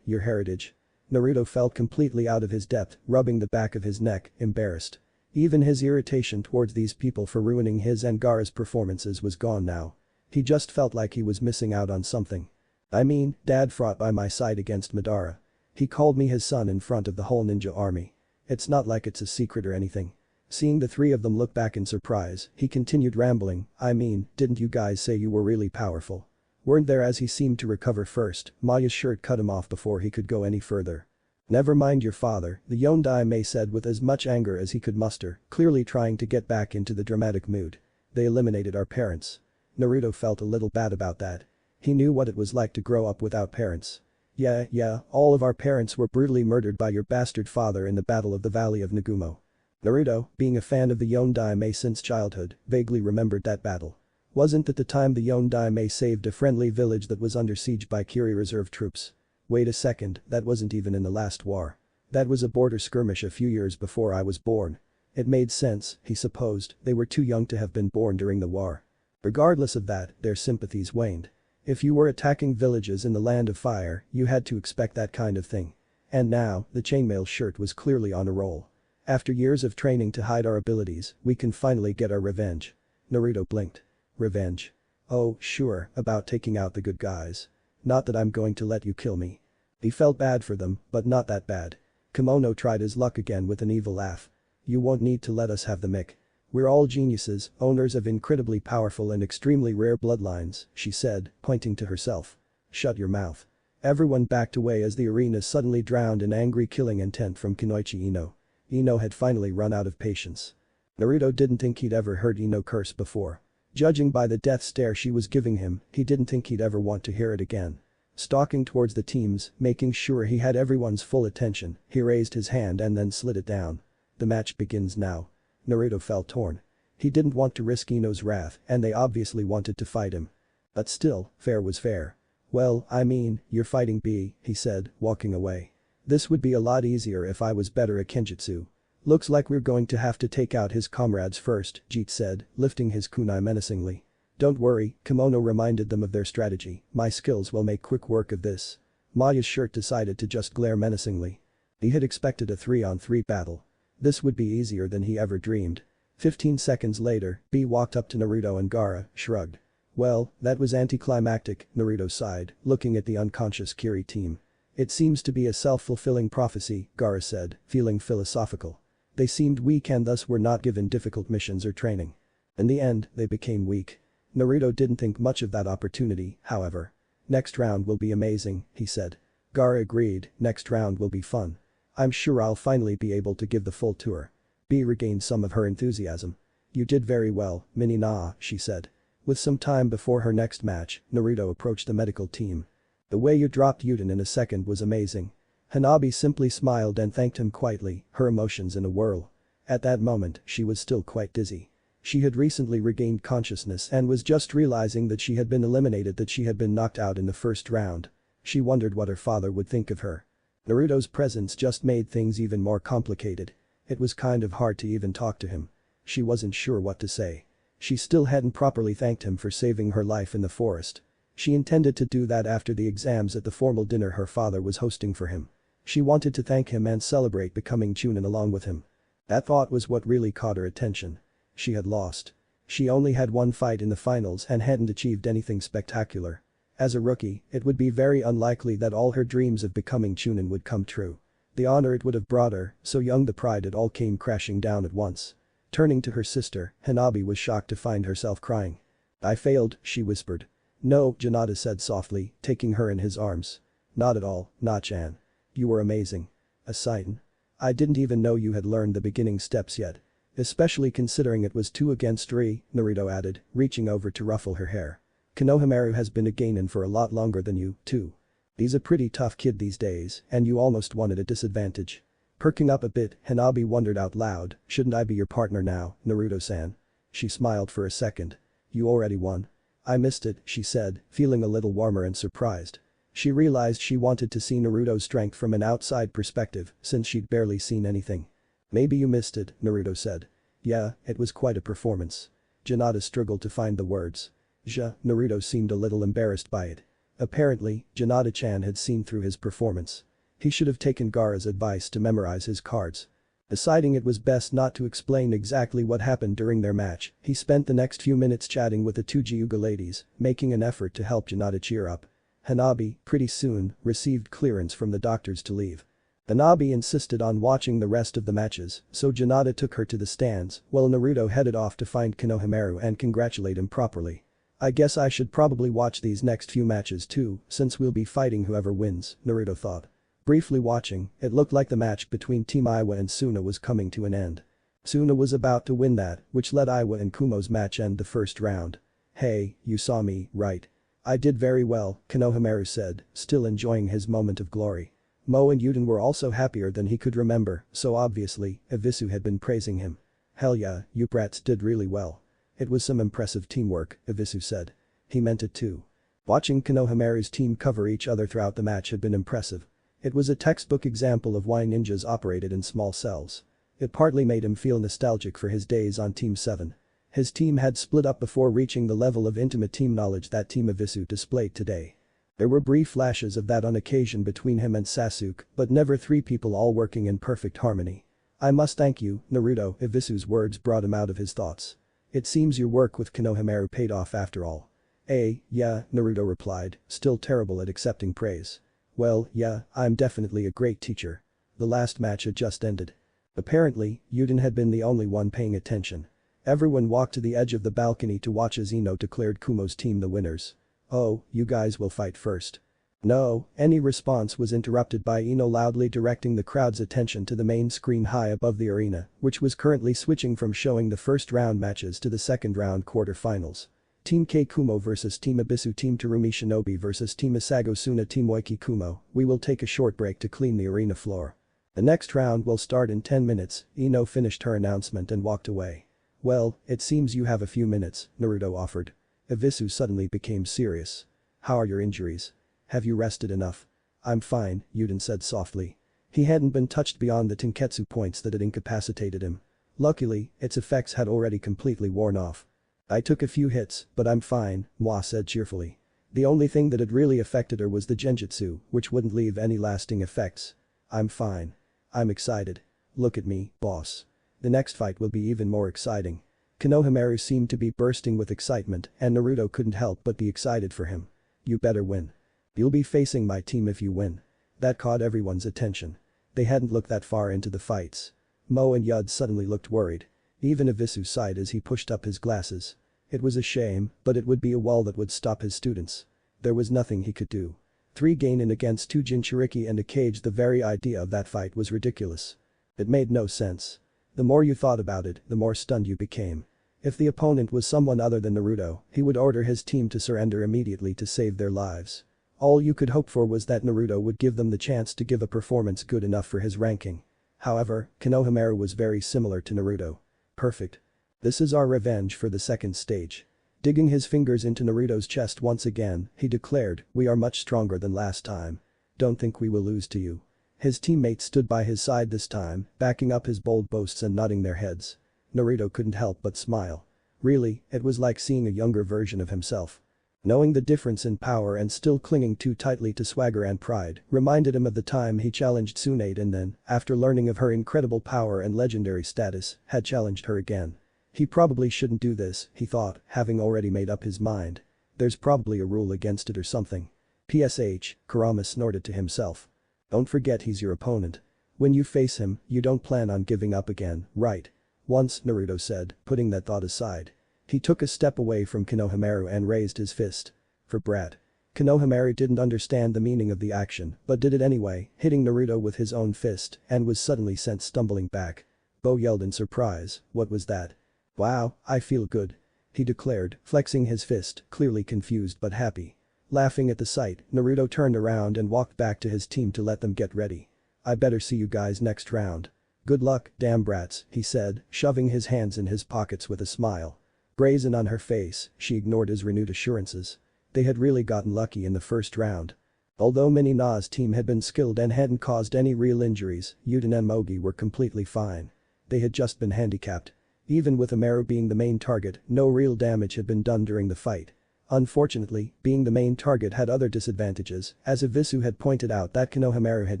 Your heritage." Naruto felt completely out of his depth, rubbing the back of his neck, embarrassed. Even his irritation towards these people for ruining his and Gaara's performances was gone now. He just felt like he was missing out on something. "I mean, Dad fought by my side against Madara. He called me his son in front of the whole ninja army. It's not like it's a secret or anything." Seeing the three of them look back in surprise, he continued rambling, "I mean, didn't you guys say you were really powerful? Weren't there?" As he seemed to recover first, Maya's shirt cut him off before he could go any further. "Never mind your father," the Yondaime said with as much anger as he could muster, clearly trying to get back into the dramatic mood. "They eliminated our parents." Naruto felt a little bad about that. He knew what it was like to grow up without parents. Yeah, all of our parents were brutally murdered by your bastard father in the Battle of the Valley of Nagumo." Naruto, being a fan of the Yondaime since childhood, vaguely remembered that battle. Wasn't that the time the Yondaime saved a friendly village that was under siege by Kiri reserve troops? Wait a second, that wasn't even in the last war. That was a border skirmish a few years before I was born. It made sense, he supposed, they were too young to have been born during the war. Regardless of that, their sympathies waned. If you were attacking villages in the Land of Fire, you had to expect that kind of thing. And now, the chainmail shirt was clearly on a roll. "After years of training to hide our abilities, we can finally get our revenge." Naruto blinked. "Revenge? Oh, sure, about taking out the good guys. Not that I'm going to let you kill me." He felt bad for them, but not that bad. Kimono tried his luck again with an evil laugh. "You won't need to let us have the mic. We're all geniuses, owners of incredibly powerful and extremely rare bloodlines," she said, pointing to herself. "Shut your mouth." Everyone backed away as the arena suddenly drowned in angry killing intent from Kunoichi Ino. Ino had finally run out of patience. Naruto didn't think he'd ever heard Ino curse before. Judging by the death stare she was giving him, he didn't think he'd ever want to hear it again. Stalking towards the teams, making sure he had everyone's full attention, he raised his hand and then slid it down. "The match begins now." Naruto felt torn. He didn't want to risk Ino's wrath, and they obviously wanted to fight him. But still, fair was fair. "Well, I mean, you're fighting B," he said, walking away. "This would be a lot easier if I was better at Kenjutsu." "Looks like we're going to have to take out his comrades first," Jeet said, lifting his kunai menacingly. Don't worry, Kimono reminded them of their strategy, my skills will make quick work of this. Maya's shirt decided to just glare menacingly. He had expected a 3-on-3 battle. This would be easier than he ever dreamed. 15 seconds later, B walked up to Naruto and Gaara, shrugged. Well, that was anticlimactic, Naruto sighed, looking at the unconscious Kiri team. It seems to be a self-fulfilling prophecy, Gaara said, feeling philosophical. They seemed weak and thus were not given difficult missions or training. In the end, they became weak. Naruto didn't think much of that opportunity, however. Next round will be amazing, he said. Gaara agreed, next round will be fun. I'm sure I'll finally be able to give the full tour. B regained some of her enthusiasm. You did very well, Minina, she said. With some time before her next match, Naruto approached the medical team. The way you dropped Yuden in a second was amazing. Hanabi simply smiled and thanked him quietly, her emotions in a whirl. At that moment, she was still quite dizzy. She had recently regained consciousness and was just realizing that she had been eliminated, that she had been knocked out in the first round. She wondered what her father would think of her. Naruto's presence just made things even more complicated. It was kind of hard to even talk to him. She wasn't sure what to say. She still hadn't properly thanked him for saving her life in the forest. She intended to do that after the exams at the formal dinner her father was hosting for him. She wanted to thank him and celebrate becoming Chunin along with him. That thought was what really caught her attention. She had lost. She only had one fight in the finals and hadn't achieved anything spectacular. As a rookie, it would be very unlikely that all her dreams of becoming Chunin would come true. The honor it would have brought her, so young, the pride, it all came crashing down at once. Turning to her sister, Hanabi was shocked to find herself crying. I failed, she whispered. No, Janada said softly, taking her in his arms. Not at all, Na-chan. You were amazing. A Saiyan. I didn't even know you had learned the beginning steps yet. Especially considering it was 2 against 3, Naruto added, reaching over to ruffle her hair. Konohamaru has been a genin for a lot longer than you, too. He's a pretty tough kid these days, and you almost won at a disadvantage. Perking up a bit, Hanabi wondered out loud, shouldn't I be your partner now, Naruto-san? She smiled for a second. You already won. I missed it, she said, feeling a little warmer and surprised. She realized she wanted to see Naruto's strength from an outside perspective, since she'd barely seen anything. Maybe you missed it, Naruto said. Yeah, it was quite a performance. Janada struggled to find the words. Naruto seemed a little embarrassed by it. Apparently, Janada-chan had seen through his performance. He should have taken Gaara's advice to memorize his cards. Deciding it was best not to explain exactly what happened during their match, he spent the next few minutes chatting with the 2 Hyuga ladies, making an effort to help Janada cheer up. Hanabi, pretty soon, received clearance from the doctors to leave. Hanabi insisted on watching the rest of the matches, so Janada took her to the stands, while Naruto headed off to find Konohamaru and congratulate him properly. I guess I should probably watch these next few matches too, since we'll be fighting whoever wins, Naruto thought. Briefly watching, it looked like the match between Team Iwa and Suna was coming to an end. Suna was about to win that, which let Iwa and Kumo's match end the first round. Hey, you saw me, right? I did very well, Konohamaru said, still enjoying his moment of glory. Mo and Yuden were also happier than he could remember, so obviously, Ebisu had been praising him. Hell yeah, you brats did really well. It was some impressive teamwork, Ebisu said. He meant it too. Watching Konohamaru's team cover each other throughout the match had been impressive. It was a textbook example of why ninjas operated in small cells. It partly made him feel nostalgic for his days on Team 7. His team had split up before reaching the level of intimate team knowledge that Team Ebisu displayed today. There were brief flashes of that on occasion between him and Sasuke, but never 3 people all working in perfect harmony. I must thank you, Naruto, Ebisu's words brought him out of his thoughts. It seems your work with Konohamaru paid off after all. Yeah, Naruto replied, still terrible at accepting praise. Well, yeah, I'm definitely a great teacher. The last match had just ended. Apparently, Yuden had been the only one paying attention. Everyone walked to the edge of the balcony to watch as Ino declared Kumo's team the winners. Oh, you guys will fight first. No, any response was interrupted by Ino loudly directing the crowd's attention to the main screen high above the arena, which was currently switching from showing the first round matches to the second round quarterfinals. Team K Kumo vs Team Ebisu, Team Terumi Shinobi vs Team Isago Suna, Team Waiki Kumo. We will take a short break to clean the arena floor. The next round will start in 10 minutes, Ino finished her announcement and walked away. Well, it seems you have a few minutes, Naruto offered. Ebisu suddenly became serious. How are your injuries? Have you rested enough? I'm fine, Yuden said softly. He hadn't been touched beyond the Tenketsu points that had incapacitated him. Luckily, its effects had already completely worn off. I took a few hits, but I'm fine, Hwa said cheerfully. The only thing that had really affected her was the genjutsu, which wouldn't leave any lasting effects. I'm fine. I'm excited. Look at me, boss. The next fight will be even more exciting. Konohamaru seemed to be bursting with excitement and Naruto couldn't help but be excited for him. You better win. You'll be facing my team if you win. That caught everyone's attention. They hadn't looked that far into the fights. Mo and Yud suddenly looked worried. Even Ivisu sighed as he pushed up his glasses. It was a shame, but it would be a wall that would stop his students. There was nothing he could do. 3 Jonin against 2 Jinchuriki and a Kage. The very idea of that fight was ridiculous. It made no sense. The more you thought about it, the more stunned you became. If the opponent was someone other than Naruto, he would order his team to surrender immediately to save their lives. All you could hope for was that Naruto would give them the chance to give a performance good enough for his ranking. However, Konohamaru was very similar to Naruto. Perfect. This is our revenge for the second stage. Digging his fingers into Naruto's chest once again, he declared, we are much stronger than last time. Don't think we will lose to you. His teammates stood by his side this time, backing up his bold boasts and nodding their heads. Naruto couldn't help but smile. Really, it was like seeing a younger version of himself. Knowing the difference in power and still clinging too tightly to swagger and pride reminded him of the time he challenged Tsunade and then, after learning of her incredible power and legendary status, had challenged her again. He probably shouldn't do this, he thought, having already made up his mind. There's probably a rule against it or something. PSH, Kurama snorted to himself. Don't forget he's your opponent. When you face him, you don't plan on giving up again, right? Once, Naruto said, putting that thought aside. He took a step away from Konohamaru and raised his fist. For brat. Konohamaru didn't understand the meaning of the action, but did it anyway, hitting Naruto with his own fist, and was suddenly sent stumbling back. Bo yelled in surprise, what was that? Wow, I feel good. He declared, flexing his fist, clearly confused but happy. Laughing at the sight, Naruto turned around and walked back to his team to let them get ready. I better see you guys next round. Good luck, damn brats, he said, shoving his hands in his pockets with a smile. Brazen on her face, she ignored his renewed assurances. They had really gotten lucky in the first round. Although Minina's team had been skilled and hadn't caused any real injuries, Yuden and Mogi were completely fine. They had just been handicapped. Even with Amaru being the main target, no real damage had been done during the fight. Unfortunately, being the main target had other disadvantages, as Ivisu had pointed out that Konohamaru had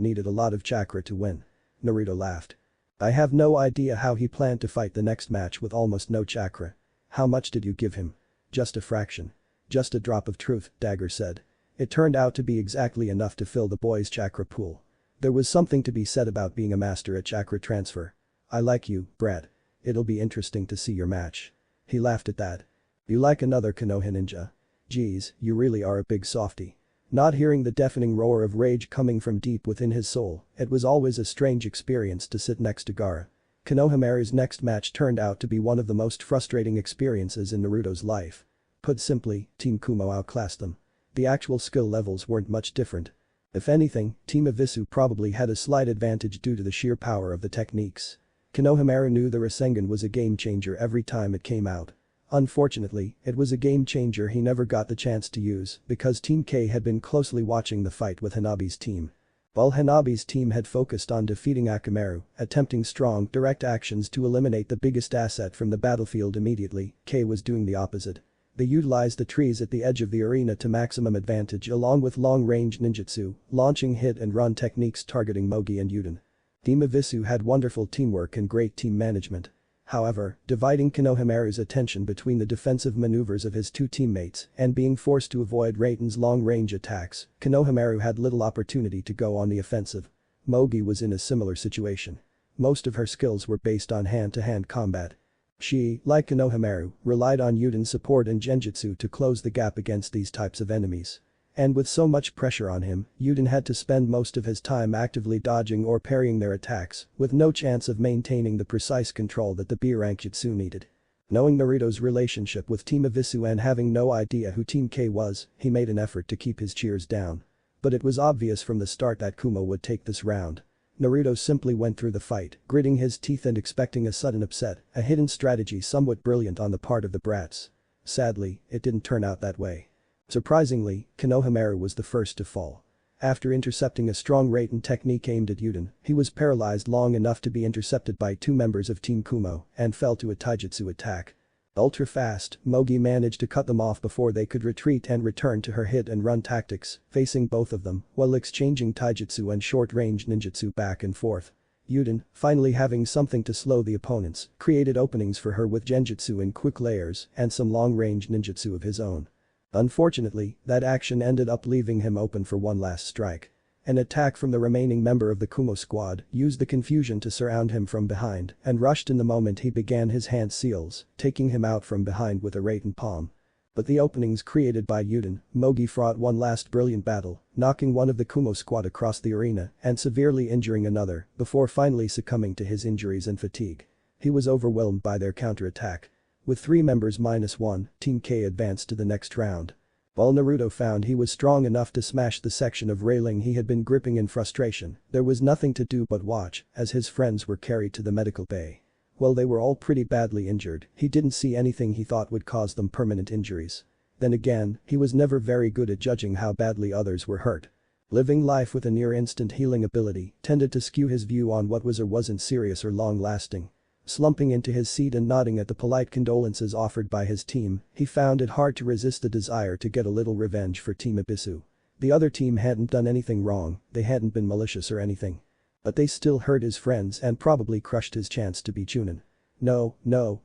needed a lot of chakra to win. Naruto laughed. I have no idea how he planned to fight the next match with almost no chakra. How much did you give him? Just a fraction. Just a drop of truth, Dagger said. It turned out to be exactly enough to fill the boy's chakra pool. There was something to be said about being a master at chakra transfer. I like you, Brad. It'll be interesting to see your match. He laughed at that. You like another Konoha ninja? Geez, you really are a big softie. Not hearing the deafening roar of rage coming from deep within his soul, it was always a strange experience to sit next to Gaara. Konohamaru's next match turned out to be one of the most frustrating experiences in Naruto's life. Put simply, Team Kumo outclassed them. The actual skill levels weren't much different. If anything, Team Ivisu probably had a slight advantage due to the sheer power of the techniques. Konohamaru knew the Rasengan was a game changer every time it came out. Unfortunately, it was a game changer he never got the chance to use because Team K had been closely watching the fight with Hanabi's team. While Hanabi's team had focused on defeating Akamaru, attempting strong, direct actions to eliminate the biggest asset from the battlefield immediately, K was doing the opposite. They utilized the trees at the edge of the arena to maximum advantage along with long-range ninjutsu, launching hit and run techniques targeting Mogi and Yuden. Team Ivisu had wonderful teamwork and great team management. However, dividing Konohamaru's attention between the defensive maneuvers of his two teammates and being forced to avoid Reiten's long-range attacks, Konohamaru had little opportunity to go on the offensive. Mogi was in a similar situation. Most of her skills were based on hand-to-hand combat. She, like Konohamaru, relied on Yuden's support and genjutsu to close the gap against these types of enemies. And with so much pressure on him, Yuden had to spend most of his time actively dodging or parrying their attacks, with no chance of maintaining the precise control that the B-rank jutsu needed. Knowing Naruto's relationship with Team Ivisu and having no idea who Team K was, he made an effort to keep his cheers down. But it was obvious from the start that Kumo would take this round. Naruto simply went through the fight, gritting his teeth and expecting a sudden upset, a hidden strategy somewhat brilliant on the part of the brats. Sadly, it didn't turn out that way. Surprisingly, Konohamaru was the first to fall. After intercepting a strong Reiten technique aimed at Yuden, he was paralyzed long enough to be intercepted by two members of Team Kumo and fell to a taijutsu attack. Ultra fast, Mogi managed to cut them off before they could retreat and return to her hit and run tactics, facing both of them while exchanging taijutsu and short-range ninjutsu back and forth. Jonin, finally having something to slow the opponents, created openings for her with genjutsu in quick layers and some long-range ninjutsu of his own. Unfortunately, that action ended up leaving him open for one last strike. An attack from the remaining member of the Kumo squad used the confusion to surround him from behind and rushed in the moment he began his hand seals, taking him out from behind with a Raiten palm. But the openings created by Jonin, Mogi fought one last brilliant battle, knocking one of the Kumo squad across the arena and severely injuring another before finally succumbing to his injuries and fatigue. He was overwhelmed by their counterattack. With 3 members -1, Team K advanced to the next round. While Naruto found he was strong enough to smash the section of railing he had been gripping in frustration, there was nothing to do but watch as his friends were carried to the medical bay. While they were all pretty badly injured, he didn't see anything he thought would cause them permanent injuries. Then again, he was never very good at judging how badly others were hurt. Living life with a near-instant healing ability tended to skew his view on what was or wasn't serious or long-lasting. Slumping into his seat and nodding at the polite condolences offered by his team, he found it hard to resist the desire to get a little revenge for Team Ibisu. The other team hadn't done anything wrong, they hadn't been malicious or anything. But they still hurt his friends and probably crushed his chance to beat Jonin. No,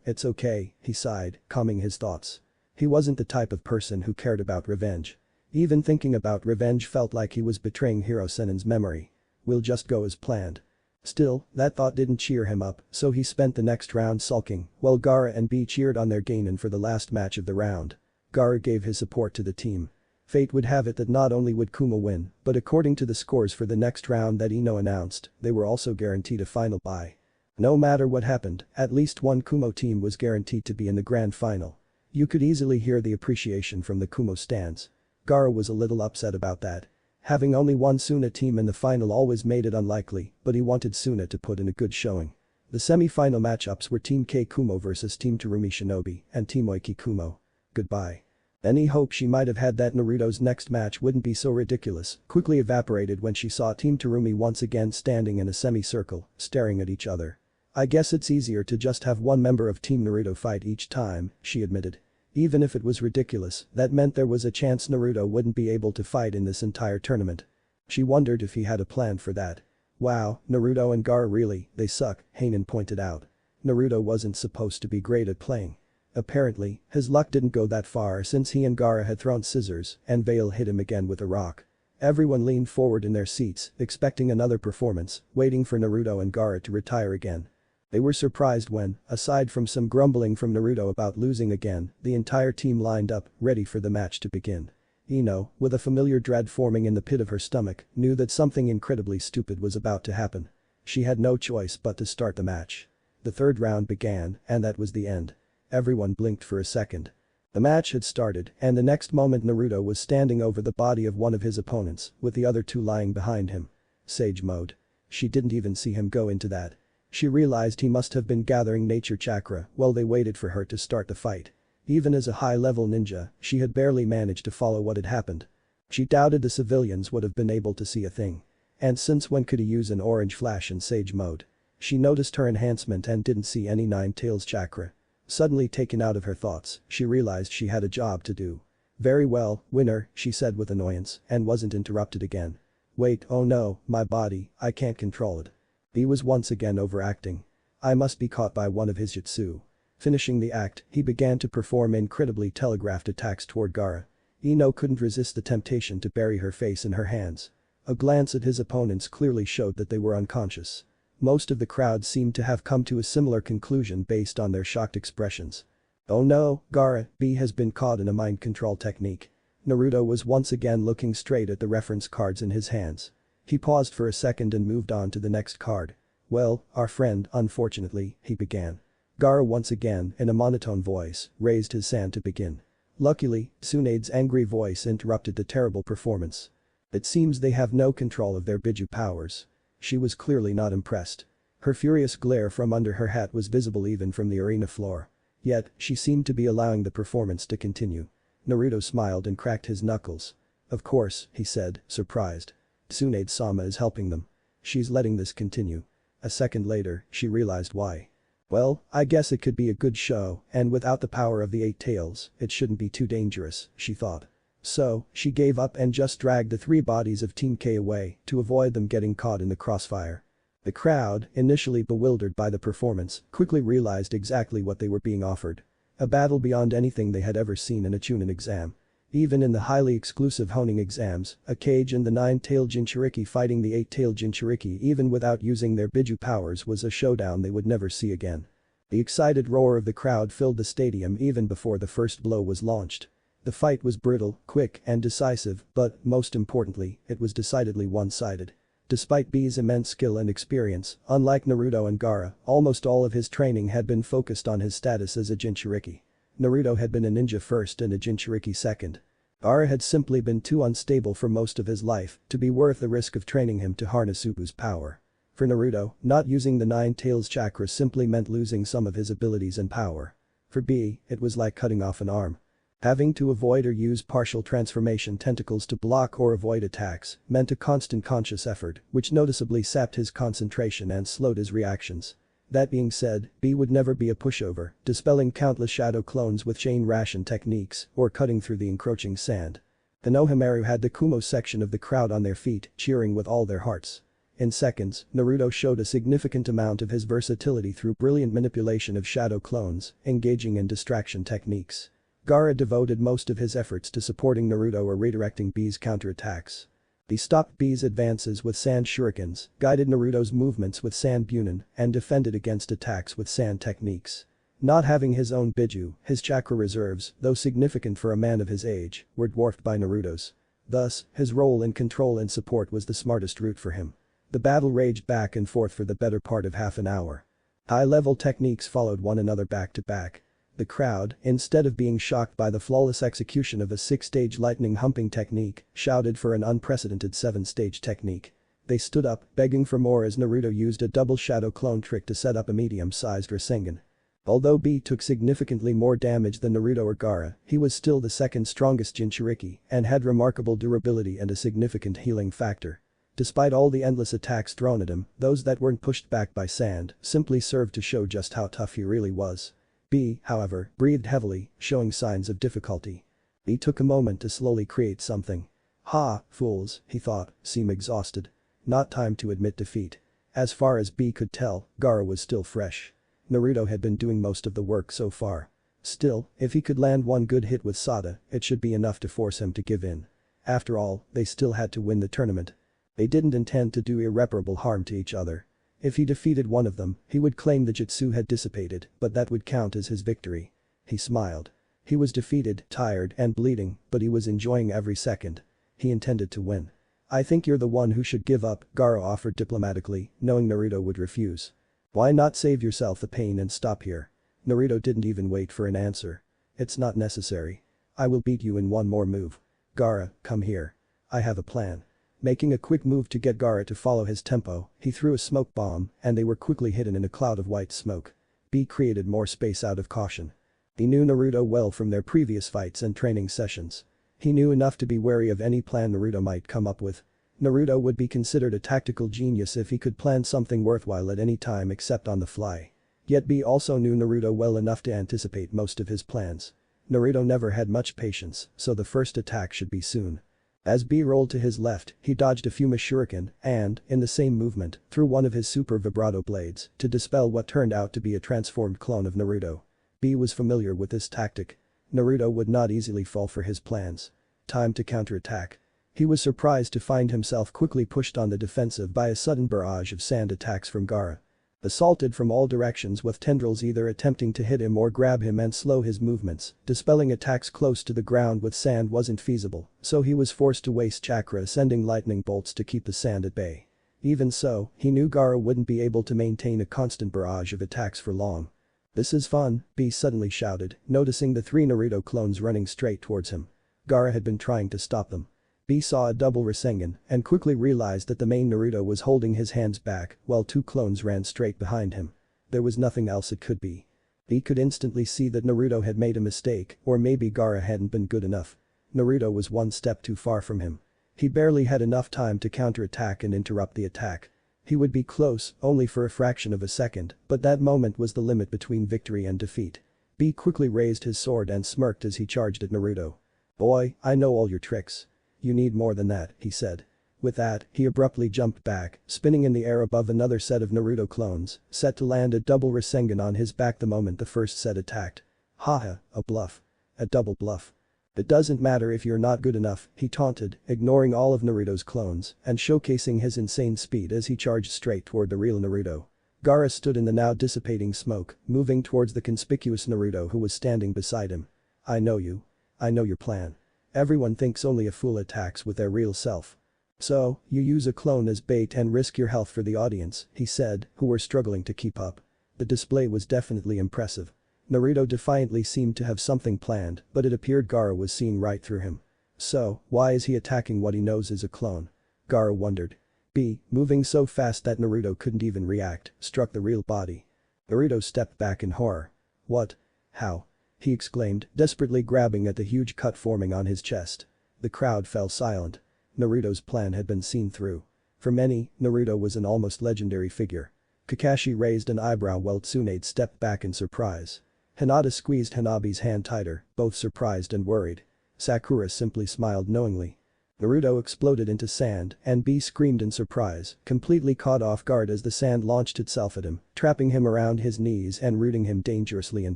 it's okay, he sighed, calming his thoughts. He wasn't the type of person who cared about revenge. Even thinking about revenge felt like he was betraying Hiro Sennin's memory. We'll just go as planned. Still, that thought didn't cheer him up, so he spent the next round sulking, while Gaara and B cheered on their Genin for the last match of the round. Gaara gave his support to the team. Fate would have it that not only would Kumo win, but according to the scores for the next round that Ino announced, they were also guaranteed a final bye. No matter what happened, at least one Kumo team was guaranteed to be in the grand final. You could easily hear the appreciation from the Kumo stands. Gaara was a little upset about that. Having only one Suna team in the final always made it unlikely, but he wanted Suna to put in a good showing. The semi-final matchups were Team K Kumo vs Team Terumi Shinobi and Team Oiki Kumo. Goodbye. Any hope she might have had that Naruto's next match wouldn't be so ridiculous quickly evaporated when she saw Team Terumi once again standing in a semi-circle, staring at each other. I guess it's easier to just have one member of Team Naruto fight each time, she admitted. Even if it was ridiculous, that meant there was a chance Naruto wouldn't be able to fight in this entire tournament. She wondered if he had a plan for that. Wow, Naruto and Gaara really, they suck, Hanan pointed out. Naruto wasn't supposed to be great at playing. Apparently, his luck didn't go that far since he and Gaara had thrown scissors and Vale hit him again with a rock. Everyone leaned forward in their seats, expecting another performance, waiting for Naruto and Gaara to retire again. They were surprised when, aside from some grumbling from Naruto about losing again, the entire team lined up, ready for the match to begin. Ino, with a familiar dread forming in the pit of her stomach, knew that something incredibly stupid was about to happen. She had no choice but to start the match. The third round began, and that was the end. Everyone blinked for a second. The match had started, and the next moment Naruto was standing over the body of one of his opponents, with the other 2 lying behind him. Sage mode. She didn't even see him go into that. She realized he must have been gathering nature chakra while they waited for her to start the fight. Even as a high-level ninja, she had barely managed to follow what had happened. She doubted the civilians would have been able to see a thing. And since when could he use an orange flash in Sage mode? She noticed her enhancement and didn't see any Nine Tails chakra. Suddenly taken out of her thoughts, she realized she had a job to do. Very well, winner, she said with annoyance, and wasn't interrupted again. Wait, oh no, my body, I can't control it. He was once again overacting. I must be caught by one of his jutsu. Finishing the act, he began to perform incredibly telegraphed attacks toward Gaara. Ino couldn't resist the temptation to bury her face in her hands. A glance at his opponents clearly showed that they were unconscious. Most of the crowd seemed to have come to a similar conclusion based on their shocked expressions. Oh no, Gaara, B has been caught in a mind control technique. Naruto was once again looking straight at the reference cards in his hands. He paused for a second and moved on to the next card. Well, our friend, unfortunately, he began. Gaara once again, in a monotone voice, raised his hand to begin. Luckily, Tsunade's angry voice interrupted the terrible performance. It seems they have no control of their Biju powers. She was clearly not impressed. Her furious glare from under her hat was visible even from the arena floor. Yet, she seemed to be allowing the performance to continue. Naruto smiled and cracked his knuckles. Of course, he said, surprised. Tsunade-sama is helping them. She's letting this continue. A second later, she realized why. Well, I guess it could be a good show, and without the power of the 8 tails, it shouldn't be too dangerous, she thought. So, she gave up and just dragged the 3 bodies of Team K away to avoid them getting caught in the crossfire. The crowd, initially bewildered by the performance, quickly realized exactly what they were being offered. A battle beyond anything they had ever seen in a Chunin exam. Even in the highly exclusive honing exams, a Kage and the 9-tailed Jinchuriki fighting the 8-tailed Jinchuriki even without using their Biju powers was a showdown they would never see again. The excited roar of the crowd filled the stadium even before the first blow was launched. The fight was brutal, quick, and decisive, but, most importantly, it was decidedly one-sided. Despite B's immense skill and experience, unlike Naruto and Gaara, almost all of his training had been focused on his status as a Jinchuriki. Naruto had been a ninja first and a Jinchuriki second. Gaara had simply been too unstable for most of his life to be worth the risk of training him to harness Ubu's power. For Naruto, not using the 9 tails chakra simply meant losing some of his abilities and power. For B, it was like cutting off an arm. Having to avoid or use partial transformation tentacles to block or avoid attacks meant a constant conscious effort, which noticeably sapped his concentration and slowed his reactions. That being said, B would never be a pushover, dispelling countless shadow clones with chain ration techniques or cutting through the encroaching sand. The Nohamaru had the Kumo section of the crowd on their feet, cheering with all their hearts. In seconds, Naruto showed a significant amount of his versatility through brilliant manipulation of shadow clones, engaging in distraction techniques. Gaara devoted most of his efforts to supporting Naruto or redirecting B's counterattacks. He stopped B's advances with sand shurikens, guided Naruto's movements with sand bunin, and defended against attacks with sand techniques. Not having his own Biju, his chakra reserves, though significant for a man of his age, were dwarfed by Naruto's. Thus, his role in control and support was the smartest route for him. The battle raged back and forth for the better part of half an hour. High-level techniques followed one another back to back. The crowd, instead of being shocked by the flawless execution of a 6-stage lightning humping technique, shouted for an unprecedented 7-stage technique. They stood up, begging for more as Naruto used a double shadow clone trick to set up a medium-sized Rasengan. Although B took significantly more damage than Naruto or Gaara, he was still the second strongest Jinchuriki and had remarkable durability and a significant healing factor. Despite all the endless attacks thrown at him, those that weren't pushed back by sand simply served to show just how tough he really was. B, however, breathed heavily, showing signs of difficulty. B took a moment to slowly create something. Ha, fools, he thought, seem exhausted. Not time to admit defeat. As far as B could tell, Gaara was still fresh. Naruto had been doing most of the work so far. Still, if he could land one good hit with Sada, it should be enough to force him to give in. After all, they still had to win the tournament. They didn't intend to do irreparable harm to each other. If he defeated one of them, he would claim the jutsu had dissipated, but that would count as his victory. He smiled. He was defeated, tired, and bleeding, but he was enjoying every second. He intended to win. I think you're the one who should give up, Gaara offered diplomatically, knowing Naruto would refuse. Why not save yourself the pain and stop here? Naruto didn't even wait for an answer. It's not necessary. I will beat you in one more move. Gaara, come here. I have a plan. Making a quick move to get Gaara to follow his tempo, he threw a smoke bomb and they were quickly hidden in a cloud of white smoke. B created more space out of caution. He knew Naruto well from their previous fights and training sessions. He knew enough to be wary of any plan Naruto might come up with. Naruto would be considered a tactical genius if he could plan something worthwhile at any time except on the fly. Yet B also knew Naruto well enough to anticipate most of his plans. Naruto never had much patience, so the first attack should be soon. As B rolled to his left, he dodged a Fuma shuriken and, in the same movement, threw one of his super vibrato blades to dispel what turned out to be a transformed clone of Naruto. B was familiar with this tactic. Naruto would not easily fall for his plans. Time to counterattack. He was surprised to find himself quickly pushed on the defensive by a sudden barrage of sand attacks from Gaara. Assaulted from all directions with tendrils either attempting to hit him or grab him and slow his movements, dispelling attacks close to the ground with sand wasn't feasible, so he was forced to waste chakra sending lightning bolts to keep the sand at bay. Even so, he knew Gaara wouldn't be able to maintain a constant barrage of attacks for long. This is fun, B suddenly shouted, noticing the 3 Naruto clones running straight towards him. Gaara had been trying to stop them. B saw a double Rasengan and quickly realized that the main Naruto was holding his hands back while 2 clones ran straight behind him. There was nothing else it could be. B could instantly see that Naruto had made a mistake or maybe Gaara hadn't been good enough. Naruto was one step too far from him. He barely had enough time to counterattack and interrupt the attack. He would be close, only for a fraction of a second, but that moment was the limit between victory and defeat. B quickly raised his sword and smirked as he charged at Naruto. "Boy, I know all your tricks. You need more than that," he said. With that, he abruptly jumped back, spinning in the air above another set of Naruto clones, set to land a double Rasengan on his back the moment the first set attacked. Haha, a bluff. A double bluff. "It doesn't matter if you're not good enough," he taunted, ignoring all of Naruto's clones and showcasing his insane speed as he charged straight toward the real Naruto. Gaara stood in the now dissipating smoke, moving towards the conspicuous Naruto who was standing beside him. "I know you. I know your plan. Everyone thinks only a fool attacks with their real self. So, you use a clone as bait and risk your health for the audience," he said, who were struggling to keep up. The display was definitely impressive. Naruto defiantly seemed to have something planned, but it appeared Gaara was seeing right through him. So, why is he attacking what he knows is a clone? Gaara wondered. B, moving so fast that Naruto couldn't even react, struck the real body. Naruto stepped back in horror. "What? How?" he exclaimed, desperately grabbing at the huge cut forming on his chest. The crowd fell silent. Naruto's plan had been seen through. For many, Naruto was an almost legendary figure. Kakashi raised an eyebrow while Tsunade stepped back in surprise. Hinata squeezed Hanabi's hand tighter, both surprised and worried. Sakura simply smiled knowingly. Naruto exploded into sand and B screamed in surprise, completely caught off guard as the sand launched itself at him, trapping him around his knees and rooting him dangerously in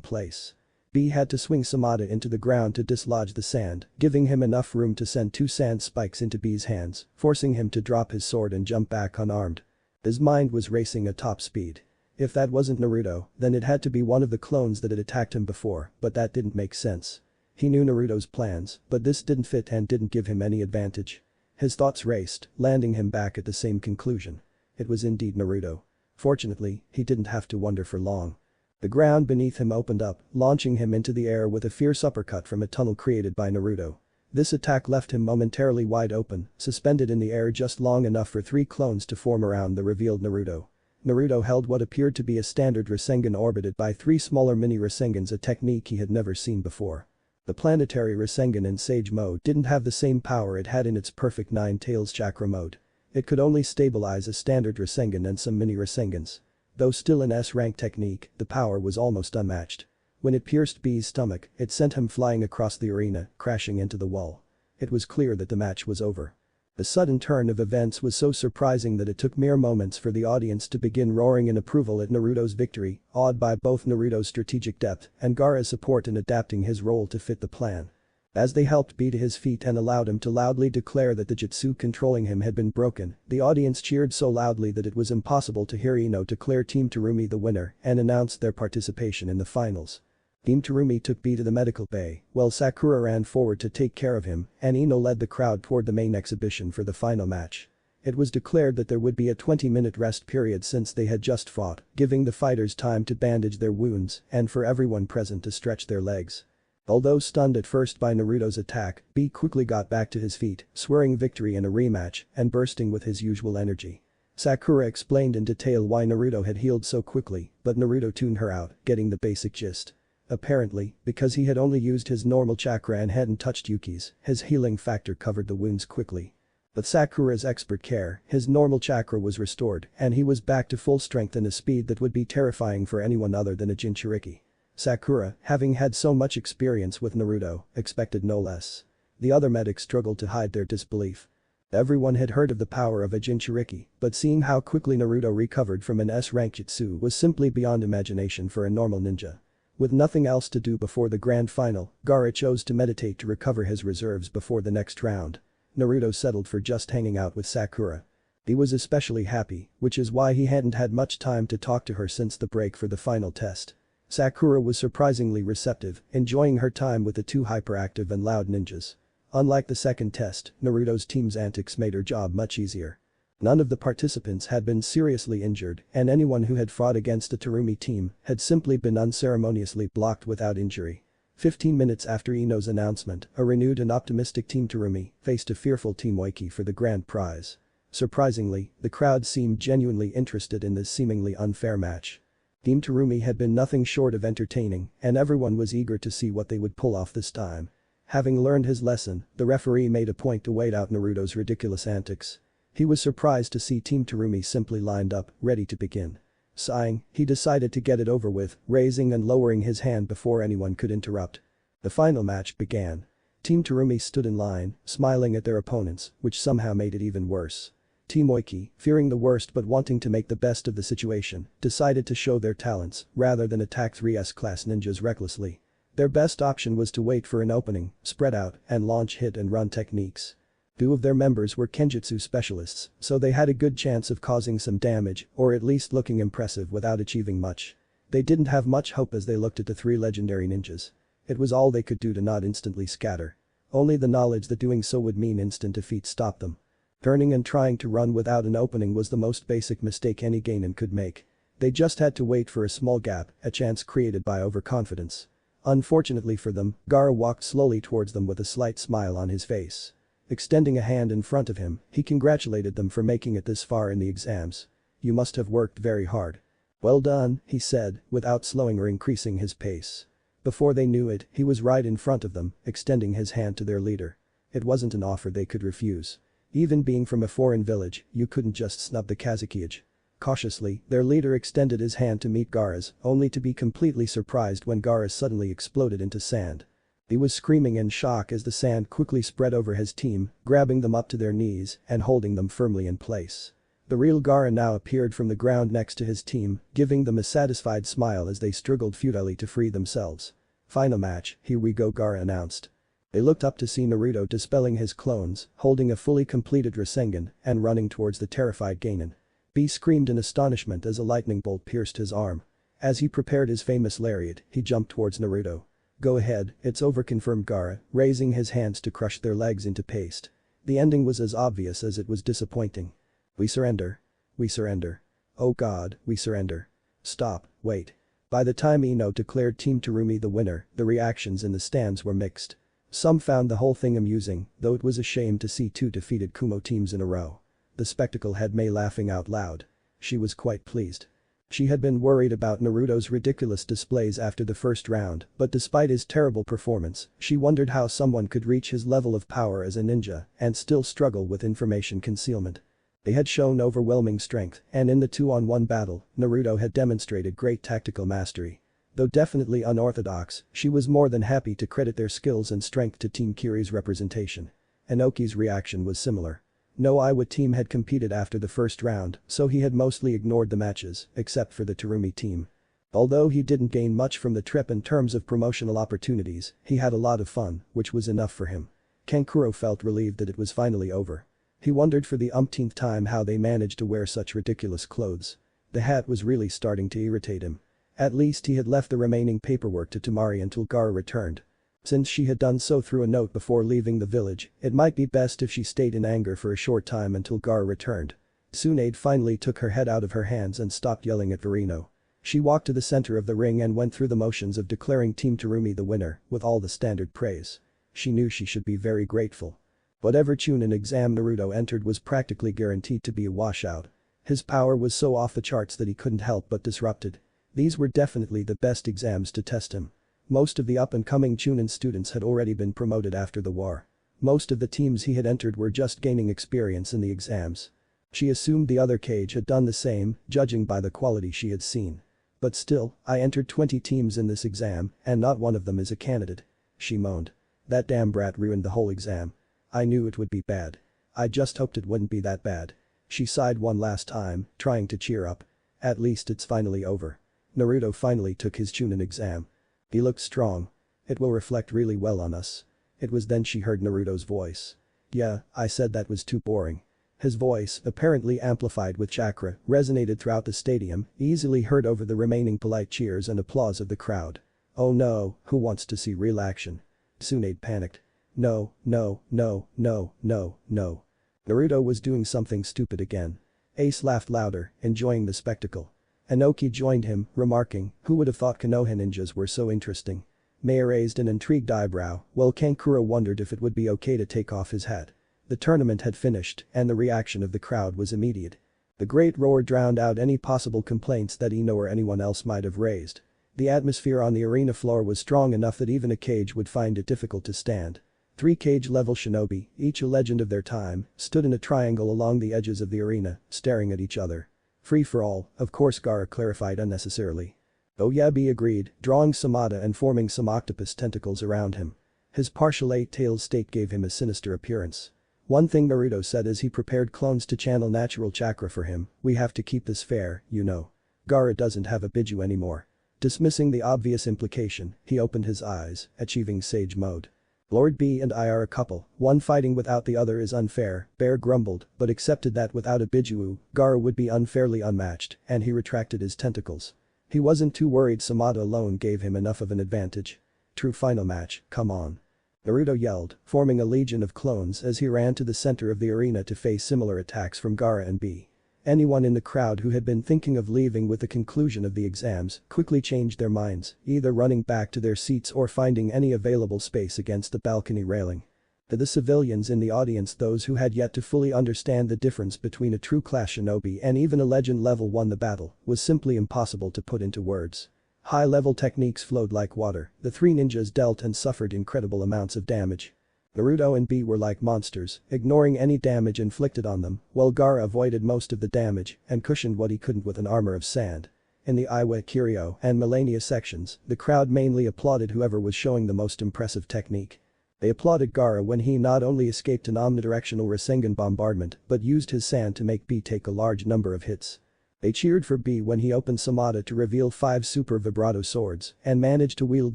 place. B had to swing Samada into the ground to dislodge the sand, giving him enough room to send 2 sand spikes into B's hands, forcing him to drop his sword and jump back unarmed. His mind was racing at top speed. If that wasn't Naruto, then it had to be one of the clones that had attacked him before, but that didn't make sense. He knew Naruto's plans, but this didn't fit and didn't give him any advantage. His thoughts raced, landing him back at the same conclusion. It was indeed Naruto. Fortunately, he didn't have to wonder for long. The ground beneath him opened up, launching him into the air with a fierce uppercut from a tunnel created by Naruto. This attack left him momentarily wide open, suspended in the air just long enough for 3 clones to form around the revealed Naruto. Naruto held what appeared to be a standard Rasengan orbited by 3 smaller mini Rasengans, a technique he had never seen before. The planetary Rasengan in Sage mode didn't have the same power it had in its perfect 9 tails chakra mode. It could only stabilize a standard Rasengan and some mini Rasengans. Though still an S-rank technique, the power was almost unmatched. When it pierced B's stomach, it sent him flying across the arena, crashing into the wall. It was clear that the match was over. The sudden turn of events was so surprising that it took mere moments for the audience to begin roaring in approval at Naruto's victory, awed by both Naruto's strategic depth and Gaara's support in adapting his role to fit the plan. As they helped B to his feet and allowed him to loudly declare that the jutsu controlling him had been broken, the audience cheered so loudly that it was impossible to hear Ino declare Team Terumi the winner and announce their participation in the finals. Team Terumi took B to the medical bay, while Sakura ran forward to take care of him, and Ino led the crowd toward the main exhibition for the final match. It was declared that there would be a 20-minute rest period since they had just fought, giving the fighters time to bandage their wounds and for everyone present to stretch their legs. Although stunned at first by Naruto's attack, B quickly got back to his feet, swearing victory in a rematch and bursting with his usual energy. Sakura explained in detail why Naruto had healed so quickly, but Naruto tuned her out, getting the basic gist. Apparently, because he had only used his normal chakra and hadn't touched Yuki's, his healing factor covered the wounds quickly. With Sakura's expert care, his normal chakra was restored and he was back to full strength and a speed that would be terrifying for anyone other than a Jinchuriki. Sakura, having had so much experience with Naruto, expected no less. The other medics struggled to hide their disbelief. Everyone had heard of the power of a Jinchuriki, but seeing how quickly Naruto recovered from an S-rank jutsu was simply beyond imagination for a normal ninja. With nothing else to do before the grand final, Gaara chose to meditate to recover his reserves before the next round. Naruto settled for just hanging out with Sakura. He was especially happy, which is why he hadn't had much time to talk to her since the break for the final test. Sakura was surprisingly receptive, enjoying her time with the 2 hyperactive and loud ninjas. Unlike the second test, Naruto's team's antics made her job much easier. None of the participants had been seriously injured, and anyone who had fought against the Terumi team had simply been unceremoniously blocked without injury. 15 minutes after Ino's announcement, a renewed and optimistic Team Terumi faced a fearful Team Waiki for the grand prize. Surprisingly, the crowd seemed genuinely interested in this seemingly unfair match. Team Terumi had been nothing short of entertaining, and everyone was eager to see what they would pull off this time. Having learned his lesson, the referee made a point to wait out Naruto's ridiculous antics. He was surprised to see Team Terumi simply lined up, ready to begin. Sighing, he decided to get it over with, raising and lowering his hand before anyone could interrupt. The final match began. Team Terumi stood in line, smiling at their opponents, which somehow made it even worse. Team Oiki, fearing the worst but wanting to make the best of the situation, decided to show their talents rather than attack 3S class ninjas recklessly. Their best option was to wait for an opening, spread out, and launch hit and run techniques. Two of their members were Kenjutsu specialists, so they had a good chance of causing some damage or at least looking impressive without achieving much. They didn't have much hope as they looked at the three legendary ninjas. It was all they could do to not instantly scatter. Only the knowledge that doing so would mean instant defeat stopped them. Turning and trying to run without an opening was the most basic mistake any Genin could make. They just had to wait for a small gap, a chance created by overconfidence. Unfortunately for them, Gaara walked slowly towards them with a slight smile on his face. Extending a hand in front of him, he congratulated them for making it this far in the exams. "You must have worked very hard." "Well done," he said, without slowing or increasing his pace. Before they knew it, he was right in front of them, extending his hand to their leader. It wasn't an offer they could refuse. Even being from a foreign village, you couldn't just snub the Kazekage. Cautiously, their leader extended his hand to meet Gaara's, only to be completely surprised when Gaara suddenly exploded into sand. He was screaming in shock as the sand quickly spread over his team, grabbing them up to their knees and holding them firmly in place. The real Gaara now appeared from the ground next to his team, giving them a satisfied smile as they struggled futilely to free themselves. "Final match, here we go," Gaara announced. They looked up to see Naruto dispelling his clones, holding a fully completed Rasengan and running towards the terrified Genin. B screamed in astonishment as a lightning bolt pierced his arm. As he prepared his famous lariat, he jumped towards Naruto. "Go ahead, it's over," confirmed Gaara, raising his hands to crush their legs into paste. The ending was as obvious as it was disappointing. "We surrender. We surrender. Oh god, we surrender. Stop, wait." By the time Ino declared Team Terumi the winner, the reactions in the stands were mixed. Some found the whole thing amusing, though it was a shame to see two defeated Kumo teams in a row. The spectacle had Mei laughing out loud. She was quite pleased. She had been worried about Naruto's ridiculous displays after the first round, but despite his terrible performance, she wondered how someone could reach his level of power as a ninja and still struggle with information concealment. They had shown overwhelming strength, and in the 2-on-1 battle, Naruto had demonstrated great tactical mastery. Though definitely unorthodox, she was more than happy to credit their skills and strength to Team Kiri's representation. Inoki's reaction was similar. No Iwa team had competed after the first round, so he had mostly ignored the matches, except for the Terumi team. Although he didn't gain much from the trip in terms of promotional opportunities, he had a lot of fun, which was enough for him. Kankuro felt relieved that it was finally over. He wondered for the umpteenth time how they managed to wear such ridiculous clothes. The hat was really starting to irritate him. At least he had left the remaining paperwork to Temari until Gaara returned. Since she had done so through a note before leaving the village, it might be best if she stayed in anger for a short time until Gaara returned. Tsunade finally took her head out of her hands and stopped yelling at Verino. She walked to the center of the ring and went through the motions of declaring Team Terumi the winner, with all the standard praise. She knew she should be very grateful. Whatever Chunin exam Naruto entered was practically guaranteed to be a washout. His power was so off the charts that he couldn't help but disrupt it. These were definitely the best exams to test him. Most of the up-and-coming Chunin students had already been promoted after the war. Most of the teams he had entered were just gaining experience in the exams. She assumed the other Kage had done the same, judging by the quality she had seen. But still, I entered 20 teams in this exam, and not one of them is a candidate. She moaned. That damn brat ruined the whole exam. I knew it would be bad. I just hoped it wouldn't be that bad. She sighed one last time, trying to cheer up. At least it's finally over. Naruto finally took his Chunin exam. He looked strong. It will reflect really well on us. It was then she heard Naruto's voice. Yeah, I said that was too boring. His voice, apparently amplified with chakra, resonated throughout the stadium, easily heard over the remaining polite cheers and applause of the crowd. Oh no, who wants to see real action? Tsunade panicked. No, no, no, no, no, no. Naruto was doing something stupid again. Ace laughed louder, enjoying the spectacle. Inoki joined him, remarking, who would have thought Konoha ninjas were so interesting? Mei raised an intrigued eyebrow, while Kankuro wondered if it would be okay to take off his hat. The tournament had finished, and the reaction of the crowd was immediate. The great roar drowned out any possible complaints that Ino or anyone else might have raised. The atmosphere on the arena floor was strong enough that even a Kage would find it difficult to stand. Three Kage-level shinobi, each a legend of their time, stood in a triangle along the edges of the arena, staring at each other. Free for all, of course, Gaara clarified unnecessarily. Oh yeah, B agreed, drawing Samada and forming some octopus tentacles around him. His partial eight-tailed state gave him a sinister appearance. One thing Naruto said as he prepared clones to channel natural chakra for him, we have to keep this fair, you know. Gaara doesn't have a Biju anymore. Dismissing the obvious implication, he opened his eyes, achieving Sage mode. Lord B and I are a couple, one fighting without the other is unfair, Bear grumbled, but accepted that without a Biju, Gaara would be unfairly unmatched, and he retracted his tentacles. He wasn't too worried Samada alone gave him enough of an advantage. True final match, come on. Naruto yelled, forming a legion of clones as he ran to the center of the arena to face similar attacks from Gaara and B. Anyone in the crowd who had been thinking of leaving with the conclusion of the exams quickly changed their minds, either running back to their seats or finding any available space against the balcony railing. To the civilians in the audience, those who had yet to fully understand the difference between a true class shinobi and even a legend level 1, the battle was simply impossible to put into words. High-level techniques flowed like water, the three ninjas dealt and suffered incredible amounts of damage. Naruto and B were like monsters, ignoring any damage inflicted on them, while Gaara avoided most of the damage and cushioned what he couldn't with an armor of sand. In the Iwa, Kiryu, and Melania sections, the crowd mainly applauded whoever was showing the most impressive technique. They applauded Gaara when he not only escaped an omnidirectional Rasengan bombardment but used his sand to make B take a large number of hits. They cheered for B when he opened Samada to reveal 5 super vibrato swords and managed to wield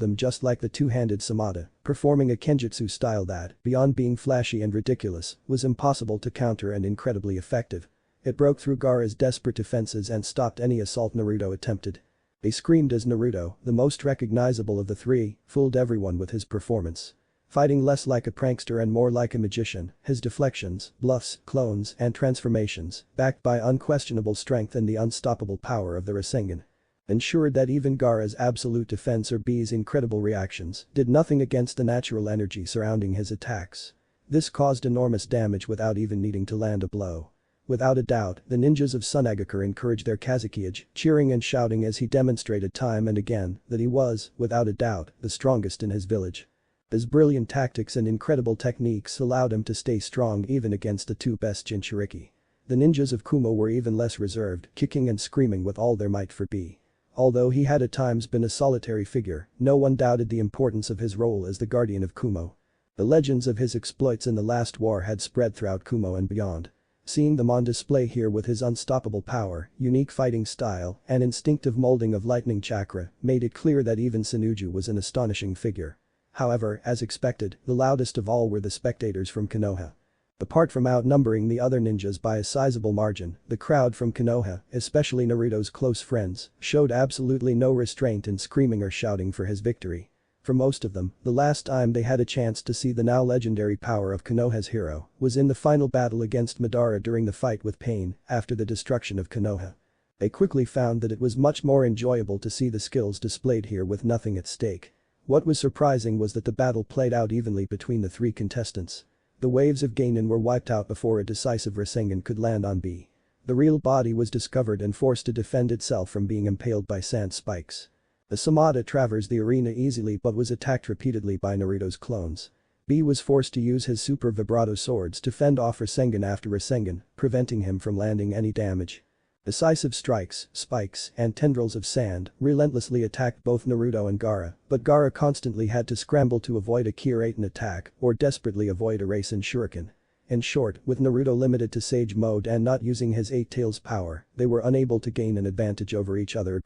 them just like the two-handed Samada, performing a kenjutsu style that, beyond being flashy and ridiculous, was impossible to counter and incredibly effective. It broke through Gaara's desperate defenses and stopped any assault Naruto attempted. They screamed as Naruto, the most recognizable of the three, fooled everyone with his performance. Fighting less like a prankster and more like a magician, his deflections, bluffs, clones, and transformations, backed by unquestionable strength and the unstoppable power of the Rasengan, ensured that even Gaara's absolute defense or B's incredible reactions did nothing against the natural energy surrounding his attacks. This caused enormous damage without even needing to land a blow. Without a doubt, the ninjas of Sunagakure encouraged their Kazekage, cheering and shouting as he demonstrated time and again that he was, without a doubt, the strongest in his village. His brilliant tactics and incredible techniques allowed him to stay strong even against the two best Jinchuriki. The ninjas of Kumo were even less reserved, kicking and screaming with all their might for B. Although he had at times been a solitary figure, no one doubted the importance of his role as the guardian of Kumo. The legends of his exploits in the last war had spread throughout Kumo and beyond. Seeing them on display here with his unstoppable power, unique fighting style, and instinctive molding of lightning chakra made it clear that even Sanuju was an astonishing figure. However, as expected, the loudest of all were the spectators from Konoha. Apart from outnumbering the other ninjas by a sizable margin, the crowd from Konoha, especially Naruto's close friends, showed absolutely no restraint in screaming or shouting for his victory. For most of them, the last time they had a chance to see the now legendary power of Konoha's hero was in the final battle against Madara during the fight with Pain after the destruction of Konoha. They quickly found that it was much more enjoyable to see the skills displayed here with nothing at stake. What was surprising was that the battle played out evenly between the three contestants. The waves of Jonin were wiped out before a decisive Rasengan could land on B. The real body was discovered and forced to defend itself from being impaled by sand spikes. The Samada traversed the arena easily but was attacked repeatedly by Naruto's clones. B was forced to use his super vibrato swords to fend off Rasengan after Rasengan, preventing him from landing any damage. Decisive strikes, spikes, and tendrils of sand relentlessly attacked both Naruto and Gaara, but Gaara constantly had to scramble to avoid a Kiraten attack or desperately avoid a Rasen shuriken. In short, with Naruto limited to Sage mode and not using his Eight Tails power, they were unable to gain an advantage over each other.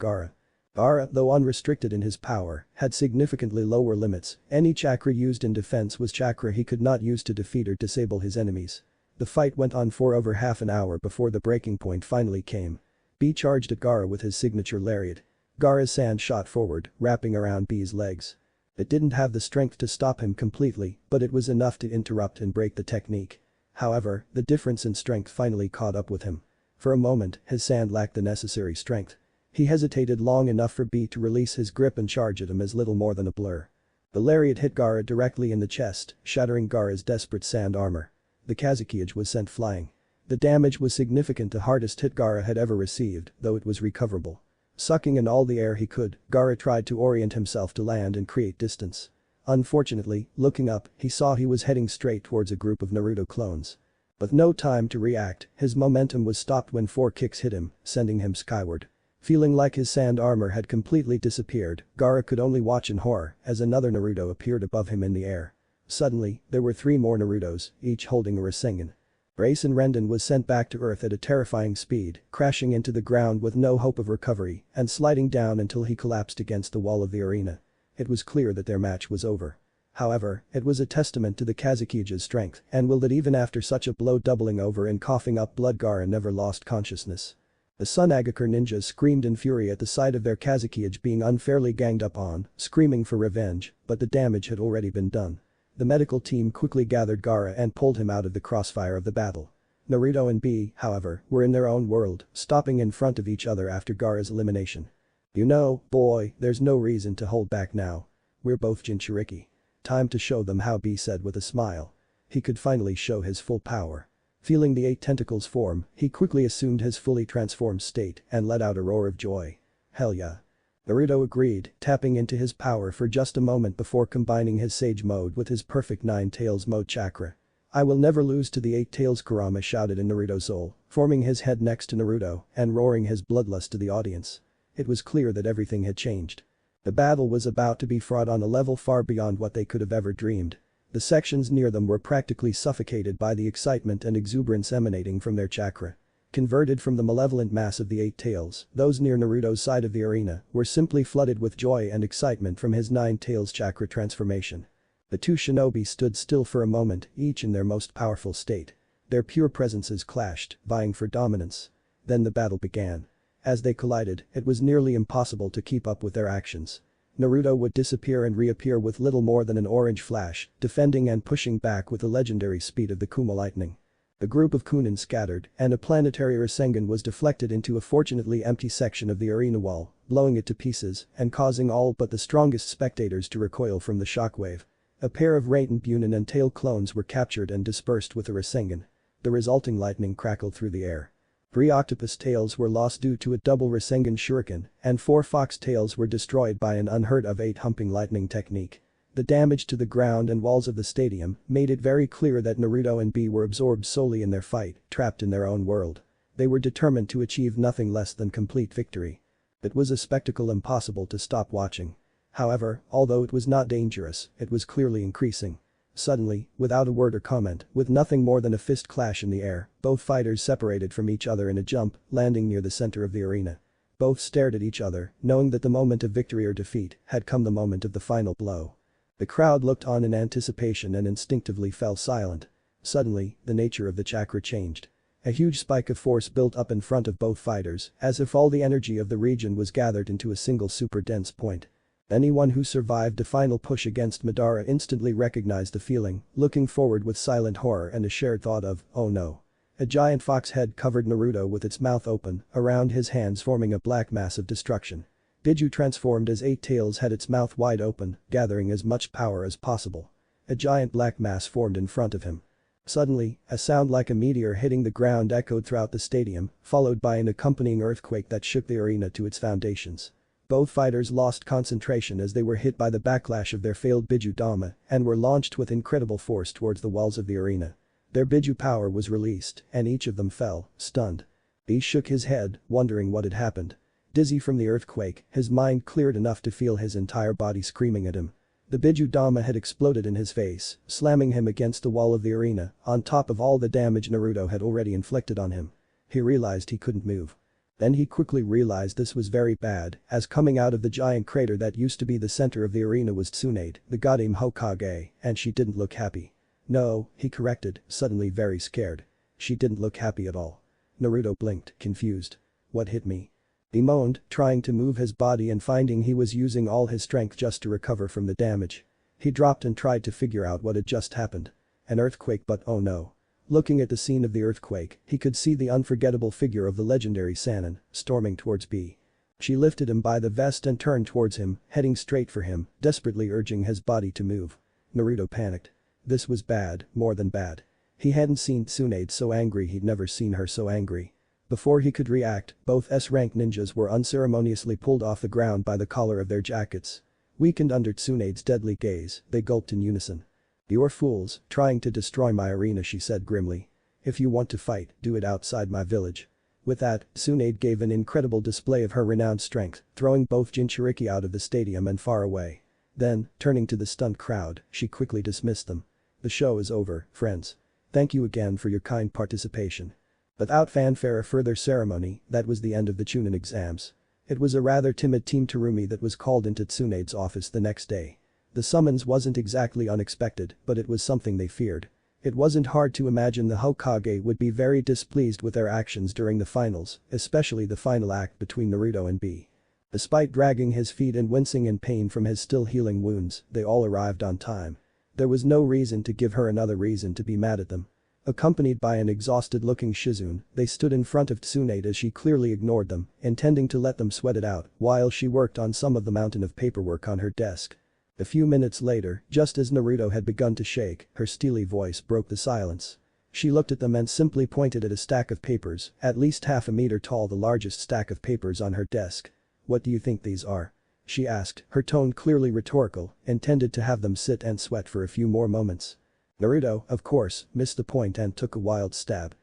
Gaara, though unrestricted in his power, had significantly lower limits. Any chakra used in defense was chakra he could not use to defeat or disable his enemies. The fight went on for over half an hour before the breaking point finally came. B charged at Gaara with his signature lariat. Gaara's sand shot forward, wrapping around B's legs. It didn't have the strength to stop him completely, but it was enough to interrupt and break the technique. However, the difference in strength finally caught up with him. For a moment, his sand lacked the necessary strength. He hesitated long enough for B to release his grip and charge at him as little more than a blur. The lariat hit Gaara directly in the chest, shattering Gaara's desperate sand armor. The Kazekage was sent flying. The damage was significant, the hardest hit Gaara had ever received, though it was recoverable. Sucking in all the air he could, Gaara tried to orient himself to land and create distance. Unfortunately, looking up, he saw he was heading straight towards a group of Naruto clones. With no time to react, his momentum was stopped when 4 kicks hit him, sending him skyward. Feeling like his sand armor had completely disappeared, Gaara could only watch in horror as another Naruto appeared above him in the air. Suddenly, there were 3 more Narutos, each holding a Rasengan. Raisin Rendon was sent back to Earth at a terrifying speed, crashing into the ground with no hope of recovery and sliding down until he collapsed against the wall of the arena. It was clear that their match was over. However, it was a testament to the Kage's strength and will that even after such a blow doubling over and coughing up blood, Gaara never lost consciousness. The Sun Agakure ninjas screamed in fury at the sight of their Kage being unfairly ganged up on, screaming for revenge, but the damage had already been done. The medical team quickly gathered Gaara and pulled him out of the crossfire of the battle. Naruto and B, however, were in their own world, stopping in front of each other after Gaara's elimination. "You know, boy, there's no reason to hold back now. We're both Jinchuriki. Time to show them how," B said with a smile. He could finally show his full power. Feeling the 8 tentacles form, he quickly assumed his fully transformed state and let out a roar of joy. "Hell yeah." Naruto agreed, tapping into his power for just a moment before combining his Sage mode with his perfect 9 Tails mode chakra. "I will never lose to the 8 Tails," Kurama shouted in Naruto's soul, forming his head next to Naruto and roaring his bloodlust to the audience. It was clear that everything had changed. The battle was about to be fraught on a level far beyond what they could have ever dreamed. The sections near them were practically suffocated by the excitement and exuberance emanating from their chakra. Converted from the malevolent mass of the 8 Tails, those near Naruto's side of the arena were simply flooded with joy and excitement from his 9 Tails chakra transformation. The 2 shinobi stood still for a moment, each in their most powerful state. Their pure presences clashed, vying for dominance. Then the battle began. As they collided, it was nearly impossible to keep up with their actions. Naruto would disappear and reappear with little more than an orange flash, defending and pushing back with the legendary speed of the Kuma lightning. The group of Chunin scattered, and a planetary Rasengan was deflected into a fortunately empty section of the arena wall, blowing it to pieces and causing all but the strongest spectators to recoil from the shockwave. A pair of Raiden Bunin and Tail clones were captured and dispersed with a Rasengan. The resulting lightning crackled through the air. 3 octopus tails were lost due to a double Rasengan shuriken, and 4 fox tails were destroyed by an unheard-of 8 humping lightning technique. The damage to the ground and walls of the stadium made it very clear that Naruto and B were absorbed solely in their fight, trapped in their own world. They were determined to achieve nothing less than complete victory. It was a spectacle impossible to stop watching. However, although it was not dangerous, it was clearly increasing. Suddenly, without a word or comment, with nothing more than a fist clash in the air, both fighters separated from each other in a jump, landing near the center of the arena. Both stared at each other, knowing that the moment of victory or defeat had come, the moment of the final blow. The crowd looked on in anticipation and instinctively fell silent. Suddenly, the nature of the chakra changed. A huge spike of force built up in front of both fighters, as if all the energy of the region was gathered into a single super dense point. Anyone who survived the final push against Madara instantly recognized the feeling, looking forward with silent horror and a shared thought of, "Oh no." A giant fox head covered Naruto with its mouth open, around his hands forming a black mass of destruction. Biju transformed as 8 Tails had its mouth wide open, gathering as much power as possible. A giant black mass formed in front of him. Suddenly, a sound like a meteor hitting the ground echoed throughout the stadium, followed by an accompanying earthquake that shook the arena to its foundations. Both fighters lost concentration as they were hit by the backlash of their failed Biju Dama and were launched with incredible force towards the walls of the arena. Their Biju power was released, and each of them fell, stunned. He shook his head, wondering what had happened. Dizzy from the earthquake, his mind cleared enough to feel his entire body screaming at him. The Biju Dama had exploded in his face, slamming him against the wall of the arena, on top of all the damage Naruto had already inflicted on him. He realized he couldn't move. Then he quickly realized this was very bad, as coming out of the giant crater that used to be the center of the arena was Tsunade, the goddamn Hokage, and she didn't look happy. No, he corrected, suddenly very scared. She didn't look happy at all. Naruto blinked, confused. "What hit me?" He moaned, trying to move his body and finding he was using all his strength just to recover from the damage. He dropped and tried to figure out what had just happened. An earthquake, but oh no. Looking at the scene of the earthquake, he could see the unforgettable figure of the legendary Sannin, storming towards B. She lifted him by the vest and turned towards him, heading straight for him, desperately urging his body to move. Naruto panicked. This was bad, more than bad. He hadn't seen Tsunade so angry, he'd never seen her so angry. Before he could react, both S-rank ninjas were unceremoniously pulled off the ground by the collar of their jackets. Weakened under Tsunade's deadly gaze, they gulped in unison. "You're fools, trying to destroy my arena," she said grimly. "If you want to fight, do it outside my village." With that, Tsunade gave an incredible display of her renowned strength, throwing both Jinchuriki out of the stadium and far away. Then, turning to the stunned crowd, she quickly dismissed them. "The show is over, friends. Thank you again for your kind participation." Without fanfare or further ceremony, that was the end of the Chunin exams. It was a rather timid Team Terumi that was called into Tsunade's office the next day. The summons wasn't exactly unexpected, but it was something they feared. It wasn't hard to imagine the Hokage would be very displeased with their actions during the finals, especially the final act between Naruto and B. Despite dragging his feet and wincing in pain from his still healing wounds, they all arrived on time. There was no reason to give her another reason to be mad at them. Accompanied by an exhausted-looking Shizune, they stood in front of Tsunade as she clearly ignored them, intending to let them sweat it out while she worked on some of the mountain of paperwork on her desk. A few minutes later, just as Naruto had begun to shake, her steely voice broke the silence. She looked at them and simply pointed at a stack of papers, at least half a meter tall, the largest stack of papers on her desk. "What do you think these are?" she asked, her tone clearly rhetorical, intended to have them sit and sweat for a few more moments. Naruto, of course, missed the point and took a wild stab.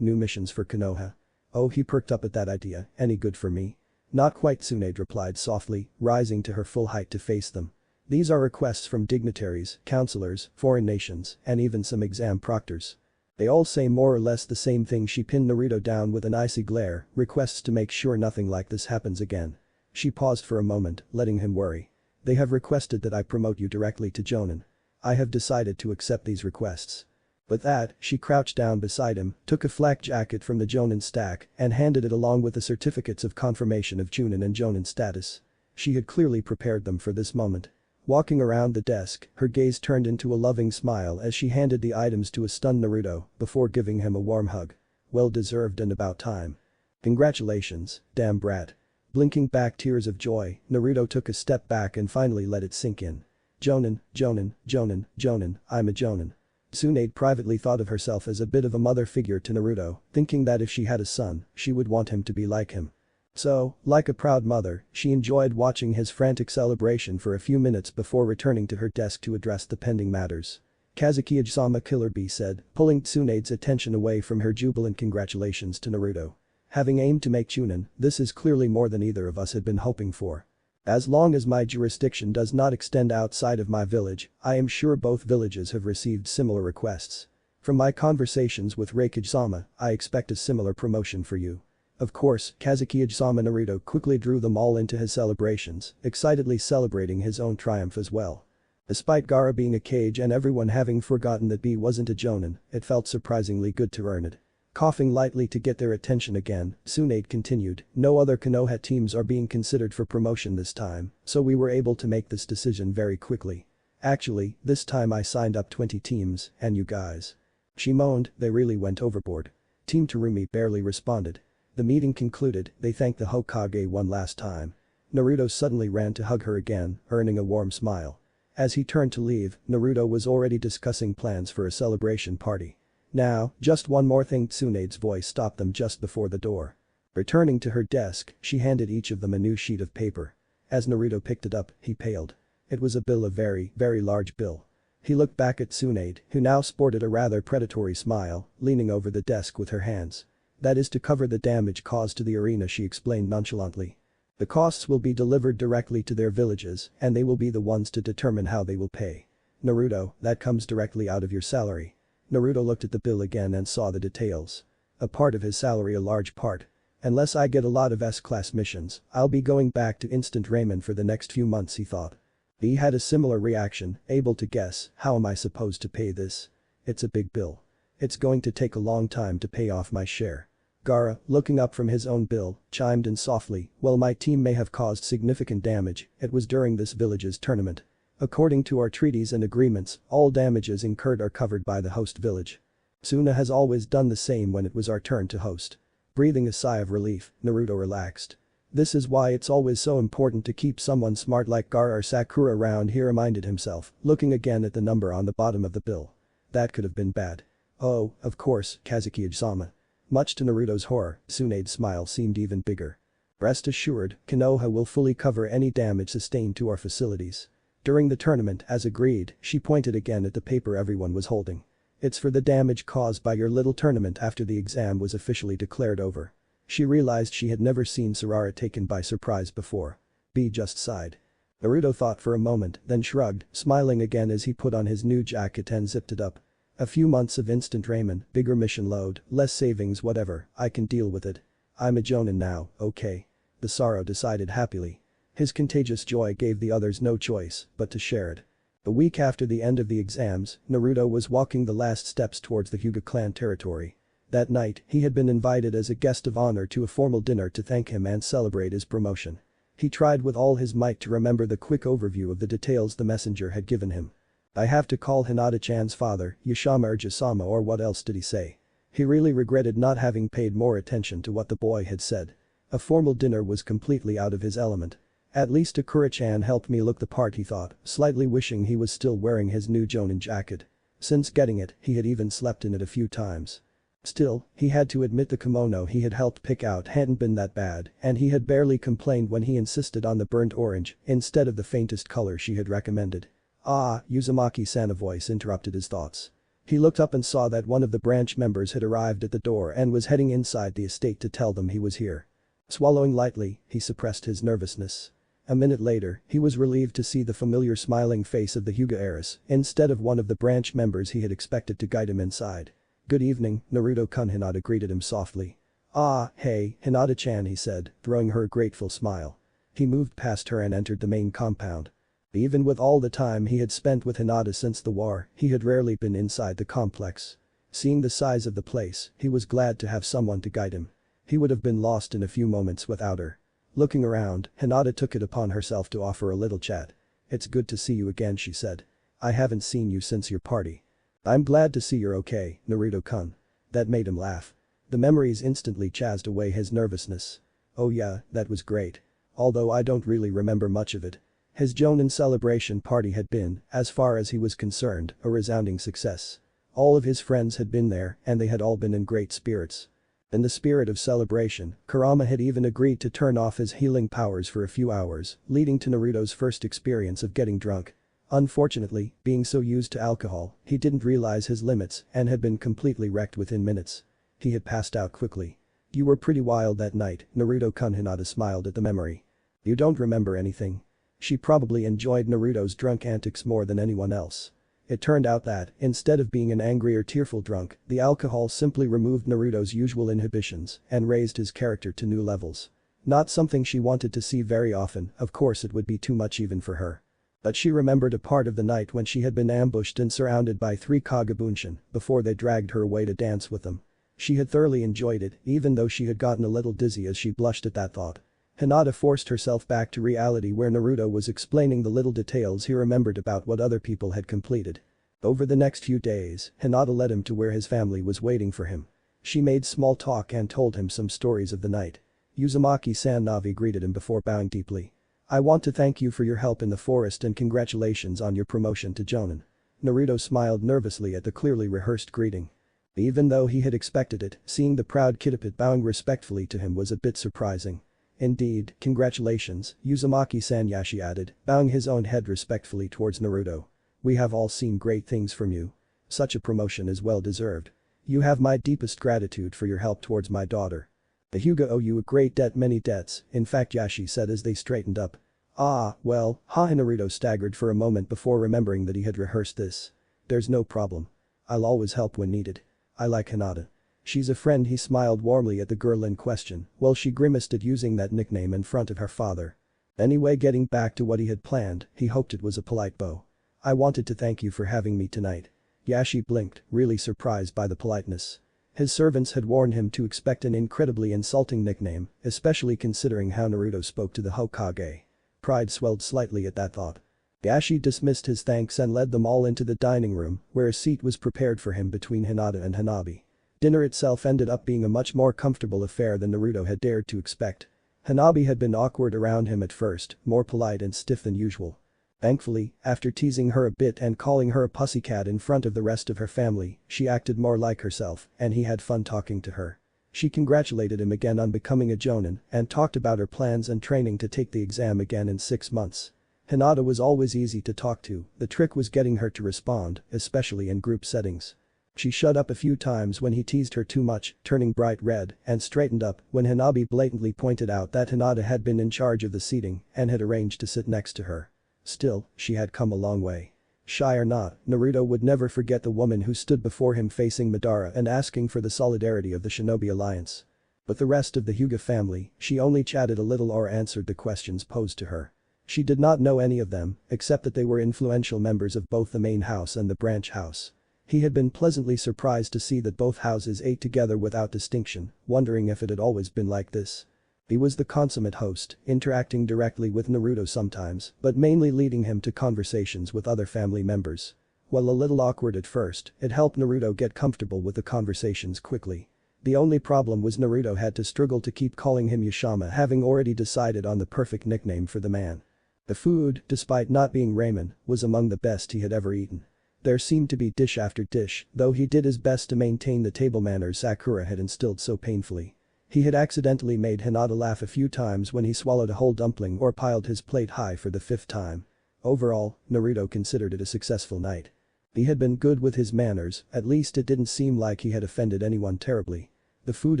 New missions for Konoha. Oh, he perked up at that idea. Any good for me?" "Not quite," Tsunade replied softly, rising to her full height to face them. "These are requests from dignitaries, counselors, foreign nations, and even some exam proctors. They all say more or less the same thing." She pinned Naruto down with an icy glare, "requests to make sure nothing like this happens again." She paused for a moment, letting him worry. "They have requested that I promote you directly to Jonin. I have decided to accept these requests." With that, she crouched down beside him, took a flak jacket from the Jonin stack, and handed it along with the certificates of confirmation of Chunin and Jonin status. She had clearly prepared them for this moment. Walking around the desk, her gaze turned into a loving smile as she handed the items to a stunned Naruto before giving him a warm hug. "Well deserved and about time. Congratulations, damn brat." Blinking back tears of joy, Naruto took a step back and finally let it sink in. "Jonin, Jonin, Jonin, Jonin, I'm a Jonin." Tsunade privately thought of herself as a bit of a mother figure to Naruto, thinking that if she had a son, she would want him to be like him. So, like a proud mother, she enjoyed watching his frantic celebration for a few minutes before returning to her desk to address the pending matters. "Kazuki-sama," Killer Bee said, pulling Tsunade's attention away from her jubilant congratulations to Naruto. "Having aimed to make Chunin, this is clearly more than either of us had been hoping for. As long as my jurisdiction does not extend outside of my village, I am sure both villages have received similar requests. From my conversations with Reikage-sama, I expect a similar promotion for you. Of course, Kazuki-sama." Naruto quickly drew them all into his celebrations, excitedly celebrating his own triumph as well. Despite Gaara being a Kage and everyone having forgotten that B wasn't a Jonin, it felt surprisingly good to earn it. Coughing lightly to get their attention again, Tsunade continued, "No other Konoha teams are being considered for promotion this time, so we were able to make this decision very quickly. Actually, this time I signed up 20 teams, and you guys." She moaned, "They really went overboard." Team Terumi barely responded. The meeting concluded, they thanked the Hokage one last time. Naruto suddenly ran to hug her again, earning a warm smile. As he turned to leave, Naruto was already discussing plans for a celebration party. "Now, just one more thing." Tsunade's voice stopped them just before the door. Returning to her desk, she handed each of them a new sheet of paper. As Naruto picked it up, he paled. It was a bill, a very, very large bill. He looked back at Tsunade, who now sported a rather predatory smile, leaning over the desk with her hands. "That is to cover the damage caused to the arena," she explained nonchalantly. "The costs will be delivered directly to their villages, and they will be the ones to determine how they will pay. Naruto, that comes directly out of your salary." Naruto looked at the bill again and saw the details. "A part of his salary, a large part. Unless I get a lot of S-class missions, I'll be going back to instant ramen for the next few months," he thought. He had a similar reaction, able to guess, "How am I supposed to pay this? It's a big bill. It's going to take a long time to pay off my share." Gaara, looking up from his own bill, chimed in softly, "Well, my team may have caused significant damage, it was during this village's tournament. According to our treaties and agreements, all damages incurred are covered by the host village. Suna has always done the same when it was our turn to host." Breathing a sigh of relief, Naruto relaxed. "This is why it's always so important to keep someone smart like Gaara or Sakura around," he reminded himself, looking again at the number on the bottom of the bill. "That could have been bad." "Oh, of course, Kazuki-sama." Much to Naruto's horror, Tsunade's smile seemed even bigger. Rest assured, Konoha will fully cover any damage sustained to our facilities. During the tournament, as agreed, she pointed again at the paper everyone was holding. It's for the damage caused by your little tournament after the exam was officially declared over. She realized she had never seen Sarara taken by surprise before. B just sighed. Naruto thought for a moment, then shrugged, smiling again as he put on his new jacket and zipped it up. A few months of instant ramen, bigger mission load, less savings, whatever, I can deal with it. I'm a Jonin now, okay. The Saro decided happily. His contagious joy gave the others no choice but to share it. A week after the end of the exams, Naruto was walking the last steps towards the Huga clan territory. That night, he had been invited as a guest of honor to a formal dinner to thank him and celebrate his promotion. He tried with all his might to remember the quick overview of the details the messenger had given him. I have to call Hinata-chan's father, Yashama or Jasama, or what else did he say? He really regretted not having paid more attention to what the boy had said. A formal dinner was completely out of his element. At least Akura-chan helped me look the part, he thought, slightly wishing he was still wearing his new Jonin jacket. Since getting it, he had even slept in it a few times. Still, he had to admit the kimono he had helped pick out hadn't been that bad, and he had barely complained when he insisted on the burnt orange instead of the faintest color she had recommended. Ah, Uzumaki-san, a voice interrupted his thoughts. He looked up and saw that one of the branch members had arrived at the door and was heading inside the estate to tell them he was here. Swallowing lightly, he suppressed his nervousness. A minute later, he was relieved to see the familiar smiling face of the Huga heiress instead of one of the branch members he had expected to guide him inside. Good evening, Naruto-kun. Hinata greeted him softly. Ah, hey, Hinata-chan, he said, throwing her a grateful smile. He moved past her and entered the main compound. Even with all the time he had spent with Hinata since the war, he had rarely been inside the complex. Seeing the size of the place, he was glad to have someone to guide him. He would have been lost in a few moments without her. Looking around, Hinata took it upon herself to offer a little chat. It's good to see you again, she said. I haven't seen you since your party. I'm glad to see you're okay, Naruto-kun. That made him laugh. The memories instantly chased away his nervousness. Oh yeah, that was great. Although I don't really remember much of it. His Jonin celebration party had been, as far as he was concerned, a resounding success. All of his friends had been there and they had all been in great spirits. In the spirit of celebration, Kurama had even agreed to turn off his healing powers for a few hours, leading to Naruto's first experience of getting drunk. Unfortunately, being so used to alcohol, he didn't realize his limits and had been completely wrecked within minutes. He had passed out quickly. You were pretty wild that night, Naruto-kun. Hinata smiled at the memory. You don't remember anything. She probably enjoyed Naruto's drunk antics more than anyone else. It turned out that, instead of being an angry or tearful drunk, the alcohol simply removed Naruto's usual inhibitions and raised his character to new levels. Not something she wanted to see very often, of course it would be too much even for her. But she remembered a part of the night when she had been ambushed and surrounded by 3 Kagebunshin before they dragged her away to dance with them. She had thoroughly enjoyed it, even though she had gotten a little dizzy as she blushed at that thought. Hinata forced herself back to reality where Naruto was explaining the little details he remembered about what other people had completed. Over the next few days, Hinata led him to where his family was waiting for him. She made small talk and told him some stories of the night. Uzumaki-san, Navi greeted him before bowing deeply. I want to thank you for your help in the forest and congratulations on your promotion to Jonin. Naruto smiled nervously at the clearly rehearsed greeting. Even though he had expected it, seeing the proud Kittaput bowing respectfully to him was a bit surprising. Indeed, congratulations, Uzumaki-san, Yashi added, bowing his own head respectfully towards Naruto. We have all seen great things from you. Such a promotion is well deserved. You have my deepest gratitude for your help towards my daughter. The Huga owe you a great debt, many debts, in fact, Yashi said as they straightened up. Ah, well, Naruto staggered for a moment before remembering that he had rehearsed this. There's no problem. I'll always help when needed. I like Hinata. She's a friend. He smiled warmly at the girl in question, while she grimaced at using that nickname in front of her father. Anyway, getting back to what he had planned, he hoped it was a polite bow. I wanted to thank you for having me tonight. Yashi blinked, really surprised by the politeness. His servants had warned him to expect an incredibly insulting nickname, especially considering how Naruto spoke to the Hokage. Pride swelled slightly at that thought. Yashi dismissed his thanks and led them all into the dining room, where a seat was prepared for him between Hinata and Hanabi. Dinner itself ended up being a much more comfortable affair than Naruto had dared to expect. Hanabi had been awkward around him at first, more polite and stiff than usual. Thankfully, after teasing her a bit and calling her a pussycat in front of the rest of her family, she acted more like herself and he had fun talking to her. She congratulated him again on becoming a Jonin and talked about her plans and training to take the exam again in 6 months. Hinata was always easy to talk to, the trick was getting her to respond, especially in group settings. She shut up a few times when he teased her too much, turning bright red, and straightened up when Hanabi blatantly pointed out that Hinata had been in charge of the seating and had arranged to sit next to her. Still, she had come a long way. Shy or not, Naruto would never forget the woman who stood before him facing Madara and asking for the solidarity of the Shinobi Alliance. But the rest of the Huga family, she only chatted a little or answered the questions posed to her. She did not know any of them, except that they were influential members of both the main house and the branch house. He had been pleasantly surprised to see that both houses ate together without distinction, wondering if it had always been like this. He was the consummate host, interacting directly with Naruto sometimes, but mainly leading him to conversations with other family members. While a little awkward at first, it helped Naruto get comfortable with the conversations quickly. The only problem was Naruto had to struggle to keep calling him Yashama, having already decided on the perfect nickname for the man. The food, despite not being ramen, was among the best he had ever eaten. There seemed to be dish after dish, though he did his best to maintain the table manners Sakura had instilled so painfully. He had accidentally made Hinata laugh a few times when he swallowed a whole dumpling or piled his plate high for the 5th time. Overall, Naruto considered it a successful night. He had been good with his manners, at least it didn't seem like he had offended anyone terribly. The food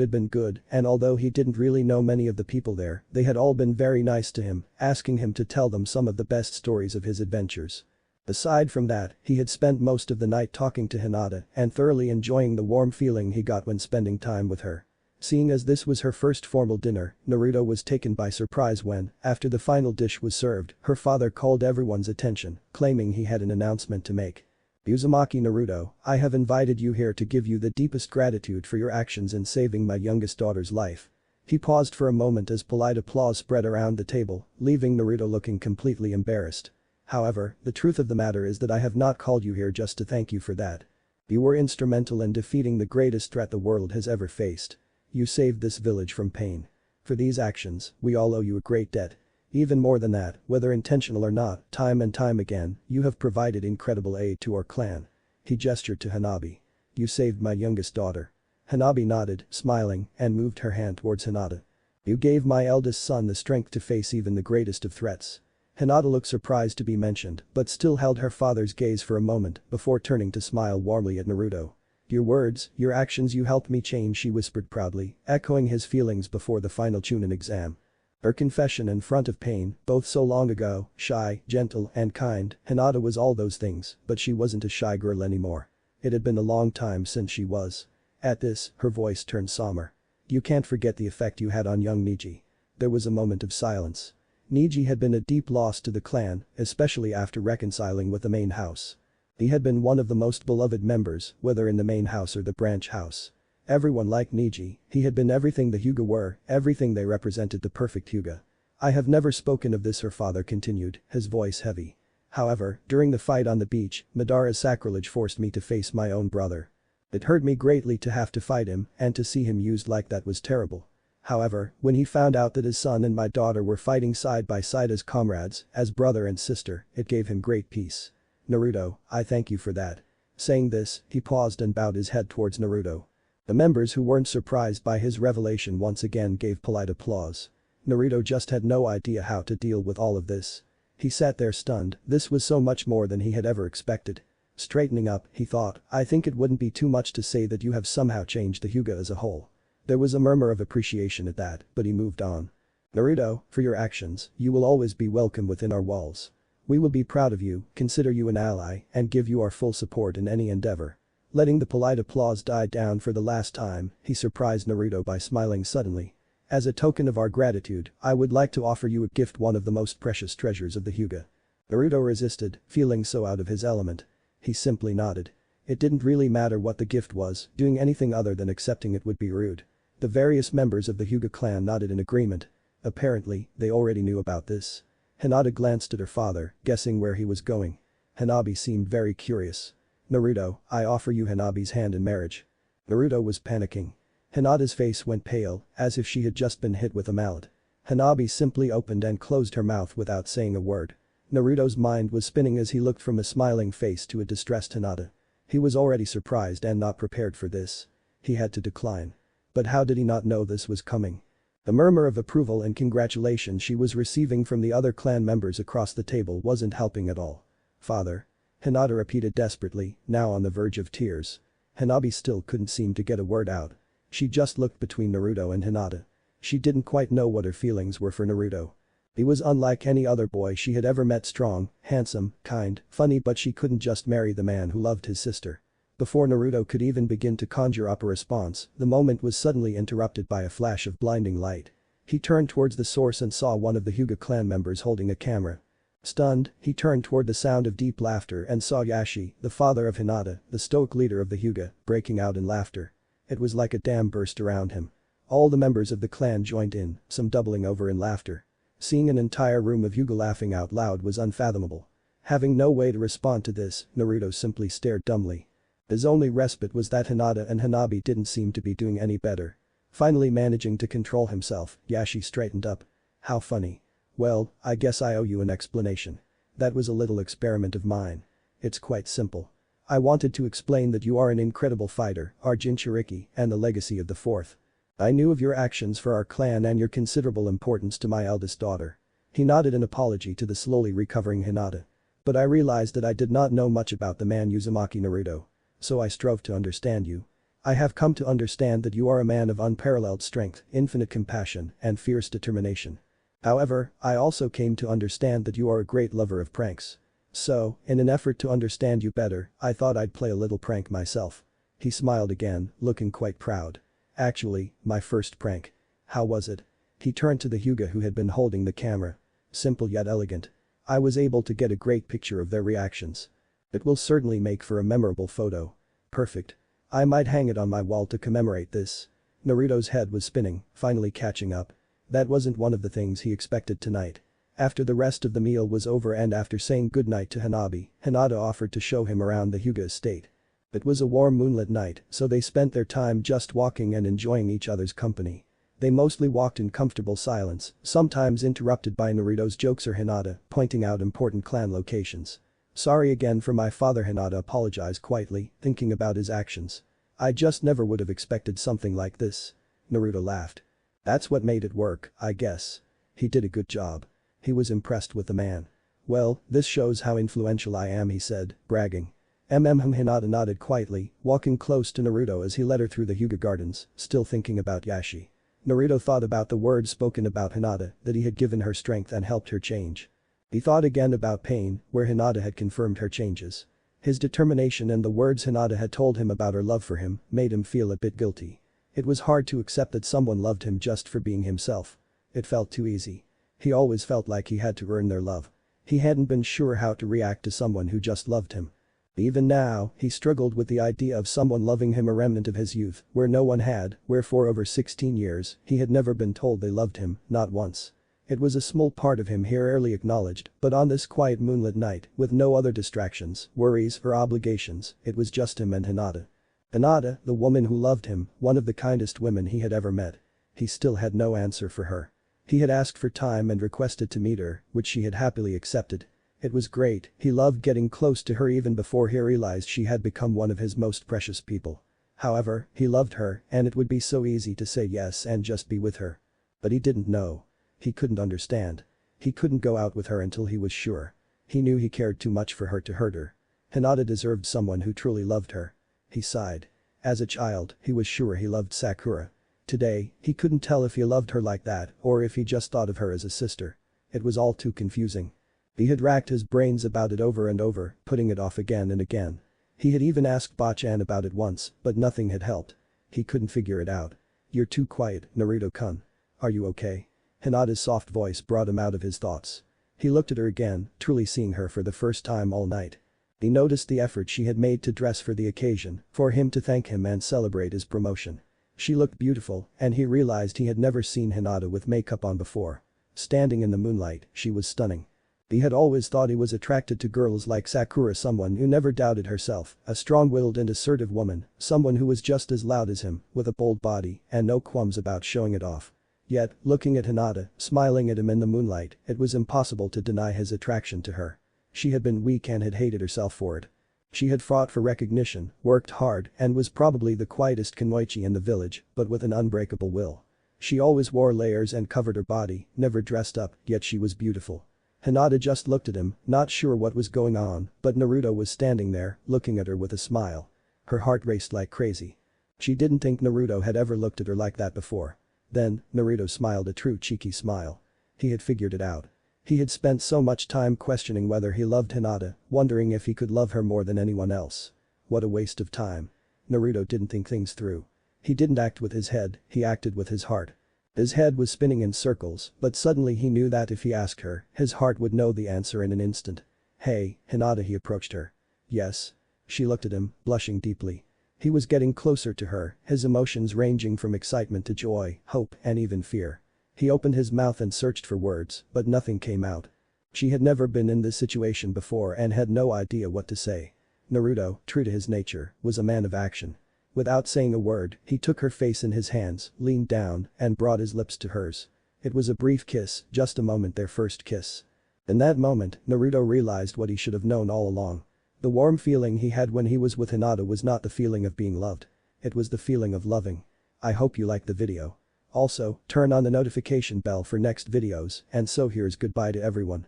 had been good, and although he didn't really know many of the people there, they had all been very nice to him, asking him to tell them some of the best stories of his adventures. Aside from that, he had spent most of the night talking to Hinata and thoroughly enjoying the warm feeling he got when spending time with her. Seeing as this was her first formal dinner, Naruto was taken by surprise when, after the final dish was served, her father called everyone's attention, claiming he had an announcement to make. Uzumaki Naruto, I have invited you here to give you the deepest gratitude for your actions in saving my youngest daughter's life. He paused for a moment as polite applause spread around the table, leaving Naruto looking completely embarrassed. However, the truth of the matter is that I have not called you here just to thank you for that. You were instrumental in defeating the greatest threat the world has ever faced. You saved this village from pain. For these actions, we all owe you a great debt. Even more than that, whether intentional or not, time and time again, you have provided incredible aid to our clan. He gestured to Hanabi. You saved my youngest daughter. Hanabi nodded, smiling, and moved her hand towards Hinata. You gave my eldest son the strength to face even the greatest of threats. Hinata looked surprised to be mentioned, but still held her father's gaze for a moment before turning to smile warmly at Naruto. Your words, your actions, you helped me change, she whispered proudly, echoing his feelings before the final Chunin exam. Her confession in front of Pain, both so long ago, shy, gentle, and kind, Hinata was all those things, but she wasn't a shy girl anymore. It had been a long time since she was. At this, her voice turned somber. You can't forget the effect you had on young Niji. There was a moment of silence. Niji had been a deep loss to the clan, especially after reconciling with the main house. He had been one of the most beloved members, whether in the main house or the branch house. Everyone liked Niji, he had been everything the Huga were, everything they represented, the perfect Huga. I have never spoken of this, her father continued, his voice heavy. However, during the fight on the beach, Madara's sacrilege forced me to face my own brother. It hurt me greatly to have to fight him, and to see him used like that was terrible. However, when he found out that his son and my daughter were fighting side by side as comrades, as brother and sister, it gave him great peace. Naruto, I thank you for that. Saying this, he paused and bowed his head towards Naruto. The members who weren't surprised by his revelation once again gave polite applause. Naruto just had no idea how to deal with all of this. He sat there stunned, this was so much more than he had ever expected. Straightening up, he thought, I think it wouldn't be too much to say that you have somehow changed the Huga as a whole. There was a murmur of appreciation at that, but he moved on. Naruto, for your actions, you will always be welcome within our walls. We will be proud of you, consider you an ally, and give you our full support in any endeavor. Letting the polite applause die down for the last time, he surprised Naruto by smiling suddenly. As a token of our gratitude, I would like to offer you a gift, one of the most precious treasures of the Huga. Naruto resisted, feeling so out of his element. He simply nodded. It didn't really matter what the gift was, doing anything other than accepting it would be rude. The various members of the Huga clan nodded in agreement. Apparently, they already knew about this. Hinata glanced at her father, guessing where he was going. Hanabi seemed very curious. Naruto, I offer you Hanabi's hand in marriage. Naruto was panicking. Hinata's face went pale, as if she had just been hit with a mallet. Hanabi simply opened and closed her mouth without saying a word. Naruto's mind was spinning as he looked from a smiling face to a distressed Hinata. He was already surprised and not prepared for this. He had to decline. But how did he not know this was coming? The murmur of approval and congratulation she was receiving from the other clan members across the table wasn't helping at all. "Father?" Hinata repeated desperately, now on the verge of tears. Hanabi still couldn't seem to get a word out. She just looked between Naruto and Hinata. She didn't quite know what her feelings were for Naruto. He was unlike any other boy she had ever met, strong, handsome, kind, funny, but she couldn't just marry the man who loved his sister. Before Naruto could even begin to conjure up a response, the moment was suddenly interrupted by a flash of blinding light. He turned towards the source and saw one of the Huga clan members holding a camera. Stunned, he turned toward the sound of deep laughter and saw Yashi, the father of Hinata, the stoic leader of the Huga, breaking out in laughter. It was like a dam burst around him. All the members of the clan joined in, some doubling over in laughter. Seeing an entire room of Huga laughing out loud was unfathomable. Having no way to respond to this, Naruto simply stared dumbly. His only respite was that Hinata and Hanabi didn't seem to be doing any better. Finally managing to control himself, Yashi straightened up. "How funny. Well, I guess I owe you an explanation. That was a little experiment of mine. It's quite simple. I wanted to explain that you are an incredible fighter, our Jinchuriki, and the legacy of the fourth. I knew of your actions for our clan and your considerable importance to my eldest daughter." He nodded an apology to the slowly recovering Hinata. "But I realized that I did not know much about the man Uzumaki Naruto. So I strove to understand you. I have come to understand that you are a man of unparalleled strength, infinite compassion, and fierce determination. However, I also came to understand that you are a great lover of pranks. So, in an effort to understand you better, I thought I'd play a little prank myself." He smiled again, looking quite proud. "Actually, my first prank. How was it?" He turned to the Huga who had been holding the camera. "Simple yet elegant. I was able to get a great picture of their reactions. It will certainly make for a memorable photo. Perfect. I might hang it on my wall to commemorate this." Naruto's head was spinning, finally catching up. That wasn't one of the things he expected tonight. After the rest of the meal was over and after saying goodnight to Hanabi, Hinata offered to show him around the Huga estate. It was a warm moonlit night, so they spent their time just walking and enjoying each other's company. They mostly walked in comfortable silence, sometimes interrupted by Naruto's jokes or Hinata pointing out important clan locations. "Sorry again for my father," Hinata apologized quietly, thinking about his actions. "I just never would have expected something like this." Naruto laughed. "That's what made it work, I guess. He did a good job." He was impressed with the man. "Well, this shows how influential I am," he said, bragging. Hinata nodded quietly, walking close to Naruto as he led her through the Huga gardens, still thinking about Yashi. Naruto thought about the words spoken about Hinata, that he had given her strength and helped her change. He thought again about pain, where Hinata had confirmed her changes. His determination and the words Hinata had told him about her love for him made him feel a bit guilty. It was hard to accept that someone loved him just for being himself. It felt too easy. He always felt like he had to earn their love. He hadn't been sure how to react to someone who just loved him. Even now, he struggled with the idea of someone loving him, a remnant of his youth, where no one had, where for over 16 years, he had never been told they loved him, not once. It was a small part of him he rarely acknowledged, but on this quiet moonlit night, with no other distractions, worries, or obligations, it was just him and Hinata. Hinata, the woman who loved him, one of the kindest women he had ever met. He still had no answer for her. He had asked for time and requested to meet her, which she had happily accepted. It was great, he loved getting close to her even before he realized she had become one of his most precious people. However, he loved her, and it would be so easy to say yes and just be with her. But he didn't know. He couldn't understand. He couldn't go out with her until he was sure. He knew he cared too much for her to hurt her. Hinata deserved someone who truly loved her. He sighed. As a child, he was sure he loved Sakura. Today, he couldn't tell if he loved her like that or if he just thought of her as a sister. It was all too confusing. He had racked his brains about it over and over, putting it off again and again. He had even asked Bachan about it once, but nothing had helped. He couldn't figure it out. "You're too quiet, Naruto-kun. Are you okay?" Hinata's soft voice brought him out of his thoughts. He looked at her again, truly seeing her for the first time all night. He noticed the effort she had made to dress for the occasion, for him to thank him and celebrate his promotion. She looked beautiful, and he realized he had never seen Hinata with makeup on before. Standing in the moonlight, she was stunning. He had always thought he was attracted to girls like Sakura, someone who never doubted herself, a strong-willed and assertive woman, someone who was just as loud as him, with a bold body and no qualms about showing it off. Yet, looking at Hinata, smiling at him in the moonlight, it was impossible to deny his attraction to her. She had been weak and had hated herself for it. She had fought for recognition, worked hard, and was probably the quietest kunoichi in the village, but with an unbreakable will. She always wore layers and covered her body, never dressed up, yet she was beautiful. Hinata just looked at him, not sure what was going on, but Naruto was standing there, looking at her with a smile. Her heart raced like crazy. She didn't think Naruto had ever looked at her like that before. Then, Naruto smiled a true cheeky smile. He had figured it out. He had spent so much time questioning whether he loved Hinata, wondering if he could love her more than anyone else. What a waste of time. Naruto didn't think things through. He didn't act with his head, he acted with his heart. His head was spinning in circles, but suddenly he knew that if he asked her, his heart would know the answer in an instant. "Hey, Hinata," he approached her. "Yes." She looked at him, blushing deeply. He was getting closer to her, his emotions ranging from excitement to joy, hope, and even fear. He opened his mouth and searched for words, but nothing came out. She had never been in this situation before and had no idea what to say. Naruto, true to his nature, was a man of action. Without saying a word, he took her face in his hands, leaned down, and brought his lips to hers. It was a brief kiss, just a moment, their first kiss. In that moment, Naruto realized what he should have known all along. The warm feeling he had when he was with Hinata was not the feeling of being loved. It was the feeling of loving. I hope you liked the video. Also, turn on the notification bell for next videos, and so here's goodbye to everyone.